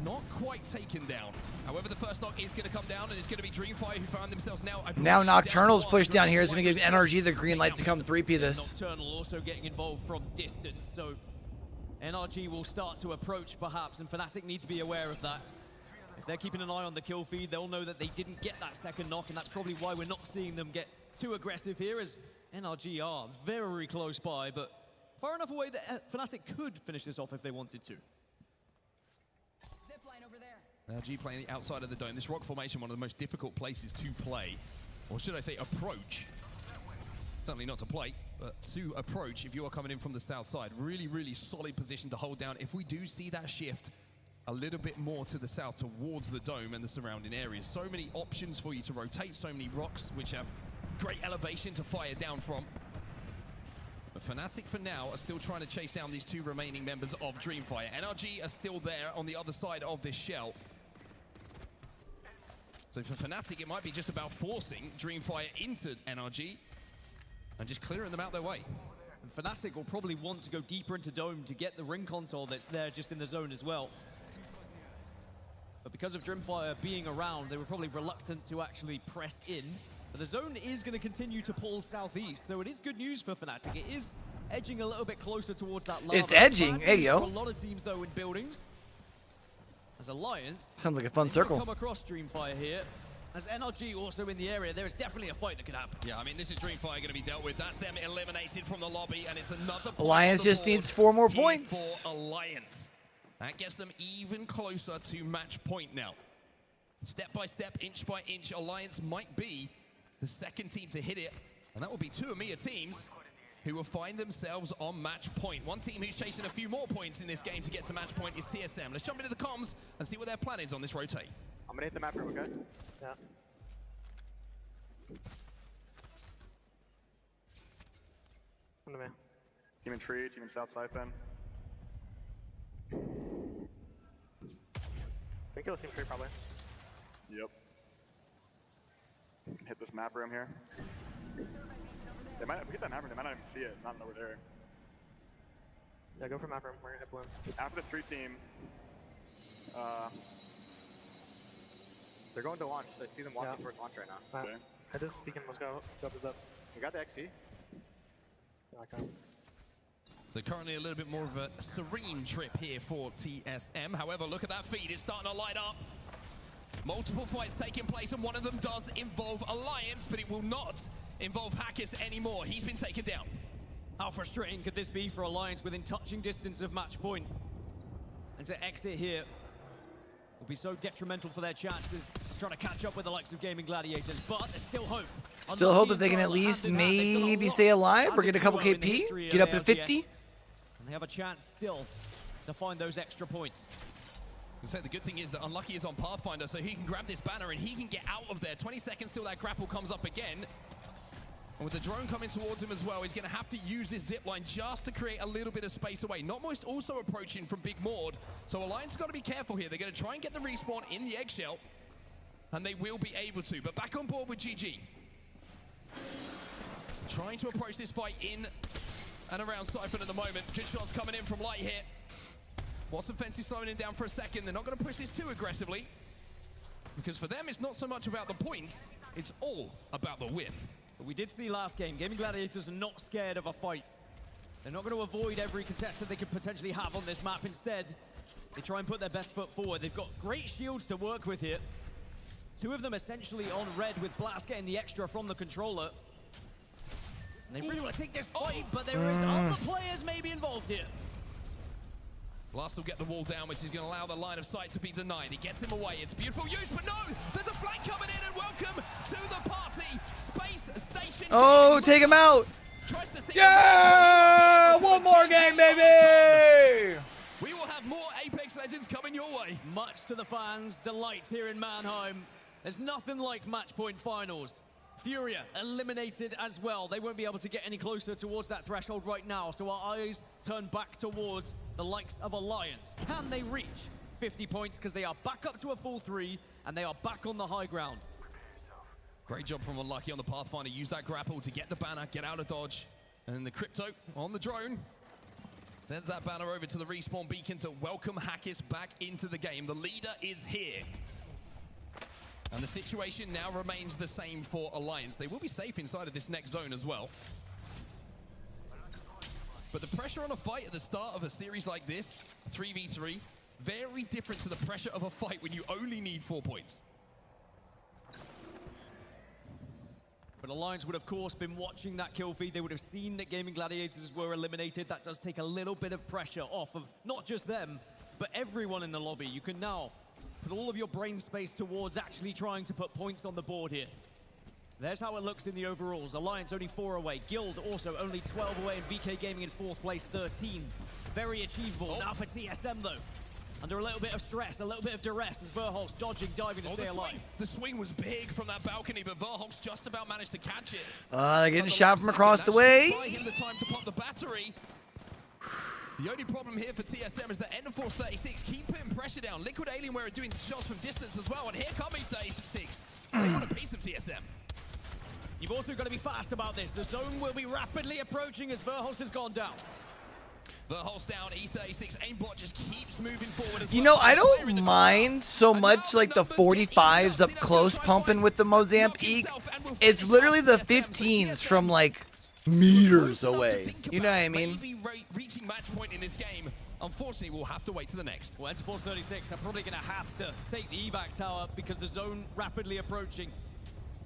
E: not quite taken down. However, the first knock is going to come down, and it's going to be Dreamfire who found themselves now.
A: Now Nocturnal's pushed down here is going to give NRG the green light to come 3P this.
L: Nocturnal also getting involved from distance, so NRG will start to approach perhaps, and Fnatic need to be aware of that. If they're keeping an eye on the kill feed, they'll know that they didn't get that second knock, and that's probably why we're not seeing them get too aggressive here, as NRG are very close by, but far enough away that Fnatic could finish this off if they wanted to.
E: NRG playing the outside of the dome. This rock formation, one of the most difficult places to play, or should I say approach. Certainly not to play, but to approach if you are coming in from the south side. Really, really solid position to hold down. If we do see that shift a little bit more to the south towards the dome and the surrounding areas, so many options for you to rotate, so many rocks which have great elevation to fire down from. But Fnatic for now are still trying to chase down these two remaining members of Dreamfire. NRG are still there on the other side of this shell. So for Fnatic, it might be just about forcing Dreamfire into NRG and just clearing them out their way.
L: And Fnatic will probably want to go deeper into Dome to get the ring console that's there just in the zone as well. But because of Dreamfire being around, they were probably reluctant to actually press in. But the zone is going to continue to pull southeast, so it is good news for Fnatic. It is edging a little bit closer towards that lava.
A: It's edging, hey yo.
L: A lot of teams though in buildings. As Alliance,
A: sounds like a fun circle.
L: Come across Dreamfire here. As NRG also in the area, there is definitely a fight that could happen.
E: Yeah, I mean, this is Dreamfire going to be dealt with. That's them eliminated from the lobby, and it's another point
A: Alliance just needs 4 more points.
E: For Alliance. That gets them even closer to match point now. Step by step, inch by inch, Alliance might be the second team to hit it, and that will be 2 EMEA teams who will find themselves on match point. One team who's chasing a few more points in this game to get to match point is TSM. Let's jump into the comms and see what their plan is on this rotate.
J: I'm gonna hit the map room, okay? Yeah. Come to me. Team in tree, team in south side then. I think it was team tree probably. Yep. Hit this map room here. They might, if we hit that map room, they might not even see it, not know we're there. Yeah, go for map room, we're gonna hit balloons. After the street team, they're going to launch. I see them walking towards launch right now. Okay. Head this beacon, let's go. Go this up. You got the XP? Yeah, I can.
E: So currently a little bit more of a serene trip here for TSM. However, look at that feed, it's starting to light up. Multiple fights taking place, and one of them does involve Alliance, but it will not involve Hackers anymore. He's been taken down.
L: How frustrating could this be for Alliance within touching distance of match point? And to exit here will be so detrimental for their chances trying to catch up with the likes of Gaming Gladiators, but there's still hope.
A: Still hope that they can at least maybe stay alive or get a couple KP, get up to 50.
L: And they have a chance still to find those extra points.
E: So the good thing is that Unlucky is on Pathfinder, so he can grab this banner and he can get out of there. 20 seconds till that grapple comes up again. And with the drone coming towards him as well, he's going to have to use his zipline just to create a little bit of space away. Notmost also approaching from Big Maud. So Alliance got to be careful here. They're going to try and get the respawn in the eggshell. And they will be able to. But back on board with GG. Trying to approach this fight in and around Siphon at the moment. Good shots coming in from Light here. Watson Fence is slowing him down for a second. They're not going to push this too aggressively. Because for them, it's not so much about the points. It's all about the win.
L: But we did see last game, Gaming Gladiators are not scared of a fight. They're not going to avoid every contestant they could potentially have on this map. Instead, they try and put their best foot forward. They've got great shields to work with here. 2 of them essentially on red with Blast getting the extra from the controller. And they really want to take this fight, but there is other players maybe involved here.
E: Last will get the wall down, which is going to allow the line of sight to be denied. He gets him away. It's beautiful use, but no! There's a flank coming in, and welcome to the party. Space station.
A: Oh, take him out. Yeah! One more game, baby!
E: We will have more Apex Legends coming your way.
L: Much to the fans' delight here in Mannheim. There's nothing like match point finals. Furia eliminated as well. They won't be able to get any closer towards that threshold right now, so our eyes turn back towards the likes of Alliance. Can they reach 50 points? Because they are back up to a full 3, and they are back on the high ground.
E: Great job from Unlucky on the Pathfinder. Use that grapple to get the banner, get out of dodge. And then the Crypto on the drone sends that banner over to the respawn beacon to welcome Hackis back into the game. The leader is here. And the situation now remains the same for Alliance. They will be safe inside of this next zone as well. But the pressure on a fight at the start of a series like this, 3v3, very different to the pressure of a fight when you only need 4 points.
L: But Alliance would, of course, been watching that kill feed. They would have seen that Gaming Gladiators were eliminated. That does take a little bit of pressure off of not just them, but everyone in the lobby. You can now put all of your brain space towards actually trying to put points on the board here. There's how it looks in the overalls. Alliance only 4 away. Guild also only 12 away, and VK Gaming in 4th place, 13. Very achievable. Now for TSM, though. Under a little bit of stress, a little bit of duress as Verholz dodging, diving to stay alive.
E: The swing was big from that balcony, but Verholz just about managed to catch it.
A: They're getting shot from across the way.
E: Buy him the time to pop the battery. The only problem here for TSM is that End of Force 36 keep putting pressure down. Liquid Alienware are doing shots from distance as well, and here comes 36. They want a piece of TSM.
L: You've also got to be fast about this. The zone will be rapidly approaching as Verholz has gone down.
E: Verholz down, E36, aimbot just keeps moving forward as
A: You know, I don't mind so much like the 45s up close pumping with the Mozambique. It's literally the 15s from like meters away. You know what I mean?
E: Maybe reaching match point in this game. Unfortunately, we'll have to wait to the next.
L: Well, End of Force 36 are probably going to have to take the evac tower because the zone rapidly approaching.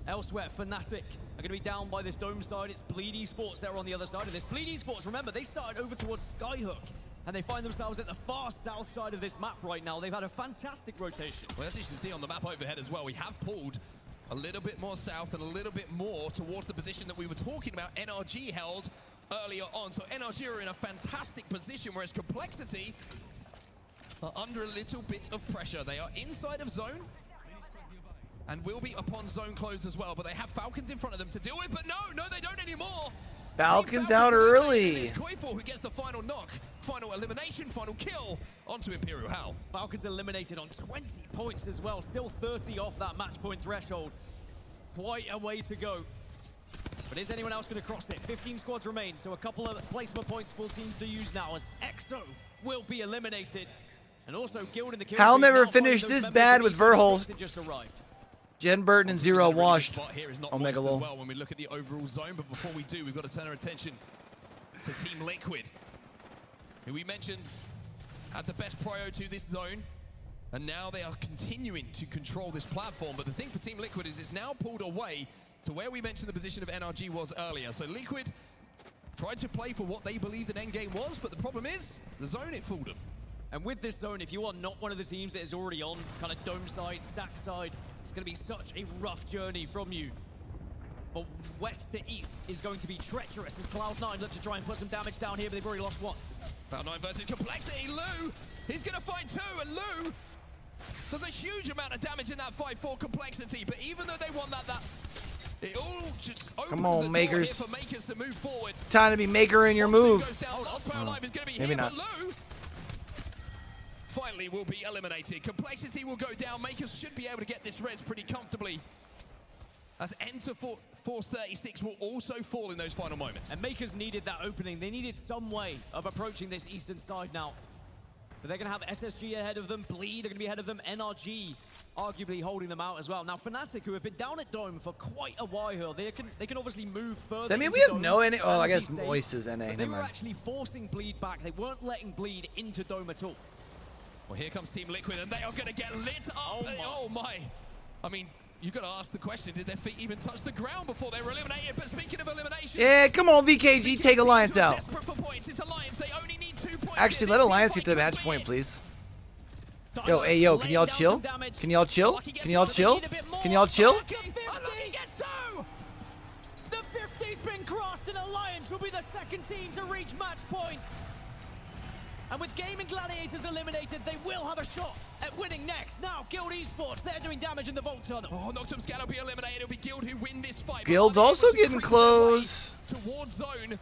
L: Elsewhere, Fnatic are going to be down by this dome side. It's Bleed Esports that are on the other side of this. Bleed Esports, remember, they started over towards Skyhook, and they find themselves at the far south side of this map right now. They've had a fantastic rotation.
E: Well, as you can see on the map overhead as well, we have pulled a little bit more south and a little bit more towards the position that we were talking about NRG held earlier on. So NRG are in a fantastic position, whereas Complexity are under a little bit of pressure. They are inside of zone, and will be upon zone close as well, but they have Falcons in front of them to deal with, but no, they don't anymore.
A: Falcons out early.
E: It's Koifor who gets the final knock, final elimination, final kill onto Imperial Hal.
L: Falcons eliminated on 20 points as well, still 30 off that match point threshold. Quite a way to go. But is anyone else going to cross it? 15 squads remain, so a couple of placement points for teams to use now as EXO will be eliminated. And also Guild in the kill.
A: Hal never finished this bad with Verholz.
L: Just arrived.
A: Jen Burton and Zero
E: Really
A: washed.
E: here is not
A: Omega
E: washed as
A: Lol.
E: well when we look at the overall zone, but before we do, we've got to turn our attention to Team Liquid, who we mentioned had the best prio to this zone, and now they are continuing to control this platform. But the thing for Team Liquid is it's now pulled away to where we mentioned the position of NRG was earlier. So Liquid tried to play for what they believed an endgame was, but the problem is the zone, it fooled them.
L: And with this zone, if you are not one of the teams that is already on kind of dome side, stack side, it's going to be such a rough journey from you. But west to east is going to be treacherous as Cloud9 look to try and put some damage down here, but they've already lost one.
E: Cloud9 versus Complexity. Lou, he's going to find 2, and Lou does a huge amount of damage in that 5-4 Complexity, but even though they won that it all just opens
A: Come on,
E: the
A: Makers.
E: door here for Makers to move forward.
A: Time to be Maker in your move.
E: Goes down, Alive is going to be
A: maybe
E: here,
A: not.
E: but Lou finally will be eliminated. Complexity will go down. Makers should be able to get this res pretty comfortably, as Enter Force 36 will also fall in those final moments.
L: And Makers needed that opening. They needed some way of approaching this eastern side now. But they're going to have SSG ahead of them, Bleed are going to be ahead of them, NRG arguably holding them out as well. Now Fnatic, who have been down at Dome for quite a while, they can obviously move further.
A: Does that mean
L: into
A: we have
L: Dome
A: no NA? Oh, I
L: and
A: guess
L: be safe,
A: Moist is NA.
L: but they
A: Never
L: were
A: mind.
L: actually forcing Bleed back. They weren't letting Bleed into Dome at all.
E: Well, here comes Team Liquid, and they are going to get lit up. Oh my. I mean, you got to ask the question, did their feet even touch the ground before they were eliminated? But speaking of elimination...
A: Yeah, come on, VKG, take Alliance out.
E: Desperate for points. It's Alliance. They only need 2 points.
A: Actually, let Alliance get the match point, please. Yo, hey, yo, can y'all chill? Can y'all chill? Can y'all chill? Can y'all chill?
L: The 50's been crossed, and Alliance will be the second team to reach match point. And with Gaming Gladiators eliminated, they will have a shot at winning next. Now, Guild Esports, they're doing damage in the Vault Tunnel.
E: Oh, Noctum Scan will be eliminated. It'll be Guild who win this fight.
A: Guild's also getting close.
E: Towards zone.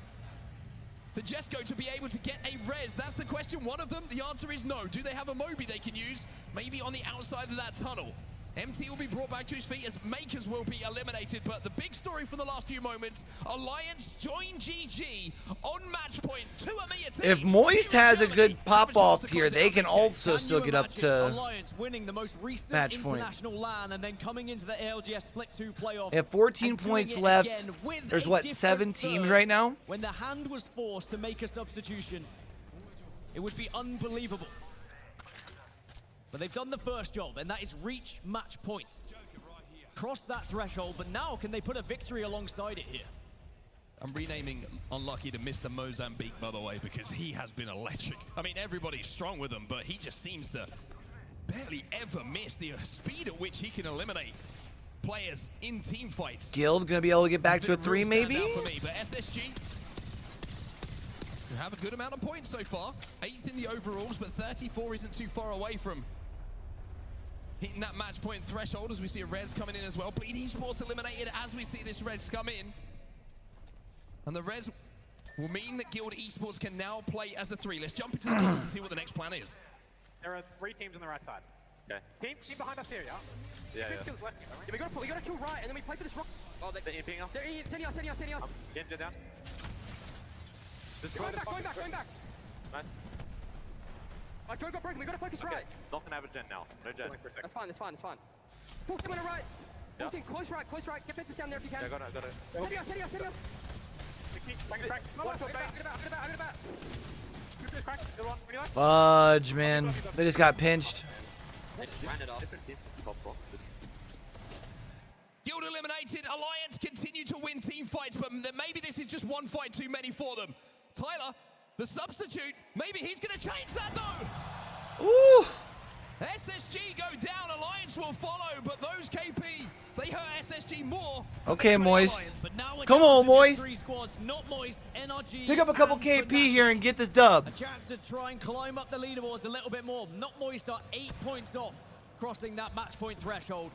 E: For Jesco to be able to get a res, that's the question. One of them, the answer is no. Do they have a Moby they can use? Maybe on the outside of that tunnel. MT will be brought back to his feet as Makers will be eliminated. But the big story from the last few moments, Alliance join GG on match point to a
A: If Moist has a good pop-off here, they can also still get up to
L: Alliance winning the most recent
A: match point.
L: international LAN and then coming into the ALGS Split 2 playoffs.
A: They have 14 points left. There's, what, 7 teams right now?
L: When the hand was forced to make a substitution, it would be unbelievable. But they've done the first job, and that is reach match point. Cross that threshold, but now can they put a victory alongside it here?
E: I'm renaming Unlucky to Mr. Mozambique, by the way, because he has been electric. I mean, everybody's strong with him, but he just seems to barely ever miss the speed at which he can eliminate players in team fights.
A: Guild gonna be able to get back to a 3, maybe?
E: For me, but SSG have a good amount of points so far. 8th in the overalls, but 34 isn't too far away from hitting that match point threshold as we see a res coming in as well. Bleed Esports eliminated as we see this res come in. And the res will mean that Guild Esports can now play as a 3. Let's jump into the games and see what the next plan is.
J: There are 3 teams on the right side.
K: Okay.
J: Team behind us here, yeah?
K: Yeah,
J: Kills left. Yeah, we gotta kill right, and then we play for this rock. Oh, they're imping us. They're sending us.
K: Get down.
J: Going back.
K: Nice.
J: Joe got broken, we gotta focus right.
K: Not gonna have a gen now. No gen.
J: That's fine. Full team on the right. Full team, close right. Get Ventus down there if you can.
K: Yeah, got it.
J: Send us.
K: 60, crack.
J: One shot back. Get about.
A: Fudge, man. They just got pinched.
K: Ran it off.
E: Guild eliminated. Alliance continue to win team fights, but maybe this is just one fight too many for them. Tyler, the substitute, maybe he's going to change that though.
A: Ooh.
E: SSG go down, Alliance will follow, but those KP, they hurt SSG more.
A: Okay, Moist. Come on, Moist.
L: NRG
A: Pick up a couple KP here and get this dub.
L: A chance to try and climb up the leaderboards a little bit more. Not Moist are 8 points off crossing that match point threshold.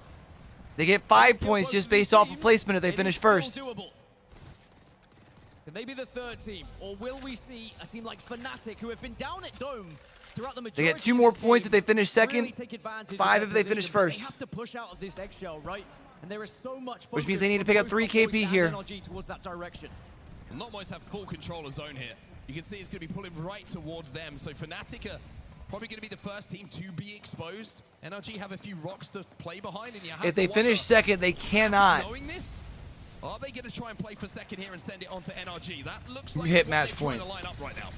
A: They get 5 points just based off of placement if they finish first.
L: Can they be the 3rd team, or will we see a team like Fnatic, who have been down at Dome throughout the majority?
A: They get 2 more points if they finish second,
L: really take advantage
A: 5
L: of
A: if they
L: position,
A: finish first.
L: They have to push out of this eggshell, right? And there is so much
A: which means they need to pick up 3 KP here.
L: Towards that direction.
E: Not Moist have full control of zone here. You can see it's going to be pulling right towards them. So Fnatic are probably going to be the first team to be exposed. NRG have a few rocks to play behind. And you have
A: if they finish second, they cannot.
E: Knowing this, are they going to try and play for second here and send it on to NRG? That looks like
A: hit match point.
E: To line up right now.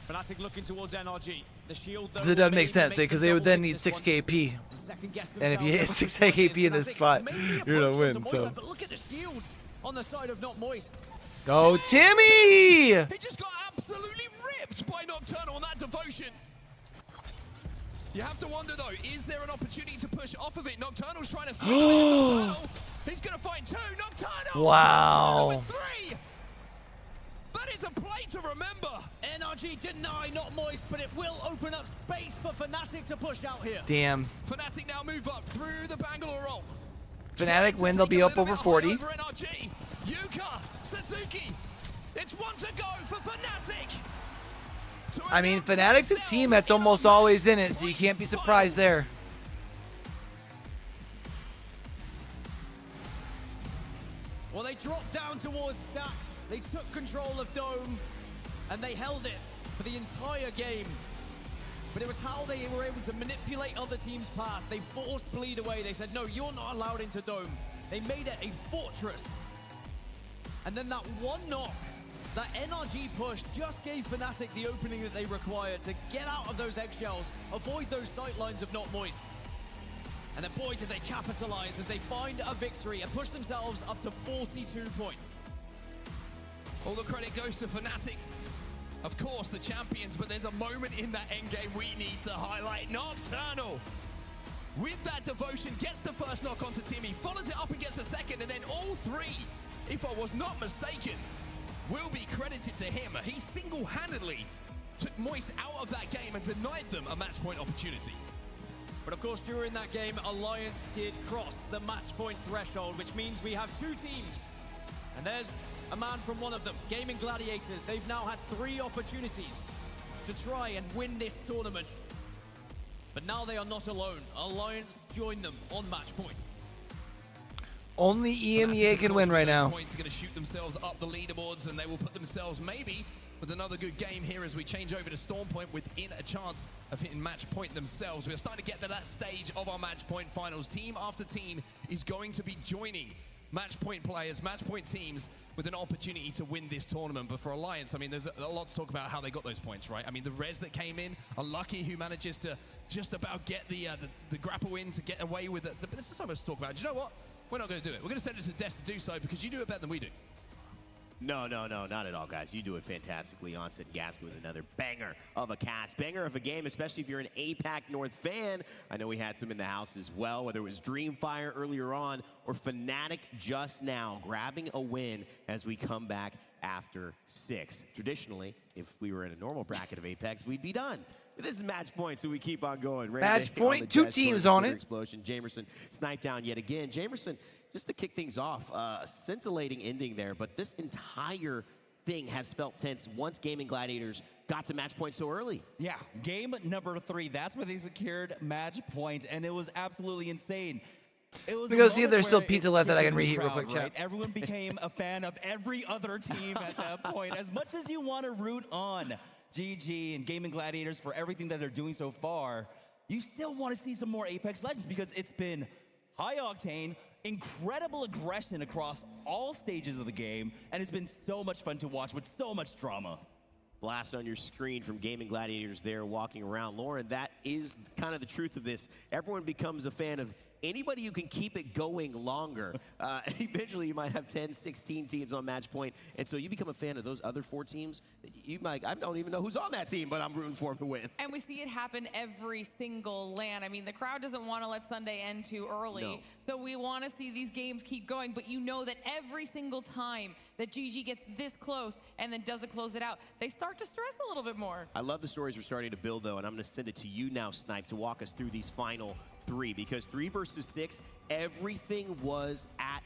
L: Fnatic looking towards NRG. The shield, though,
A: it doesn't make sense because they would then need 6 KP. And if you hit 6 KP in this spot, you're going to win. So.
L: But look at the shields on the side of Not Moist.
A: Go, Timmy!
E: He just got absolutely ripped by Nocturnal on that devotion. You have to wonder, though, is there an opportunity to push off of it? Nocturnal's trying to swing Nocturnal. He's going to find 2. Nocturnal!
A: Wow.
E: Nocturnal with 3. That is a play to remember.
L: NRG deny Not Moist, but it will open up space for Fnatic to push out here.
A: Damn.
E: Fnatic now move up through the Bangalore roll.
A: Fnatic win, they'll be up over 40.
E: Over NRG. Yuka, Suzuki. It's 1 to go for Fnatic.
A: I mean, Fnatic's a team that's almost always in it, so you can't be surprised there.
L: Well, they dropped down towards Stack. They took control of Dome, and they held it for the entire game. But it was how they were able to manipulate other teams' path. They forced Bleed away. They said, no, you're not allowed into Dome. They made it a fortress. And then that one knock, that NRG push just gave Fnatic the opening that they required to get out of those eggshells, avoid those sight lines of Not Moist. And then boy, did they capitalize as they find a victory and push themselves up to 42 points.
E: All the credit goes to Fnatic. Of course, the champions, but there's a moment in that endgame we need to highlight. Nocturnal, with that devotion, gets the first knock onto Timmy, follows it up and gets the second, and then all three, if I was not mistaken, will be credited to him. He single-handedly took Moist out of that game and denied them a match point opportunity.
L: But of course, during that game, Alliance did cross the match point threshold, which means we have two teams. And there's a man from one of them, Gaming Gladiators. They've now had 3 opportunities to try and win this tournament. But now they are not alone. Alliance join them on match point.
A: Only EMEA can win right now.
E: Points are going to shoot themselves up the leaderboards, and they will put themselves maybe with another good game here as we change over to Storm Point within a chance of hitting match point themselves. We're starting to get to that stage of our match point finals. Team after team is going to be joining match point players, match point teams with an opportunity to win this tournament. But for Alliance, I mean, there's a lot to talk about how they got those points, right? I mean, the Rez that came in, Unlucky who manages to just about get the grapple in to get away with it. But there's so much to talk about. Do you know what? We're not going to do it. We're going to send it to Des to do so because you do it better than we do.
C: No, not at all, guys. You do it fantastically. Onset Gasket with another banger of a cast, banger of a game, especially if you're an APAC North fan. I know we had some in the house as well, whether it was Dreamfire earlier on or Fnatic just now, grabbing a win as we come back after 6. Traditionally, if we were in a normal bracket of Apex, we'd be done. But this is match point, so we keep on going.
A: Match point, 2 teams on it.
C: Explosion. Jamerson sniped down yet again. Jamerson, just to kick things off, scintillating ending there, but this entire thing has felt tense once Gaming Gladiators got to match point so early.
F: Yeah, game number 3, that's where they secured match point, and it was absolutely insane. It was
A: Let me go see if there's still pizza left that I can reheat real quick, chat.
F: Everyone became a fan of every other team at that point. As much as you want to root on GG and Gaming Gladiators for everything that they're doing so far, you still want to see some more Apex Legends because it's been high octane, incredible aggression across all stages of the game, and it's been so much fun to watch with so much drama.
C: Blast on your screen from Gaming Gladiators there walking around. Lauren, that is kind of the truth of this. Everyone becomes a fan of anybody who can keep it going longer. Eventually you might have 10, 16 teams on match point, and so you become a fan of those other 4 teams. You might, I don't even know who's on that team, but I'm rooting for them to win.
M: And we see it happen every single LAN. I mean, the crowd doesn't want to let Sunday end too early.
C: No.
M: So we want to see these games keep going, but you know that every single time that GG gets this close and then doesn't close it out, they start to stress a little bit more.
C: I love the stories we're starting to build, though, and I'm going to send it to you now, Snipe, to walk us through these final 3, because 3 versus 6, everything was at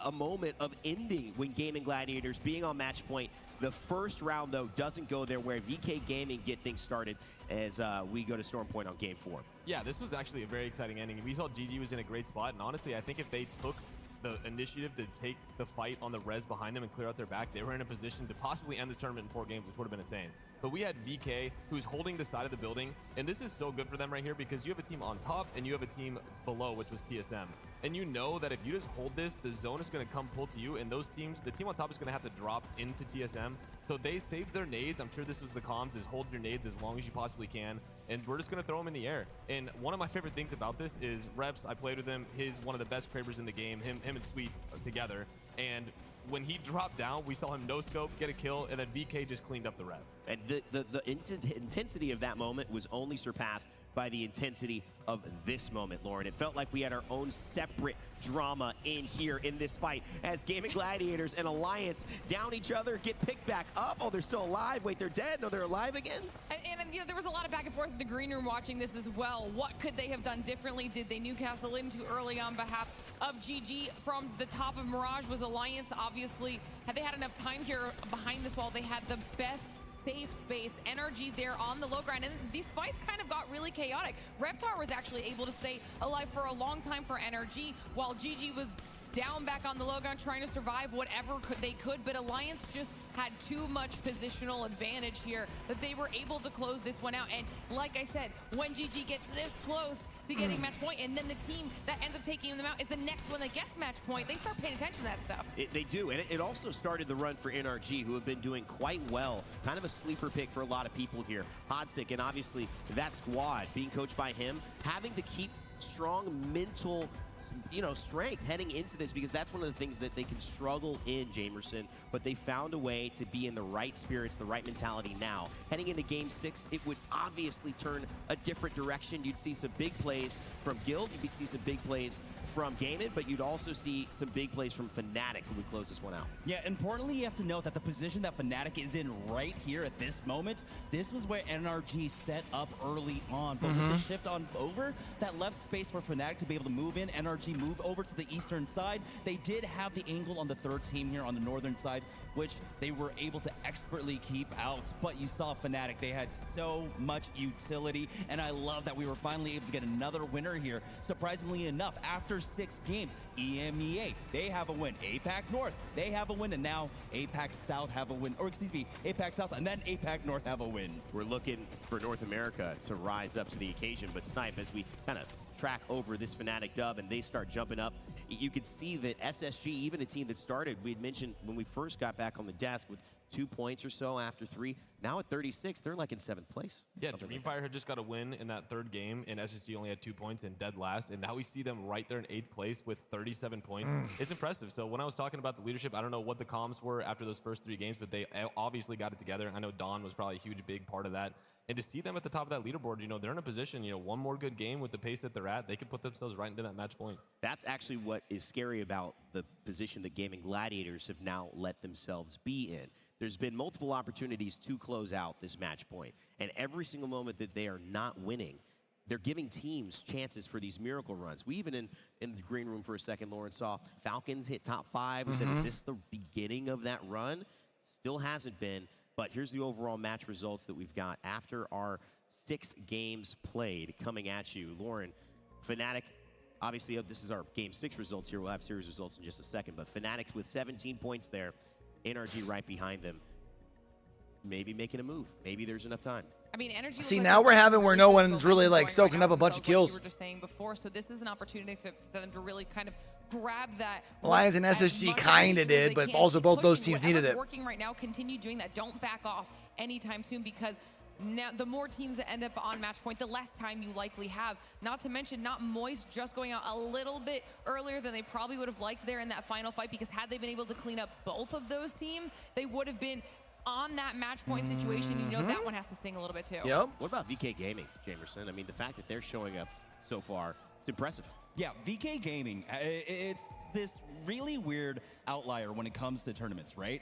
C: a moment of ending when Gaming Gladiators being on match point. The first round, though, doesn't go there, where VK Gaming get things started as we go to Storm Point on game 4.
N: Yeah, this was actually a very exciting ending. We saw GG was in a great spot, and honestly, I think if they took the initiative to take the fight on the res behind them and clear out their back, they were in a position to possibly end this tournament in 4 games, which would have been insane. But we had VK, who's holding the side of the building, and this is so good for them right here because you have a team on top and you have a team below, which was TSM. And you know that if you just hold this, the zone is going to come pull to you, and those teams, the team on top is going to have to drop into TSM. So they saved their nades. I'm sure this was the comms, is hold your nades as long as you possibly can, and we're just going to throw them in the air. And one of my favorite things about this is Reps, I played with him, he's one of the best cravers in the game, him and Sweet together. And when he dropped down, we saw him no-scope, get a kill, and then VK just cleaned up the rest.
C: And the intensity of that moment was only surpassed by the intensity of this moment, Lauren. It felt like we had our own separate drama in here in this fight as Gaming Gladiators and Alliance down each other, get picked back up. Oh, they're still alive. Wait, they're dead. No, they're alive again.
M: And you know, there was a lot of back and forth in the green room watching this as well. What could they have done differently? Did they Newcastle in too early on behalf of GG? From the top of Mirage was Alliance. Obviously, had they had enough time here behind this wall, they had the best safe space, energy there on the low ground, and these fights kind of got really chaotic. Reptar was actually able to stay alive for a long time for NRG, while GG was down back on the low ground trying to survive whatever they could, but Alliance just had too much positional advantage here that they were able to close this one out. And like I said, when GG gets this close to getting match point, and then the team that ends up taking them out is the next one that gets match point, they start paying attention to that stuff.
C: They do, and it also started the run for NRG, who have been doing quite well. Kind of a sleeper pick for a lot of people here. Hodsick, and obviously that squad, being coached by him, having to keep strong mental strength heading into this, because that's one of the things that they can struggle in, Jamerson, but they found a way to be in the right spirits, the right mentality now. Heading into Game 6, it would obviously turn a different direction. You'd see some big plays from Guild, you'd see some big plays from Gaming, but you'd also see some big plays from Fnatic, who would close this one out.
F: Yeah, importantly, you have to note that the position that Fnatic is in right here at this moment, this was where NRG set up early on, but with the shift on over, that left space for Fnatic to be able to move in, NRG move over to the eastern side. They did have the angle on the third team here on the northern side, which they were able to expertly keep out, but you saw Fnatic, they had so much utility, and I love that we were finally able to get another winner here. Surprisingly enough, after 6 games, EMEA, they have a win. APAC North, they have a win, and now APAC South have a win, or excuse me, APAC South and then APAC North have a win.
C: We're looking for North America to rise up to the occasion, but Snipe, as we kind of track over this Fnatic dub and they start jumping up, you could see that SSG, even a team that started, we had mentioned when we first got back on the desk with 2 points or so after 3, now at 36, they're like in 7th place.
N: Yeah, Dreamfire had just got a win in that 3rd game, and SSG only had 2 points and dead last, and now we see them right there in 8th place with 37 points. It's impressive. So when I was talking about the leadership, I don't know what the comms were after those first 3 games, but they obviously got it together. I know Dawn was probably a huge, big part of that. And to see them at the top of that leaderboard, they're in a position, one more good game with the pace that they're at, they could put themselves right into that match point.
C: That's actually what is scary about the position that Gaming Gladiators have now let themselves be in. There's been multiple opportunities to close out this match point, and every single moment that they are not winning, they're giving teams chances for these miracle runs. We even in the green room for a second, Lauren, saw Falcons hit top 5. We said, is this the beginning of that run? Still hasn't been, but here's the overall match results that we've got after our 6 games played coming at you. Lauren, Fnatic, obviously this is our Game 6 results here. We'll have series results in just a second, but Fnatic's with 17 points there. NRG right behind them. Maybe making a move. Maybe there's enough time.
M: I mean, energy.
A: See, now we're having where no one's really like soaking up a bunch of kills.
M: You were just saying before, so this is an opportunity for them to really kind of grab that.
A: Lions and SSG kind of did, but also both those teams needed it.
M: Working right now, continue doing that. Don't back off anytime soon, because now the more teams that end up on match point, the less time you likely have. Not to mention, not Moist just going out a little bit earlier than they probably would have liked there in that final fight, because had they been able to clean up both of those teams, they would have been on that match point situation. That one has to sting a little bit too.
C: Yep. What about VK Gaming, Jamerson? I mean, the fact that they're showing up so far, it's impressive.
F: Yeah, VK Gaming, it's this really weird outlier when it comes to tournaments, right?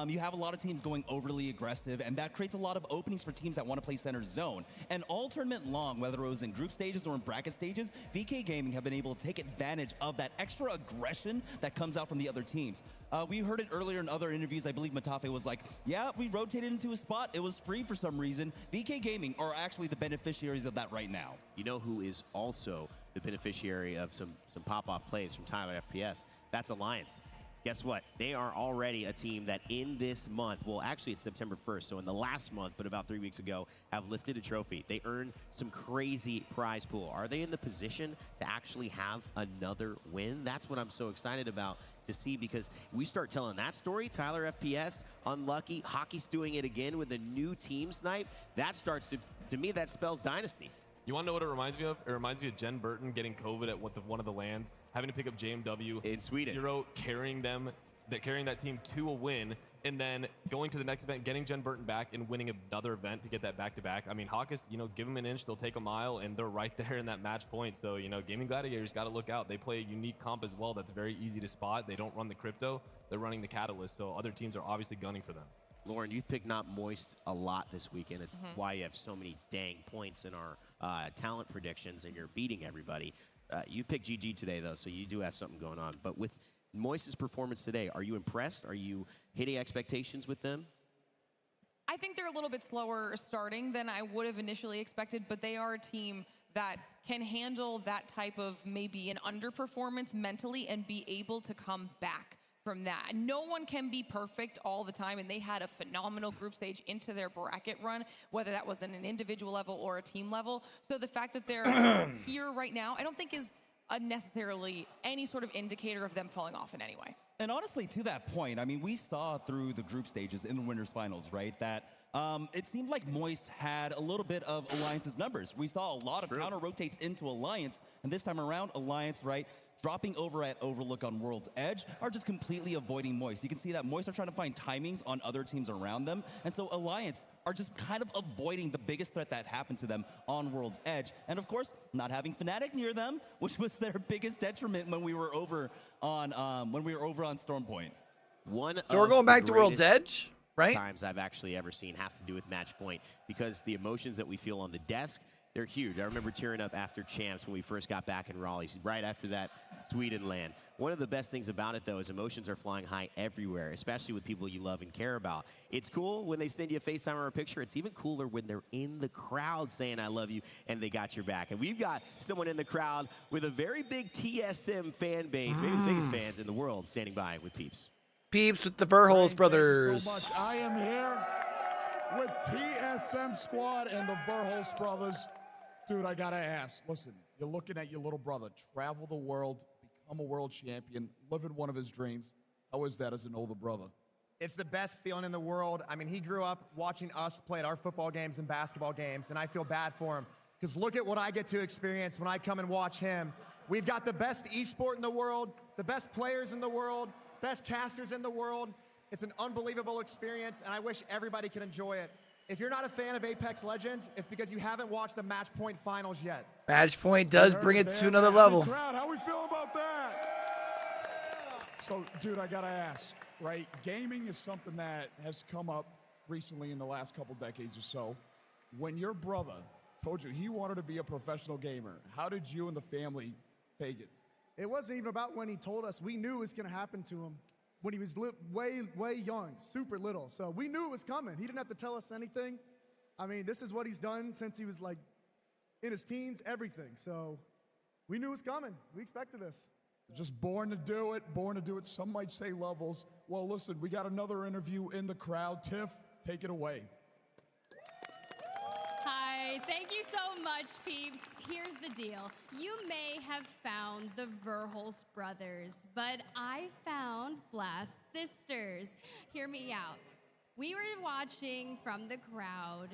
F: You have a lot of teams going overly aggressive, and that creates a lot of openings for teams that want to play center zone. And all tournament long, whether it was in group stages or in bracket stages, VK Gaming have been able to take advantage of that extra aggression that comes out from the other teams. We heard it earlier in other interviews. I believe Matafe was like, yeah, we rotated into a spot. It was free for some reason. VK Gaming are actually the beneficiaries of that right now.
C: You know who is also the beneficiary of some pop-off plays from Tyler FPS? That's Alliance. Guess what? They are already a team that in this month, well, actually it's September 1st, so in the last month, but about 3 weeks ago, have lifted a trophy. They earned some crazy prize pool. Are they in the position to actually have another win? That's what I'm so excited about to see, because we start telling that story. Tyler FPS, unlucky. Hockey's doing it again with a new team Snipe. That starts to me, that spells dynasty.
N: You want to know what it reminds me of? It reminds me of Jen Burton getting COVID at one of the lands, having to pick up JMW
C: in Sweden.
N: Zero, carrying that team to a win, and then going to the next event, getting Jen Burton back and winning another event to get that back-to-back. I mean, Hawkes, give them an inch, they'll take a mile, and they're right there in that match point. So, Gaming Gladiators got to look out. They play a unique comp as well that's very easy to spot. They don't run the crypto. They're running the Catalyst, so other teams are obviously gunning for them.
C: Lauren, you've picked Not Moist a lot this weekend. It's why you have so many dang points in our talent predictions, and you're beating everybody. You picked GG today, though, so you do have something going on. But with Moist's performance today, are you impressed? Are you hitting expectations with them?
M: I think they're a little bit slower starting than I would have initially expected, but they are a team that can handle that type of maybe an underperformance mentally and be able to come back from that. No one can be perfect all the time, and they had a phenomenal group stage into their bracket run, whether that was in an individual level or a team level. So the fact that they're here right now, I don't think is necessarily any sort of indicator of them falling off in any way.
F: And honestly, to that point, I mean, we saw through the group stages in the winners finals, right, that it seemed like Moist had a little bit of Alliance's numbers. We saw a lot of counter rotates into Alliance, and this time around, Alliance, right, dropping over at Overlook on World's Edge, are just completely avoiding Moist. You can see that Moist are trying to find timings on other teams around them, and so Alliance are just kind of avoiding the biggest threat that happened to them on World's Edge. And of course, not having Fnatic near them, which was their biggest detriment when we were over on Stormpoint.
A: So we're going back to World's Edge, right?
C: Times I've actually ever seen has to do with match point, because the emotions that we feel on the desk, they're huge. I remember tearing up after champs when we first got back in Raleigh, right after that Sweden land. One of the best things about it, though, is emotions are flying high everywhere, especially with people you love and care about. It's cool when they send you a FaceTime or a picture. It's even cooler when they're in the crowd saying, I love you, and they got your back. And we've got someone in the crowd with a very big TSM fan base, maybe the biggest fans in the world, standing by with Peeps.
A: Peeps with the Verholz brothers.
O: Thank you so much. I am here with TSM Squad and the Verholz brothers. Dude, I gotta ask, listen, you're looking at your little brother travel the world, become a world champion, living one of his dreams. How is that as an older brother?
P: It's the best feeling in the world. I mean, he grew up watching us play at our football games and basketball games, and I feel bad for him. Because look at what I get to experience when I come and watch him. We've got the best esport in the world, the best players in the world, best casters in the world. It's an unbelievable experience, and I wish everybody could enjoy it. If you're not a fan of Apex Legends, it's because you haven't watched the Match Point finals yet.
A: Match Point does bring it to another level.
O: Crowd, how we feel about that? So, dude, I gotta ask, right? Gaming is something that has come up recently in the last couple decades or so. When your brother told you he wanted to be a professional gamer, how did you and the family take it?
R: It wasn't even about when he told us. We knew it was gonna happen to him when he was way young, super little. So we knew it was coming. He didn't have to tell us anything. I mean, this is what he's done since he was like in his teens, everything. So we knew it was coming. We expected this.
O: Just born to do it, born to do it. Some might say levels. Well, listen, we got another interview in the crowd. Tiff, take it away.
D: Hi, thank you so much, Peeps. Here's the deal. You may have found the Verholz brothers, but I found Blast Sisters. Hear me out. We were watching from the crowd,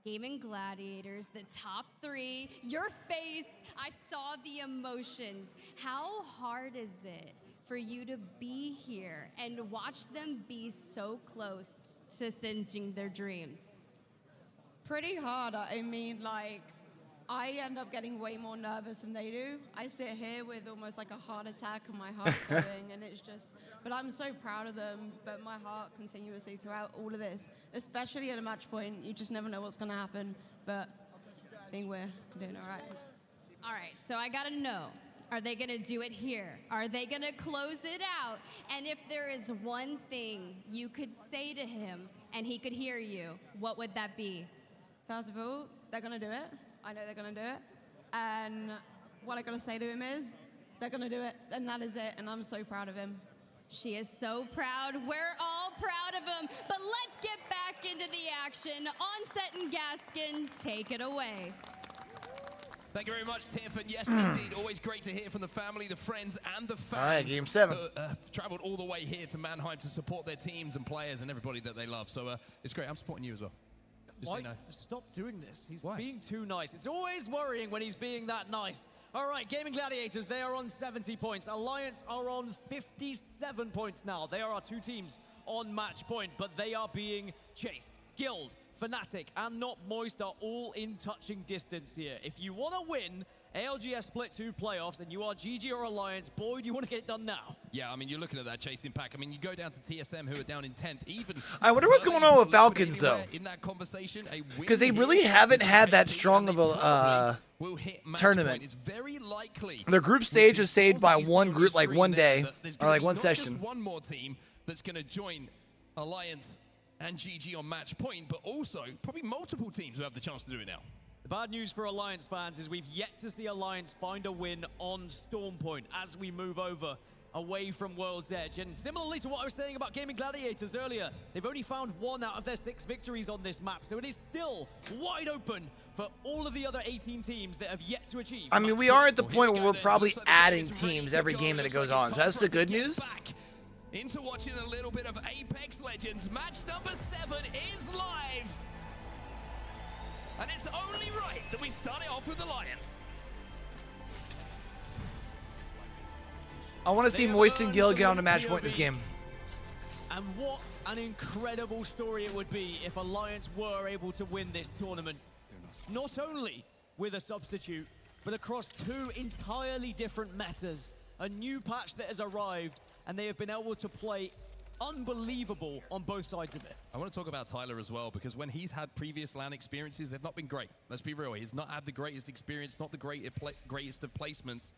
D: Gaming Gladiators, the top 3, your face, I saw the emotions. How hard is it for you to be here and watch them be so close to cinching their dreams?
T: Pretty hard. I mean, like, I end up getting way more nervous than they do. I sit here with almost like a heart attack and my heart's going, and it's just, but I'm so proud of them, but my heart continuously throughout all of this, especially at a match point, you just never know what's gonna happen, but I think we're doing all right.
D: All right, so I gotta know, are they gonna do it here? Are they gonna close it out? And if there is one thing you could say to him and he could hear you, what would that be?
T: First of all, they're gonna do it. I know they're gonna do it. And what I gotta say to him is, they're gonna do it, and that is it, and I'm so proud of him.
D: She is so proud. We're all proud of him. But let's get back into the action. Onset and Gaskin, take it away.
E: Thank you very much, Tiff. And yes, indeed, always great to hear from the family, the friends, and the fans.
A: All right, Game 7.
E: Traveled all the way here to Mannheim to support their teams and players and everybody that they love. So it's great. I'm supporting you as well. Just so you know.
L: Stop doing this. He's being too nice. It's always worrying when he's being that nice. All right, Gaming Gladiators, they are on 70 points. Alliance are on 57 points now. They are our 2 teams on match point, but they are being chased. Guild, Fnatic, and Not Moist are all in touching distance here. If you want to win ALGS Split 2 playoffs and you are GG or Alliance, boy, do you want to get it done now.
E: Yeah, I mean, you're looking at that chasing pack. I mean, you go down to TSM, who are down in 10th. Even
A: I wonder what's going on with Falcons, though.
E: In that conversation,
A: because they really haven't had that strong of a tournament.
E: It's very likely
A: their group stage is saved by one group, like one day, or like one session.
E: Just one more team that's going to join Alliance and GG on match point, but also probably multiple teams who have the chance to do it now.
L: The bad news for Alliance fans is we've yet to see Alliance find a win on Stormpoint as we move over away from World's Edge. And similarly to what I was saying about Gaming Gladiators earlier, they've only found 1 out of their 6 victories on this map, so it is still wide open for all of the other 18 teams that have yet to achieve.
A: I mean, we are at the point where we're probably adding teams every game that it goes on, so that's the good news.
E: Into watching a little bit of Apex Legends. Match number 7 is live. And it's only right that we start it off with the Lions.
A: I want to see Moist and Gil get on to match point this game.
L: And what an incredible story it would be if Alliance were able to win this tournament. Not only with a substitute, but across 2 entirely different metas. A new patch that has arrived, and they have been able to play unbelievable on both sides of it.
E: I want to talk about Tyler as well, because when he's had previous LAN experiences, they've not been great. Let's be real. He's not had the greatest experience, not the greatest of placements,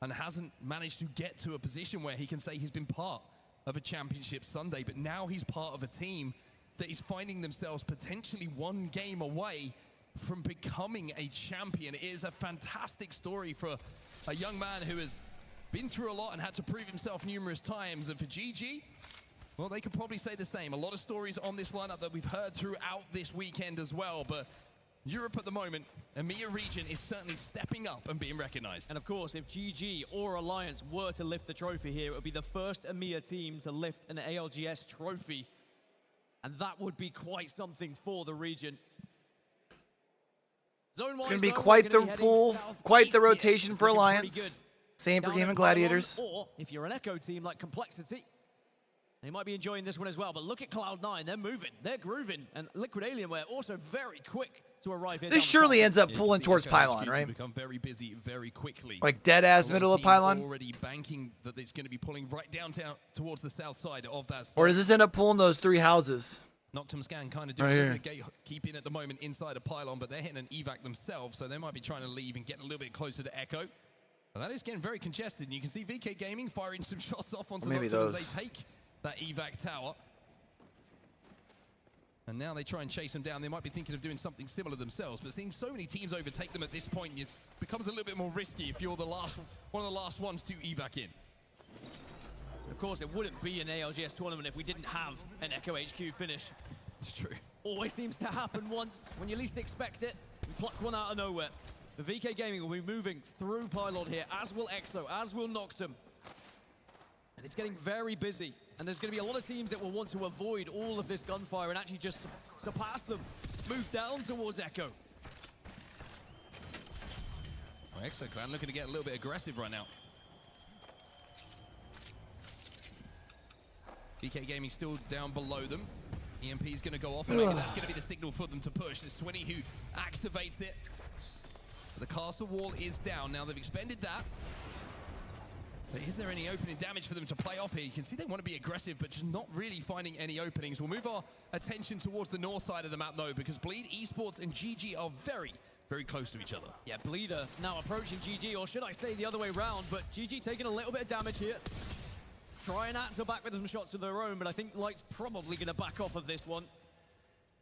E: and hasn't managed to get to a position where he can say he's been part of a championship Sunday. But now he's part of a team that is finding themselves potentially 1 game away from becoming a champion. It is a fantastic story for a young man who has been through a lot and had to prove himself numerous times. And for GG, well, they could probably say the same. A lot of stories on this lineup that we've heard throughout this weekend as well. But Europe at the moment, EMEA region is certainly stepping up and being recognized.
L: And of course, if GG or Alliance were to lift the trophy here, it would be the first EMEA team to lift an ALGS trophy. And that would be quite something for the region.
A: It's going to be quite the pool, quite the rotation for Alliance. Same for Gaming Gladiators.
L: Or if you're an Echo team like Complexity, they might be enjoying this one as well. But look at Cloud9, they're moving, they're grooving, and Liquid Alienware also very quick to arrive here.
A: This surely ends up pulling towards Pylon, right?
E: Become very busy very quickly.
A: Like dead ass middle of Pylon.
E: Already banking that it's going to be pulling right downtown towards the south side of that.
A: Or does this end up pulling those 3 houses?
E: Noctum Scan kind of doing a keeping at the moment inside a Pylon, but they're hitting an evac themselves, so they might be trying to leave and get a little bit closer to Echo. But that is getting very congested, and you can see VK Gaming firing some shots off onto Noctum as they take that evac tower. And now they try and chase them down. They might be thinking of doing something similar themselves, but seeing so many teams overtake them at this point becomes a little bit more risky if you're one of the last ones to evac in.
L: Of course, it wouldn't be an ALGS tournament if we didn't have an Echo HQ finish.
E: It's true.
L: Always seems to happen once when you least expect it and pluck one out of nowhere. The VK Gaming will be moving through Pylon here, as will EXO, as will Noctum. And it's getting very busy. And there's going to be a lot of teams that will want to avoid all of this gunfire and actually just surpass them. Move down towards Echo.
E: Well, EXO Clan looking to get a little bit aggressive right now. VK Gaming still down below them. EMP is going to go off, and maybe that's going to be the signal for them to push. It's 20 who activates it. The castle wall is down. Now they've expended that. But is there any opening damage for them to play off here? You can see they want to be aggressive, but just not really finding any openings. We'll move our attention towards the north side of the map, though, because Bleed, Esports, and GG are very, very close to each other.
L: Yeah, Bleeder now approaching GG, or should I say the other way around, but GG taking a little bit of damage here. Try and answer back with some shots of their own, but I think Light's probably going to back off of this one.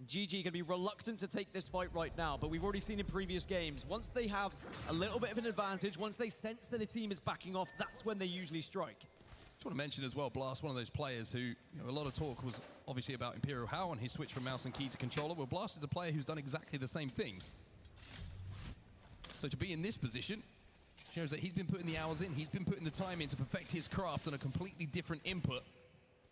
L: GG going to be reluctant to take this fight right now, but we've already seen in previous games, once they have a little bit of an advantage, once they sense that a team is backing off, that's when they usually strike.
E: Just want to mention as well, Blast, one of those players who, a lot of talk was obviously about Imperial How and his switch from mouse and key to controller. Well, Blast is a player who's done exactly the same thing. So to be in this position shows that he's been putting the hours in, he's been putting the time in to perfect his craft on a completely different input,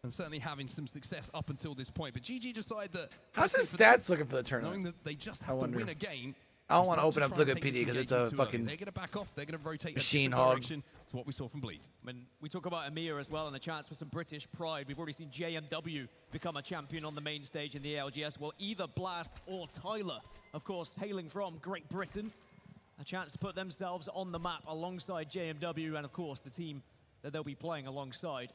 E: and certainly having some success up until this point. But GG decided that...
A: How's his stats looking for the tournament?
E: Knowing that they just have to win a game.
A: I don't want to open up look at PD because it's a fucking
E: They're going to back off. They're going to rotate
A: machine
E: a
A: hog.
E: direction to what we saw from Bleed.
L: When we talk about EMEA as well and a chance for some British pride, we've already seen JMW become a champion on the main stage in the ALGS. Well, either Blast or Tyler, of course, hailing from Great Britain, a chance to put themselves on the map alongside JMW and, of course, the team that they'll be playing alongside.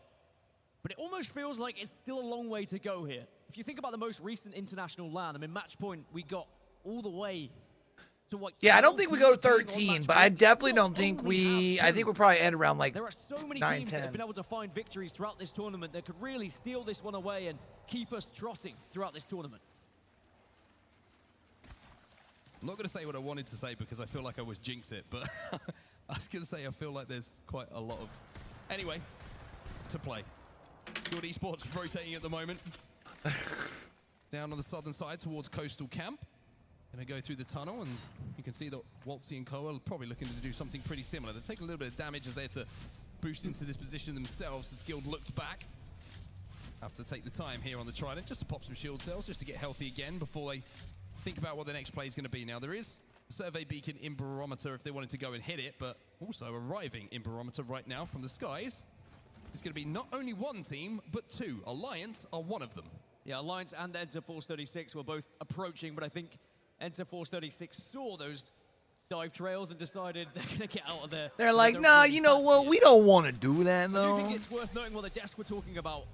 L: But it almost feels like it's still a long way to go here. If you think about the most recent international LAN, I mean, match point, we got all the way to what...
A: Yeah, I don't think we go to 13, but I definitely don't think we... I think we'll probably end around like 9, 10.
L: There are so many teams that have been able to find victories throughout this tournament that could really steal this one away and keep us trotting throughout this tournament.
E: I'm not going to say what I wanted to say because I feel like I was jinx it, but I was going to say I feel like there's quite a lot of... Anyway, to play. Good Esports rotating at the moment. Down on the southern side towards Coastal Camp. Gonna go through the tunnel, and you can see that Waltzy and Co are probably looking to do something pretty similar. They've taken a little bit of damage as they had to boost into this position themselves as Guild looked back. Have to take the time here on the Trident just to pop some shield cells, just to get healthy again before they think about what the next play is going to be. Now, there is a survey beacon in Barometer if they wanted to go and hit it, but also arriving in Barometer right now from the skies. It's going to be not only one team, but two. Alliance are one of them.
L: Yeah, Alliance and Enter Force 36 were both approaching, but I think Enter Force 36 saw those dive trails and decided they're going to get out of there.
A: They're like, nah, you know what? We don't want to do that,
L: I
A: though.
L: do think it's worth noting what the desk were talking about.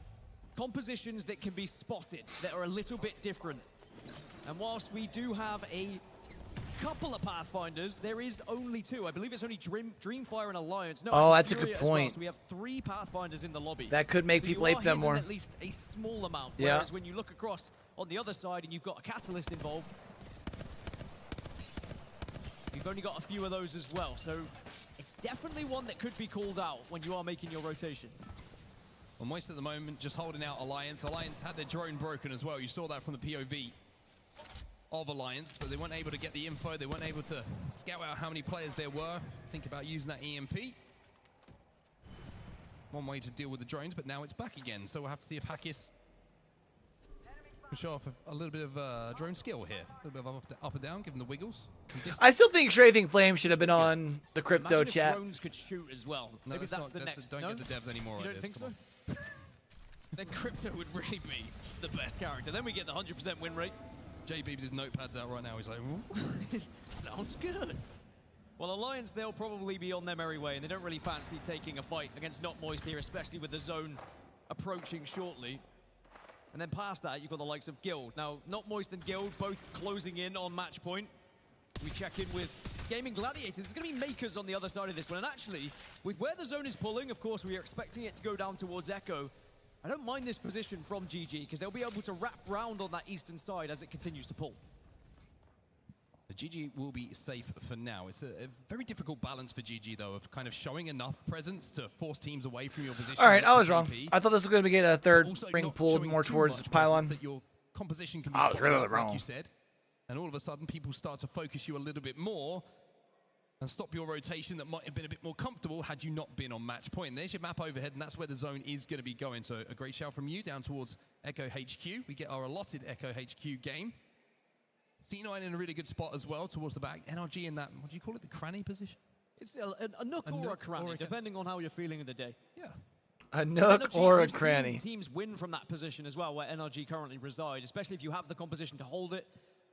L: Compositions that can be spotted, that are a little bit different. And whilst we do have a couple of Pathfinders, there is only two. I believe it's only Dreamfire and Alliance. No,
A: Oh, that's a
L: Furia
A: good
L: as well.
A: point.
L: So we have 3 Pathfinders in the lobby.
A: That could make
L: So
A: people
L: you
A: ape
L: are
A: them
L: hitting
A: more.
L: At least a small amount.
A: Yeah.
L: Whereas when you look across on the other side and you've got a Catalyst involved, you've only got a few of those as well. So it's definitely one that could be called out when you are making your rotation.
E: Well, Moist at the moment just holding out Alliance. Alliance had their drone broken as well. You saw that from the POV of Alliance, so they weren't able to get the info. They weren't able to scout out how many players there were. Think about using that EMP. One way to deal with the drones, but now it's back again. So we'll have to see if Hackis can show off a little bit of drone skill here. A little bit of up and down, give them the wiggles.
A: I still think Strafing Flame should have been on the crypto
L: Imagine
A: chat.
L: if drones could shoot as well.
E: No,
L: Maybe
E: that's
L: that's
E: not-
L: the
E: that's-
L: next.
E: don't
L: no?
E: get the devs anymore
L: You
E: at
L: don't
E: this,
L: think
E: come
L: so? Then Crypto would really be the best character. Then we get the 100% win rate.
E: Jay Beebs' his notepad's out right now. He's like, ooh.
L: Sounds good. Well, Alliance, they'll probably be on their merry way, and they don't really fancy taking a fight against Not Moist here, especially with the zone approaching shortly. And then past that, you've got the likes of Guild. Now, Not Moist and Guild both closing in on match point. We check in with Gaming Gladiators. There's going to be Makers on the other side of this one. And actually, with where the zone is pulling, of course, we are expecting it to go down towards Echo. I don't mind this position from GG, because they'll be able to wrap round on that eastern side as it continues to pull.
E: The GG will be safe for now. It's a very difficult balance for GG, though, of kind of showing enough presence to force teams away from your position.
A: All right, I was wrong.
E: TP,
A: I thought this was going to get a third
E: also
A: ring
E: not
A: pulled
E: showing
A: more
E: too
A: towards
E: much
A: pylon.
E: presence that your composition can be
A: I was
E: spotted
A: really
E: out, like
A: wrong.
E: you said. And all of a sudden, people start to focus you a little bit more and stop your rotation that might have been a bit more comfortable had you not been on match point. And there's your map overhead, and that's where the zone is going to be going. So a great shout from you down towards Echo HQ. We get our allotted Echo HQ game. C9 in a really good spot as well towards the back. NRG in that, what do you call it, the cranny position?
L: It's a nook or a cranny, depending on how you're feeling in the day.
E: Yeah.
A: A nook
L: NRG,
A: or a
L: we've seen
A: cranny.
L: Teams win from that position as well, where NRG currently reside, especially if you have the composition to hold it.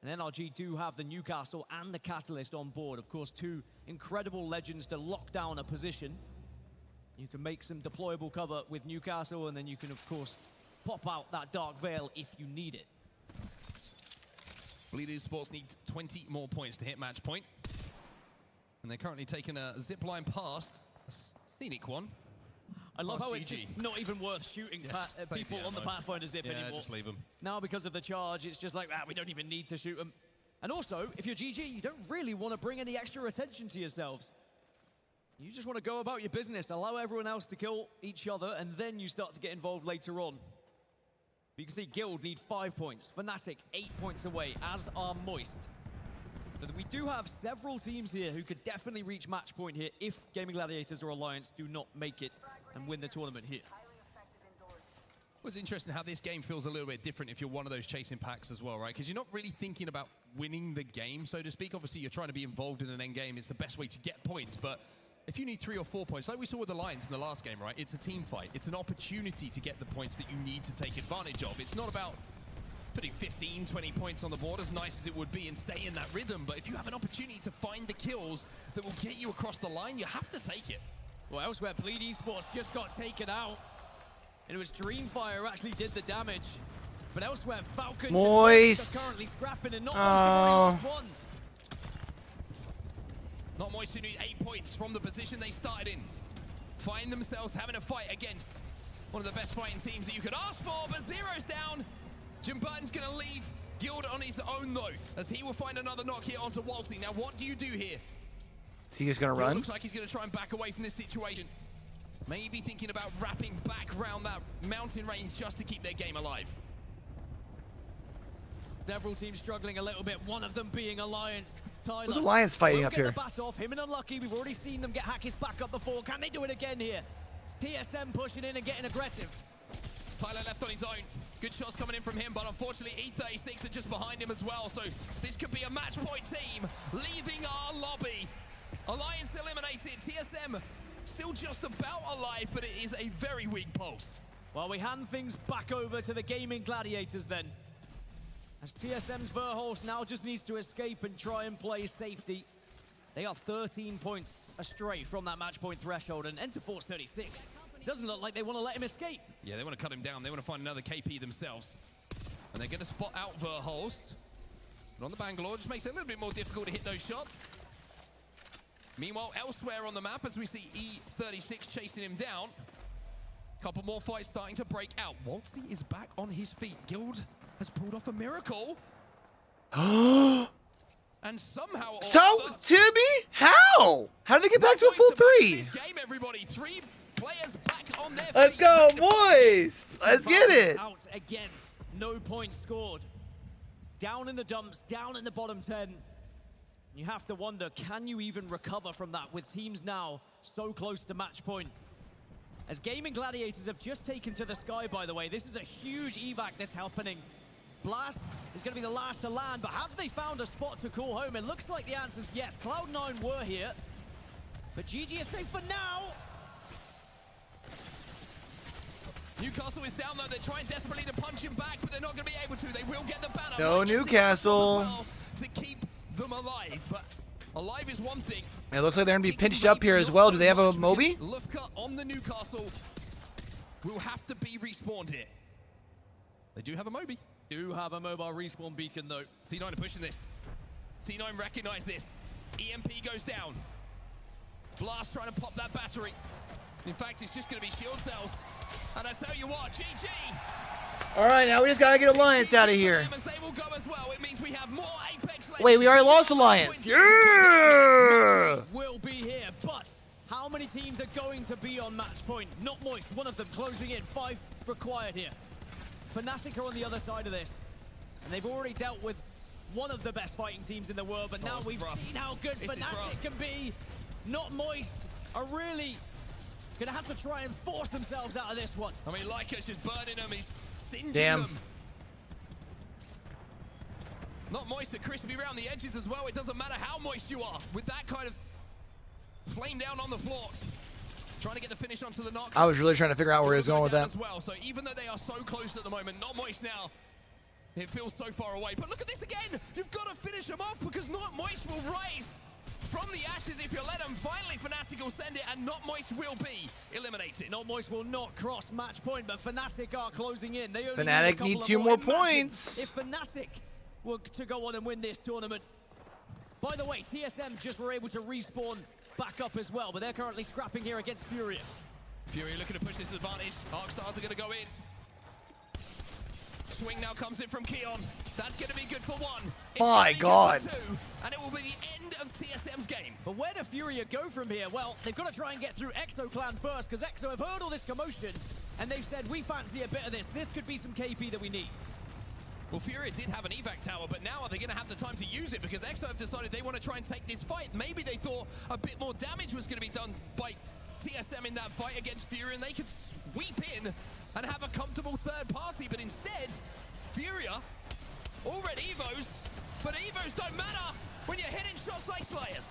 L: And NRG do have the Newcastle and the Catalyst on board. Of course, 2 incredible legends to lock down a position. You can make some deployable cover with Newcastle, and then you can, of course, pop out that Dark Veil if you need it.
E: Bleed Esports need 20 more points to hit match point. And they're currently taking a zip line past, a scenic one.
L: I love
E: past
L: how it's
E: GG.
L: just not even worth shooting people on the Pathfinder zip
E: Yeah,
L: anymore.
E: just leave them.
L: Now, because of the charge, it's just like, we don't even need to shoot them. And also, if you're GG, you don't really want to bring any extra attention to yourselves. You just want to go about your business, allow everyone else to kill each other, and then you start to get involved later on. But you can see Guild need 5 points, Fnatic 8 points away, as are Moist. So we do have several teams here who could definitely reach match point here if Gaming Gladiators or Alliance do not make it and win the tournament here.
E: Well, it's interesting how this game feels a little bit different if you're one of those chasing packs as well, right? Because you're not really thinking about winning the game, so to speak. Obviously, you're trying to be involved in an end game. It's the best way to get points, but if you need 3 or 4 points, like we saw with the Lions in the last game, right? It's a team fight. It's an opportunity to get the points that you need to take advantage of. It's not about putting 15, 20 points on the board, as nice as it would be, and stay in that rhythm. But if you have an opportunity to find the kills that will get you across the line, you have to take it.
L: Well, elsewhere, Bleed Esports just got taken out. And it was Dreamfire who actually did the damage. But elsewhere, Falcons
A: Moist.
L: are currently scrapping and not
A: Oh.
L: much one.
E: Not Moist who need 8 points from the position they started in. Find themselves having a fight against one of the best fighting teams that you could ask for, but Zero's down. Jim Burton's going to leave Guild on his own, though, as he will find another knock here onto Waltzy. Now, what do you do here?
A: Is he just going to
E: Guild
A: run?
E: looks like he's going to try and back away from this situation. Maybe thinking about wrapping back around that mountain range just to keep their game alive.
L: Several teams struggling a little bit, one of them being Alliance. Tyler.
A: Who's Alliance fighting
L: will
A: up
L: get
A: here?
L: The bat off. Him and Unlucky, we've already seen them get Hackis back up before. Can they do it again here? It's TSM pushing in and getting aggressive.
E: Tyler left on his own. Good shots coming in from him, but unfortunately E36 are just behind him as well. So this could be a match point team leaving our lobby. Alliance eliminated. TSM still just about alive, but it is a very weak pulse.
L: Well, we hand things back over to the Gaming Gladiators then. As TSM's Verhulst now just needs to escape and try and play safety. They are 13 points astray from that match point threshold, and Enterforce 36. It doesn't look like they want to let him escape.
E: Yeah, they want to cut him down. They want to find another KP themselves. And they're going to spot out Verhulst. But on the Bangalore, just makes it a little bit more difficult to hit those shots. Meanwhile, elsewhere on the map, as we see E36 chasing him down. Couple more fights starting to break out. Waltzy is back on his feet. Guild has pulled off a miracle. And somehow...
A: So, Timmy, how? How did they get back to a full 3?
E: Game, everybody. 3 players back on their feet.
A: Let's go, boys. Let's get it.
L: Out again. No points scored. Down in the dumps, down in the bottom 10. You have to wonder, can you even recover from that with teams now so close to match point? As Gaming Gladiators have just taken to the sky, by the way, this is a huge evac that's happening. Blast is going to be the last to land, but have they found a spot to call home? It looks like the answer is yes. Cloud9 were here, but GG is safe for now.
E: Newcastle is down though. They're trying desperately to punch him back, but they're not going to be able to. They will get the banner.
A: No Newcastle.
E: Well to keep them alive, but alive is one thing.
A: It looks like they're going to be pinched up here as well. Do they have a Moby?
E: Lufka on the Newcastle will have to be respawned here. They do have a Moby.
L: Do have a mobile respawn beacon though.
E: C9 are pushing this. C9 recognize this. EMP goes down. Blast trying to pop that battery. In fact, it's just going to be shield cells. And I tell you what, GG.
A: All right, now we just got to get Alliance out of here.
E: As they will go as well. It means we have more Apex Legends.
A: Wait, we already lost Alliance. Yeah!
L: Will be here, but how many teams are going to be on match point? Not Moist, one of them closing in. 5 required here. Fnatic are on the other side of this, and they've already dealt with one of the best fighting teams in the world, but now we've seen how good Fnatic can be. Not Moist are really gonna have to try and force themselves out of this one.
E: I mean, Leica's just burning them, he's singeing
A: Damn.
E: them. Not Moist are crispy around the edges as well. It doesn't matter how moist you are with that kind of flame down on the floor. Trying to get the finish onto the knock.
A: I was really trying to figure out where he was going with that.
E: As well. So even though they are so close at the moment, Not Moist now, it feels so far away. But look at this again. You've got to finish them off because Not Moist will rise from the ashes if you let them. Finally, Fnatic will send it and Not Moist will be eliminated.
L: Not Moist will not cross match point, but Fnatic are closing in. They only
A: Fnatic need 2 more points.
L: If Fnatic were to go on and win this tournament. By the way, TSM just were able to respawn back up as well, but they're currently scrapping here against Furia.
E: Furia looking to push this advantage. Arcstars are going to go in. Swing now comes in from Keon. That's going to be good for 1.
A: My God.
E: 2, and it will be the end of TSM's game.
L: But where do Furia go from here? Well, they've got to try and get through Exo Clan first, because Exo have heard all this commotion, and they've said, we fancy a bit of this. This could be some KP that we need.
E: Well, Furia did have an evac tower, but now are they going to have the time to use it? Because Exo have decided they want to try and take this fight. Maybe they thought a bit more damage was going to be done by TSM in that fight against Furia, and they could sweep in and have a comfortable third party. But instead, Furia already Evos, but Evos don't matter when you're hitting shots like Slayers.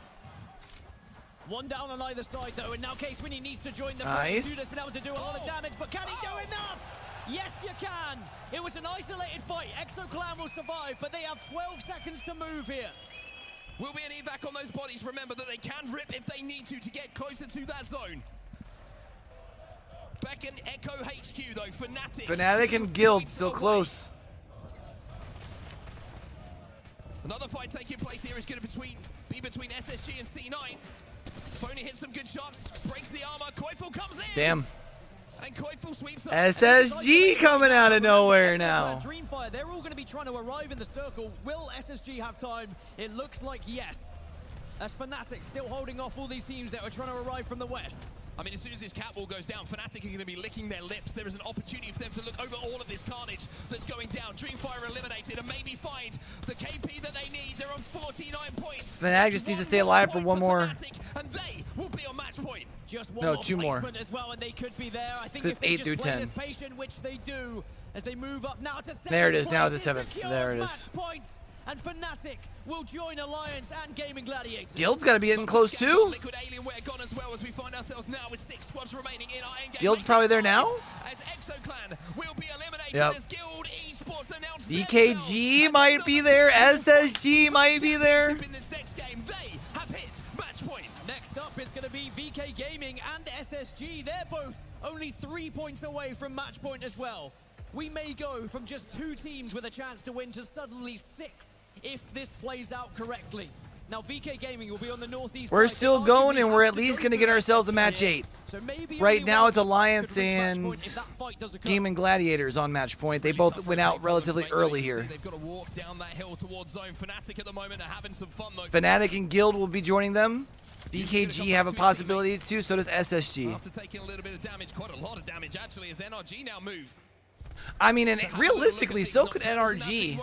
L: 1 down on either side, though, and now Case Winnie needs to join the
A: Nice.
L: Dude has been able to do a lot of damage, but can he do enough? Yes, you can. It was an isolated fight. Exo Clan will survive, but they have 12 seconds to move here.
E: Will be an evac on those bodies. Remember that they can rip if they need to get closer to that zone. Back in Echo HQ, though,
A: Fnatic and Guild still close.
E: Another fight taking place here is going to be between SSG and C9. Phony hits some good shots, breaks the armor. Koifel comes in.
A: Damn.
E: And Koifel sweeps up.
A: SSG coming out of nowhere now.
L: Dreamfire, they're all going to be trying to arrive in the circle. Will SSG have time? It looks like yes. As Fnatic still holding off all these teams that are trying to arrive from the west.
E: I mean, as soon as this catwall goes down, Fnatic are going to be licking their lips. There is an opportunity for them to look over all of this carnage that's going down. Dreamfire eliminated and maybe find the KP that they need. They're on 49 points.
A: Fnatic just needs to stay alive for one more.
E: And they will be on match point.
L: Just one
A: No,
L: more
A: 2 more.
L: as well, and they could be there. I think
A: It's
L: if they
A: 8
L: just
A: through
L: play
A: 10.
L: this patient, which they do, as they move up now to 7th
A: There it is. Now
L: place,
A: it's the 7th.
L: secures
A: There it
L: match
A: is.
L: point, and Fnatic will join Alliance and Gaming Gladiators.
A: Guild's got to be getting close too.
E: Liquid Alienware gone as well as we find ourselves now with 6 squads remaining in our endgame.
A: Guild's probably there now.
E: As ExoClan will be eliminated
A: Yep.
E: as Guild Esports announced
A: VKG might be there. SSG might be there.
E: in this next game. They have hit match point.
L: Next up is going to be VK Gaming and SSG. They're both only 3 points away from match point as well. We may go from just 2 teams with a chance to win to suddenly 6 if this plays out correctly. Now VK Gaming will be on the northeast.
A: We're
L: side.
A: still
L: They
A: going,
L: arguably
A: and we're
L: have
A: at
L: to
A: least
L: go
A: going to
L: through
A: get
L: that
A: ourselves a
L: second
A: match
L: here.
A: 8.
L: So maybe
A: Right
L: only
A: now,
L: one
A: it's Alliance
L: could reach match
A: and
L: point if that fight does occur.
A: Gaming Gladiators on match point. They both went out relatively early here.
E: They've got to walk down that hill towards zone. Fnatic at the moment are having some fun though.
A: Fnatic and Guild will be joining them. VKG have a possibility too, so does SSG.
E: After taking a little bit of damage, quite a lot of damage actually, as NRG now move.
A: I mean, and realistically, so could NRG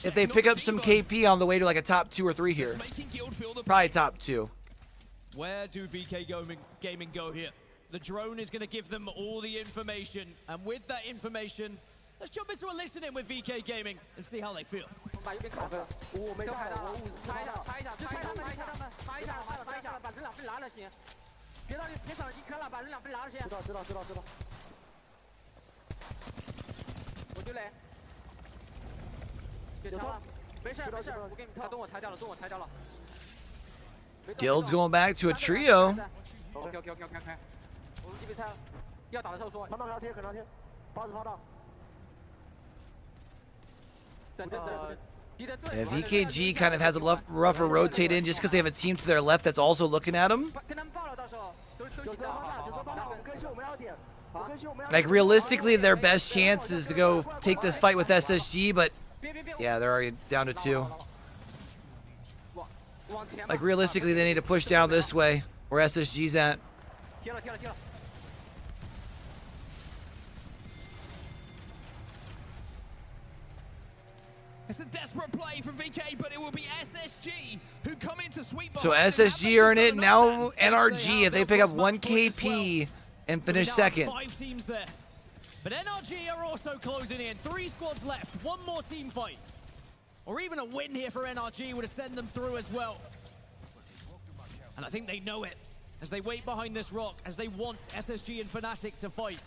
A: if they pick up some KP on the way to like a top 2 or 3 here. Probably top 2.
L: Where do VK Gaming go here? The drone is going to give them all the information, and with that information, let's jump into a listening with VK Gaming and see how they feel.
A: Guild's going back to a trio.
K: OK，我们这边拆了，要打的时候说。可能要贴，可能要贴，包子抛到。
A: Yeah, VKG kind of has a rougher rotate in just because they have a team to their left that's also looking at them. Like realistically, their best chance is to go take this fight with SSG, but yeah, they're already down to 2. Like realistically, they need to push down this way where SSG's at.
E: It's a desperate play from VK, but it will be SSG who come in to sweep.
A: So SSG earn it. Now NRG, if they pick up 1 KP and finish 2nd.
L: 5 teams there. But NRG are also closing in. 3 squads left. 1 more team fight. Or even a win here for NRG would have sent them through as well. And I think they know it as they wait behind this rock, as they want SSG and Fnatic to fight.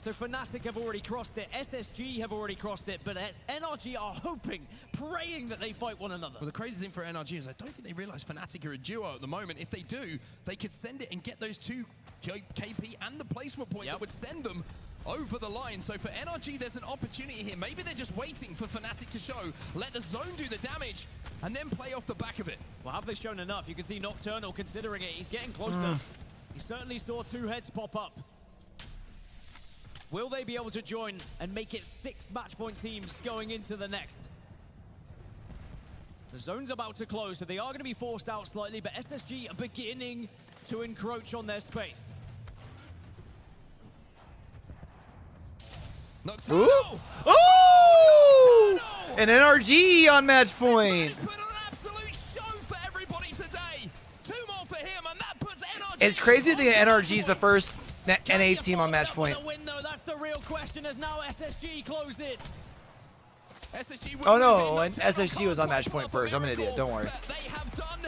L: So Fnatic have already crossed it, SSG have already crossed it, but NRG are hoping, praying that they fight one another.
E: Well, the crazy thing for NRG is I don't think they realize Fnatic are a duo at the moment. If they do, they could send it and get those 2 KP and the placement point that would send them over the line. So for NRG, there's an opportunity here. Maybe they're just waiting for Fnatic to show, let the zone do the damage, and then play off the back of it.
L: Well, have they shown enough? You can see Nocturnal considering it. He's getting closer. He certainly saw 2 heads pop up. Will they be able to join and make it 6 match point teams going into the next? The zone's about to close, so they are going to be forced out slightly, but SSG are beginning to encroach on their space.
A: Ooh! Ooh! An NRG on match point. It's crazy that NRG is the first NA team on match point.
L: That's the real question, as now SSG closed it.
A: Oh no, and SSG was on match point first. I'm an idiot, don't worry.
E: They have done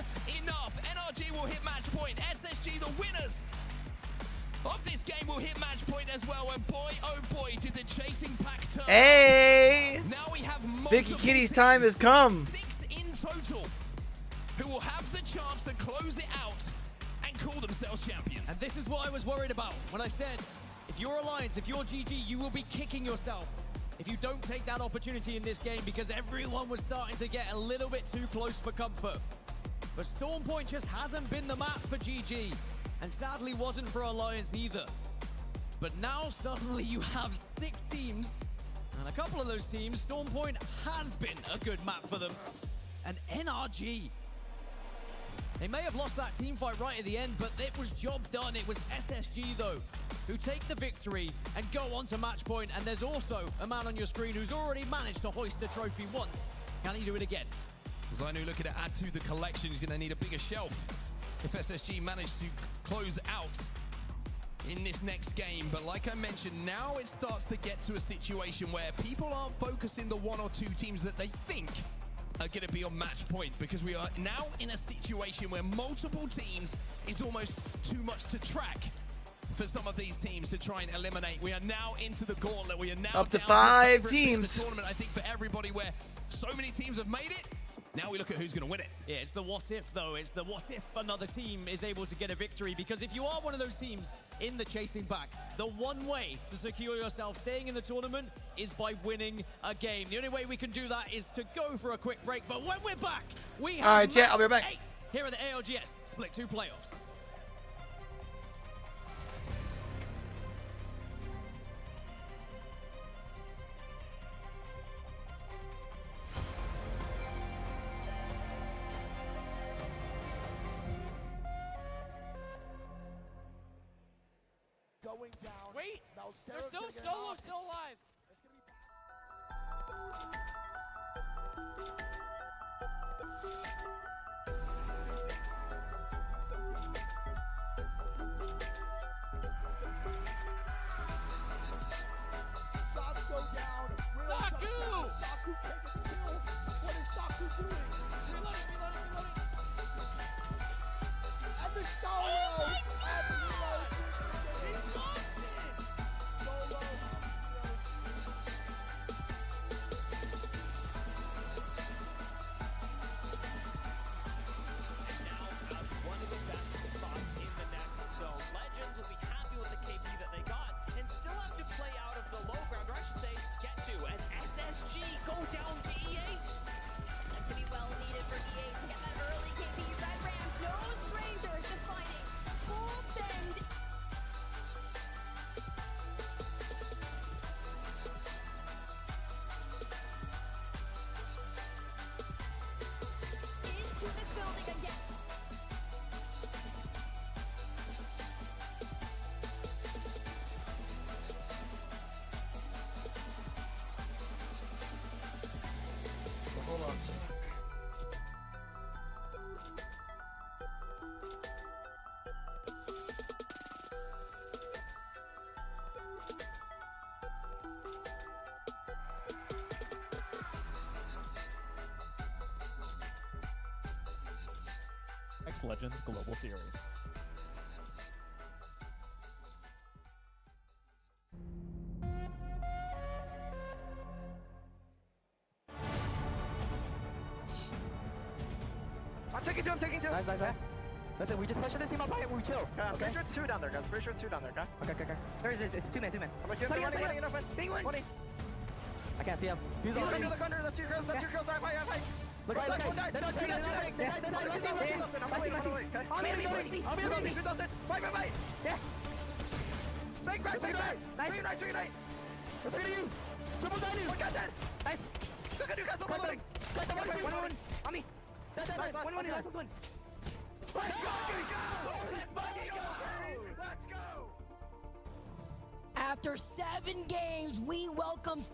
E: enough. NRG will hit match point. SSG, the winners of this game, will hit match point as well. And boy, oh boy, did the chasing pack turn.
A: Hey!
E: Now we have
A: Vicky Kitty's time has come.
E: 6 in total who will have the chance to close it out and call themselves champions.
L: And this is what I was worried about when I said, if you're Alliance, if you're GG, you will be kicking yourself if you don't take that opportunity in this game, because everyone was starting to get a little bit too close for comfort. But Storm Point just hasn't been the map for GG, and sadly wasn't for Alliance either. But now suddenly you have 6 teams, and a couple of those teams, Storm Point has been a good map for them. And NRG They may have lost that team fight right at the end, but it was job done. It was SSG, though, who take the victory and go on to match point. And there's also a man on your screen who's already managed to hoist the trophy once. Can he do it again?
E: Zainu looking to add to the collection. He's going to need a bigger shelf if SSG manage to close out in this next game. But like I mentioned, now it starts to get to a situation where people aren't focusing the one or two teams that they think are going to be on match point, because we are now in a situation where multiple teams is almost too much to track for some of these teams to try and eliminate. We are now into the gauntlet. We are now
A: up to
E: down
A: 5
E: the
A: teams.
E: Tournament, I think, for everybody, where so many teams have made it. Now we look at who's going to win it.
L: Yeah, it's the what if, though. It's the what if another team is able to get a victory. Because if you are one of those teams in the chasing back, the one way to secure yourself staying in the tournament is by winning a game. The only way we can do that is to go for a quick break. But when we're back, we have
A: all right, Jet, I'll be right back.
L: 8 here at the ALGS Split 2 playoffs.
B: Going down.
M: Wait,
B: now
M: there's
B: Sarah's
M: no
B: gonna get
M: solo
B: knocked.
M: still alive.
B: Shots go down. Real
M: Saku!
B: shots down. Saku taking the kill. What is Saku doing?
M: Reloading.
B: And the solo. And the reload.
M: He lost it.
B: Solo.
Q: One of the best spots in the next zone. Legends will be happy with the KP that they got and still have to play out of the low ground, or I should say, get to, as SSG go down to E8.
D: That's gonna be well needed for EA to get that early KP. Red Ram, no stranger to fighting. Full send. Into this building again.
A: Hold on.
S: X Legends Global Series.
K: I'm taking 2, I'm taking 2. Nice. Listen, we just push this team up high and we chill. Okay. Pretty sure it's 2 down there, guys. Pretty sure it's 2 down there, okay? Okay. There it is, it's 2 man. I'm running in open. Bing one. I can't see him. He's on the corner, that's your girls, high. Look, one died. They're I'll be reloading. Fight. Yeah. Big right. Nice. Let's get you. Triple Zainu. One got dead. Nice. Look at you guys, reloading. One. On me. Nice. One. Last one. Let's go!
G: After 7 games, we welcome 6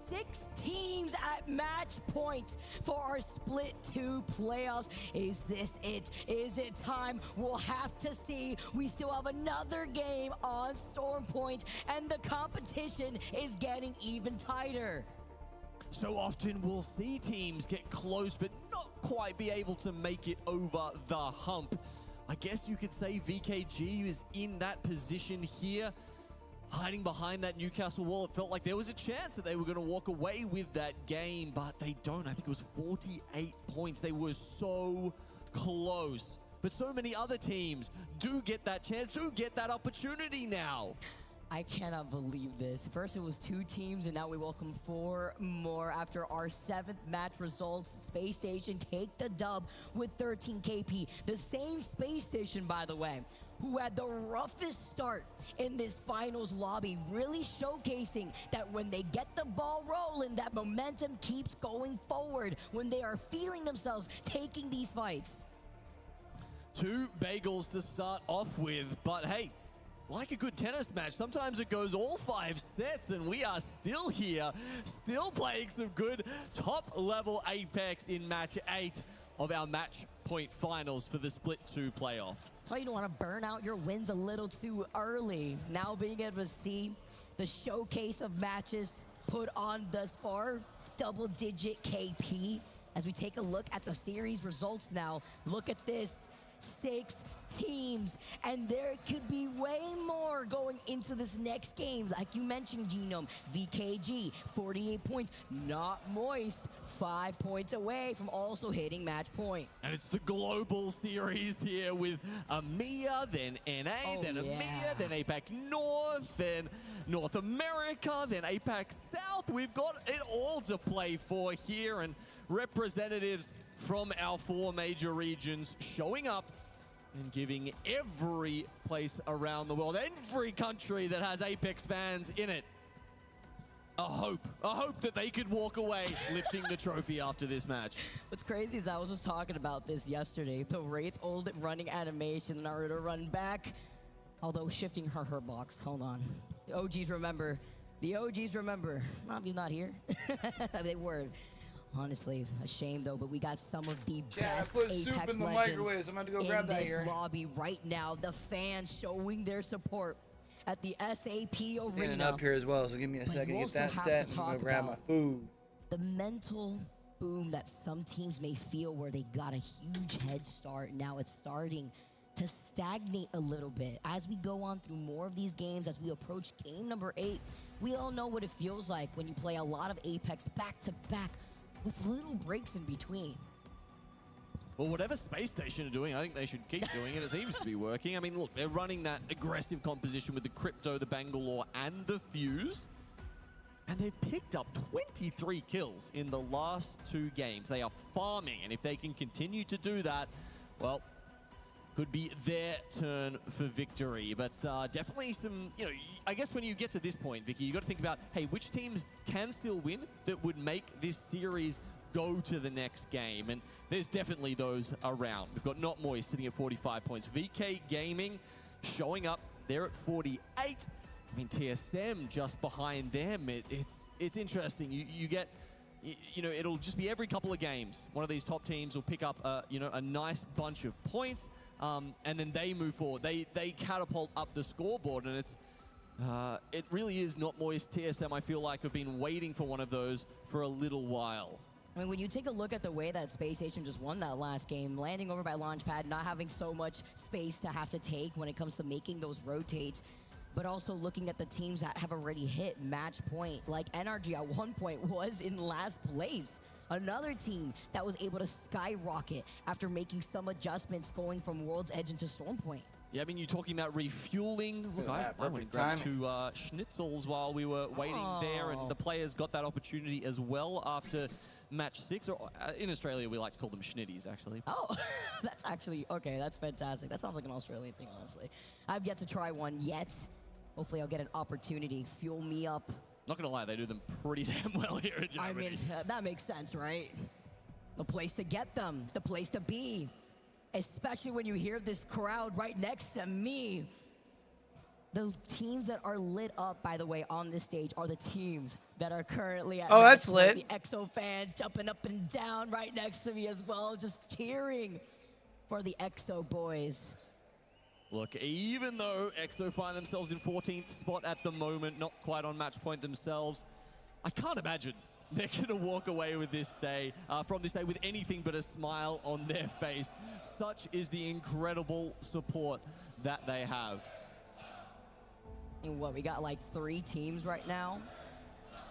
G: teams at match point for our Split 2 playoffs. Is this it? Is it time? We'll have to see. We still have another game on Storm Point, and the competition is getting even tighter.
I: So often we'll see teams get close, but not quite be able to make it over the hump. I guess you could say VKG is in that position here, hiding behind that Newcastle wall. It felt like there was a chance that they were going to walk away with that game, but they don't. I think it was 48 points. They were so close. But so many other teams do get that chance, do get that opportunity now.
G: I cannot believe this. First it was 2 teams, and now we welcome 4 more after our 7th match results. Space Station take the dub with 13 KP. The same Space Station, by the way, who had the roughest start in this finals lobby, really showcasing that when they get the ball rolling, that momentum keeps going forward when they are feeling themselves taking these fights.
I: 2 bagels to start off with, but hey, like a good tennis match, sometimes it goes all 5 sets, and we are still here, still playing some good top-level Apex in match 8 of our match point finals for the Split 2 playoffs.
G: That's why you don't want to burn out your wins a little too early. Now being able to see the showcase of matches put on thus far, double-digit KP. As we take a look at the series results now, look at this, 6 teams, and there could be way more going into this next game. Like you mentioned, Genome, VKG, 48 points, not Moist, 5 points away from also hitting match point.
I: And it's the global series here with EMEA, then NA, then EMEA, then APAC North, then North America, then APAC South. We've got it all to play for here, and representatives from our 4 major regions showing up and giving every place around the world, every country that has Apex fans in it, a hope that they could walk away lifting the trophy after this match.
G: What's crazy is I was just talking about this yesterday. The Wraith old running animation, Naruto run back, although shifting her box. Hold on. The OGs remember. The OGs remember. Navi's not here. They were. Honestly, a shame though, but we got some of the best Apex legends
A: I'm going to go grab that here.
G: in this lobby right now. The fans showing their support at the SAP Arena.
A: Standing up here as well, so give me a second to get that set and go grab my food.
G: The mental boom that some teams may feel where they got a huge head start. Now it's starting to stagnate a little bit. As we go on through more of these games, as we approach game number 8, we all know what it feels like when you play a lot of Apex back to back with little breaks in between.
I: Well, whatever Space Station are doing, I think they should keep doing it. It seems to be working. I mean, look, they're running that aggressive composition with the Crypto, the Bangalore, and the Fuse. And they've picked up 23 kills in the last 2 games. They are farming, and if they can continue to do that, well, could be their turn for victory. But definitely some, you know, I guess when you get to this point, Vicky, you got to think about, hey, which teams can still win that would make this series go to the next game? And there's definitely those around. We've got Not Moist sitting at 45 points. VK Gaming showing up. They're at 48. I mean, TSM just behind them. It's interesting. You get, you know, it'll just be every couple of games, one of these top teams will pick up, you know, a nice bunch of points. And then they move forward. They catapult up the scoreboard, and it really is Not Moist. TSM, I feel like, have been waiting for one of those for a little while.
G: I mean, when you take a look at the way that Space Station just won that last game, landing over by Launchpad, not having so much space to have to take when it comes to making those rotates, but also looking at the teams that have already hit match point, like NRG at one point was in last place. Another team that was able to skyrocket after making some adjustments going from World's Edge into Stormpoint.
I: Yeah, I mean, you're talking about refueling. Look, I went and grabbed 2 schnitzels while we were waiting there, and the players got that opportunity as well after match 6. Or in Australia, we like to call them schnitties, actually.
G: Oh, that's actually, okay, that's fantastic. That sounds like an Australian thing, honestly. I've yet to try one yet. Hopefully I'll get an opportunity. Fuel me up.
I: Not gonna lie, they do them pretty damn well here in Germany.
G: I mean, that makes sense, right? The place to get them, the place to be. Especially when you hear this crowd right next to me. The teams that are lit up, by the way, on this stage are the teams that are currently at
A: that's lit.
G: The EXO fans jumping up and down right next to me as well, just cheering for the EXO boys.
I: Look, even though EXO find themselves in 14th spot at the moment, not quite on match point themselves, I can't imagine they're going to walk away with this day, from this day with anything but a smile on their face. Such is the incredible support that they have.
G: And what, we got like 3 teams right now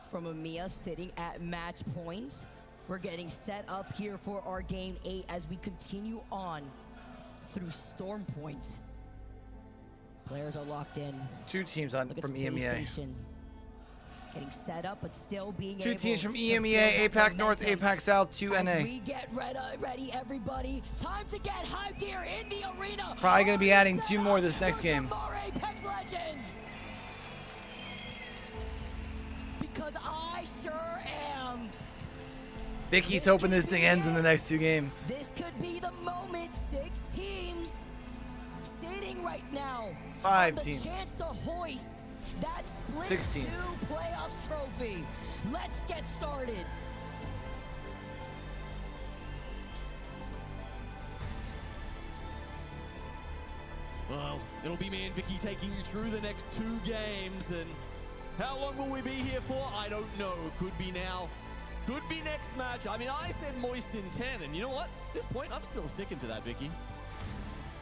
G: from EMEA sitting at match point. We're getting set up here for our game 8 as we continue on through Stormpoint. Players are locked in.
A: 2 teams from EMEA.
G: Getting set up, but still being
A: 2
G: able
A: teams from
G: to
A: EMEA,
G: feel that
A: APAC North,
G: momentum.
A: APAC South, 2
G: As
A: NA.
G: we get ready, everybody. Time to get hyped here in the arena.
A: Probably going to be adding 2 more this next game.
G: More Apex Legends. Because I sure am.
A: Vicky's hoping this thing ends in the next 2 games.
G: This could be the moment. 6 teams sitting right now.
A: 5
G: on
A: teams.
G: The chance to hoist that split
A: 6 teams.
G: 2 playoffs trophy. Let's get started.
I: Well, it'll be me and Vicky taking you through the next 2 games, and how long will we be here for? I don't know. Could be now. Could be next match. I mean, I said Moist in 10, and you know what? At this point, I'm still sticking to that, Vicky.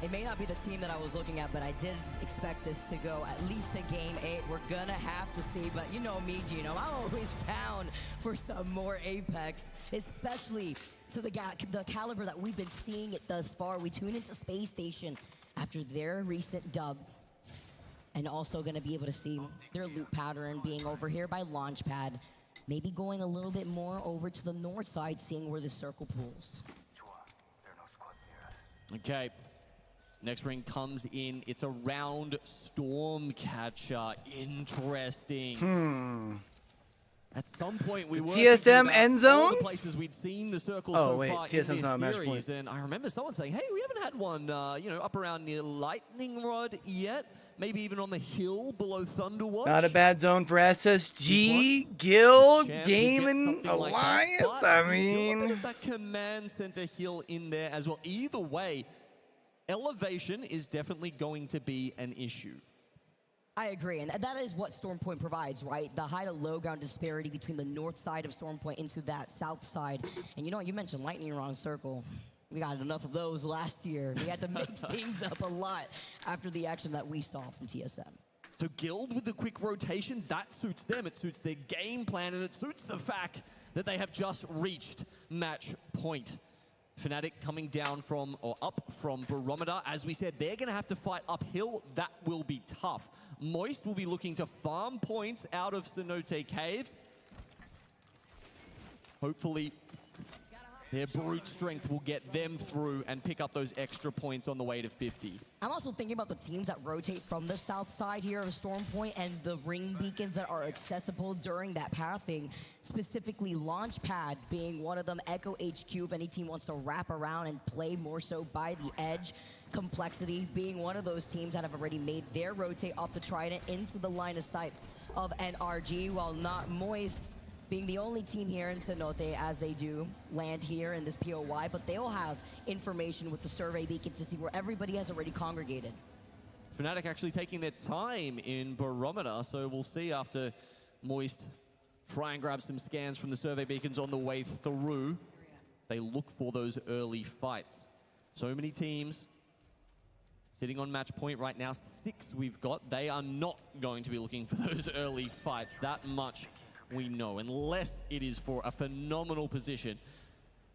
G: It may not be the team that I was looking at, but I did expect this to go at least to game 8. We're gonna have to see, but you know me, Gino. I'm always down for some more Apex, especially to the caliber that we've been seeing it thus far. We tune into Space Station after their recent dub, and also gonna be able to see their loot pattern being over here by Launchpad, maybe going a little bit more over to the north side, seeing where the circle pulls.
I: Okay. Next ring comes in. It's around Stormcatcher. Interesting. At some point, we were
A: TSM end zone?
I: all the places we'd seen the circles so far
A: TSM's
I: in
A: not a match
I: this
A: point.
I: series, and I remember someone saying, "Hey, we haven't had one, up around near Lightning Rod yet. Maybe even on the hill below Thunderwatch."
A: Not a bad zone for SSG, Guild,
I: Chance to get
A: Gaming
I: something like that,
A: Alliance.
I: but
A: I
I: there's still a bit
A: mean,
I: of that command center heal in there as well. Either way, elevation is definitely going to be an issue.
G: I agree, and that is what Stormpoint provides, right? The high to low ground disparity between the north side of Stormpoint into that south side. And you know what, you mentioned Lightning Round Circle. We got enough of those last year. We had to mix things up a lot after the action that we saw from TSM.
I: So Guild with the quick rotation, that suits them. It suits their game plan, and it suits the fact that they have just reached match point. Fnatic coming down from, or up from Barometer. As we said, they're going to have to fight uphill. That will be tough. Moist will be looking to farm points out of Cenote Caves. Hopefully, their brute strength will get them through and pick up those extra points on the way to 50.
G: I'm also thinking about the teams that rotate from the south side here of Stormpoint and the ring beacons that are accessible during that pathing, specifically Launchpad being one of them, Echo HQ if any team wants to wrap around and play more so by the edge. Complexity being one of those teams that have already made their rotate off the Trident into the line of sight of NRG, while not Moist being the only team here in Cenote as they do land here in this POY, but they'll have information with the survey beacon to see where everybody has already congregated.
I: Fnatic actually taking their time in Barometer, so we'll see after Moist try and grab some scans from the survey beacons on the way through. They look for those early fights. So many teams sitting on match point right now. 6 we've got. They are not going to be looking for those early fights. That much we know, unless it is for a phenomenal position.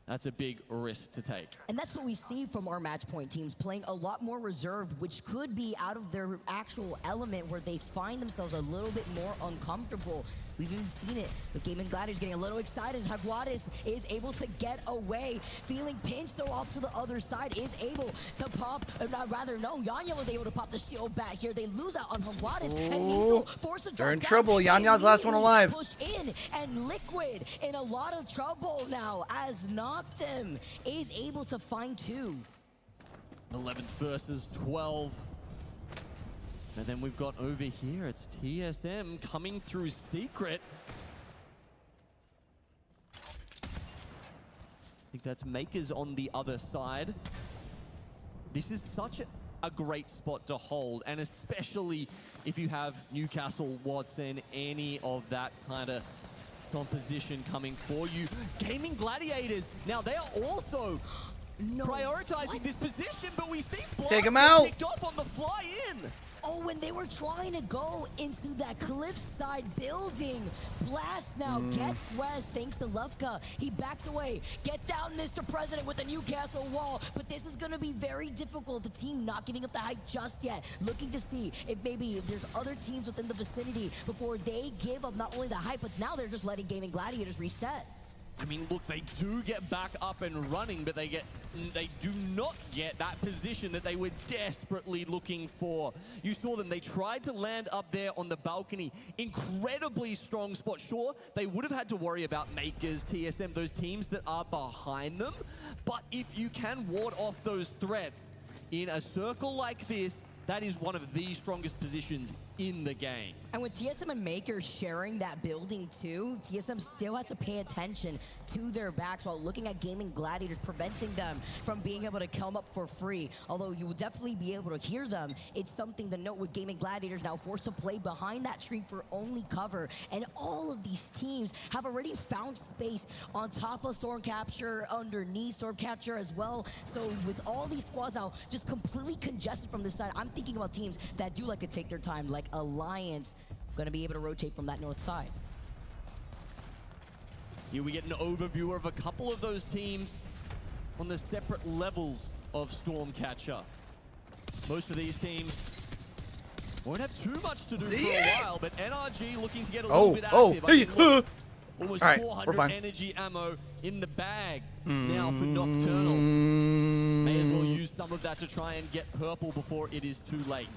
I: That's a big risk to take.
G: And that's what we see from our match point teams, playing a lot more reserved, which could be out of their actual element where they find themselves a little bit more uncomfortable. We've even seen it with Gaming Gladiators getting a little excited as Jaguares is able to get away, feeling pinched though off to the other side, is able to pop, Yanya was able to pop the shield back here. They lose out on Jaguares and needs to force a drop.
A: they're in
G: down.
A: trouble. Yanya's last one alive.
G: Push in, and Liquid in a lot of trouble now as Noctem is able to find 2.
I: 11th versus 12. And then we've got over here, it's TSM coming through Secret. I think that's Makers on the other side. This is such a great spot to hold, and especially if you have Newcastle, Watson, any of that kind of composition coming for you. Gaming Gladiators, now they are also prioritizing this position, but we see
A: Take him
I: Blast
A: out.
I: kicked off on the fly in.
G: Oh, when they were trying to go into that cliffside building, Blast now gets West thanks to Lufka. He backs away. Get down, Mr. President, with the Newcastle wall. But this is going to be very difficult. The team not giving up the hype just yet. Looking to see if maybe there's other teams within the vicinity before they give up not only the hype, but now they're just letting Gaming Gladiators reset.
I: I mean, look, they do get back up and running, but they do not get that position that they were desperately looking for. You saw them, they tried to land up there on the balcony. Incredibly strong spot. Sure, they would have had to worry about Makers, TSM, those teams that are behind them. But if you can ward off those threats in a circle like this, that is one of the strongest positions in the game.
G: And with TSM and Makers sharing that building too, TSM still has to pay attention to their backs while looking at Gaming Gladiators, preventing them from being able to come up for free. Although you will definitely be able to hear them, it's something to note with Gaming Gladiators now forced to play behind that tree for only cover. And all of these teams have already found space on top of Stormcatcher, underneath Stormcatcher as well. So with all these squads now just completely congested from this side, I'm thinking about teams that do like to take their time, like Alliance, going to be able to rotate from that north side.
I: Here we get an overview of a couple of those teams on the separate levels of Stormcatcher. Most of these teams won't have too much to do for a while, but NRG looking to get a little bit active. I mean, look, almost 400 energy ammo in the bag now for Nocturnal. May as well use some of that to try and get purple before it is too late.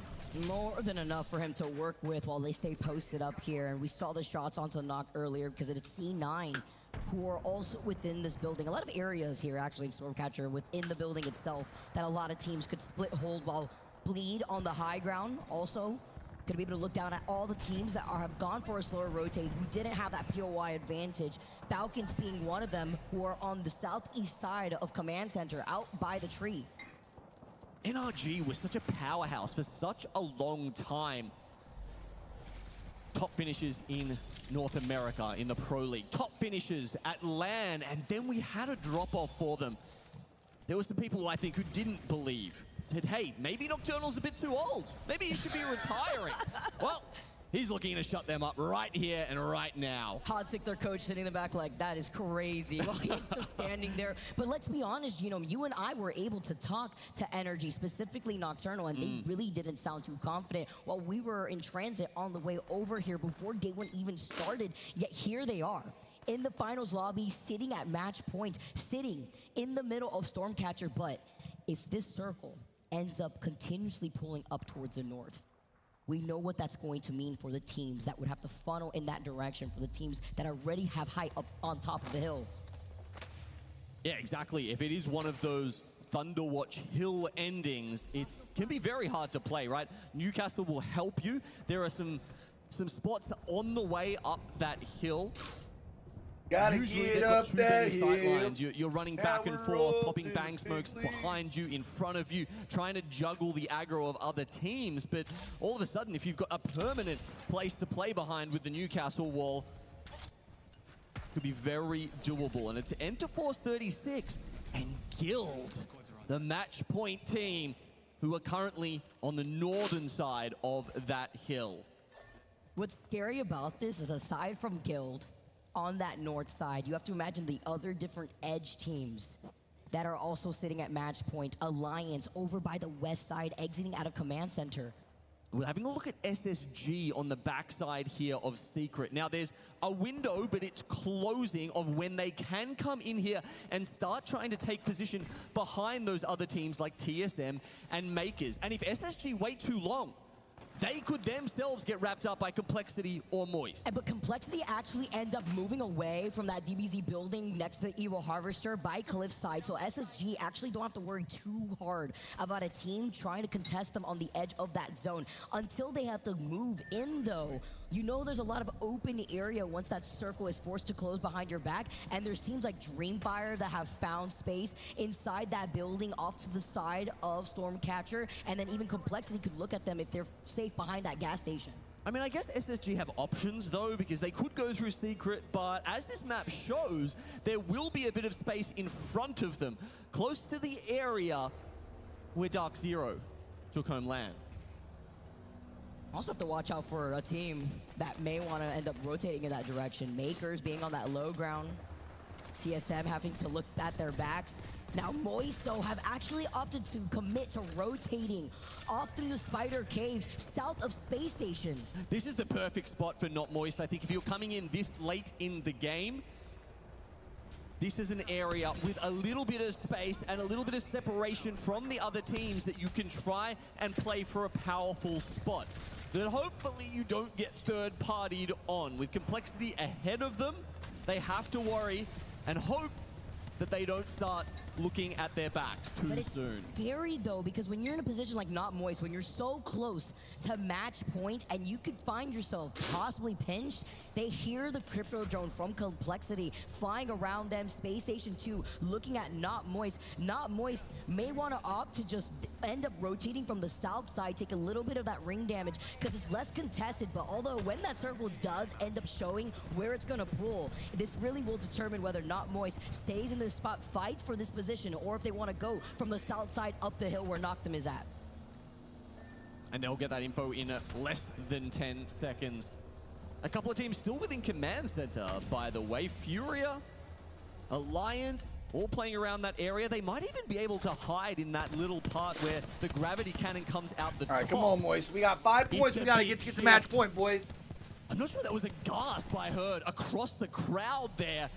G: More than enough for him to work with while they stay posted up here. And we saw the shots onto Noct earlier because it's C9 who are also within this building. A lot of areas here actually in Stormcatcher within the building itself that a lot of teams could split hold while Bleed on the high ground also gonna be able to look down at all the teams that have gone for a slower rotate who didn't have that POI advantage. Falcons being one of them, who are on the southeast side of Command Center out by the tree.
I: NRG was such a powerhouse for such a long time. Top finishes in North America in the Pro League. Top finishes at LAN, and then we had a drop-off for them. There were some people who I think who didn't believe. Said, hey, maybe Nocturnal's a bit too old. Maybe he should be retiring. Well, he's looking to shut them up right here and right now.
G: Hodzik, their coach, sitting in the back like, that is crazy while he's just standing there. But let's be honest, you know, you and I were able to talk to Energy, specifically Nocturnal, and they really didn't sound too confident while we were in transit on the way over here before day one even started. Yet here they are in the finals lobby, sitting at match point, sitting in the middle of Stormcatcher. But if this circle ends up continuously pulling up towards the north, we know what that's going to mean for the teams that would have to funnel in that direction, for the teams that already have height up on top of the hill.
I: Yeah, exactly. If it is one of those Thunderwatch hill endings, it can be very hard to play, right? Newcastle will help you. There are some spots on the way up that hill.
A: Gotta
I: Usually
A: get
I: they've got
A: up
I: too
A: that
I: many sight
A: hill.
I: lines. You're running back and forth, popping bang smokes behind you, in front of you, trying to juggle the aggro of other teams. But all of a sudden, if you've got a permanent place to play behind with the Newcastle wall, it could be very doable. And it's Enter Force 36 and Guild, the match point team, who are currently on the northern side of that hill.
G: What's scary about this is, aside from Guild, on that north side, you have to imagine the other different edge teams that are also sitting at match point. Alliance over by the west side, exiting out of Command Center.
I: We're having a look at SSG on the backside here of Secret. Now, there's a window, but it's closing, of when they can come in here and start trying to take position behind those other teams like TSM and Makers. And if SSG wait too long, they could themselves get wrapped up by Complexity or Moist.
G: But Complexity actually end up moving away from that DBZ building next to the Evil Harvester by Cliffside. So SSG actually don't have to worry too hard about a team trying to contest them on the edge of that zone. Until they have to move in, though, you know there's a lot of open area once that circle is forced to close behind your back. And there's teams like Dreamfire that have found space inside that building off to the side of Stormcatcher. And then even Complexity could look at them if they're safe behind that gas station.
I: I mean, I guess SSG have options, though, because they could go through Secret, but as this map shows, there will be a bit of space in front of them, close to the area where Dark Zero took home land.
G: Also have to watch out for a team that may want to end up rotating in that direction. Makers being on that low ground. TSM having to look at their backs. Now Moist, though, have actually opted to commit to rotating off through the Spider Caves south of Space Station.
I: This is the perfect spot for Not Moist. I think if you're coming in this late in the game, this is an area with a little bit of space and a little bit of separation from the other teams that you can try and play for a powerful spot that hopefully you don't get third-partied on. With Complexity ahead of them, they have to worry and hope that they don't start looking at their backs too soon.
G: Scary though, because when you're in a position like Not Moist, when you're so close to match point and you could find yourself possibly pinched, they hear the crypto drone from Complexity flying around them, Space Station 2 looking at Not Moist. Not Moist may want to opt to just end up rotating from the south side, take a little bit of that ring damage because it's less contested, but although when that circle does end up showing where it's going to pull, this really will determine whether Not Moist stays in this spot, fights for this position, or if they want to go from the south side up the hill where Noctem is at.
I: And they'll get that info in less than 10 seconds. A couple of teams still within command center, by the way. Furia, Alliance, all playing around that area. They might even be able to hide in that little part where the gravity cannon comes out the top.
A: All right, come on, Moist. We got 5 points. We got to get the match point, boys.
I: I'm not sure that was a gasp I heard across the crowd there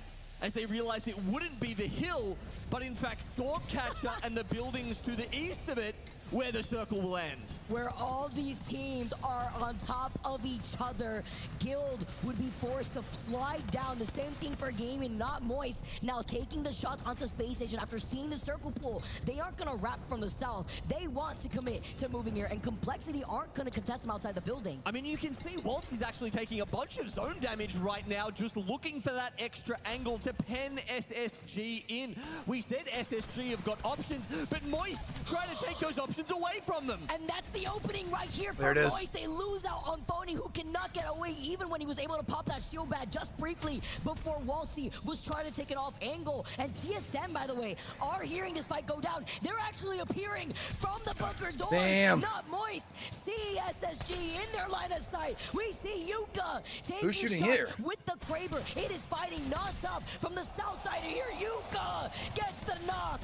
I: as they realized it wouldn't be the hill, but in fact Stormcatcher and the buildings to the east of it where the circle will end.
G: Where all these teams are on top of each other. Guild would be forced to slide down. The same thing for Gaming, Not Moist. Now taking the shots onto Space Station after seeing the circle pull. They aren't going to wrap from the south. They want to commit to moving here, and Complexity aren't going to contest them outside the building.
I: I mean, you can see Waltz is actually taking a bunch of zone damage right now, just looking for that extra angle to pen SSG in. We said SSG have got options, but Moist trying to take those options away from them.
G: And that's the opening right here for
A: There it is.
G: Moist. They lose out on Phony, who cannot get away even when he was able to pop that shield bad just briefly before Walsey was trying to take it off angle. And TSM, by the way, are hearing this fight go down. They're actually appearing from the bunker doors.
A: Damn.
G: Not Moist. See SSG in their line of sight. We see Yuka taking
A: Who's shooting
G: shots
A: here?
G: with the Kraber. It is fighting nonstop from the south side of here. Yuka gets the knock.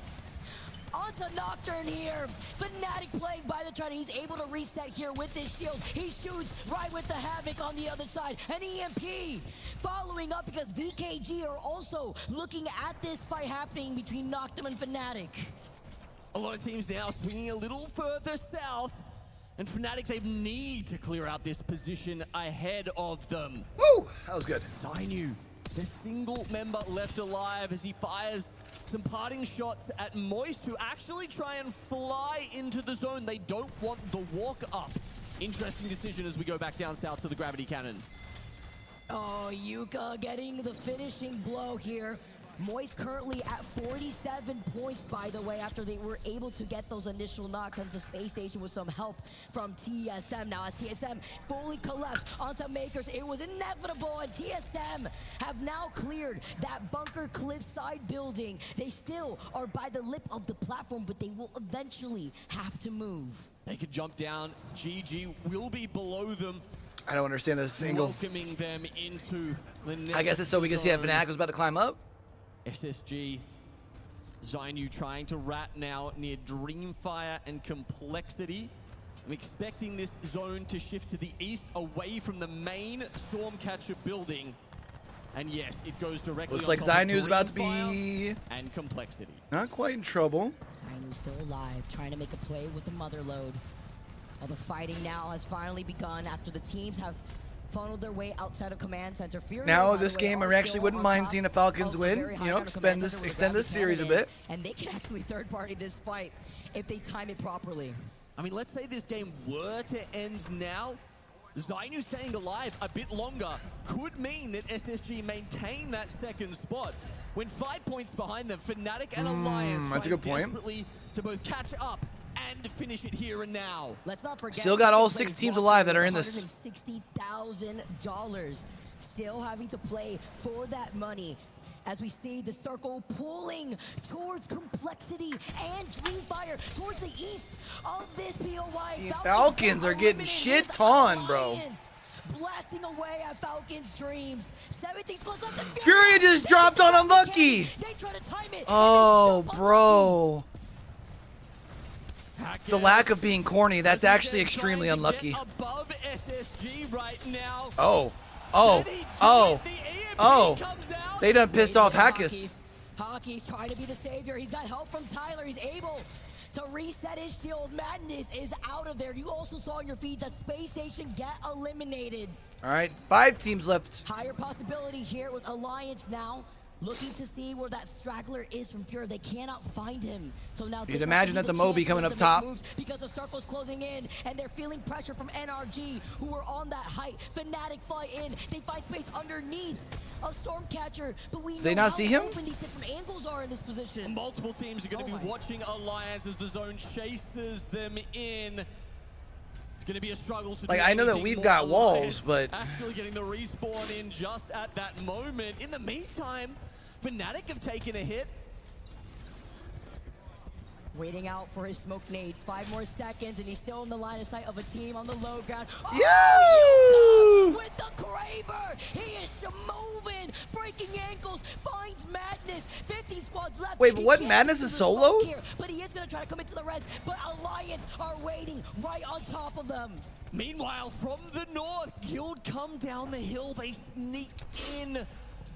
G: Onto Nocturne here. Fnatic playing by the turn. He's able to reset here with his shield. He shoots right with the Havoc on the other side. An EMP following up because VKG are also looking at this fight happening between Noctem and Fnatic.
I: A lot of teams now swinging a little further south. And Fnatic, they need to clear out this position ahead of them.
A: Woo! That was good.
I: Zainu, the single member left alive as he fires some parting shots at Moist, who actually try and fly into the zone. They don't want the walk up. Interesting decision as we go back down south to the gravity cannon.
G: Oh, Yuka getting the finishing blow here. Moist currently at 47 points, by the way, after they were able to get those initial knocks onto Space Station with some help from TSM. Now, as TSM fully collapsed onto Makers, it was inevitable, and TSM have now cleared that bunker cliffside building. They still are by the lip of the platform, but they will eventually have to move.
I: They could jump down. GG will be below them.
A: I don't understand this angle.
I: Welcoming them into the next
A: I guess it's so we can see that
I: zone.
A: Fnatic was about to climb up.
I: SSG, Zainu trying to rat now near Dreamfire and Complexity. I'm expecting this zone to shift to the east away from the main Stormcatcher building. And yes, it goes directly
A: Looks
I: on
A: like
I: top of
A: Zainu's about to
I: Dreamfire
A: be
I: and Complexity.
A: not quite in trouble.
G: Zainu's still alive, trying to make a play with the mother load. All the fighting now has finally begun after the teams have funneled their way outside of command center. Fury,
A: Now
G: by the
A: this
G: way,
A: game,
G: are
A: I actually
G: still
A: wouldn't
G: on
A: mind
G: top
A: seeing the Falcons
G: of
A: win.
G: very high
A: You know,
G: ground of command
A: extend
G: center
A: this
G: where
A: series a
G: Gravity
A: bit.
G: Cannon is, and they can actually third party this fight if they time it properly.
I: I mean, let's say this game were to end now. Zainu staying alive a bit longer could mean that SSG maintain that second spot. When 5 points behind them, Fnatic and Alliance
A: that's a good point.
I: desperately to both catch up and finish it here and now.
G: Let's not forget.
A: Still got all
G: second
A: 6
G: place
A: teams
G: walking
A: alive that
G: away
A: are in
G: with
A: this.
G: $160,000. Still having to play for that money. As we see the circle pulling towards Complexity and Dreamfire towards the east of this POY.
A: Team Falcons are getting shit on, bro.
G: Blasting away at Falcons' dreams. 17 plus up the
A: Fury just dropped on Unlucky.
G: They try to time it.
A: Oh, bro. The lack of being corny, that's actually extremely unlucky.
I: Above SSG right now.
A: Oh. Oh. Oh. Oh. They done pissed off Hackis.
G: Hockey's trying to be the savior. He's got help from Tyler. He's able to reset his shield. Madness is out of there. You also saw in your feeds that Space Station get eliminated.
A: All right, 5 teams left.
G: Higher possibility here with Alliance now. Looking to see where that straggler is from Fury. They cannot find him. So now
A: You'd imagine that's a Moby coming up top.
G: Because the circle's closing in and they're feeling pressure from NRG, who are on that height. Fnatic fly in. They find space underneath of Stormcatcher, but we
A: They
G: know
A: not
G: how
A: see him?
G: open these different angles are in this position.
I: Multiple teams are going to be watching Alliance as the zone chases them in. It's going to be a struggle to
A: Like,
I: do
A: I know that
I: anything
A: we've
I: more.
A: got walls,
I: Alliance
A: but
I: actually getting the respawn in just at that moment. In the meantime, Fnatic have taken a hit.
G: Waiting out for his smoke nades. 5 more seconds, and he's still in the line of sight of a team on the low ground.
A: Yo!
G: With the Kraber, he is moving, breaking ankles, finds Madness. 15 squads left.
A: Wait, but
G: He
A: what?
G: can't
A: Madness
G: do
A: is
G: the
A: solo?
G: smoke here, but he is going to try to come into the res. But Alliance are waiting right on top of them.
I: Meanwhile, from the north, Guild come down the hill. They sneak in.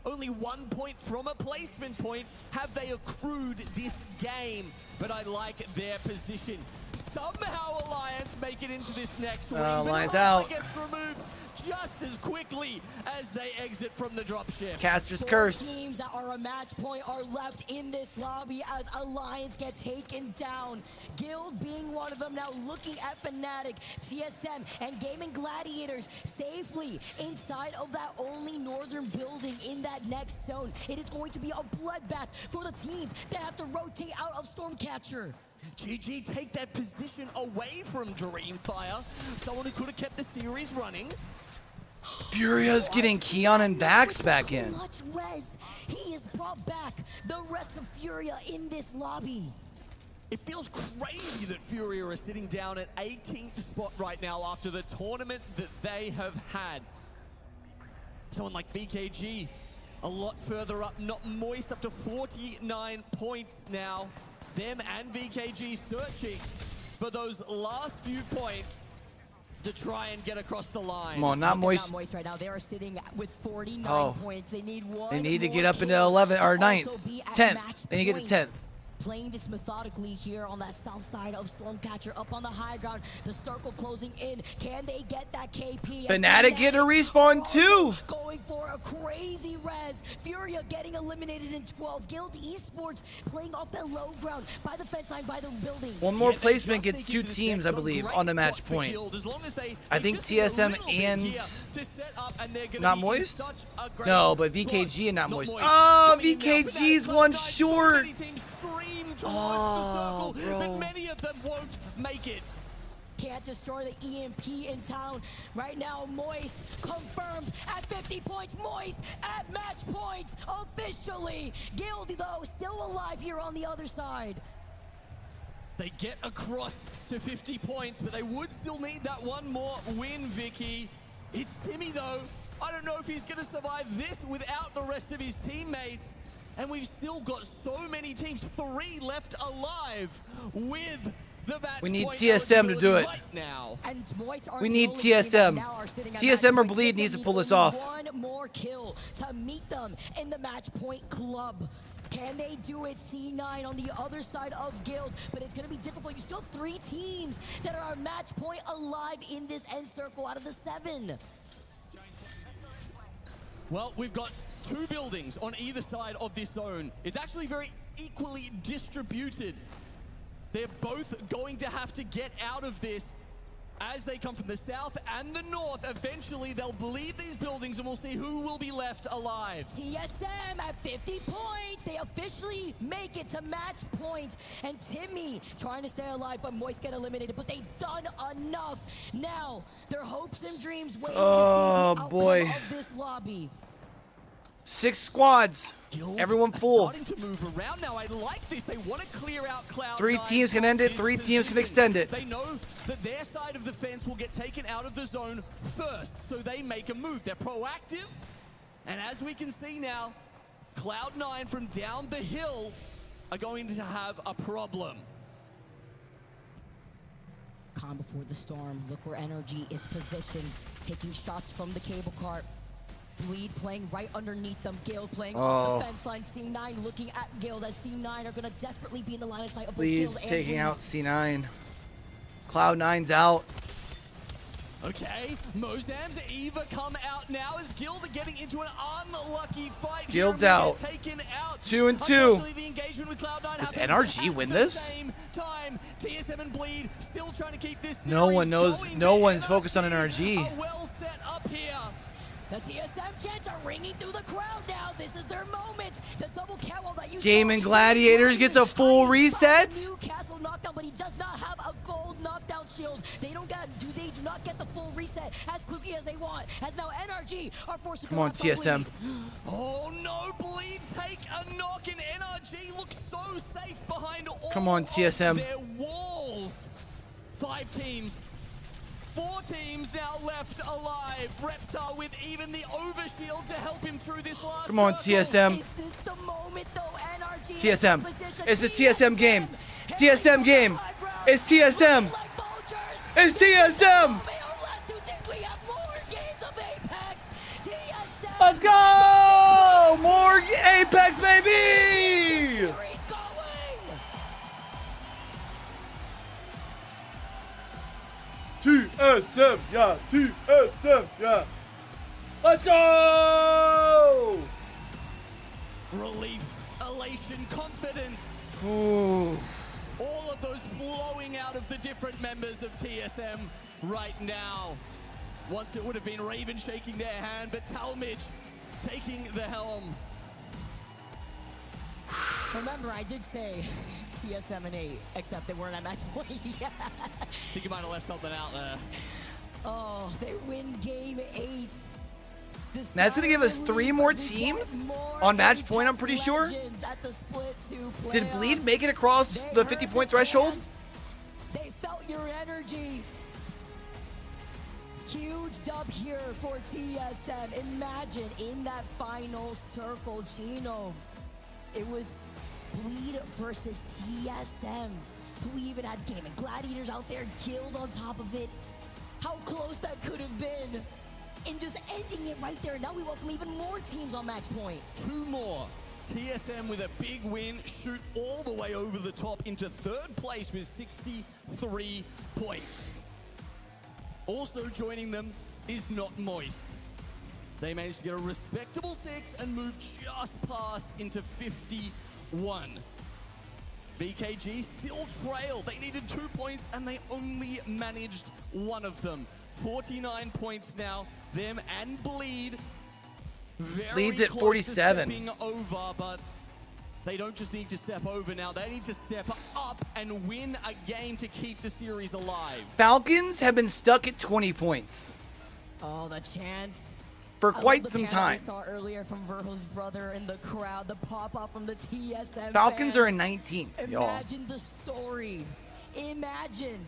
I: Only 1 point from a placement point have they accrued this game, but I like their position. Somehow Alliance make it into this next win, but
A: Alliance out.
I: gets removed just as quickly as they exit from the dropship.
A: Caster's
G: 4
A: curse.
G: teams that are a match point are left in this lobby as Alliance get taken down. Guild being one of them, now looking at Fnatic, TSM, and Gaming Gladiators safely inside of that only northern building in that next zone. It is going to be a bloodbath for the teams that have to rotate out of Stormcatcher.
I: GG take that position away from Dreamfire, someone who could have kept the series running.
A: Furia's getting Keon and Vax back in.
G: Clutch res. He has brought back the rest of Furia in this lobby.
I: It feels crazy that Furia are sitting down at 18th spot right now after the tournament that they have had. Someone like VKG, a lot further up, not Moist, up to 49 points now. Them and VKG searching for those last few points to try and get across the line.
A: Come on, not Moist.
G: Not Moist right now. They are sitting with 49 points. They need one.
A: They need to
G: more
A: get up into
G: kill
A: 11 or
G: to
A: 9th,
G: also be at
A: 10th.
G: match
A: They need to get to
G: point.
A: 10th.
G: Playing this methodically here on that south side of Stormcatcher, up on the high ground. The circle closing in. Can they get that KP?
A: Fnatic get a respawn too.
G: Going for a crazy res. Furia getting eliminated in 12. Guild Esports playing off the low ground by the fence line, by the building.
A: One more placement gets 2 teams, I believe, on the match point. I think TSM and not Moist? No, but VKG and not Moist. Oh, VKG's one short. Oh, bro.
I: But many of them won't make it.
G: Can't destroy the EMP in town. Right now, Moist confirmed at 50 points. Moist at match points officially. Guilty, though, still alive here on the other side.
I: They get across to 50 points, but they would still need that one more win, Vicky. It's Timmy, though. I don't know if he's going to survive this without the rest of his teammates. And we've still got so many teams, 3 left alive with the match.
A: We need TSM to do it.
I: Right now.
G: And Moist are
A: We
G: the
A: need
G: only team that
A: TSM.
G: now are sitting at
A: TSM
G: match
A: or
G: point.
A: Bleed
G: TSM
A: needs to
G: need
A: pull this
G: only
A: off.
G: One more kill to meet them in the match point club. Can they do it? C9 on the other side of Guild, but it's going to be difficult. You still have 3 teams that are match point alive in this end circle out of the 7.
I: Well, we've got 2 buildings on either side of this zone. It's actually very equally distributed. They're both going to have to get out of this as they come from the south and the north. Eventually, they'll bleed these buildings and we'll see who will be left alive.
G: TSM at 50 points. They officially make it to match point. And Timmy trying to stay alive, but Moist get eliminated. But they've done enough. Now, their hopes and dreams waiting to see the outcome of this lobby.
A: 6 squads. Everyone full.
I: Starting to move around now. I like this. They want to clear out Cloud9.
A: 3 teams can end it. 3 teams can extend it.
I: They know that their side of the fence will get taken out of the zone first, so they make a move. They're proactive, and as we can see now, Cloud9 from down the hill are going to have a problem.
G: Calm before the storm. Look where Energy is positioned, taking shots from the cable cart. Bleed playing right underneath them. Gale playing
A: Oh.
G: off the fence line. C9 looking at Gale as C9 are going to desperately be in the line of sight of both Gale
A: Bleed's
G: and
A: taking
G: Bleed.
A: out C9. Cloud9's out.
I: Okay, Mozam's Eva come out now as Guild are getting into an unlucky fight.
A: Guild's
I: Jeremy
A: out.
I: get taken out.
A: 2 and 2.
I: Unfortunately, the engagement with Cloud9
A: Does
I: happens
A: NRG
I: at
A: win
I: the
A: this?
I: Same time, TSM and Bleed still trying to keep this.
A: No one
I: series
A: knows.
I: going,
A: No
I: but
A: one's focused on
I: are
A: NRG.
I: well set up here.
G: The TSM chants are ringing through the crowd now. This is their moment. The double cowell that you
A: Gaming Gladiators gets a full reset.
G: Newcastle knockdown, but he does not have a gold knockdown shield. They do not get the full reset as quickly as they want. As now NRG are forced to
A: Come
G: go
A: on,
G: out by
A: TSM.
G: Bleed.
I: Oh no, Bleed take a knock and NRG looks so safe behind all
A: Come on, TSM.
I: of their walls. 5 teams. 4 teams now left alive. Reptar with even the overshield to help him through this last
A: Come on,
I: circle.
A: TSM.
G: Is this the moment though? NRG
A: TSM.
G: in position.
A: It's a TSM game. TSM game. It's TSM. It's TSM. Let's go! More Apex, baby! TSM, yeah, TSM, yeah. Let's go!
I: Relief, elation, confidence.
A: Ooh.
I: All of those flowing out of the different members of TSM right now. Once it would have been Raven shaking their hand, but Talmadge taking the helm.
G: Remember, I did say TSM and 8, except they weren't at match point yet.
I: I think you might have left something out there.
G: Oh, they win game 8.
A: That's going to give us 3 more teams on match point, I'm pretty sure. Did Bleed make it across the 50-point threshold?
G: They felt your energy. Huge dub here for TSM. Imagine in that final circle, Genome. It was Bleed versus TSM, who even had Gaming Gladiators out there, Guild on top of it. How close that could have been. And just ending it right there. Now we welcome even more teams on match point.
I: 2 more. TSM with a big win, shoot all the way over the top into 3rd place with 63 points. Also joining them is Not Moist. They managed to get a respectable 6 and move just past into 51. VKG still trail. They needed 2 points and they only managed 1 of them. 49 points now. Them and Bleed.
A: Bleed's at 47.
I: Stepping over, but they don't just need to step over now. They need to step up and win a game to keep the series alive.
A: Falcons have been stuck at 20 points
G: Oh, the chance.
A: for
G: I love
A: quite
G: the
A: some
G: chant
A: time.
G: We saw earlier from Verho's brother in the crowd, the pop-up from the TSM
A: Falcons
G: fans.
A: are in 19th, y'all.
G: Imagine the story. Imagine.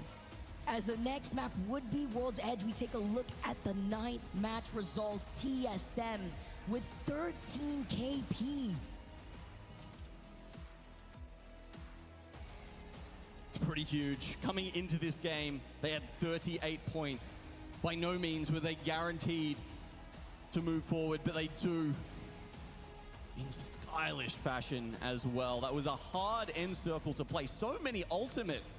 G: As the next map would be World's Edge, we take a look at the 9th match results. TSM with 13 KP.
I: It's pretty huge. Coming into this game, they had 38 points. By no means were they guaranteed to move forward, but they do in stylish fashion as well. That was a hard end circle to play. So many ultimates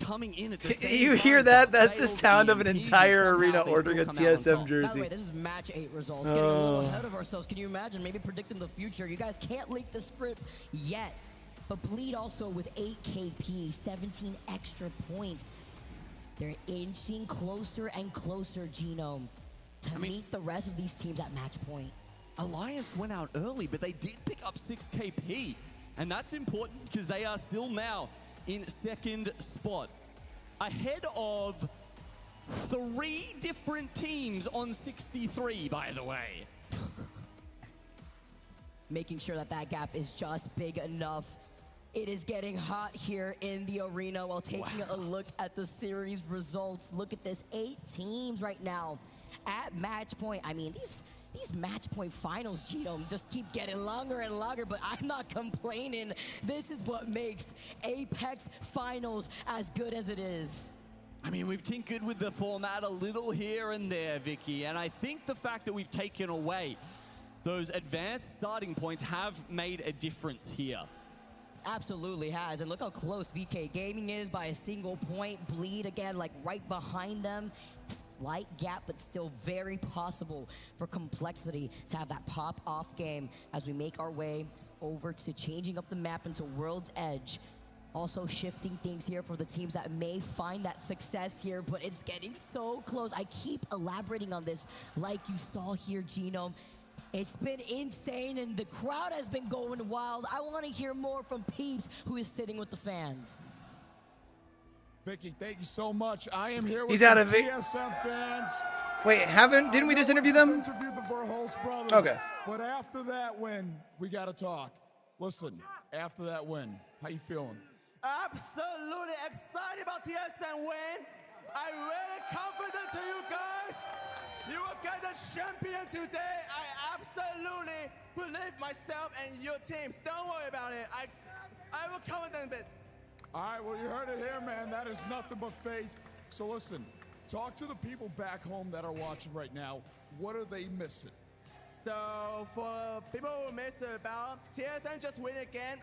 I: coming in at the same
A: You
I: time
A: hear
I: to
A: that? That's the
I: fail
A: sound of an
I: EMPs,
A: entire
I: somehow
A: arena
I: they still
A: ordering a
I: come out on
A: TSM
I: top.
A: jersey.
G: By the way, this is match 8 results. Getting a little ahead of ourselves. Can you imagine? Maybe predicting the future. You guys can't leak the script yet. But Bleed also with 8 KP, 17 extra points. They're inching closer and closer, Genome, to meet the rest of these teams at match point.
I: Alliance went out early, but they did pick up 6 KP. And that's important because they are still now in 2nd spot. Ahead of 3 different teams on 63, by the way.
G: Making sure that that gap is just big enough. It is getting hot here in the arena while taking a look at the series results. Look at this, 8 teams right now at match point. I mean, these match point finals, Genome, just keep getting longer and longer, but I'm not complaining. This is what makes Apex Finals as good as it is.
I: I mean, we've tinkered with the format a little here and there, Vicky, and I think the fact that we've taken away those advanced starting points have made a difference here.
G: Absolutely has, and look how close VK Gaming is by a single point. Bleed again, like right behind them. Slight gap, but still very possible for Complexity to have that pop-off game as we make our way over to changing up the map into World's Edge. Also shifting things here for the teams that may find that success here, but it's getting so close. I keep elaborating on this like you saw here, Genome. It's been insane, and the crowd has been going wild. I want to hear more from Peeps, who is sitting with the fans.
O: Vicky, thank you so much. I am here with
A: He's out of
O: TSM fans.
A: Wait, didn't we just interview them?
O: Interviewed the Verhulst brothers.
A: Okay.
O: But after that win, we got to talk. Listen, after that win, how you feeling?
H: Absolutely excited about TSM win. I'm really confident to you guys. You will get the champion today. I absolutely believe myself and your teams. Don't worry about it. I will confident a bit.
O: All right, well, you heard it here, man. That is nothing but faith. So listen, talk to the people back home that are watching right now. What are they missing?
H: So for people who miss about TSM just win again,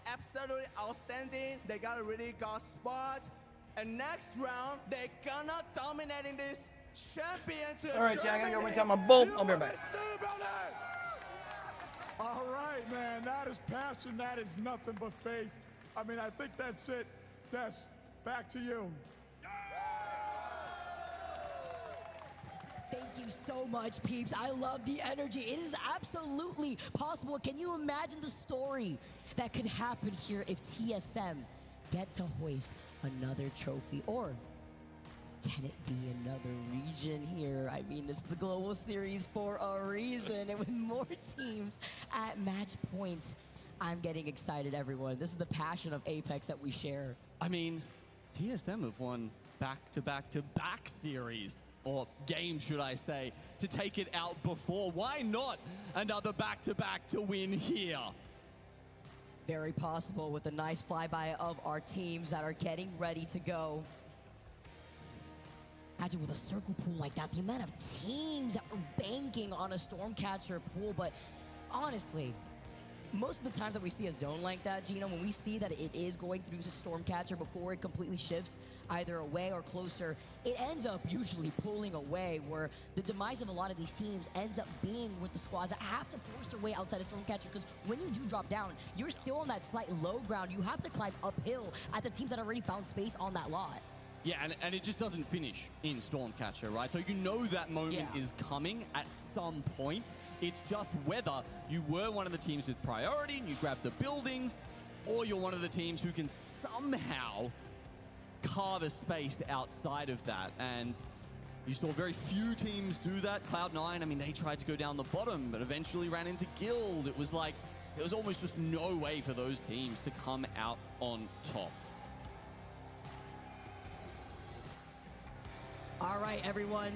H: absolutely outstanding. They got a really good spot. And next round, they're gonna dominate in this championship.
A: All right, Jack, I gotta wait on my bolt. I'll be right back.
O: All right, man. That is passion. That is nothing but faith. I mean, I think that's it. Des, back to you.
G: Thank you so much, Peeps. I love the energy. It is absolutely possible. Can you imagine the story that could happen here if TSM get to hoist another trophy? Or can it be another region here? I mean, it's the Global Series for a reason, and with more teams at match points, I'm getting excited, everyone. This is the passion of Apex that we share.
I: I mean, TSM have won back-to-back-to-back series, or games, should I say, to take it out before. Why not another back-to-back to win here?
G: Very possible with a nice flyby of our teams that are getting ready to go. Imagine with a circle pool like that, the amount of teams that were banking on a Stormcatcher pool, but honestly, most of the times that we see a zone like that, Gino, when we see that it is going through the Stormcatcher before it completely shifts either away or closer, it ends up usually pulling away, where the demise of a lot of these teams ends up being with the squads that have to force their way outside of Stormcatcher, because when you do drop down, you're still on that slight low ground. You have to climb uphill at the teams that already found space on that lot.
I: Yeah, and it just doesn't finish in Stormcatcher, right? So you know that moment is coming at some point. It's just whether you were one of the teams with priority and you grab the buildings, or you're one of the teams who can somehow carve a space outside of that. And you saw very few teams do that. Cloud9, I mean, they tried to go down the bottom, but eventually ran into Guild. It was like, there was almost just no way for those teams to come out on top.
G: All right, everyone.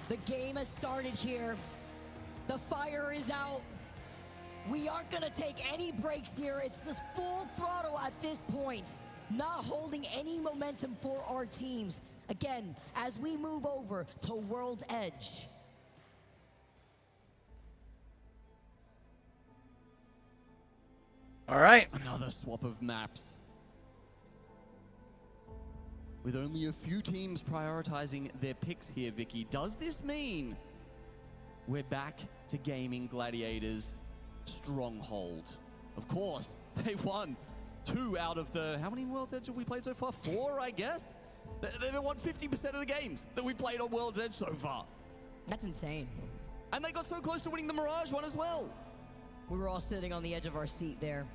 G: The game has started here. The fire is out. We aren't gonna take any breaks here. It's just full throttle at this point. Not holding any momentum for our teams. Again, as we move over to World's Edge.
A: All right.
I: Another swap of maps. With only a few teams prioritizing their picks here, Vicky, does this mean we're back to Gaming Gladiators' stronghold? Of course, they won 2 out of the, how many World's Edge have we played so far? 4, I guess? They've won 50% of the games that we played on World's Edge so far.
G: That's insane.
I: And they got so close to winning the Mirage one as well.
G: We were all sitting on the edge of our seat there.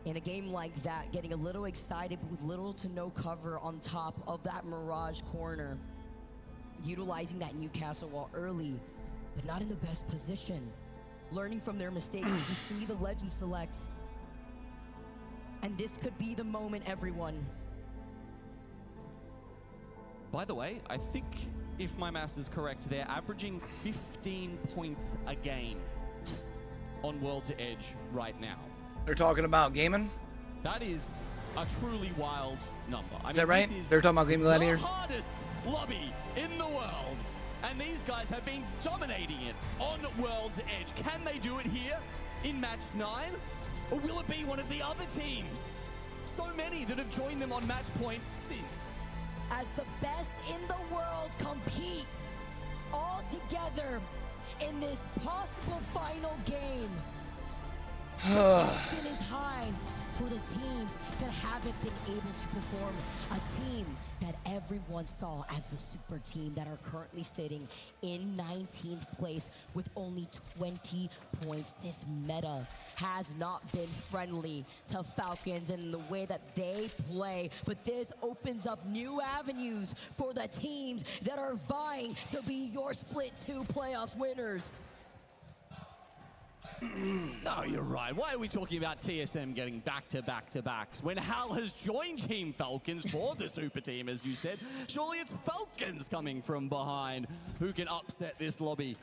G: In a game like that, getting a little excited, but with little to no cover on top of that Mirage corner. Utilizing that Newcastle wall early, but not in the best position. Learning from their mistakes, we see the Legend select. And this could be the moment, everyone.
I: By the way, I think if my math is correct, they're averaging 15 points a game on World's Edge right now.
A: They're talking about gaming?
I: That is a truly wild number.
A: Is that right? They're talking about Gaming Gladiators?
I: The hardest lobby in the world. And these guys have been dominating it on World's Edge. Can they do it here in match 9? Or will it be one of the other teams? So many that have joined them on match point since.
G: As the best in the world compete all together in this possible final game. The tension is high for the teams that haven't been able to perform. A team that everyone saw as the super team that are currently sitting in 19th place with only 20 points. This meta has not been friendly to Falcons in the way that they play, but this opens up new avenues for the teams that are vying to be your Split 2 playoffs winners.
I: No, you're right. Why are we talking about TSM getting back-to-back-to-backs when Hal has joined Team Falcons for the super team, as you said? Surely it's Falcons coming from behind who can upset this lobby.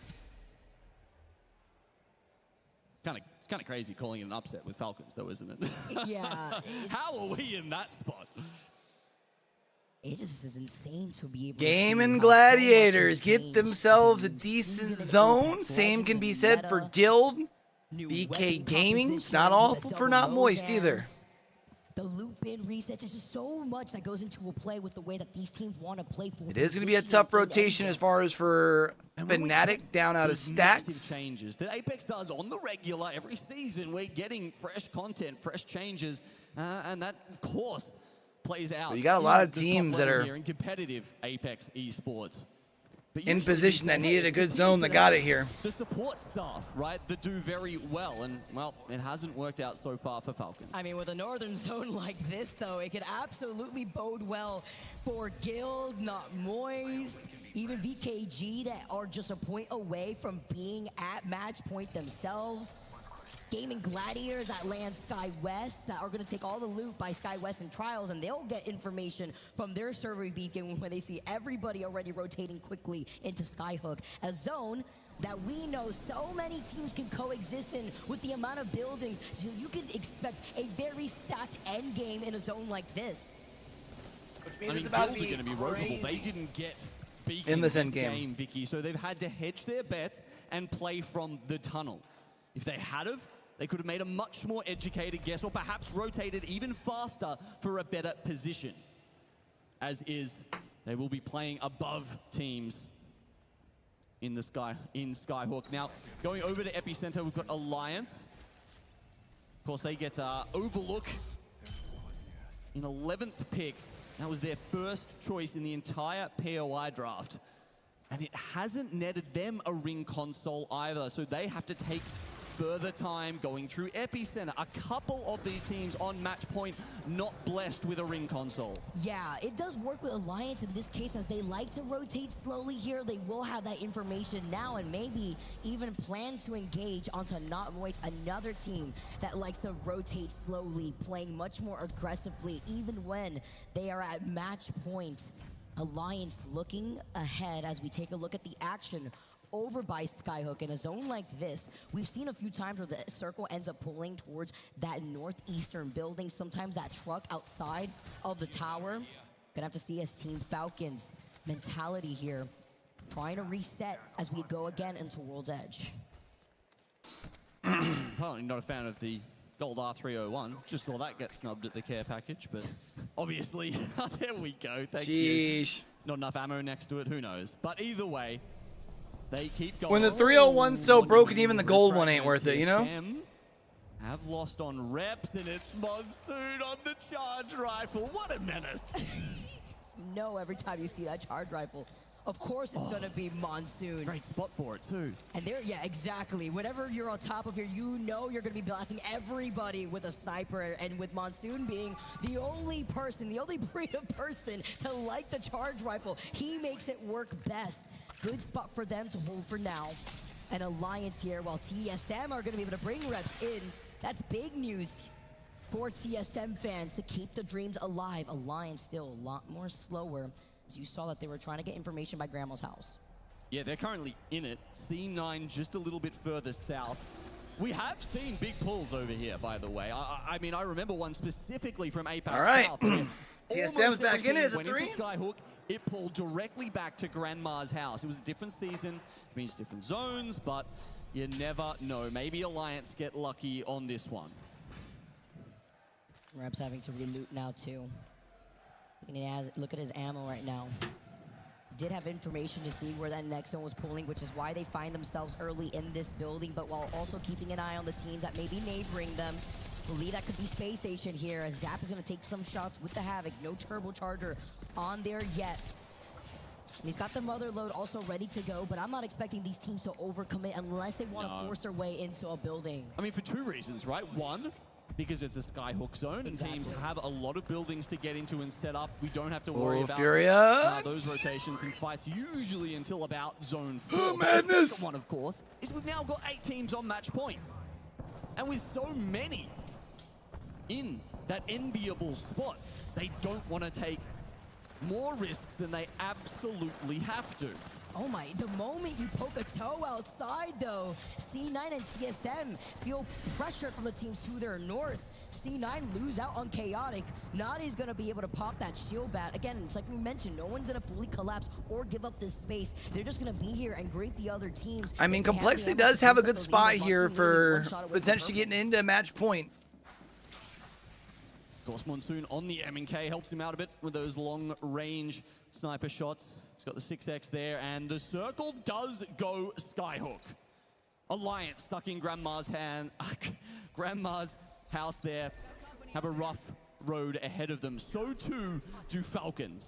I: It's kind of crazy calling it an upset with Falcons, though, isn't it?
G: Yeah.
I: How are we in that spot?
G: It just is insane to be able
A: Gaming Gladiators get themselves a decent zone. Same can be said for Guild. BK Gaming, it's not awful for not moist either.
G: The loop-in resets, there's just so much that goes into a play with the way that these teams want to play for.
A: It is going to be a tough rotation as far as for Fnatic down out of stacks.
I: Changes that Apex does on the regular every season. We're getting fresh content, fresh changes, and that, of course, plays out.
A: But you got a lot of teams that are
I: here in competitive Apex Esports.
A: in position that needed a good zone that got it here.
I: The support staff, right, that do very well, and, well, it hasn't worked out so far for Falcons.
G: I mean, with a northern zone like this, though, it could absolutely bode well for Guild, not Moise, even VKG that are just a point away from being at match point themselves. Gaming Gladiators that land Sky West that are going to take all the loot by Sky West and Trials, and they'll get information from their server beacon when they see everybody already rotating quickly into Skyhook. A zone that we know so many teams can coexist in with the amount of buildings, so you can expect a very stacked end game in a zone like this.
I: I mean, Guild are going to be ropeable. They didn't get beacon
A: in this end game,
I: Vicky, so they've had to hedge their bet and play from the tunnel. If they had have, they could have made a much more educated guess, or perhaps rotated even faster for a better position. As is, they will be playing above teams in the Skyhook. Now, going over to Epicenter, we've got Alliance. Of course, they get Overlook in 11th pick. That was their first choice in the entire POI draft. And it hasn't netted them a ring console either, so they have to take further time going through Epicenter. A couple of these teams on match point not blessed with a ring console.
G: Yeah, it does work with Alliance in this case, as they like to rotate slowly here. They will have that information now and maybe even plan to engage onto Not Moist, another team that likes to rotate slowly, playing much more aggressively even when they are at match point. Alliance looking ahead as we take a look at the action over by Skyhook. In a zone like this, we've seen a few times where the circle ends up pulling towards that northeastern building, sometimes that truck outside of the tower. Gonna have to see as Team Falcons mentality here, trying to reset as we go again into World's Edge.
I: Apparently not a fan of the Gold R301. Just saw that get snubbed at the care package, but obviously, there we go. Thank you. Not enough ammo next to it, who knows? But either way, they keep going.
A: When the 301's so broken, even the gold one ain't worth it, you know?
I: Have lost on reps, and it's Monsoon on the charge rifle. What a menace.
G: No, every time you see that charge rifle, of course it's gonna be Monsoon.
I: Great spot for it too.
G: And there, yeah, exactly. Whenever you're on top of here, you know you're gonna be blasting everybody with a sniper, and with Monsoon being the only person, the only breed of person to like the charge rifle, he makes it work best. Good spot for them to hold for now. An Alliance here, while TSM are gonna be able to bring reps in. That's big news for TSM fans to keep the dreams alive. Alliance still a lot more slower, as you saw that they were trying to get information by Grandma's house.
I: Yeah, they're currently in it. C9 just a little bit further south. We have seen big pulls over here, by the way. I mean, I remember one specifically from Apex.
A: All right.
I: South.
A: TSM's back in as a
I: went
A: 3.
I: into Skyhook, it pulled directly back to Grandma's house. It was a different season, it means different zones, but you never know. Maybe Alliance get lucky on this one.
G: Rep's having to reloot now too. Look at his ammo right now. Did have information to see where that next one was pulling, which is why they find themselves early in this building, but while also keeping an eye on the teams that may be neighboring them. Believe that could be Space Station here, as Zap is going to take some shots with the Havoc. No turbocharger on there yet. And he's got the mother load also ready to go, but I'm not expecting these teams to overcommit unless they want to force their way into a building.
I: I mean, for 2 reasons, right? One, because it's a Skyhook zone, and teams have a lot of buildings to get into and set up. We don't have to worry about those rotations and fights usually until about zone 4.
A: Oh, madness!
I: The second one, of course, is we've now got 8 teams on match point. And with so many in that enviable spot, they don't want to take more risks than they absolutely have to.
G: Oh my, the moment you poke a toe outside though, C9 and TSM feel pressure from the teams to their north. C9 lose out on Chaotic. Nadi's gonna be able to pop that shield bat. Again, it's like we mentioned, no one's gonna fully collapse or give up this space. They're just gonna be here and gripe the other teams.
A: I mean, Complexity does have a good spot here for potentially getting into match point.
I: Of course, Monsoon on the M&K helps him out a bit with those long-range sniper shots. He's got the 6x there, and the circle does go Skyhook. Alliance stuck in Grandma's hand. Grandma's house there have a rough road ahead of them. So too do Falcons.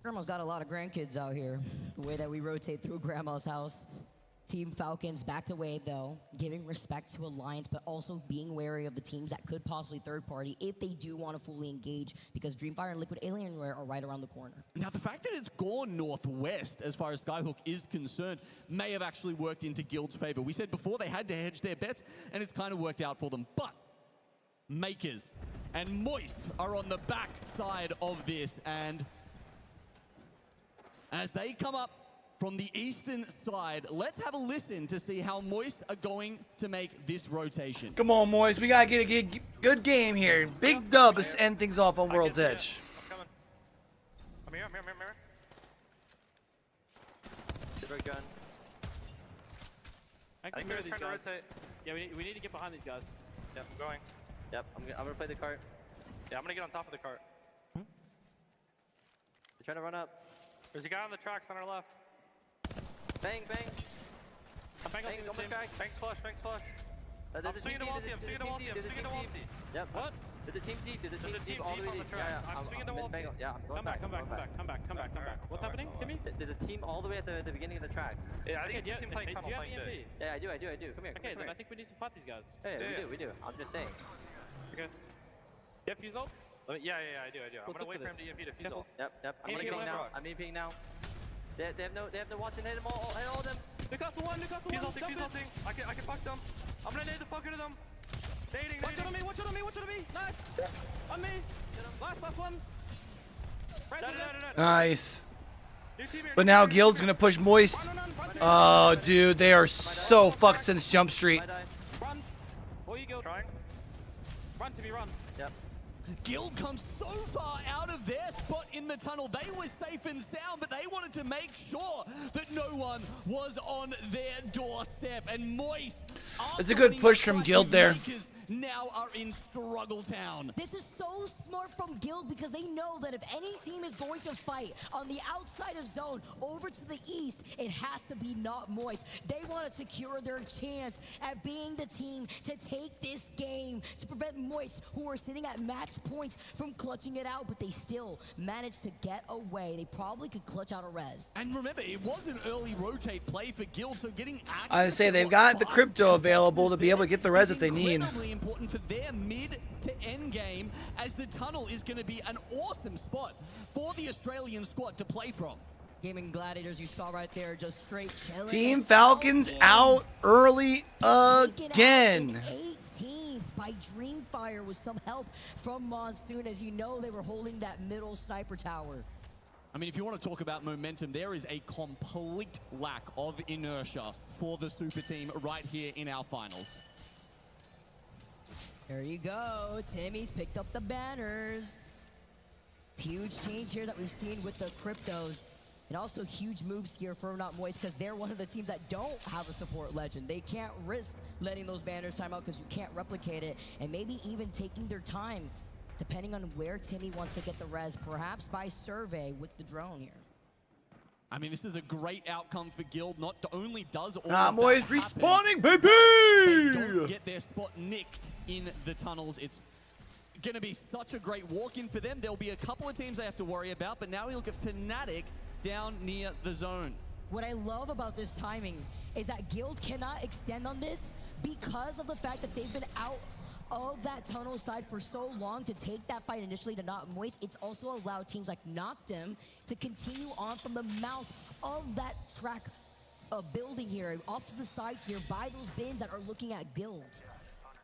G: Grandma's got a lot of grandkids out here. The way that we rotate through Grandma's house. Team Falcons backed away though, giving respect to Alliance, but also being wary of the teams that could possibly third party if they do want to fully engage, because Dreamfire and Liquid Alienware are right around the corner.
I: Now, the fact that it's gone northwest as far as Skyhook is concerned may have actually worked into Guild's favor. We said before they had to hedge their bets, and it's kind of worked out for them. But Makers and Moist are on the back side of this, and as they come up from the eastern side, let's have a listen to see how Moist are going to make this rotation.
A: Come on, Moist. We got to get a good game here. Big dub to end things off on World's Edge.
J: I'm coming. I'm here.
K: Silver gun.
J: I think we're trying to rotate.
K: Yeah, we need to get behind these guys.
J: Yep, I'm going.
K: Yep, I'm gonna play the cart.
J: Yeah, I'm gonna get on top of the cart.
K: They're trying to run up.
J: There's a guy on the tracks on our left.
K: Bang, bang.
J: I'm banging on the team. Banks flush. I'm swinging to ulti.
K: Yep. What? There's a team deep. There's a team deep all the way deep.
J: I'm swinging to ulti.
K: Yeah, I'm going back.
J: Come back. What's happening, Timmy?
K: There's a team all the way at the beginning of the tracks.
J: Yeah, I think it's a team playing tunnel, playing big.
K: Yeah, I do. Come here.
J: Okay, then I think we need to fight these guys.
K: Yeah, we do. I'm just saying.
J: Okay. You have fuse ult? Yeah, I do. I'm gonna wait for him to EMP to fuse ult.
K: Yep. I'm gonna ping now. I'm EMPing now. They have no Watson. Hit them all. Hit all of them.
J: Newcastle one. Fuse ulting. I can fuck them. I'm gonna nade the fuck into them. Nading.
K: Watch out on me. Nice. On me. Last one.
A: Nice. But now Guild's going to push Moist. Oh, dude, they are so fucked since Jump Street.
K: Run. Or you go.
J: Trying.
K: Run to me, run. Yep.
I: Guild comes so far out of their spot in the tunnel. They were safe and sound, but they wanted to make sure that no one was on their doorstep. And Moist,
A: it's a good push from Guild there.
I: Now are in struggle town.
G: This is so smart from Guild, because they know that if any team is going to fight on the outside of zone over to the east, it has to be not Moist. They want to secure their chance at being the team to take this game, to prevent Moist, who are sitting at match points, from clutching it out, but they still managed to get away. They probably could clutch out a res.
I: And remember, it was an early rotate play for Guild, so getting access.
A: I say they've got the crypto available to be able to get the res if they need.
I: Important for their mid to end game, as the tunnel is going to be an awesome spot for the Australian squad to play from.
G: Gaming Gladiators, you saw right there, just straight chilling.
A: Team Falcons out early again.
G: 18th by Dreamfire with some help from Monsoon. As you know, they were holding that middle sniper tower.
I: I mean, if you want to talk about momentum, there is a complete lack of inertia for the super team right here in our finals.
G: There you go. Timmy's picked up the banners. Huge change here that we've seen with the Cryptos. And also huge moves here for Not Moist because they're one of the teams that don't have a support legend. They can't risk letting those banners time out because you can't replicate it. And maybe even taking their time, depending on where Timmy wants to get the res, perhaps by survey with the drone here.
I: I mean, this is a great outcome for Guild. Not only does all
A: Not
I: of that
A: Moist
I: happen,
A: respawning, baby!
I: they don't get their spot nicked in the tunnels. It's going to be such a great walk-in for them. There'll be a couple of teams they have to worry about, but now we look at Fnatic down near the zone.
G: What I love about this timing is that Guild cannot extend on this because of the fact that they've been out of that tunnel side for so long to take that fight initially to Not Moist. It's also allowed teams like Noctem to continue on from the mouth of that track building here, off to the side here by those bins that are looking at Guild.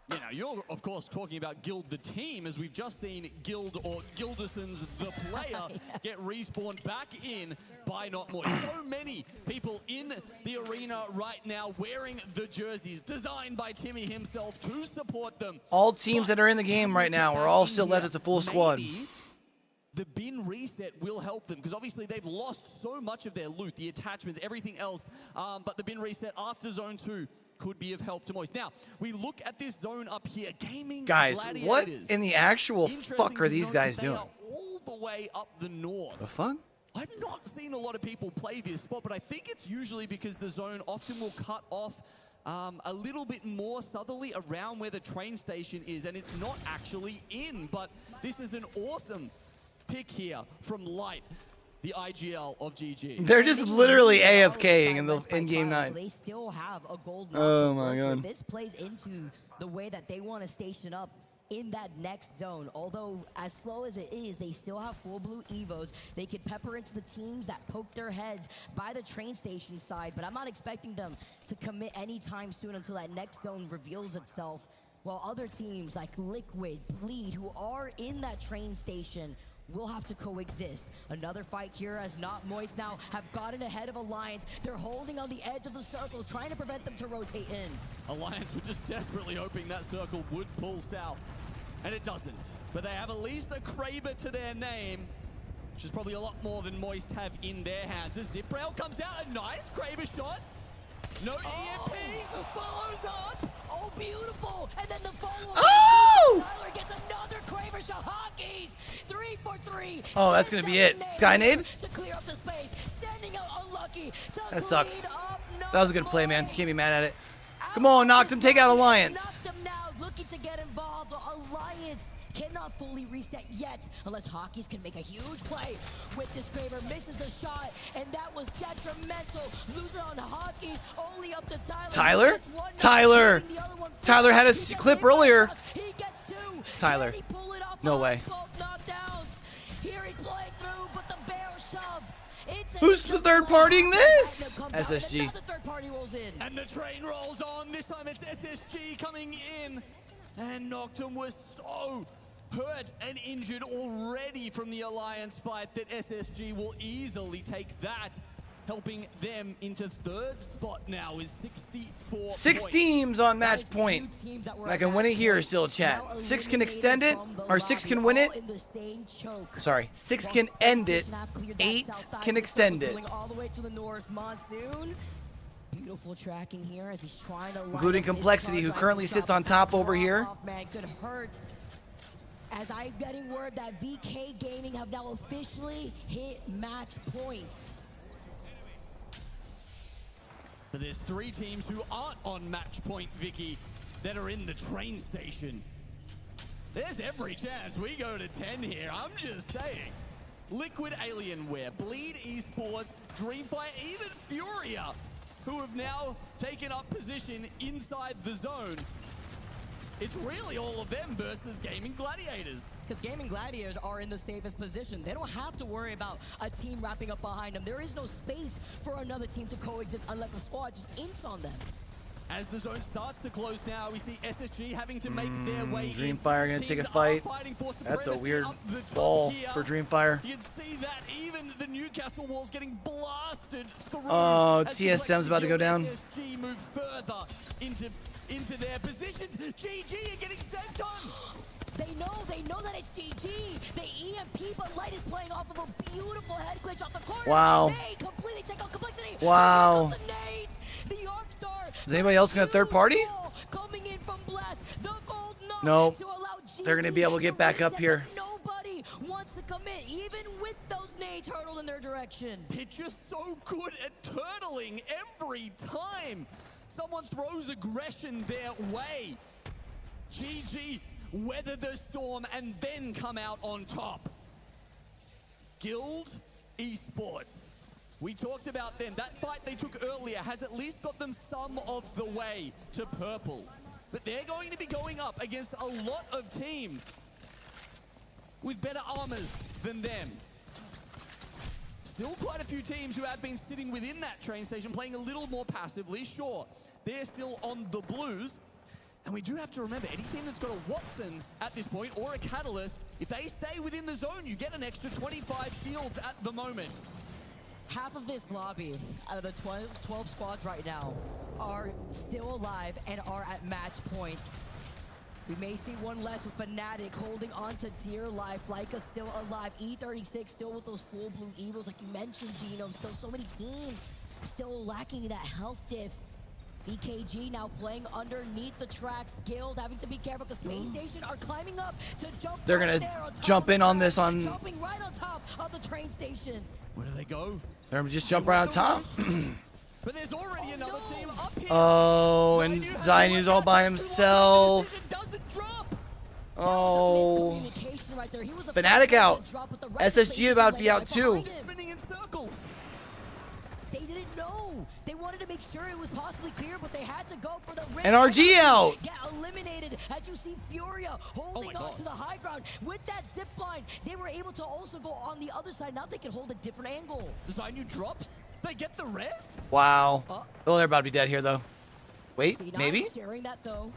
I: You know, you're, of course, talking about Guild the team, as we've just seen Guild, or Gilderson's the player, get respawned back in by Not Moist. So many people in the arena right now wearing the jerseys designed by Timmy himself to support them.
A: All teams that are in the game right now are all still left as a full squad.
I: Maybe the bin reset will help them, because obviously they've lost so much of their loot, the attachments, everything else, but the bin reset after Zone 2 could be of help to Moist. Now, we look at this zone up here. Gaming
A: Guys,
I: Gladiators.
A: what in the actual fuck are these guys doing?
I: They are all the way up the north.
A: The fuck?
I: I've not seen a lot of people play this spot, but I think it's usually because the zone often will cut off a little bit more southerly around where the train station is, and it's not actually in. But this is an awesome pick here from Light, the IGL of GG.
A: They're just literally AFKing in game 9.
G: They still have a gold
A: Oh my god.
G: This plays into the way that they want to station up in that next zone. Although as slow as it is, they still have full blue Evos. They could pepper into the teams that poke their heads by the train station side, but I'm not expecting them to commit anytime soon until that next zone reveals itself. While other teams like Liquid, Bleed, who are in that train station, will have to coexist. Another fight here as Not Moist now have gotten ahead of Alliance. They're holding on the edge of the circle, trying to prevent them to rotate in.
I: Alliance were just desperately hoping that circle would pull south, and it doesn't. But they have at least a Kraber to their name, which is probably a lot more than Moist have in their hands. As Ziprail comes out, a nice Kraber shot. No EMP, follows up.
G: Oh, beautiful! And then the follow-up.
A: Oh!
G: Tyler gets another Kraber shot. Hockeys, 3 for 3.
A: Oh, that's gonna be it. Skynade?
G: To clear up the space, standing out unlucky.
A: That sucks. That was a good play, man. Can't be mad at it. Come on, knocked him. Take out Alliance.
G: Knocked him now, looking to get involved. Alliance cannot fully reset yet unless Hockeys can make a huge play with this Kraber. Misses the shot, and that was detrimental. Losing on Hockeys, only up to Tyler.
A: Tyler? Tyler had a clip earlier.
G: He gets 2.
A: Tyler. No way.
G: Here he's playing through, but the barrel shove.
A: Who's the third partying this? SSG.
I: And the train rolls on. This time it's SSG coming in. And Noctem was so hurt and injured already from the Alliance fight that SSG will easily take that, helping them into third spot now with 64
A: 6
I: points.
A: teams on match point. I can win it here still, chat. 6 can extend it, or 6 can win it. Sorry, 6 can end it, 8 can extend it.
G: All the way to the north, Monsoon. Beautiful tracking here as he's trying to
A: Including Complexity, who currently sits on top over here.
G: Man, could hurt. As I'm getting word that VK Gaming have now officially hit match points.
I: But there's 3 teams who aren't on match point, Vicky, that are in the train station. There's every chance we go to 10 here, I'm just saying. Liquid Alienware, Bleed Esports, Dreamfire, even Furia, who have now taken up position inside the zone. It's really all of them versus Gaming Gladiators.
G: Because Gaming Gladiators are in the safest position. They don't have to worry about a team wrapping up behind them. There is no space for another team to coexist unless a squad just ints on them.
I: As the zone starts to close now, we see SSG having to make their way in.
A: Dreamfire gonna take a fight. That's a weird ball for Dreamfire.
I: You can see that even the Newcastle walls getting blasted through.
A: Oh, TSM's about to go down.
I: SSG move further into their positions. GG are getting sent on.
G: They know that it's GG. The EMP, but Light is playing off of a beautiful head glitch off the corner.
A: Wow.
G: They completely take out complexity.
A: Wow.
G: The Arcstar.
A: Is anybody else gonna third party?
G: Coming in from Blast. The gold
A: Nope.
G: to allow GG
A: They're gonna be able to get back up here.
G: Nobody wants to commit, even with those nades hurtled in their direction.
I: They're just so good at turtling every time someone throws aggression their way. GG weather the storm and then come out on top. Guild Esports. We talked about them. That fight they took earlier has at least got them some of the way to purple. But they're going to be going up against a lot of teams with better armors than them. Still quite a few teams who have been sitting within that train station playing a little more passively. Sure, they're still on the blues. And we do have to remember, any team that's got a Watson at this point or a Catalyst, if they stay within the zone, you get an extra 25 shields at the moment.
G: Half of this lobby, out of the 12 squads right now, are still alive and are at match point. We may see one less with Fnatic holding on to dear life. Leica still alive. E36 still with those full blue evils like you mentioned, Genome. Still so many teams still lacking that health diff. BKG now playing underneath the tracks. Guild having to be careful because Space Station are climbing up to jump.
A: They're gonna jump in on this on.
G: Jumping right on top of the train station.
I: Where do they go?
A: They're gonna just jump right on top.
I: But there's already another team up here.
A: Oh, and Zion's all by himself. Oh. Fnatic out. SSG about to be out too.
I: Spinning in circles.
G: They didn't know. They wanted to make sure it was possibly clear, but they had to go for the risk.
A: And RG out.
G: Get eliminated as you see Furia holding on to the high ground. With that zip line, they were able to also go on the other side. Now they can hold a different angle.
I: Zainu drops. They get the res.
A: Wow. Oh, they're about to be dead here though. Wait,
G: C9
A: maybe?
G: Sharing that though.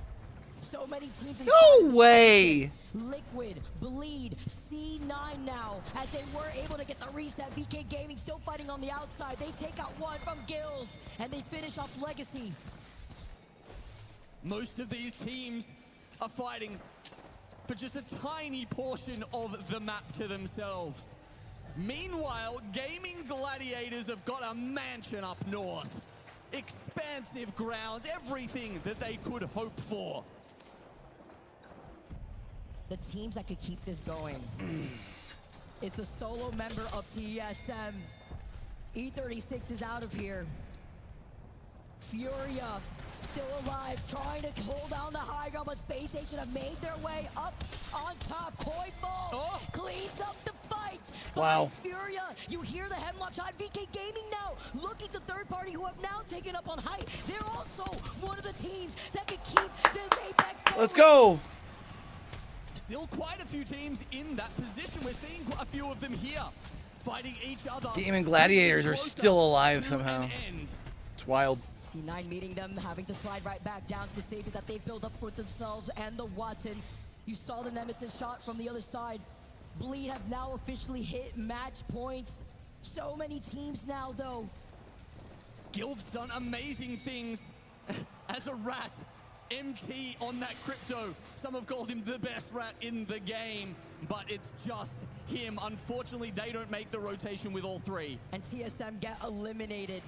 G: So many teams.
A: No way.
G: Liquid, Bleed, C9 now, as they were able to get the reset. BK Gaming still fighting on the outside. They take out one from Guilds, and they finish off Legacy.
I: Most of these teams are fighting for just a tiny portion of the map to themselves. Meanwhile, Gaming Gladiators have got a mansion up north. Expansive grounds, everything that they could hope for.
G: The teams that could keep this going is the solo member of TSM. E36 is out of here. Furia still alive, trying to hold down the high ground, but Space Station have made their way up on top. Koiful cleans up the fight.
A: Wow.
G: Furia, you hear the hemlock shot. VK Gaming now looking to third party who have now taken up on height. They're also one of the teams that can keep this Apex going.
A: Let's go.
I: Still quite a few teams in that position. We're seeing a few of them here fighting each other.
A: Gaming Gladiators are still alive somehow. It's wild.
G: C9 meeting them, having to slide right back down to the safety that they've built up for themselves and the Watson. You saw the Nemesis shot from the other side. Bleed have now officially hit match points. So many teams now, though.
I: Guild's done amazing things. As a rat, MT on that crypto. Some have called him the best rat in the game, but it's just him. Unfortunately, they don't make the rotation with all three.
G: And TSM get eliminated.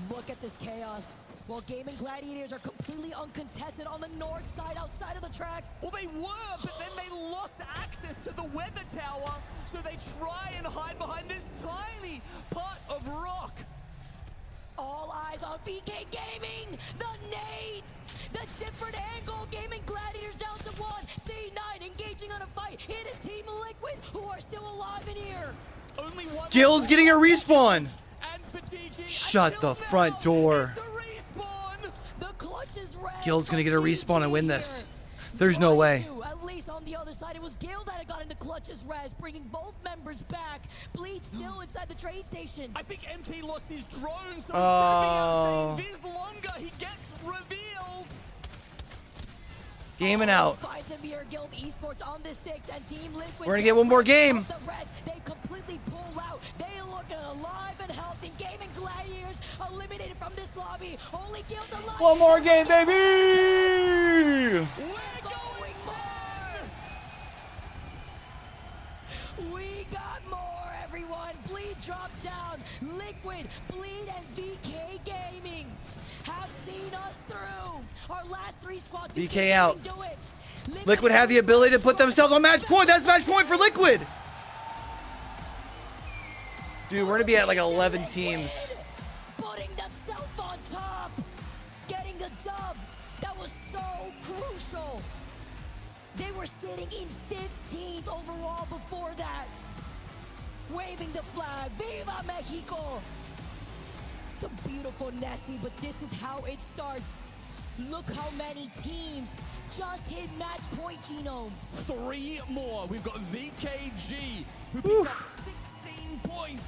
G: Look at this chaos. While Gaming Gladiators are completely uncontested on the north side, outside of the tracks.
I: Well, they were, but then they lost access to the weather tower, so they try and hide behind this tiny part of rock.
G: All eyes on VK Gaming. The nades, the different angle. Gaming Gladiators down to one. C9 engaging on a fight. It is Team Liquid who are still alive in here.
I: Only one.
A: Guild's getting a respawn. Shut the front door.
G: The clutch is red.
A: Guild's gonna get a respawn and win this. There's no way.
G: At least case on the other side. It was Gale that had gotten the clutches res, bringing both members back. Bleed still inside the train station.
I: I think MT lost his drone, so instead of being able to stay invis longer, he gets revealed.
A: Gaming out.
G: Finds a Mirror Guild Esports on the sticks, and Team Liquid.
A: We're gonna get one more game.
G: The rest, they completely pull out. They look alive and healthy. Gaming Gladiators eliminated from this lobby. Only Guild alive.
A: One more game, baby.
G: We're going more. We got more, everyone. Bleed dropped down. Liquid, Bleed, and VK Gaming have seen us through. Our last 3 squads.
A: VK out. Liquid have the ability to put themselves on match point. That's match point for Liquid. Dude, we're gonna be at like 11 teams.
G: Putting themselves on top. Getting the dub. That was so crucial. They were sitting in 15th overall before that. Waving the flag. Viva Mexico. The beautiful Nessie, but this is how it starts. Look how many teams just hit match point, Genome.
I: 3 more. We've got VKG, who picked up 16 points.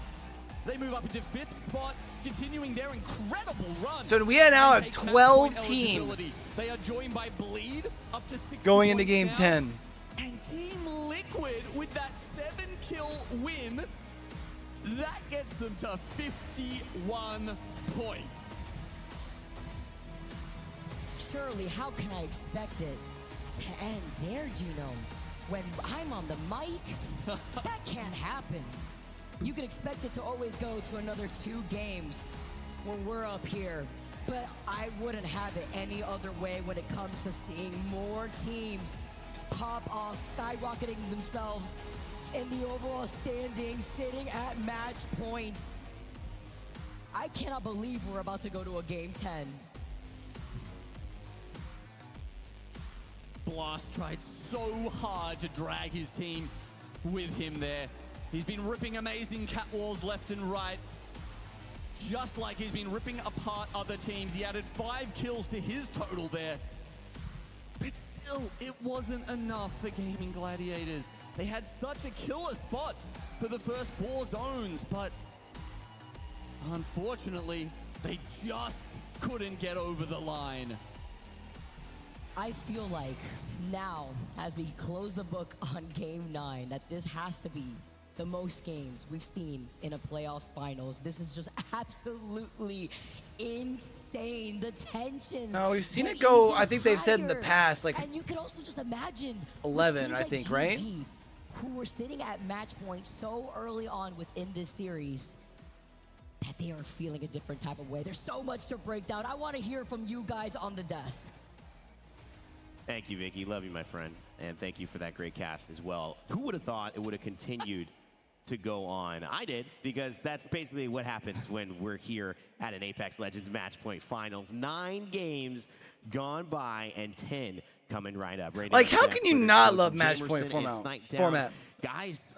I: They move up into 5th spot, continuing their incredible run.
A: So we now have 12 teams.
I: They are joined by Bleed, up to 6
A: going into game
I: now.
A: 10.
I: And Team Liquid, with that 7-kill win, that gets them to 51 points.
G: Surely, how can I expect it to end there, Genome? When I'm on the mic, that can't happen. You can expect it to always go to another 2 games when we're up here, but I wouldn't have it any other way when it comes to seeing more teams pop off, skyrocketing themselves in the overall standings, sitting at match point. I cannot believe we're about to go to a game 10.
I: Blast tried so hard to drag his team with him there. He's been ripping amazing catwalls left and right, just like he's been ripping apart other teams. He added 5 kills to his total there. But still, it wasn't enough for Gaming Gladiators. They had such a killer spot for the first 4 zones, but unfortunately, they just couldn't get over the line.
G: I feel like now, as we close the book on Game 9, that this has to be the most games we've seen in a playoffs finals. This is just absolutely insane. The tensions.
A: No, we've seen it go, I think they've said in the past, like
G: and you can also just imagine
A: 11, I
G: teams
A: think,
G: like
A: right?
G: GG, who were sitting at match point so early on within this series that they are feeling a different type of way. There's so much to break down. I want to hear from you guys on the desk.
C: Thank you, Vicky. Love you, my friend. And thank you for that great cast as well. Who would have thought it would have continued to go on? I did, because that's basically what happens when we're here at an Apex Legends Match Point Finals. 9 games gone by and 10 coming right up. Right
A: like,
C: now,
A: how can you not love Match Point format?
C: Guys,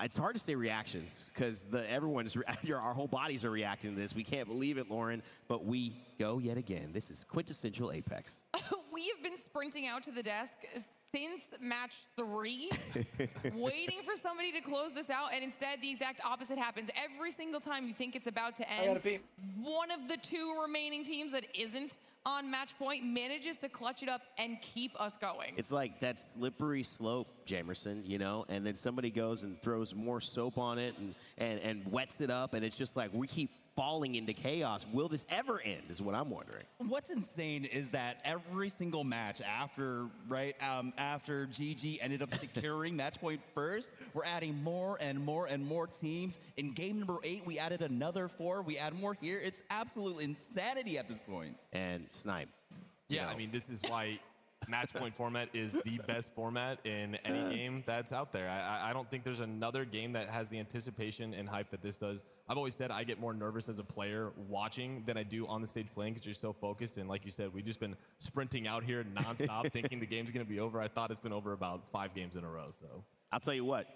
C: it's hard to say reactions, because everyone's, our whole bodies are reacting to this. We can't believe it, Lauren, but we go yet again. This is quintessential Apex.
M: We have been sprinting out to the desk since match 3, waiting for somebody to close this out, and instead the exact opposite happens. Every single time you think it's about to end, one of the 2 remaining teams that isn't on match point manages to clutch it up and keep us going.
C: It's like that slippery slope, Jamerson, you know, and then somebody goes and throws more soap on it and wets it up, and it's just like we keep falling into chaos. Will this ever end, is what I'm wondering.
F: What's insane is that every single match after, after GG ended up securing match point first, we're adding more and more and more teams. In game number 8, we added another 4. We add more here. It's absolute insanity at this point.
C: And Snipe.
N: Yeah, I mean, this is why match point format is the best format in any game that's out there. I don't think there's another game that has the anticipation and hype that this does. I've always said I get more nervous as a player watching than I do on the stage playing, because you're so focused. And like you said, we've just been sprinting out here nonstop thinking the game's going to be over. I thought it's been over about 5 games in a row. So
C: I'll tell you what,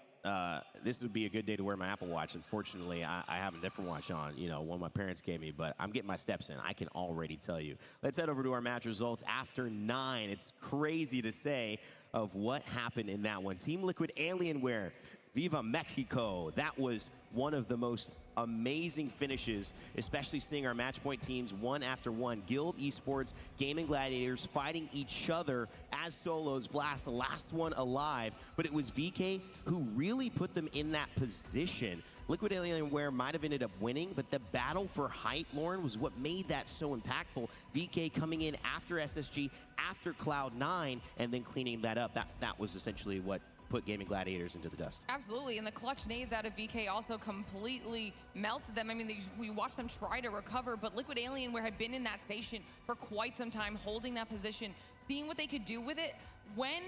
C: this would be a good day to wear my Apple Watch. Unfortunately, I have a different watch on, you know, one my parents gave me, but I'm getting my steps in. I can already tell you. Let's head over to our match results after 9. It's crazy to say of what happened in that one. Team Liquid Alienware, Viva Mexico. That was one of the most amazing finishes, especially seeing our match point teams one after one. Guild, Esports, Gaming Gladiators fighting each other as solos. Blast, the last one alive. But it was VK who really put them in that position. Liquid Alienware might have ended up winning, but the battle for height, Lauren, was what made that so impactful. VK coming in after SSG, after Cloud9, and then cleaning that up. That was essentially what put Gaming Gladiators into the dust.
M: Absolutely, and the clutch nades out of VK also completely melted them. I mean, we watched them try to recover, but Liquid Alienware had been in that station for quite some time, holding that position, seeing what they could do with it. When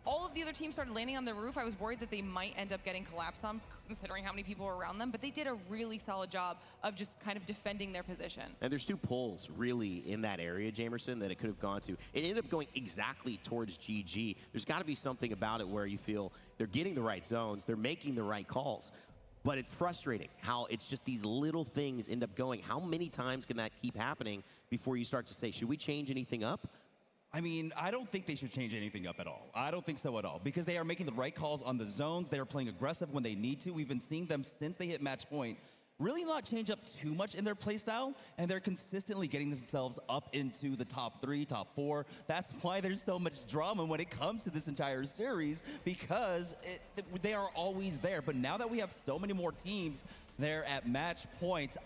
M: all of the other teams started landing on the roof, I was worried that they might end up getting collapsed on, considering how many people were around them, but they did a really solid job of just kind of defending their position.
C: And there's 2 pulls really in that area, Jamerson, that it could have gone to. It ended up going exactly towards GG. There's got to be something about it where you feel they're getting the right zones, they're making the right calls. But it's frustrating how it's just these little things end up going. How many times can that keep happening before you start to say, should we change anything up?
F: I mean, I don't think they should change anything up at all. I don't think so at all, because they are making the right calls on the zones. They are playing aggressive when they need to. We've been seeing them since they hit match point really not change up too much in their playstyle, and they're consistently getting themselves up into the top 3, top 4. That's why there's so much drama when it comes to this entire series, because they are always there. But now that we have so many more teams there at match point,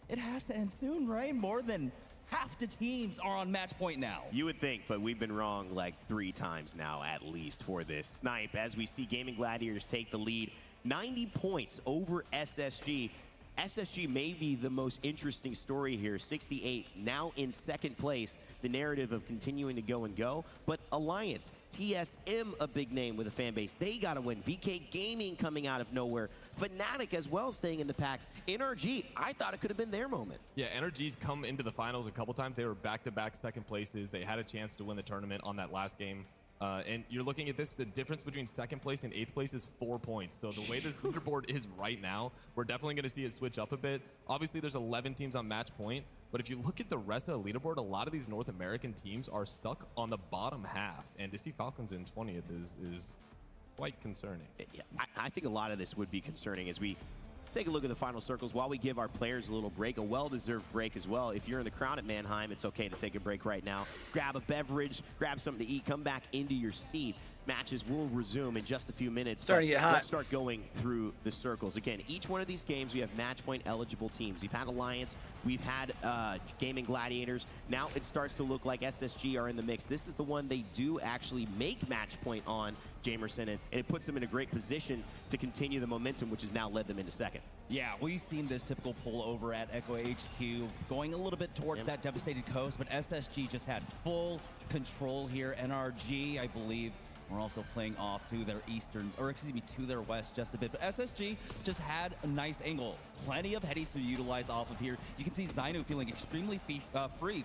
F: it has to end soon, right? More than half the teams are on match point now.
C: You would think, but we've been wrong like 3 times now at least for this. Snipe, as we see Gaming Gladiators take the lead, 90 points over SSG. SSG may be the most interesting story here, 68, now in 2nd place. The narrative of continuing to go and go, but Alliance, TSM, a big name with a fan base, they got to win. VK Gaming coming out of nowhere. Fnatic as well staying in the pack. NRG, I thought it could have been their moment.
N: Yeah, NRG's come into the finals a couple times. They were back-to-back 2nd places. They had a chance to win the tournament on that last game. And you're looking at this, the difference between 2nd place and 8th place is 4 points. So the way this leaderboard is right now, we're definitely going to see it switch up a bit. Obviously, there's 11 teams on match point, but if you look at the rest of the leaderboard, a lot of these North American teams are stuck on the bottom half. And to see Falcons in 20th is quite concerning.
C: Yeah, I think a lot of this would be concerning as we take a look at the final circles while we give our players a little break, a well-deserved break as well. If you're in the crowd at Mannheim, it's okay to take a break right now. Grab a beverage, grab something to eat, come back into your seat. Matches will resume in just a few minutes.
A: Starting to get hot.
C: Let's start going through the circles. Again, each one of these games, we have match point eligible teams. We've had Alliance, we've had Gaming Gladiators. Now it starts to look like SSG are in the mix. This is the one they do actually make match point on, Jamerson, and it puts them in a great position to continue the momentum, which has now led them into 2nd.
F: Yeah, we've seen this typical pull over at Echo HQ, going a little bit towards that devastated coast, but SSG just had full control here. NRG, I believe, we're also playing off to their eastern, or excuse me, to their west just a bit. But SSG just had a nice angle. Plenty of headies to utilize off of here. You can see Zainu feeling extremely free,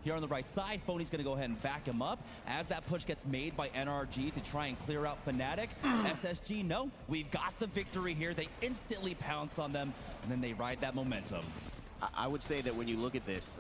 F: here on the right side. Phony's gonna go ahead and back him up. As that push gets made by NRG to try and clear out Fnatic, SSG, no, we've got the victory here. They instantly pounce on them, and then they ride that momentum.
C: I would say that when you look at this,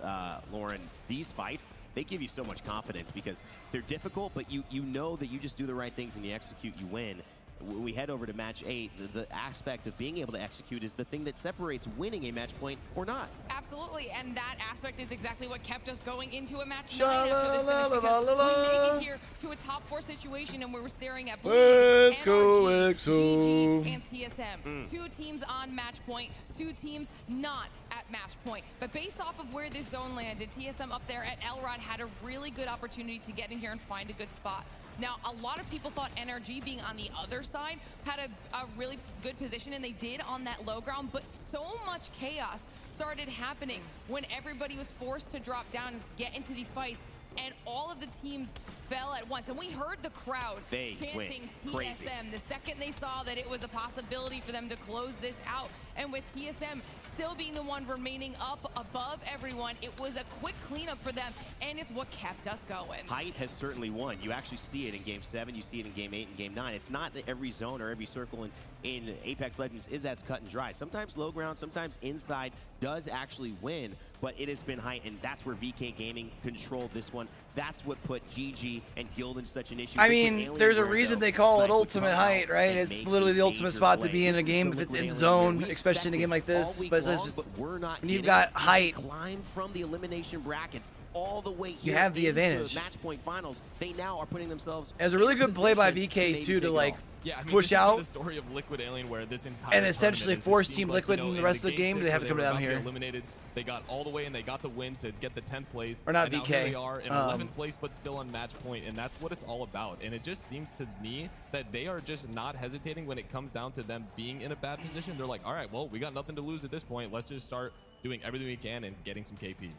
C: Lauren, these fights, they give you so much confidence because they're difficult, but you know that you just do the right things and you execute, you win. When we head over to match 8, the aspect of being able to execute is the thing that separates winning a match point or not.
M: Absolutely, and that aspect is exactly what kept us going into a match 9 after this finish, because we make it here to a top 4 situation and we were staring at Blue, NRG, GG, and TSM. 2 teams on match point, 2 teams not at match point. But based off of where this zone landed, TSM up there at Elrod had a really good opportunity to get in here and find a good spot. Now, a lot of people thought NRG being on the other side had a really good position, and they did on that low ground, but so much chaos started happening when everybody was forced to drop down and get into these fights, and all of the teams fell at once. And we heard the crowd chanting TSM the second they saw that it was a possibility for them to close this out. And with TSM still being the one remaining up above everyone, it was a quick cleanup for them, and it's what kept us going.
C: Height has certainly won. You actually see it in Game 7, you see it in Game 8 and Game 9. It's not that every zone or every circle in Apex Legends is as cut and dry. Sometimes low ground, sometimes inside does actually win, but it has been Height, and that's where VK Gaming controlled this one. That's what put GG and Guild in such an issue.
A: I mean, there's a reason they call it ultimate height, right? It's literally the ultimate spot to be in a game if it's in zone, especially in a game like this. But it's just, when you've got height,
C: climb from the elimination brackets all the way
A: you
C: here
A: have the
C: into
A: advantage.
C: match point finals. They now are putting themselves.
A: It was a really
C: in
A: good play by
C: position
A: VK
C: maybe
A: too to
C: take
A: like
C: it all.
A: push out
N: The story of Liquid Alienware this entire
A: and essentially
N: tournament is
A: force
N: it
A: Team
N: seems
A: Liquid
N: like,
A: in the rest of the game. They have to come down here.
N: Eliminated. They got all the way and they got the win to get the 10th place.
A: Or not
N: and now
A: VK.
N: here they are in 11th place, but still on match point, and that's what it's all about. And it just seems to me that they are just not hesitating when it comes down to them being in a bad position. They're like, all right, well, we got nothing to lose at this point. Let's just start doing everything we can and getting some KP.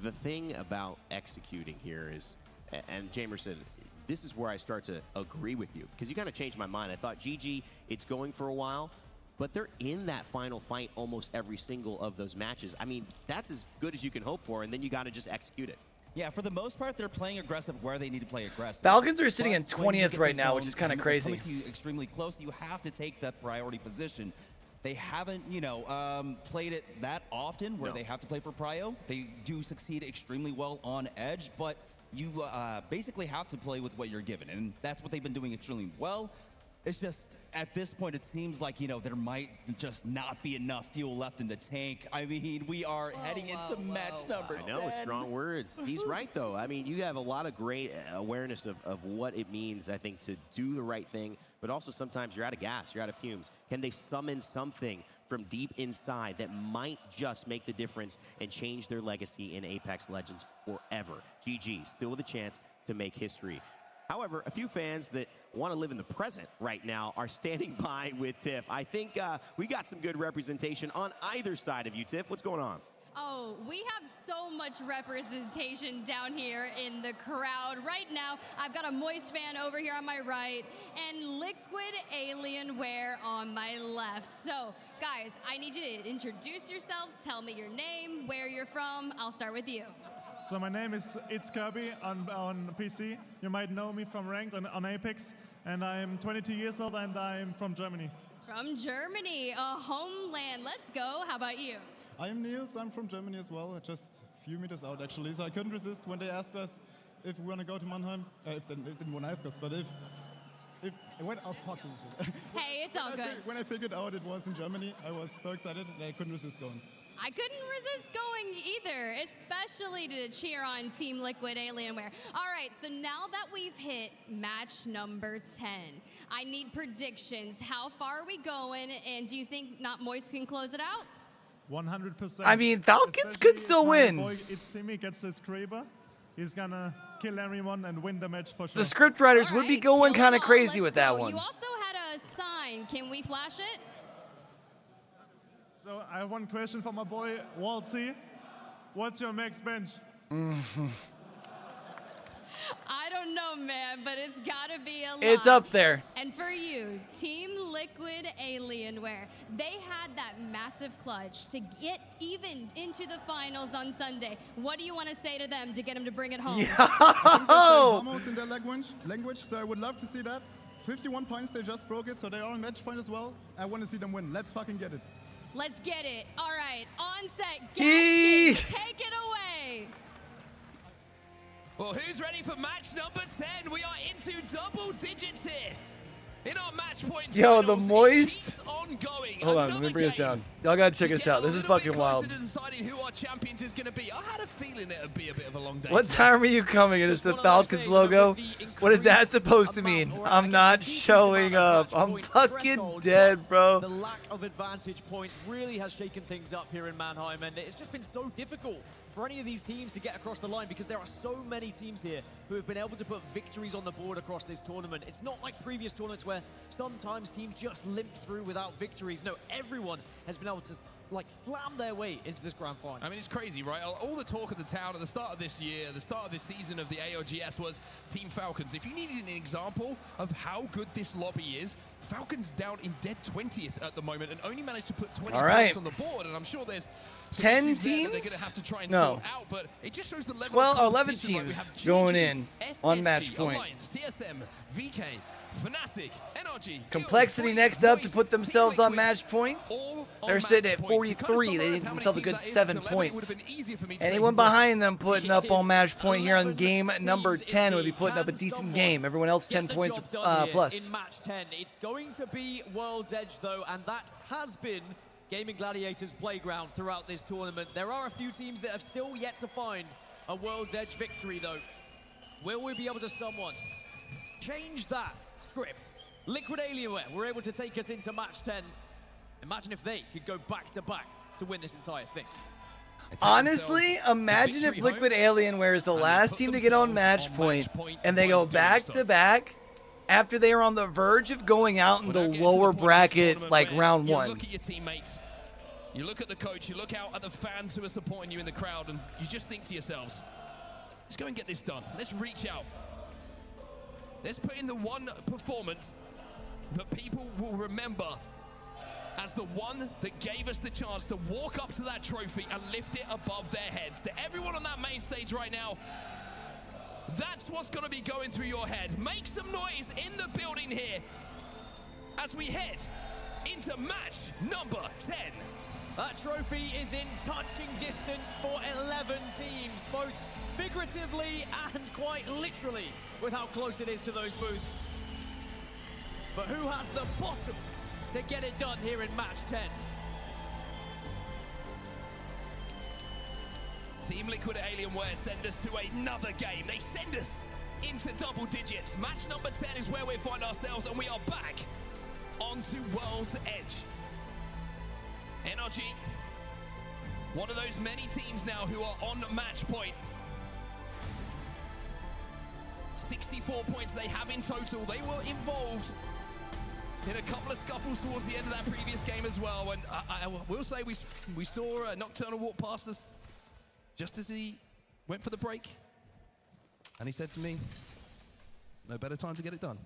C: The thing about executing here is, and Jamerson, this is where I start to agree with you, because you kind of changed my mind. I thought GG, it's going for a while, but they're in that final fight almost every single of those matches. I mean, that's as good as you can hope for, and then you got to just execute it.
F: Yeah, for the most part, they're playing aggressive where they need to play aggressive.
A: Falcons are sitting in
F: But when you
A: 20th
F: get
A: right
F: this
A: now,
F: zone,
A: which is kind of
F: they're
A: crazy.
F: coming to you extremely close. You have to take that priority position. They haven't, played it that often where they have to play for prio. They do succeed extremely well on edge, but you basically have to play with what you're given, and that's what they've been doing extremely well. It's just, at this point, it seems like, there might just not be enough fuel left in the tank. I mean, we are heading into match number 10.
C: I know, strong words. He's right, though. I mean, you have a lot of great awareness of what it means, I think, to do the right thing, but also sometimes you're out of gas, you're out of fumes. Can they summon something from deep inside that might just make the difference and change their legacy in Apex Legends forever? GG, still with a chance to make history. However, a few fans that want to live in the present right now are standing by with Tiff. I think we got some good representation on either side of you, Tiff. What's going on?
D: Oh, we have so much representation down here in the crowd. Right now, I've got a Moist fan over here on my right and Liquid Alienware on my left. So, guys, I need you to introduce yourself, tell me your name, where you're from. I'll start with you.
U: So my name is Kirby on PC. You might know me from Ranked on Apex. And I'm 22 years old and I'm from Germany.
D: From Germany, a homeland. Let's go. How about you?
V: I'm Niels. I'm from Germany as well, just a few meters out actually. So I couldn't resist when they asked us if we want to go to Mannheim. If they didn't want to ask us, but if when, oh fucking shit.
D: Hey, it's all good.
V: When I figured out it was in Germany, I was so excited that I couldn't resist going.
D: I couldn't resist going either, especially to cheer on Team Liquid Alienware. All right, so now that we've hit match number 10, I need predictions. How far are we going, and do you think Not Moist can close it out?
U: 100%.
A: I mean, Falcons could still win.
U: It's Timmy gets his Kraber. He's gonna kill everyone and win the match for sure.
A: The script writers would be going kind of crazy with that
D: You
A: one.
D: also had a sign. Can we flash it?
U: So I have one question for my boy, Waltzy. What's your max bench?
D: I don't know, man, but it's gotta be a lot.
A: It's up there.
D: And for you, Team Liquid Alienware, they had that massive clutch to get even into the finals on Sunday. What do you want to say to them to get them to bring it home?
V: Almost in their language, so I would love to see that. 51 points, they just broke it, so they are on match point as well. I want to see them win. Let's fucking get it.
D: Let's get it. All right, on set,
A: Yee.
D: take it away.
E: Well, who's ready for match number 10? We are into double digits here. In our match point
A: Yo, the
E: finals,
A: Moist.
E: ongoing.
A: Hold on, let me bring this down. Y'all gotta check this out. This is fucking wild.
E: To deciding who our champions is going to be. I had a feeling it would be a bit of a long day.
A: What time are you coming? It is the Falcons logo. What is that supposed to mean? I'm not showing up. I'm fucking dead, bro.
L: The lack of advantage points really has shaken things up here in Mannheim, and it's just been so difficult for any of these teams to get across the line because there are so many teams here who have been able to put victories on the board across this tournament. It's not like previous tournaments where sometimes teams just limp through without victories. No, everyone has been able to like slam their way into this grand final.
E: I mean, it's crazy, right? All the talk of the town at the start of this year, the start of this season of the ALGS was Team Falcons. If you needed an example of how good this lobby is, Falcons down in dead 20th at the moment and only managed to put 20 points on the board. And I'm sure there's
A: 10 teams?
E: that they're going to have to try and
A: No.
E: sort out, but it just shows the level
A: 12
E: of
A: or 11
E: competition, right? We
A: teams
E: have
A: going
E: GG,
A: in on match
E: SSG,
A: point.
E: Alliance, TSM, VK, Fnatic, NRG,
A: Complexity next up to put themselves on match point. They're sitting at 43. They need themselves a good 7 points. Anyone behind them putting up on match point here on game number 10 would be putting up a decent game. Everyone else 10 points plus.
L: In match 10, it's going to be World's Edge though, and that has been Gaming Gladiators' playground throughout this tournament. There are a few teams that have still yet to find a World's Edge victory though. Will we be able to someone change that script? Liquid Alienware were able to take us into match 10. Imagine if they could go back-to-back to win this entire thing.
A: Honestly, imagine if Liquid Alienware is the last team to get on match point and they go back-to-back after they are on the verge of going out in the lower bracket like round 1.
E: You look at your teammates, you look at the coach, you look out at the fans who are supporting you in the crowd, and you just think to yourselves, let's go and get this done. Let's reach out. Let's put in the one performance that people will remember as the one that gave us the chance to walk up to that trophy and lift it above their heads. To everyone on that main stage right now, that's what's going to be going through your head. Make some noise in the building here as we head into match number 10.
L: That trophy is in touching distance for 11 teams, both figuratively and quite literally, with how close it is to those booths. But who has the bottom to get it done here in match 10?
E: Team Liquid Alienware send us to another game. They send us into double digits. Match number 10 is where we find ourselves, and we are back onto World's Edge. NRG, one of those many teams now who are on match point. 64 points they have in total. They were involved in a couple of scuffles towards the end of that previous game as well. And I will say we saw Nocturnal walk past us just as he went for the break. And he said to me, no better time to get it done.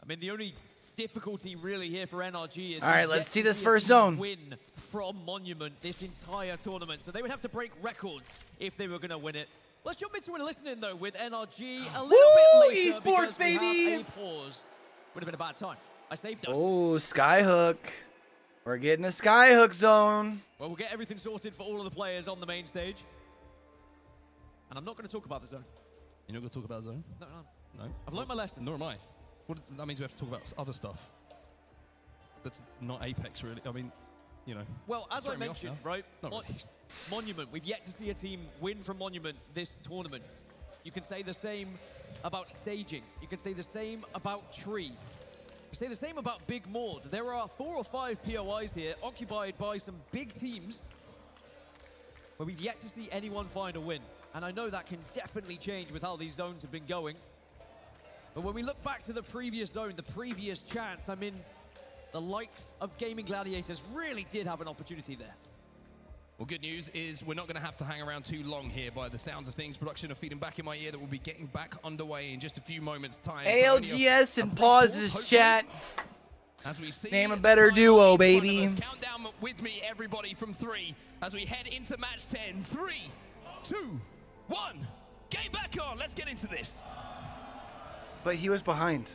L: I mean, the only difficulty really here for NRG is...
A: All right, let's see this first zone.
L: ...win from Monument this entire tournament. So they would have to break records if they were going to win it. Let's jump into a listening, though, with NRG a little bit later.
A: Esports, baby!
L: We have a pause. Would have been a bad time. I saved us.
A: Oh, Skyhook. We're getting a Skyhook zone.
L: Well, we'll get everything sorted for all of the players on the main stage. And I'm not going to talk about the zone.
E: You're not going to talk about the zone?
L: No.
E: No?
L: I've learned my lesson.
E: Nor am I. What, that means we have to talk about other stuff. That's not Apex, really. I mean, you know.
L: Well, as I mentioned, right?
E: Not really.
L: Monument. We've yet to see a team win from Monument this tournament. You can say the same about Staging. You can say the same about Tree. You say the same about Big Maud. There are 4 or 5 POIs here occupied by some big teams where we've yet to see anyone find a win. And I know that can definitely change with how these zones have been going. But when we look back to the previous zone, the previous chance, I mean, the likes of Gaming Gladiators really did have an opportunity there.
E: Well, good news is we're not going to have to hang around too long here by the sounds of things. Production are feeding back in my ear that we'll be getting back underway in just a few moments' time.
A: ALGS and pauses, chat.
E: As we see
A: Name a better duo, baby.
E: Count down with me, everybody, from 3 as we head into match 10. 3, 2, 1. Game back on. Let's get into this.
A: But he was behind.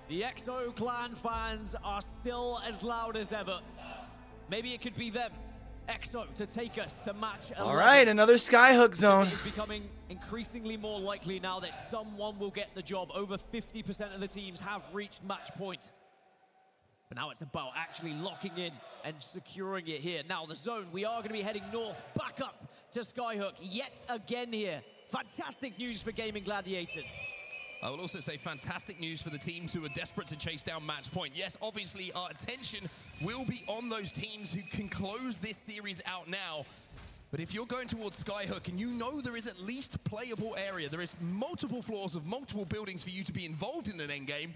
L: The EXO clan fans are still as loud as ever. Maybe it could be them, EXO, to take us to match 11.
A: All right, another Skyhook zone.
L: It's becoming increasingly more likely now that someone will get the job. Over 50% of the teams have reached match point. But now it's about actually locking in and securing it here. Now the zone, we are going to be heading north, back up to Skyhook yet again here. Fantastic news for Gaming Gladiators.
E: I will also say fantastic news for the teams who are desperate to chase down match point. Yes, obviously our attention will be on those teams who can close this series out now. But if you're going towards Skyhook and you know there is at least playable area, there is multiple floors of multiple buildings for you to be involved in an endgame,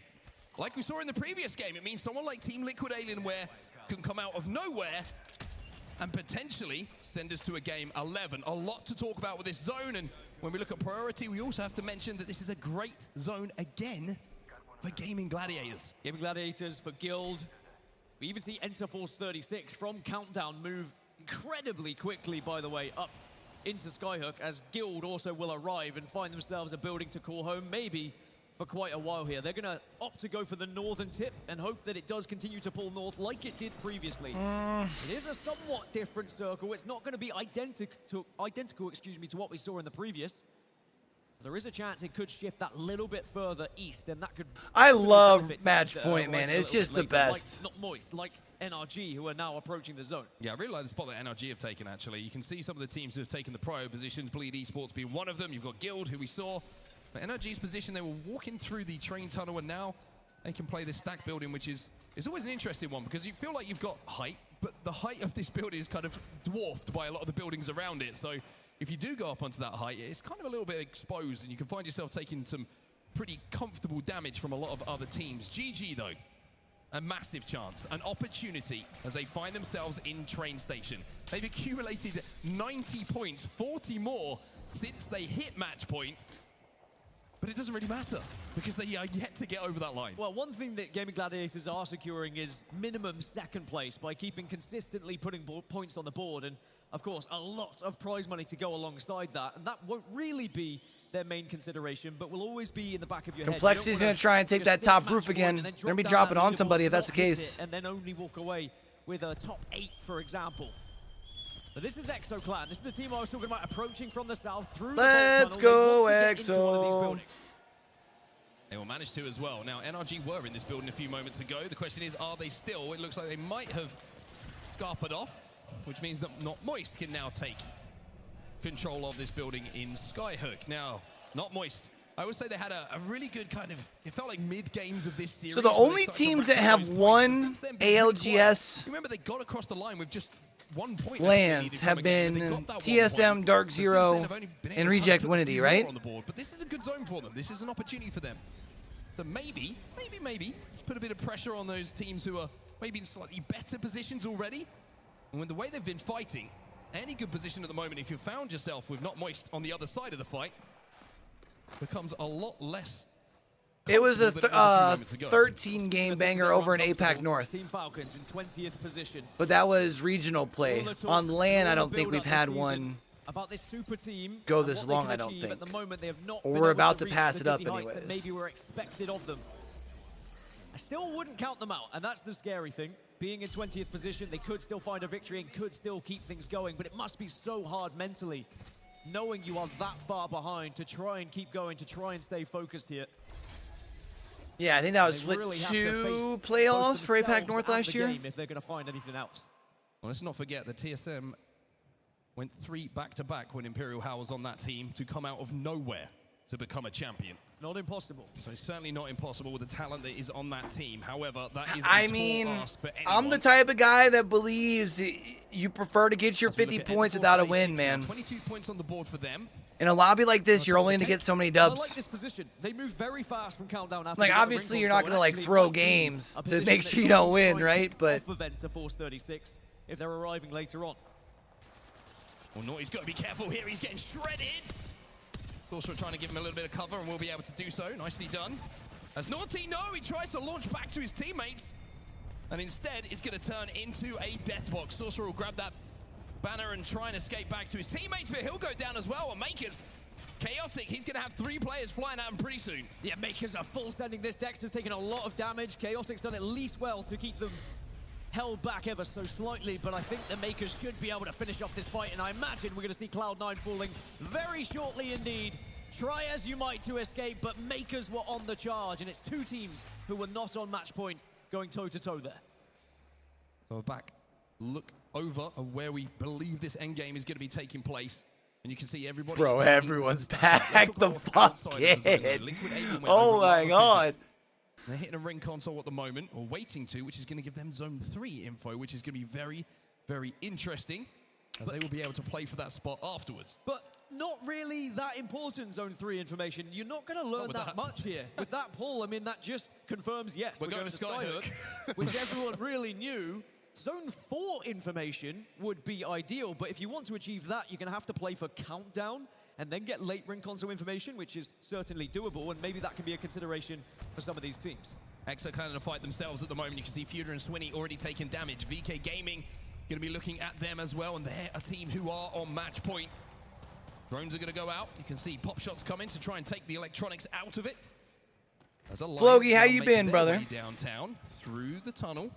E: Like we saw in the previous game, it means someone like Team Liquid Alienware can come out of nowhere and potentially send us to a game 11. A lot to talk about with this zone, and when we look at priority, we also have to mention that this is a great zone again for Gaming Gladiators.
L: Gaming Gladiators for Guild. We even see Enter Force 36 from Countdown move incredibly quickly, by the way, up into Skyhook, as Guild also will arrive and find themselves a building to call home, maybe for quite a while here. They're going to opt to go for the northern tip and hope that it does continue to pull north like it did previously. It is a somewhat different circle. It's not going to be identical, to what we saw in the previous. There is a chance it could shift that little bit further east, and that could...
A: I love match point, man. It's just the best.
L: Like Not Moist, like NRG, who are now approaching the zone.
E: Yeah, I really like the spot that NRG have taken, actually. You can see some of the teams who have taken the pro positions, Bleed Esports being one of them. You've got Guild, who we saw. But NRG's position, they were walking through the train tunnel, and now they can play this stack building, which is always an interesting one, because you feel like you've got height, but the height of this building is kind of dwarfed by a lot of the buildings around it. So if you do go up onto that height, it's kind of a little bit exposed, and you can find yourself taking some pretty comfortable damage from a lot of other teams. GG, though, a massive chance, an opportunity as they find themselves in train station. They've accumulated 90 points, 40 more since they hit match point. But it doesn't really matter, because they are yet to get over that line.
L: Well, one thing that Gaming Gladiators are securing is minimum second place by keeping consistently putting points on the board. And, of course, a lot of prize money to go alongside that. And that won't really be their main consideration, but will always be in the back of your head.
A: Complexity's going to try and take that top roof again. They're going to be dropping on somebody if that's the case.
L: And then only walk away with a top 8, for example. But this is Exo Clan. This is the team I was talking about approaching from the south through
A: Let's
L: the
A: go,
L: Exo.
E: They will manage to as well. Now, NRG were in this building a few moments ago. The question is, are they still? It looks like they might have scarpered off, which means that Not Moist can now take control of this building in Skyhook. Now, Not Moist, I would say they had a really good kind of, it felt like mid-games of this series.
A: So the only teams that have won ALGS
E: remember, they got across the line with just 1 point
A: lands have been TSM, Dark Zero, and Reject Winity, right?
E: On the board. But this is a good zone for them. This is an opportunity for them. So maybe, just put a bit of pressure on those teams who are maybe in slightly better positions already. And with the way they've been fighting, any good position at the moment, if you found yourself with Not Moist on the other side of the fight, becomes a lot less.
A: It was a 13-game banger over in APAC North.
L: Team Falcons in 20th position.
A: But that was regional play. On LAN, I don't think we've had one
L: about this super team
A: go this long, I don't think.
L: At the moment, they have not
A: or
L: been
A: we're
L: able
A: about
L: to
A: to pass it up
L: dizzy heights
A: anyways.
L: that maybe were expected of them. I still wouldn't count them out, and that's the scary thing. Being in 20th position, they could still find a victory and could still keep things going, but it must be so hard mentally, knowing you are that far behind, to try and keep going, to try and stay focused here.
A: Yeah, I think that was split
L: really
A: 2 playoffs for APAC North last year.
L: If they're going to find anything else.
E: Well, let's not forget that TSM went 3 back-to-back when Imperial Howl was on that team to come out of nowhere to become a champion.
L: It's not impossible.
E: So it's certainly not impossible with the talent that is on that team. However, that is
A: I mean, I'm the type of guy that believes you prefer to get your 50 points without a win, man.
E: 22 points on the board for them.
A: In a lobby like this, you're only going to get so many
L: I like
A: dubs.
L: this position. They move very fast from countdown after.
A: Like, obviously, you're not going to, like, throw games to make sure you don't win, right? But
L: to Force 36 if they're arriving later on.
E: Well, Naughty's got to be careful here. He's getting shredded. Also trying to give him a little bit of cover, and we'll be able to do so. Nicely done. As Naughty, he tries to launch back to his teammates, and instead it's going to turn into a death box. Sorcerer will grab that banner and try and escape back to his teammates, but he'll go down as well. And Makers, chaotic. He's going to have 3 players flying at him pretty soon.
L: Yeah, Makers are full sending this. Dexter's taken a lot of damage. Chaotic's done at least well to keep them held back ever so slightly, but I think the Makers should be able to finish off this fight, and I imagine we're going to see Cloud9 falling very shortly indeed. Try as you might to escape, but Makers were on the charge, and it's 2 teams who were not on match point going toe-to-toe there.
E: So back, look over where we believe this endgame is going to be taking place. And you can see everybody.
A: Bro, everyone's back the fuck in. Oh my god.
E: They're hitting a ring console at the moment, or waiting to, which is going to give them Zone 3 info, which is going to be very, very interesting. As they will be able to play for that spot afterwards.
L: But not really that important, Zone 3 information. You're not going to learn that much here. With that pull, I mean, that just confirms, yes, we're going to Skyhook, which everyone really knew. Zone 4 information would be ideal, but if you want to achieve that, you're going to have to play for Countdown and then get late ring console information, which is certainly doable, and maybe that can be a consideration for some of these teams.
E: Exo kind of fight themselves at the moment. You can see Fuder and Swinney already taking damage. VK Gaming going to be looking at them as well, and they're a team who are on match point. Drones are going to go out. You can see pop shots coming to try and take the electronics out of it.
A: Flogi, how you been, brother?
E: Downtown through the tunnel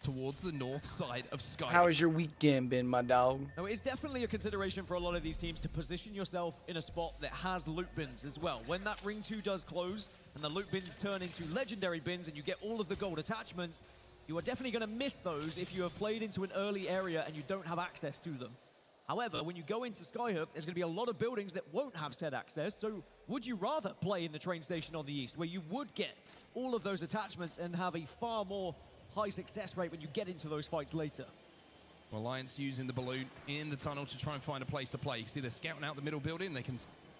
E: towards the north side of Sky.
A: How has your weekend been, my dog?
L: Now, it is definitely a consideration for a lot of these teams to position yourself in a spot that has loot bins as well. When that Ring 2 does close and the loot bins turn into legendary bins and you get all of the gold attachments, you are definitely going to miss those if you have played into an early area and you don't have access to them. However, when you go into Skyhook, there's going to be a lot of buildings that won't have said access, so would you rather play in the train station on the east, where you would get all of those attachments and have a far more high success rate when you get into those fights later?
E: Alliance using the balloon in the tunnel to try and find a place to play. You see they're scouting out the middle building. They can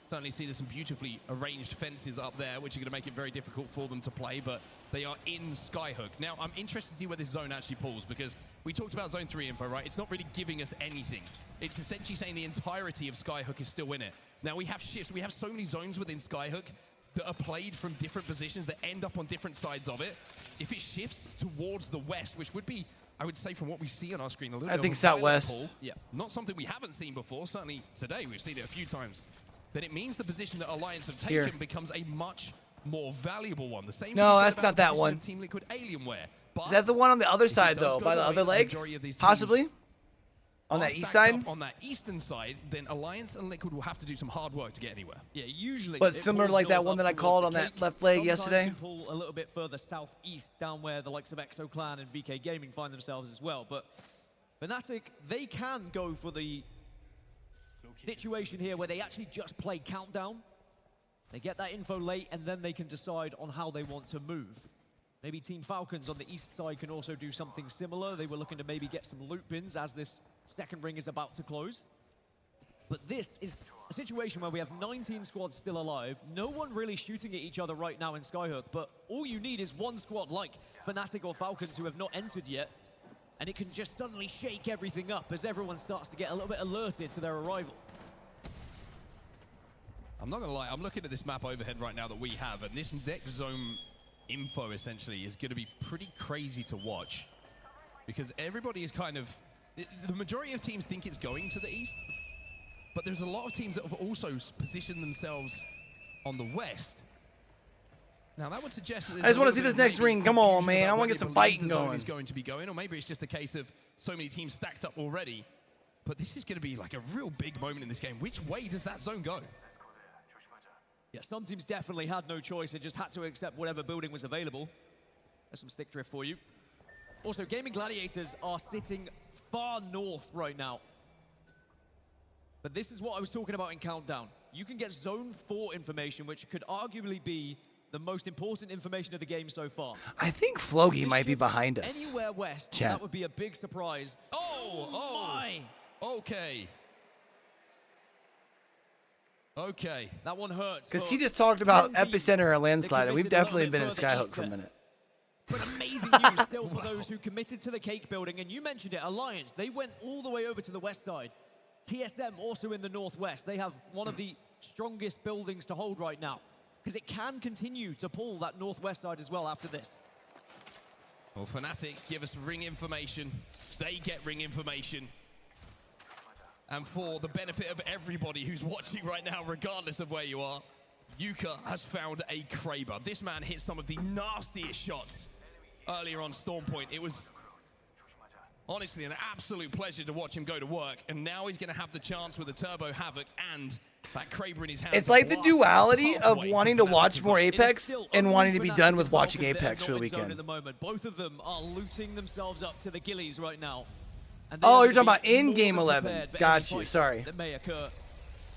E: certainly see there's some beautifully arranged fences up there, which are going to make it very difficult for them to play, but they are in Skyhook. Now, I'm interested to see where this zone actually pulls, because we talked about Zone 3 info, right? It's not really giving us anything. It's essentially saying the entirety of Skyhook is still in it. Now, we have shifts. We have so many zones within Skyhook that are played from different positions that end up on different sides of it. If it shifts towards the west, which would be, I would say from what we see on our screen, a little bit
A: I think
E: of a violent
A: southwest.
E: pull. Yeah, not something we haven't seen before. Certainly today, we've seen it a few times. Then it means the position that Alliance have taken becomes a much more valuable one. The same.
A: No, that's not that one.
E: Team Liquid Alienware.
A: Is that the one on the other side, though, by the other leg? Possibly? On that east side?
E: On that eastern side, then Alliance and Liquid will have to do some hard work to get anywhere.
L: Yeah, usually.
A: But similar to like that one that I called on that left leg yesterday?
L: You can pull a little bit further southeast, down where the likes of Exo Clan and VK Gaming find themselves as well. But Fnatic, they can go for the situation here where they actually just play Countdown. They get that info late, and then they can decide on how they want to move. Maybe Team Falcons on the east side can also do something similar. They were looking to maybe get some loot bins as this second ring is about to close. But this is a situation where we have 19 squads still alive. No one really shooting at each other right now in Skyhook, but all you need is one squad like Fnatic or Falcons who have not entered yet, and it can just suddenly shake everything up as everyone starts to get a little bit alerted to their arrival.
E: I'm not going to lie, I'm looking at this map overhead right now that we have, and this next zone info essentially is going to be pretty crazy to watch, because everybody is kind of, the majority of teams think it's going to the east, but there's a lot of teams that have also positioned themselves on the west. Now that would suggest that
A: I just want to see this next ring. Come on, man. I want to get some fighting going.
E: Is going to be going, or maybe it's just a case of so many teams stacked up already. But this is going to be like a real big moment in this game. Which way does that zone go?
L: Yeah, some teams definitely had no choice. They just had to accept whatever building was available. There's some stick drift for you. Also, Gaming Gladiators are sitting far north right now. But this is what I was talking about in Countdown. You can get Zone 4 information, which could arguably be the most important information of the game so far.
A: I think Flogi might be behind us.
L: Anywhere west,
A: Chat.
L: that would be a big surprise.
E: Oh
L: my!
E: Okay. Okay.
L: That one hurts.
A: Because he just talked about epicenter or landslide, and we've definitely been in Skyhook for a minute.
L: But amazing news still for those who committed to the cake building. And you mentioned it, Alliance. They went all the way over to the west side. TSM also in the northwest. They have one of the strongest buildings to hold right now, because it can continue to pull that northwest side as well after this.
E: Well, Fnatic give us ring information. They get ring information. And for the benefit of everybody who's watching right now, regardless of where you are, Yuka has found a Kraber. This man hit some of the nastiest shots earlier on Storm Point. It was honestly an absolute pleasure to watch him go to work. And now he's going to have the chance with a Turbo Havoc and that Kraber in his hand.
A: It's like the duality of wanting to watch more Apex and wanting to be done with watching Apex for the weekend.
L: At the moment. Both of them are looting themselves up to the gillies right now.
A: Oh, you're talking about in-game 11. Got you, sorry.
L: That may occur.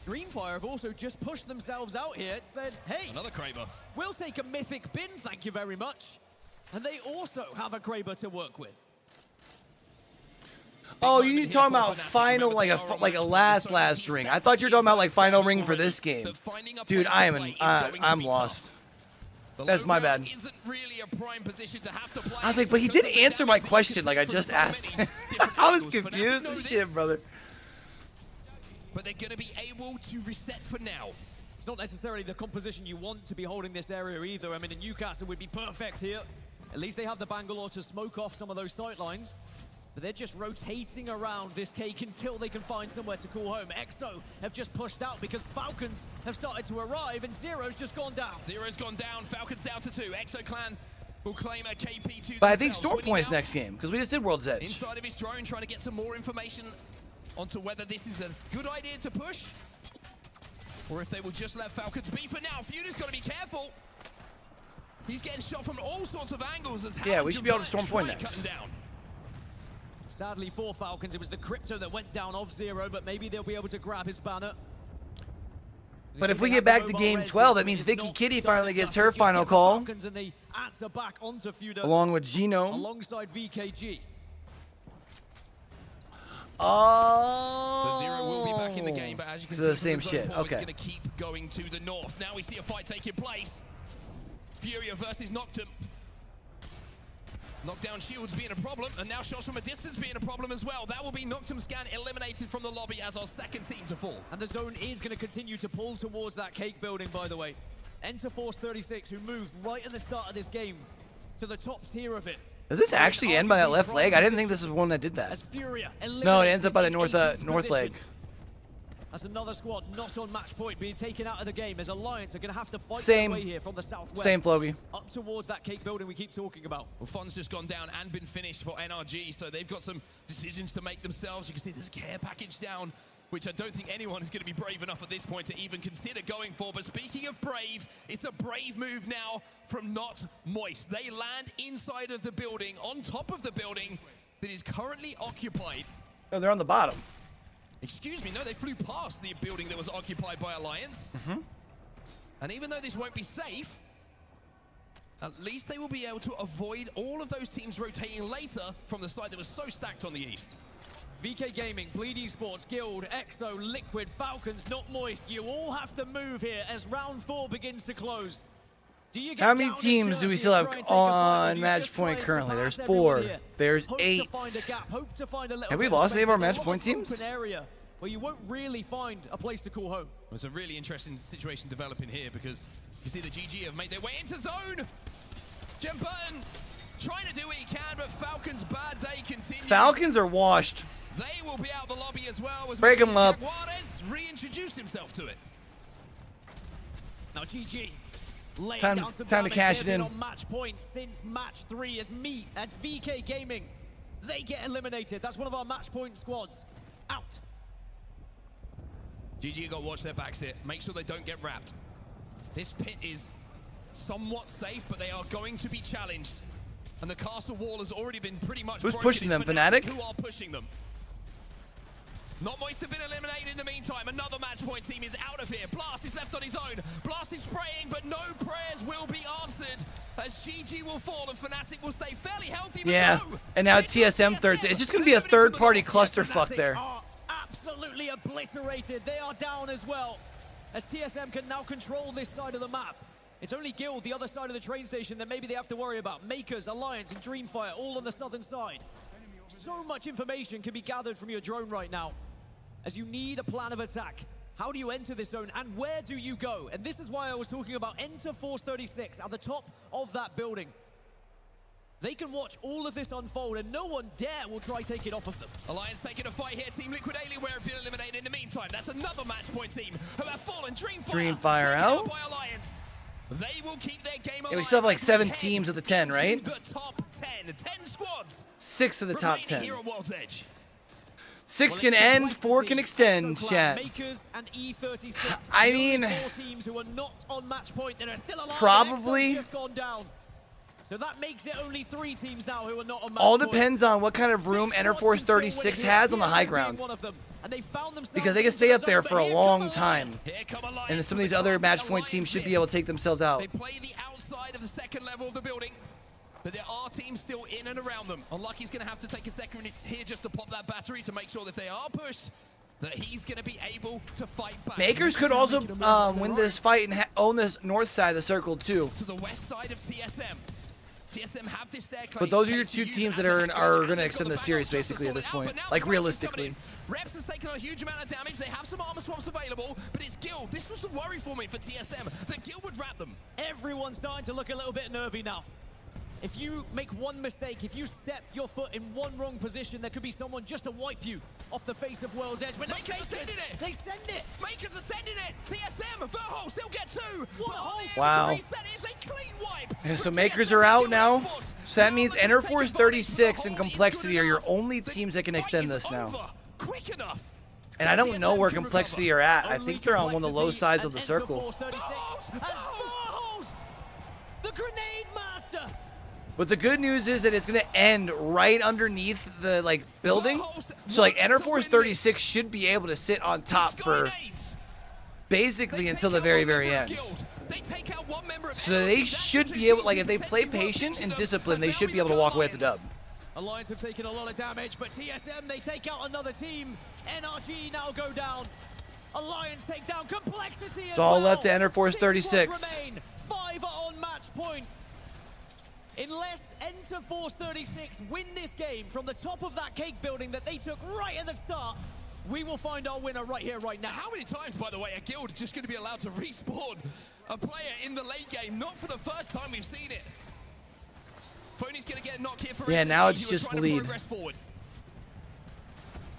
L: Greenfire have also just pushed themselves out here and said, hey,
E: another Kraber.
L: We'll take a mythic bin, thank you very much. And they also have a Kraber to work with.
A: Oh, you talking about final like a last ring? I thought you were talking about like final ring for this game, dude. I'm lost. That's my bad. I was like, but he didn't answer my question like I just asked. I was confused as shit, brother.
E: But they're going to be able to reset for now.
L: It's not necessarily the composition you want to be holding this area either. I mean, Newcastle would be perfect here. At least they have the Bangalore to smoke off some of those sight lines. But they're just rotating around this cake until they can find somewhere to call home. EXO have just pushed out because Falcons have started to arrive and Zero's just gone down.
E: Zero's gone down, Falcons down to 2. EXO clan will claim a KP2.
A: But I think Stormpoint's next game because we just did World's Edge.
E: Inside of his drone, trying to get some more information onto whether this is a good idea to push or if they will just let Falcons be for now. Feuda's got to be careful. He's getting shot from all sorts of angles as
A: yeah, we should be able to Stormpoint next.
L: Sadly for Falcons, it was the crypto that went down off Zero, but maybe they'll be able to grab his banner.
A: But if we get back to game 12, that means Vicky Kitty finally gets her final call.
L: And they answer back onto Feuda,
A: along with Gino.
L: Alongside VKG.
A: Oh.
E: But Zero will be back in the game, but as you can see,
A: the same shit.
E: It's
A: Okay.
E: going to keep going to the north. Now we see a fight taking place. Furia versus Noctum. Knockdown shields being a problem, and now shots from a distance being a problem as well. That will be Noctum Scan eliminated from the lobby as our second team to fall.
L: And the zone is going to continue to pull towards that cake building, by the way. Enter Force 36, who moved right at the start of this game to the top tier of it.
A: Does this actually end by that left leg? I didn't think this was one that did that. No, it ends up by the north leg.
L: That's another squad not on match point being taken out of the game as Alliance are going to have to fight
A: Same.
L: their way here from the southwest.
A: Same, Flogi.
L: Up towards that cake building we keep talking about.
E: Well, Fon's just gone down and been finished for NRG, so they've got some decisions to make themselves. You can see this care package down, which I don't think anyone is going to be brave enough at this point to even consider going for. But speaking of brave, it's a brave move now from Not Moist. They land inside of the building, on top of the building that is currently occupied.
A: Oh, they're on the bottom.
E: Excuse me, no, they flew past the building that was occupied by Alliance. And even though this won't be safe, at least they will be able to avoid all of those teams rotating later from the side that was so stacked on the east.
L: VK Gaming, Bleed Esports, Guild, EXO, Liquid, Falcons, Not Moist. You all have to move here as round 4 begins to close.
A: How many teams do we still have on match point currently? There's 4. There's 8. Have we lost any of our match point teams?
L: Area where you won't really find a place to call home.
E: It's a really interesting situation developing here because you see the GG have made their way into zone. Jem Burton trying to do what he can, but Falcons' bad day continues.
A: Falcons are washed.
E: They will be out the lobby as well. As
A: break them up.
E: Juarez reintroduced himself to it.
L: Now GG.
A: Time to cash it in.
L: On match point since match 3 as VK Gaming, they get eliminated. That's one of our match point squads out.
E: GG got to watch their backs here. Make sure they don't get wrapped. This pit is somewhat safe, but they are going to be challenged. And the castle wall has already been pretty much
A: Who's
E: broken.
A: pushing them,
E: It's
A: Fnatic?
E: Who are pushing them? Not Moist have been eliminated in the meantime. Another match point team is out of here. Blast is left on his own. Blast is praying, but no prayers will be answered as GG will fall and Fnatic will stay fairly healthy.
A: Yeah, and now TSM third. It's just going to be a third-party clusterfuck there.
L: Absolutely obliterated. They are down as well as TSM can now control this side of the map. It's only Guild, the other side of the train station, that maybe they have to worry about. Makers, Alliance, and Dreamfire all on the southern side. So much information can be gathered from your drone right now as you need a plan of attack. How do you enter this zone and where do you go? And this is why I was talking about enter Force 36 at the top of that building. They can watch all of this unfold and no one dare will try take it off of them.
E: Alliance taking a fight here. Team Liquid Alienware have been eliminated in the meantime. That's another match point team who have fallen.
A: Dreamfire out.
E: By Alliance. They will keep their game alive.
A: Yeah, we still have like 7 teams of the 10, right?
E: The top 10 squads.
A: 6 of the top 10.
E: Here at World's Edge.
A: 6 can end, 4 can extend, chat.
L: And E36.
A: I mean,
L: 4 teams who are not on match point that are still alive.
A: probably.
L: Just gone down. So that makes it only 3 teams now who are not on match
A: All
L: point.
A: depends on what kind of room Enter Force 36 has on the high ground. Because they can stay up there for a long time. And some of these other match point teams should be able to take themselves out.
E: They play the outside of the second level of the building. But there are teams still in and around them. Unlucky's going to have to take a second here just to pop that battery to make sure that if they are pushed, that he's going to be able to fight back.
A: Makers could also win this fight and own this north side of the circle too.
E: To the west side of TSM. TSM have this there.
A: But those are your two teams that are going to extend the series basically at this point, like realistically.
E: Reps has taken a huge amount of damage. They have some armor swaps available, but it's Guild. This was the worry for me for TSM, that Guild would wrap them.
L: Everyone's starting to look a little bit nervy now. If you make one mistake, if you step your foot in one wrong position, there could be someone just to wipe you off the face of World's Edge. But
E: Makers are sending it!
L: They send it!
E: Makers are sending it! TSM, Verhol still get 2!
A: Wow. Yeah, so Makers are out now. So that means Enterforce 36 and Complexity are your only teams that can extend this now.
E: Quick enough.
A: And I don't know where Complexity are at. I think they're on one of the low sides of the circle.
L: The Grenade Master!
A: But the good news is that it's going to end right underneath the building. So Enterforce 36 should be able to sit on top for basically until the very, very end. So they should be able, if they play patient and disciplined, they should be able to walk away with the dub.
L: Alliance have taken a lot of damage, but TSM, they take out another team. NRG now go down. Alliance take down Complexity.
A: It's all left to Enterforce 36.
L: 5 are on match point. Unless Enterforce 36 win this game from the top of that cake building that they took right at the start, we will find our winner right here, right now.
E: How many times, by the way, are Guild just going to be allowed to respawn a player in the late game? Not for the first time we've seen it. Phony's going to get knocked here for
A: yeah, now it's just bleed.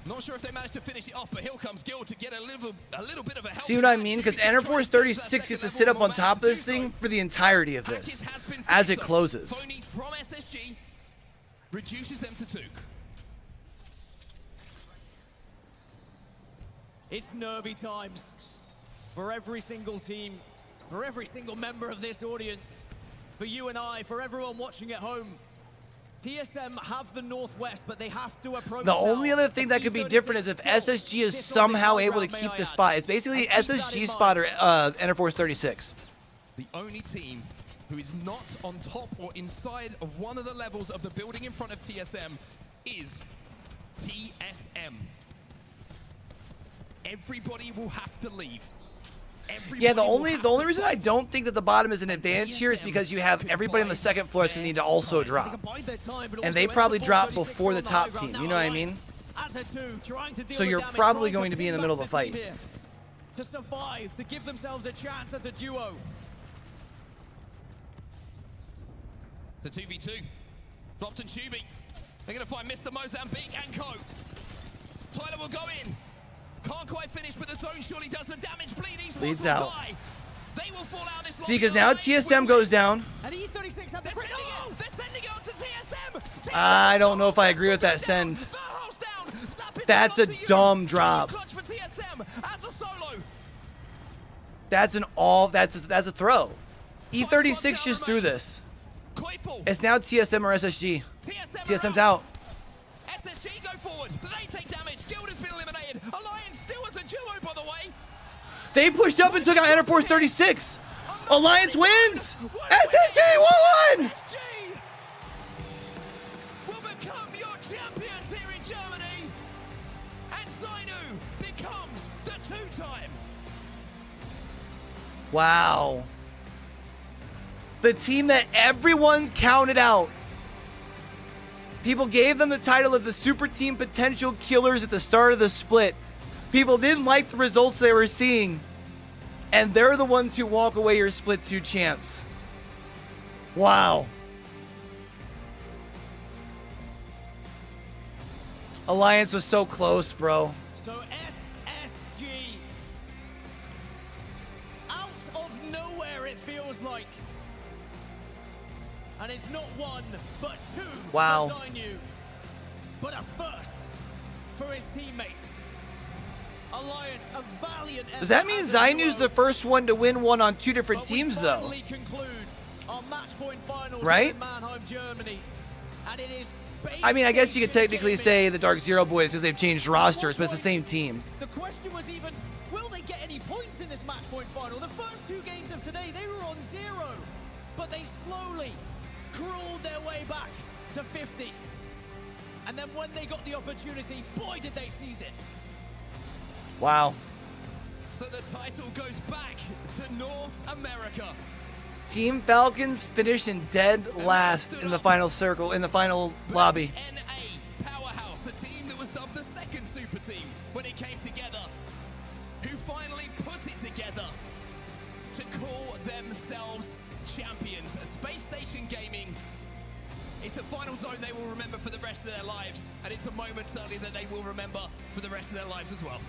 E: Not sure if they managed to finish it off, but here comes Guild to get a little bit of a help.
A: See what I mean? Because Enterforce 36 gets to sit up on top of this thing for the entirety of this as it closes.
E: Phony from SSG reduces them to 2.
L: It's nervy times for every single team, for every single member of this audience, for you and I, for everyone watching at home. TSM have the Northwest, but they have to approach.
A: The only other thing that could be different is if SSG is somehow able to keep the spot. It's basically SSG spot or Enterforce 36.
E: The only team who is not on top or inside of one of the levels of the building in front of TSM is TSM. Everybody will have to leave.
A: Yeah, the only reason I don't think that the bottom is an advantage here is because you have everybody on the second floor is going to need to also drop. And they probably drop before the top team, you know what I mean? So you're probably going to be in the middle of the fight.
L: To survive, to give themselves a chance as a duo.
E: It's a 2v2. Dropped and Tubi. They're going to find Mr. Mozambique and Co. Tyler will go in. Can't quite finish, but the zone surely does the damage.
A: Bleeds out. They will fall out this. See, because now TSM goes down.
L: And E36 have the crit. No!
E: They're sending it to TSM.
A: I don't know if I agree with that send. That's a dumb drop. That's a throw. E36 just threw this. It's now TSM or SSG. TSM's out.
E: SSG go forward, but they take damage. Guild has been eliminated. Alliance still as a duo, by the way.
A: They pushed up and took out Enterforce 36. Alliance wins. SSG won!
E: Will become your champions here in Germany. And Zainu becomes the 2-time.
A: Wow. The team that everyone counted out. People gave them the title of the Super Team Potential Killers at the start of the split. People didn't like the results they were seeing. And they're the ones who walk away your Split 2 champs. Wow. Alliance was so close, bro.
L: So SSG, out of nowhere it feels like. And it's not 1, but 2
A: wow.
L: for Zainu. But a first for his teammate. Alliance, a valiant effort.
A: Does that mean Zainu's the first one to win one on 2 different teams, though?
L: Conclude our match point finals
A: right?
L: in Mannheim, Germany. And it is
A: I mean, I guess you could technically say the Dark Zero boys because they've changed rosters, but it's the same team.
L: The question was even, will they get any points in this match point final? The first 2 games of today, they were on 0. But they slowly crawled their way back to 50. And then when they got the opportunity, boy, did they seize it.
A: Wow.
E: So the title goes back to North America.
A: Team Falcons finishing dead last in the final circle, in the final lobby.
E: NA powerhouse, the team that was dubbed the second super team when it came together, who finally put it together to call themselves champions. Space Station Gaming, it's a final zone they will remember for the rest of their lives, and it's a moment certainly that they will remember for the rest of their lives as well.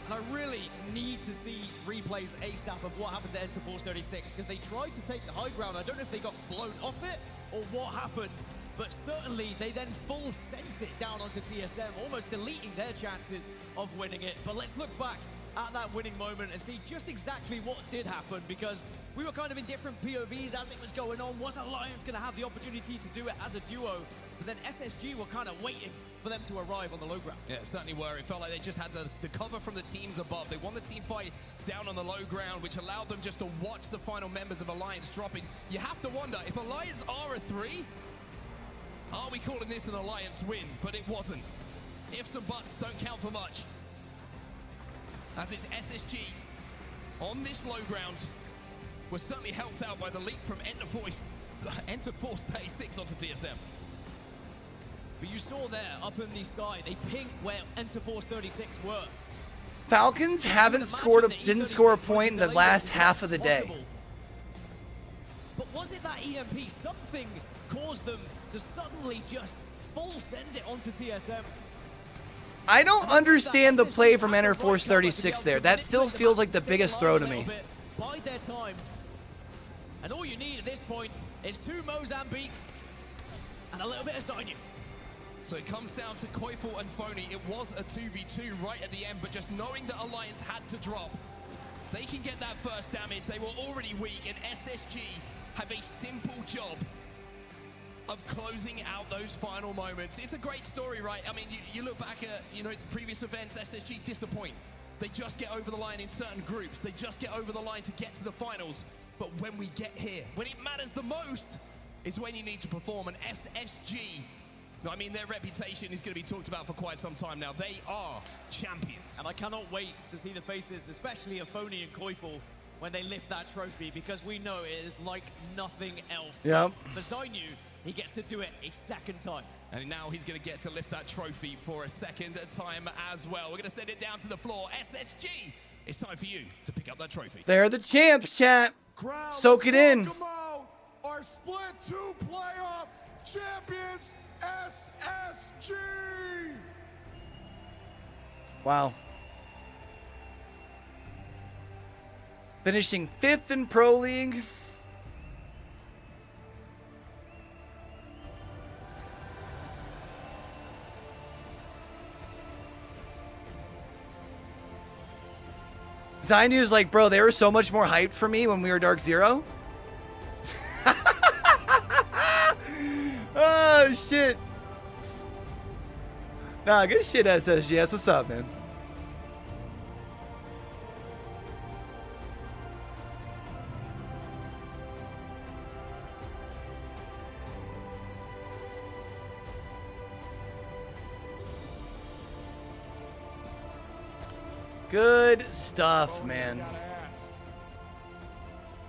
L: And I really need to see replays ASAP of what happened to Enter Force 36, because they tried to take the high ground. I don't know if they got blown off it or what happened, but certainly they then full sent it down onto TSM, almost deleting their chances of winning it. But let's look back at that winning moment and see just exactly what did happen, because we were kind of in different POVs as it was going on. Was Alliance going to have the opportunity to do it as a duo? But then SSG were kind of waiting for them to arrive on the low ground.
E: Yeah, it certainly were. It felt like they just had the cover from the teams above. They won the team fight down on the low ground, which allowed them just to watch the final members of Alliance dropping. You have to wonder, if Alliance are a 3, are we calling this an Alliance win? But it wasn't. Ifs and buts don't count for much, as it's SSG on this low ground. Was certainly helped out by the leap from Enter Force 36 onto TSM.
L: But you saw there, up in the sky, they pinged where Enter Force 36 were.
A: Falcons didn't score a point in the last half of the day.
L: But was it that EMP? Something caused them to suddenly just full send it onto TSM.
A: I don't understand the play from Enter Force 36 there. That still feels like the biggest throw to me.
L: Bide their time. And all you need at this point is 2 Mozambique and a little bit of Zainu.
E: So it comes down to Koifel and Phony. It was a 2v2 right at the end, but just knowing that Alliance had to drop, they can get that first damage. They were already weak, and SSG have a simple job of closing out those final moments. It's a great story, right? I mean, you look back at, previous events, SSG disappoint. They just get over the line in certain groups. They just get over the line to get to the finals. But when we get here, when it matters the most, is when you need to perform. And SSG, I mean, their reputation is going to be talked about for quite some time now. They are champions.
L: And I cannot wait to see the faces, especially of Phony and Koifel, when they lift that trophy, because we know it is like nothing else.
A: Yep.
L: For Zainu, he gets to do it a second time.
E: And now he's going to get to lift that trophy for a second time as well. We're going to send it down to the floor. SSG, it's time for you to pick up that trophy.
A: They're the champs, chat. Soak it in.
O: Our Split 2 playoff champions, SSG.
A: Wow. Finishing 5th in Pro League. Zainu's like, bro, they were so much more hyped for me when we were Dark Zero. Oh, shit. Nah, good shit, SSG. That's what's up, man. Good stuff, man.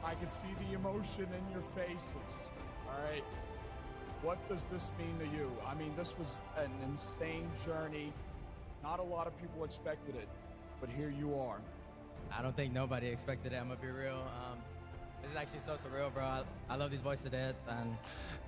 O: I can see the emotion in your faces. All right. What does this mean to you? I mean, this was an insane journey. Not a lot of people expected it, but here you are.
P: I don't think nobody expected it. I'm gonna be real. This is actually so surreal, bro. I love these boys to death. And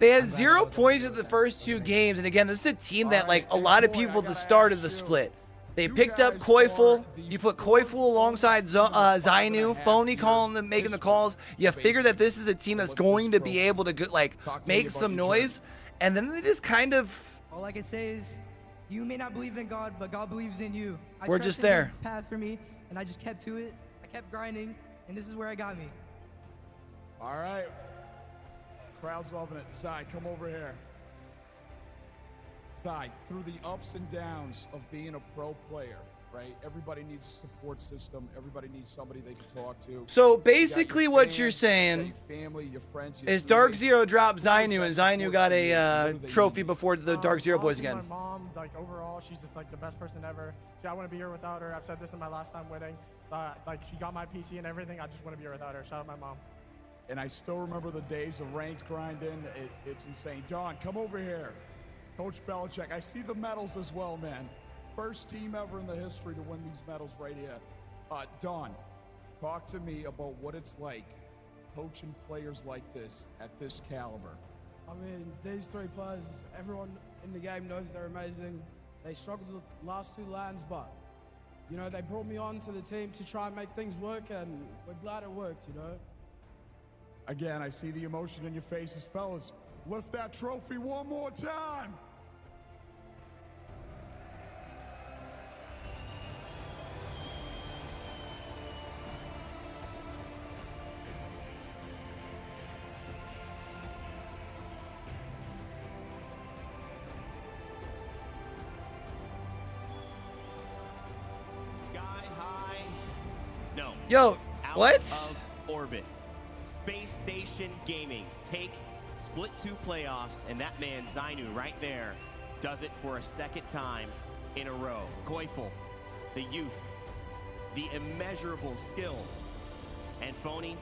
A: they had 0 points at the first 2 games, and again, this is a team that, like, a lot of people at the start of the split. They picked up Koifel. You put Koifel alongside Zainu, Phony making the calls. You figure that this is a team that's going to be able to like make some noise, and then they just kind of.
R: All I can say is, you may not believe in God, but God believes in you.
A: We're just there.
R: This path for me, and I just kept to it. I kept grinding, and this is where it got me.
O: All right, crowd's loving it. Zai, come over here. Zai, through the ups and downs of being a pro player, right? Everybody needs a support system. Everybody needs somebody they can talk to.
A: So basically what you're saying
O: your family, your friends, your
A: is Dark
O: teammates.
A: Zero dropped Zainu, and Zainu got a trophy before the Dark Zero boys
B: Honestly,
A: again.
B: My mom, like overall, she's just like the best person ever. I wouldn't be here without her. I've said this in my last time winning. Like she got my PC and everything. I just wouldn't be here without her. Shout out my mom.
O: And I still remember the days of ranked grinding. It's insane. Don, come over here. Coach Belichick, I see the medals as well, man. First team ever in the history to win these medals right here. Don, talk to me about what it's like coaching players like this at this caliber.
T: I mean, these three players, everyone in the game knows they're amazing. They struggled the last 2 lands, but, you know, they brought me on to the team to try and make things work, and we're glad it worked, you know.
O: Again, I see the emotion in your faces, fellas. Lift that trophy one more time.
C: Sky high. No.
A: Yo,
C: Out
A: what?
C: Of orbit. Space Station Gaming. Take split 2 playoffs, and that man Zainu right there does it for a second time in a row. Koifel, the youth, the immeasurable skill, and Phony,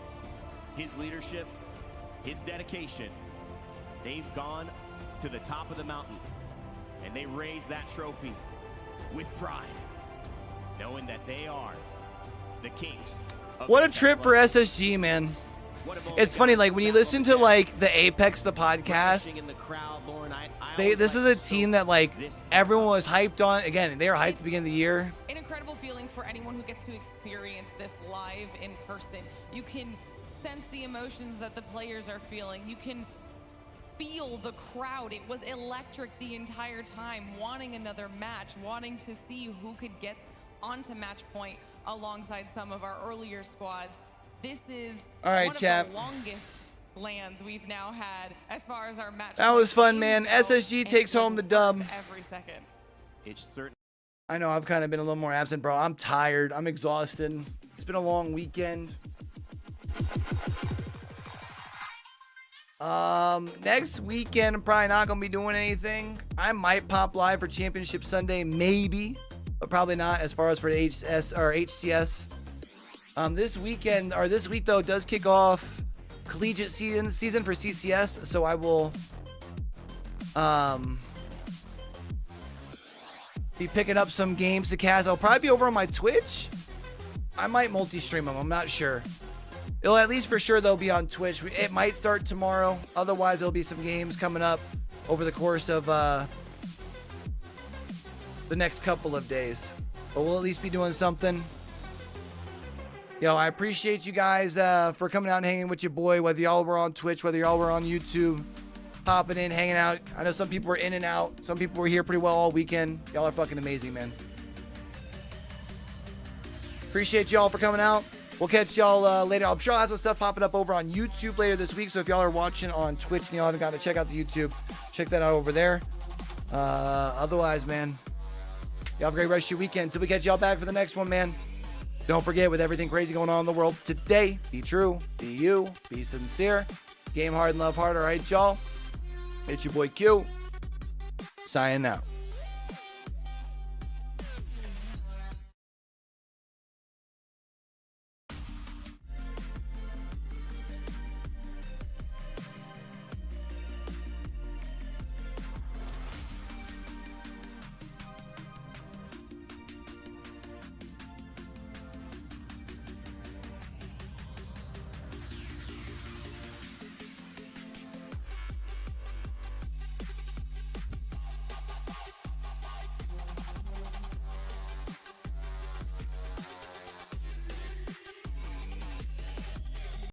C: his leadership, his dedication. They've gone to the top of the mountain, and they raise that trophy with pride, knowing that they are the kings.
A: What a trip for SSG, man. It's funny, like when you listen to like the Apex, the podcast, this is a team that like everyone was hyped on. Again, they were hyped at the beginning of the year.
M: An incredible feeling for anyone who gets to experience this live in person. You can sense the emotions that the players are feeling. You can feel the crowd. It was electric the entire time, wanting another match, wanting to see who could get onto match point alongside some of our earlier squads. This is
A: All right,
M: one
A: chat.
M: of the longest lands we've now had as far as our match.
A: That was fun,
M: games
A: man.
M: go,
A: SSG
M: and
A: takes
M: it was
A: home the dub.
M: every second.
C: It's certain.
A: I know I've kind of been a little more absent, bro. I'm tired. I'm exhausted. It's been a long weekend. Next weekend, I'm probably not gonna be doing anything. I might pop live for Championship Sunday, maybe, but probably not as far as for the HS or HCS. This weekend or this week though does kick off collegiate season for CCS, so I will be picking up some games to cast. I'll probably be over on my Twitch. I might multi-stream them. I'm not sure. It'll at least for sure they'll be on Twitch. It might start tomorrow. Otherwise, there'll be some games coming up over the course of the next couple of days. But we'll at least be doing something. Yo, I appreciate you guys for coming out and hanging with your boy, whether y'all were on Twitch, whether y'all were on YouTube, popping in, hanging out. I know some people were in and out. Some people were here pretty well all weekend. Y'all are fucking amazing, man. Appreciate y'all for coming out. We'll catch y'all later. I'm sure I'll have some stuff popping up over on YouTube later this week. So if y'all are watching on Twitch and y'all haven't gotten to check out the YouTube, check that out over there. Otherwise, man, y'all have a great rest of your weekend. Until we catch y'all back for the next one, man. Don't forget, with everything crazy going on in the world today, be true, be you, be sincere, game hard and love hard. All right, y'all. It's your boy Q. Signing out.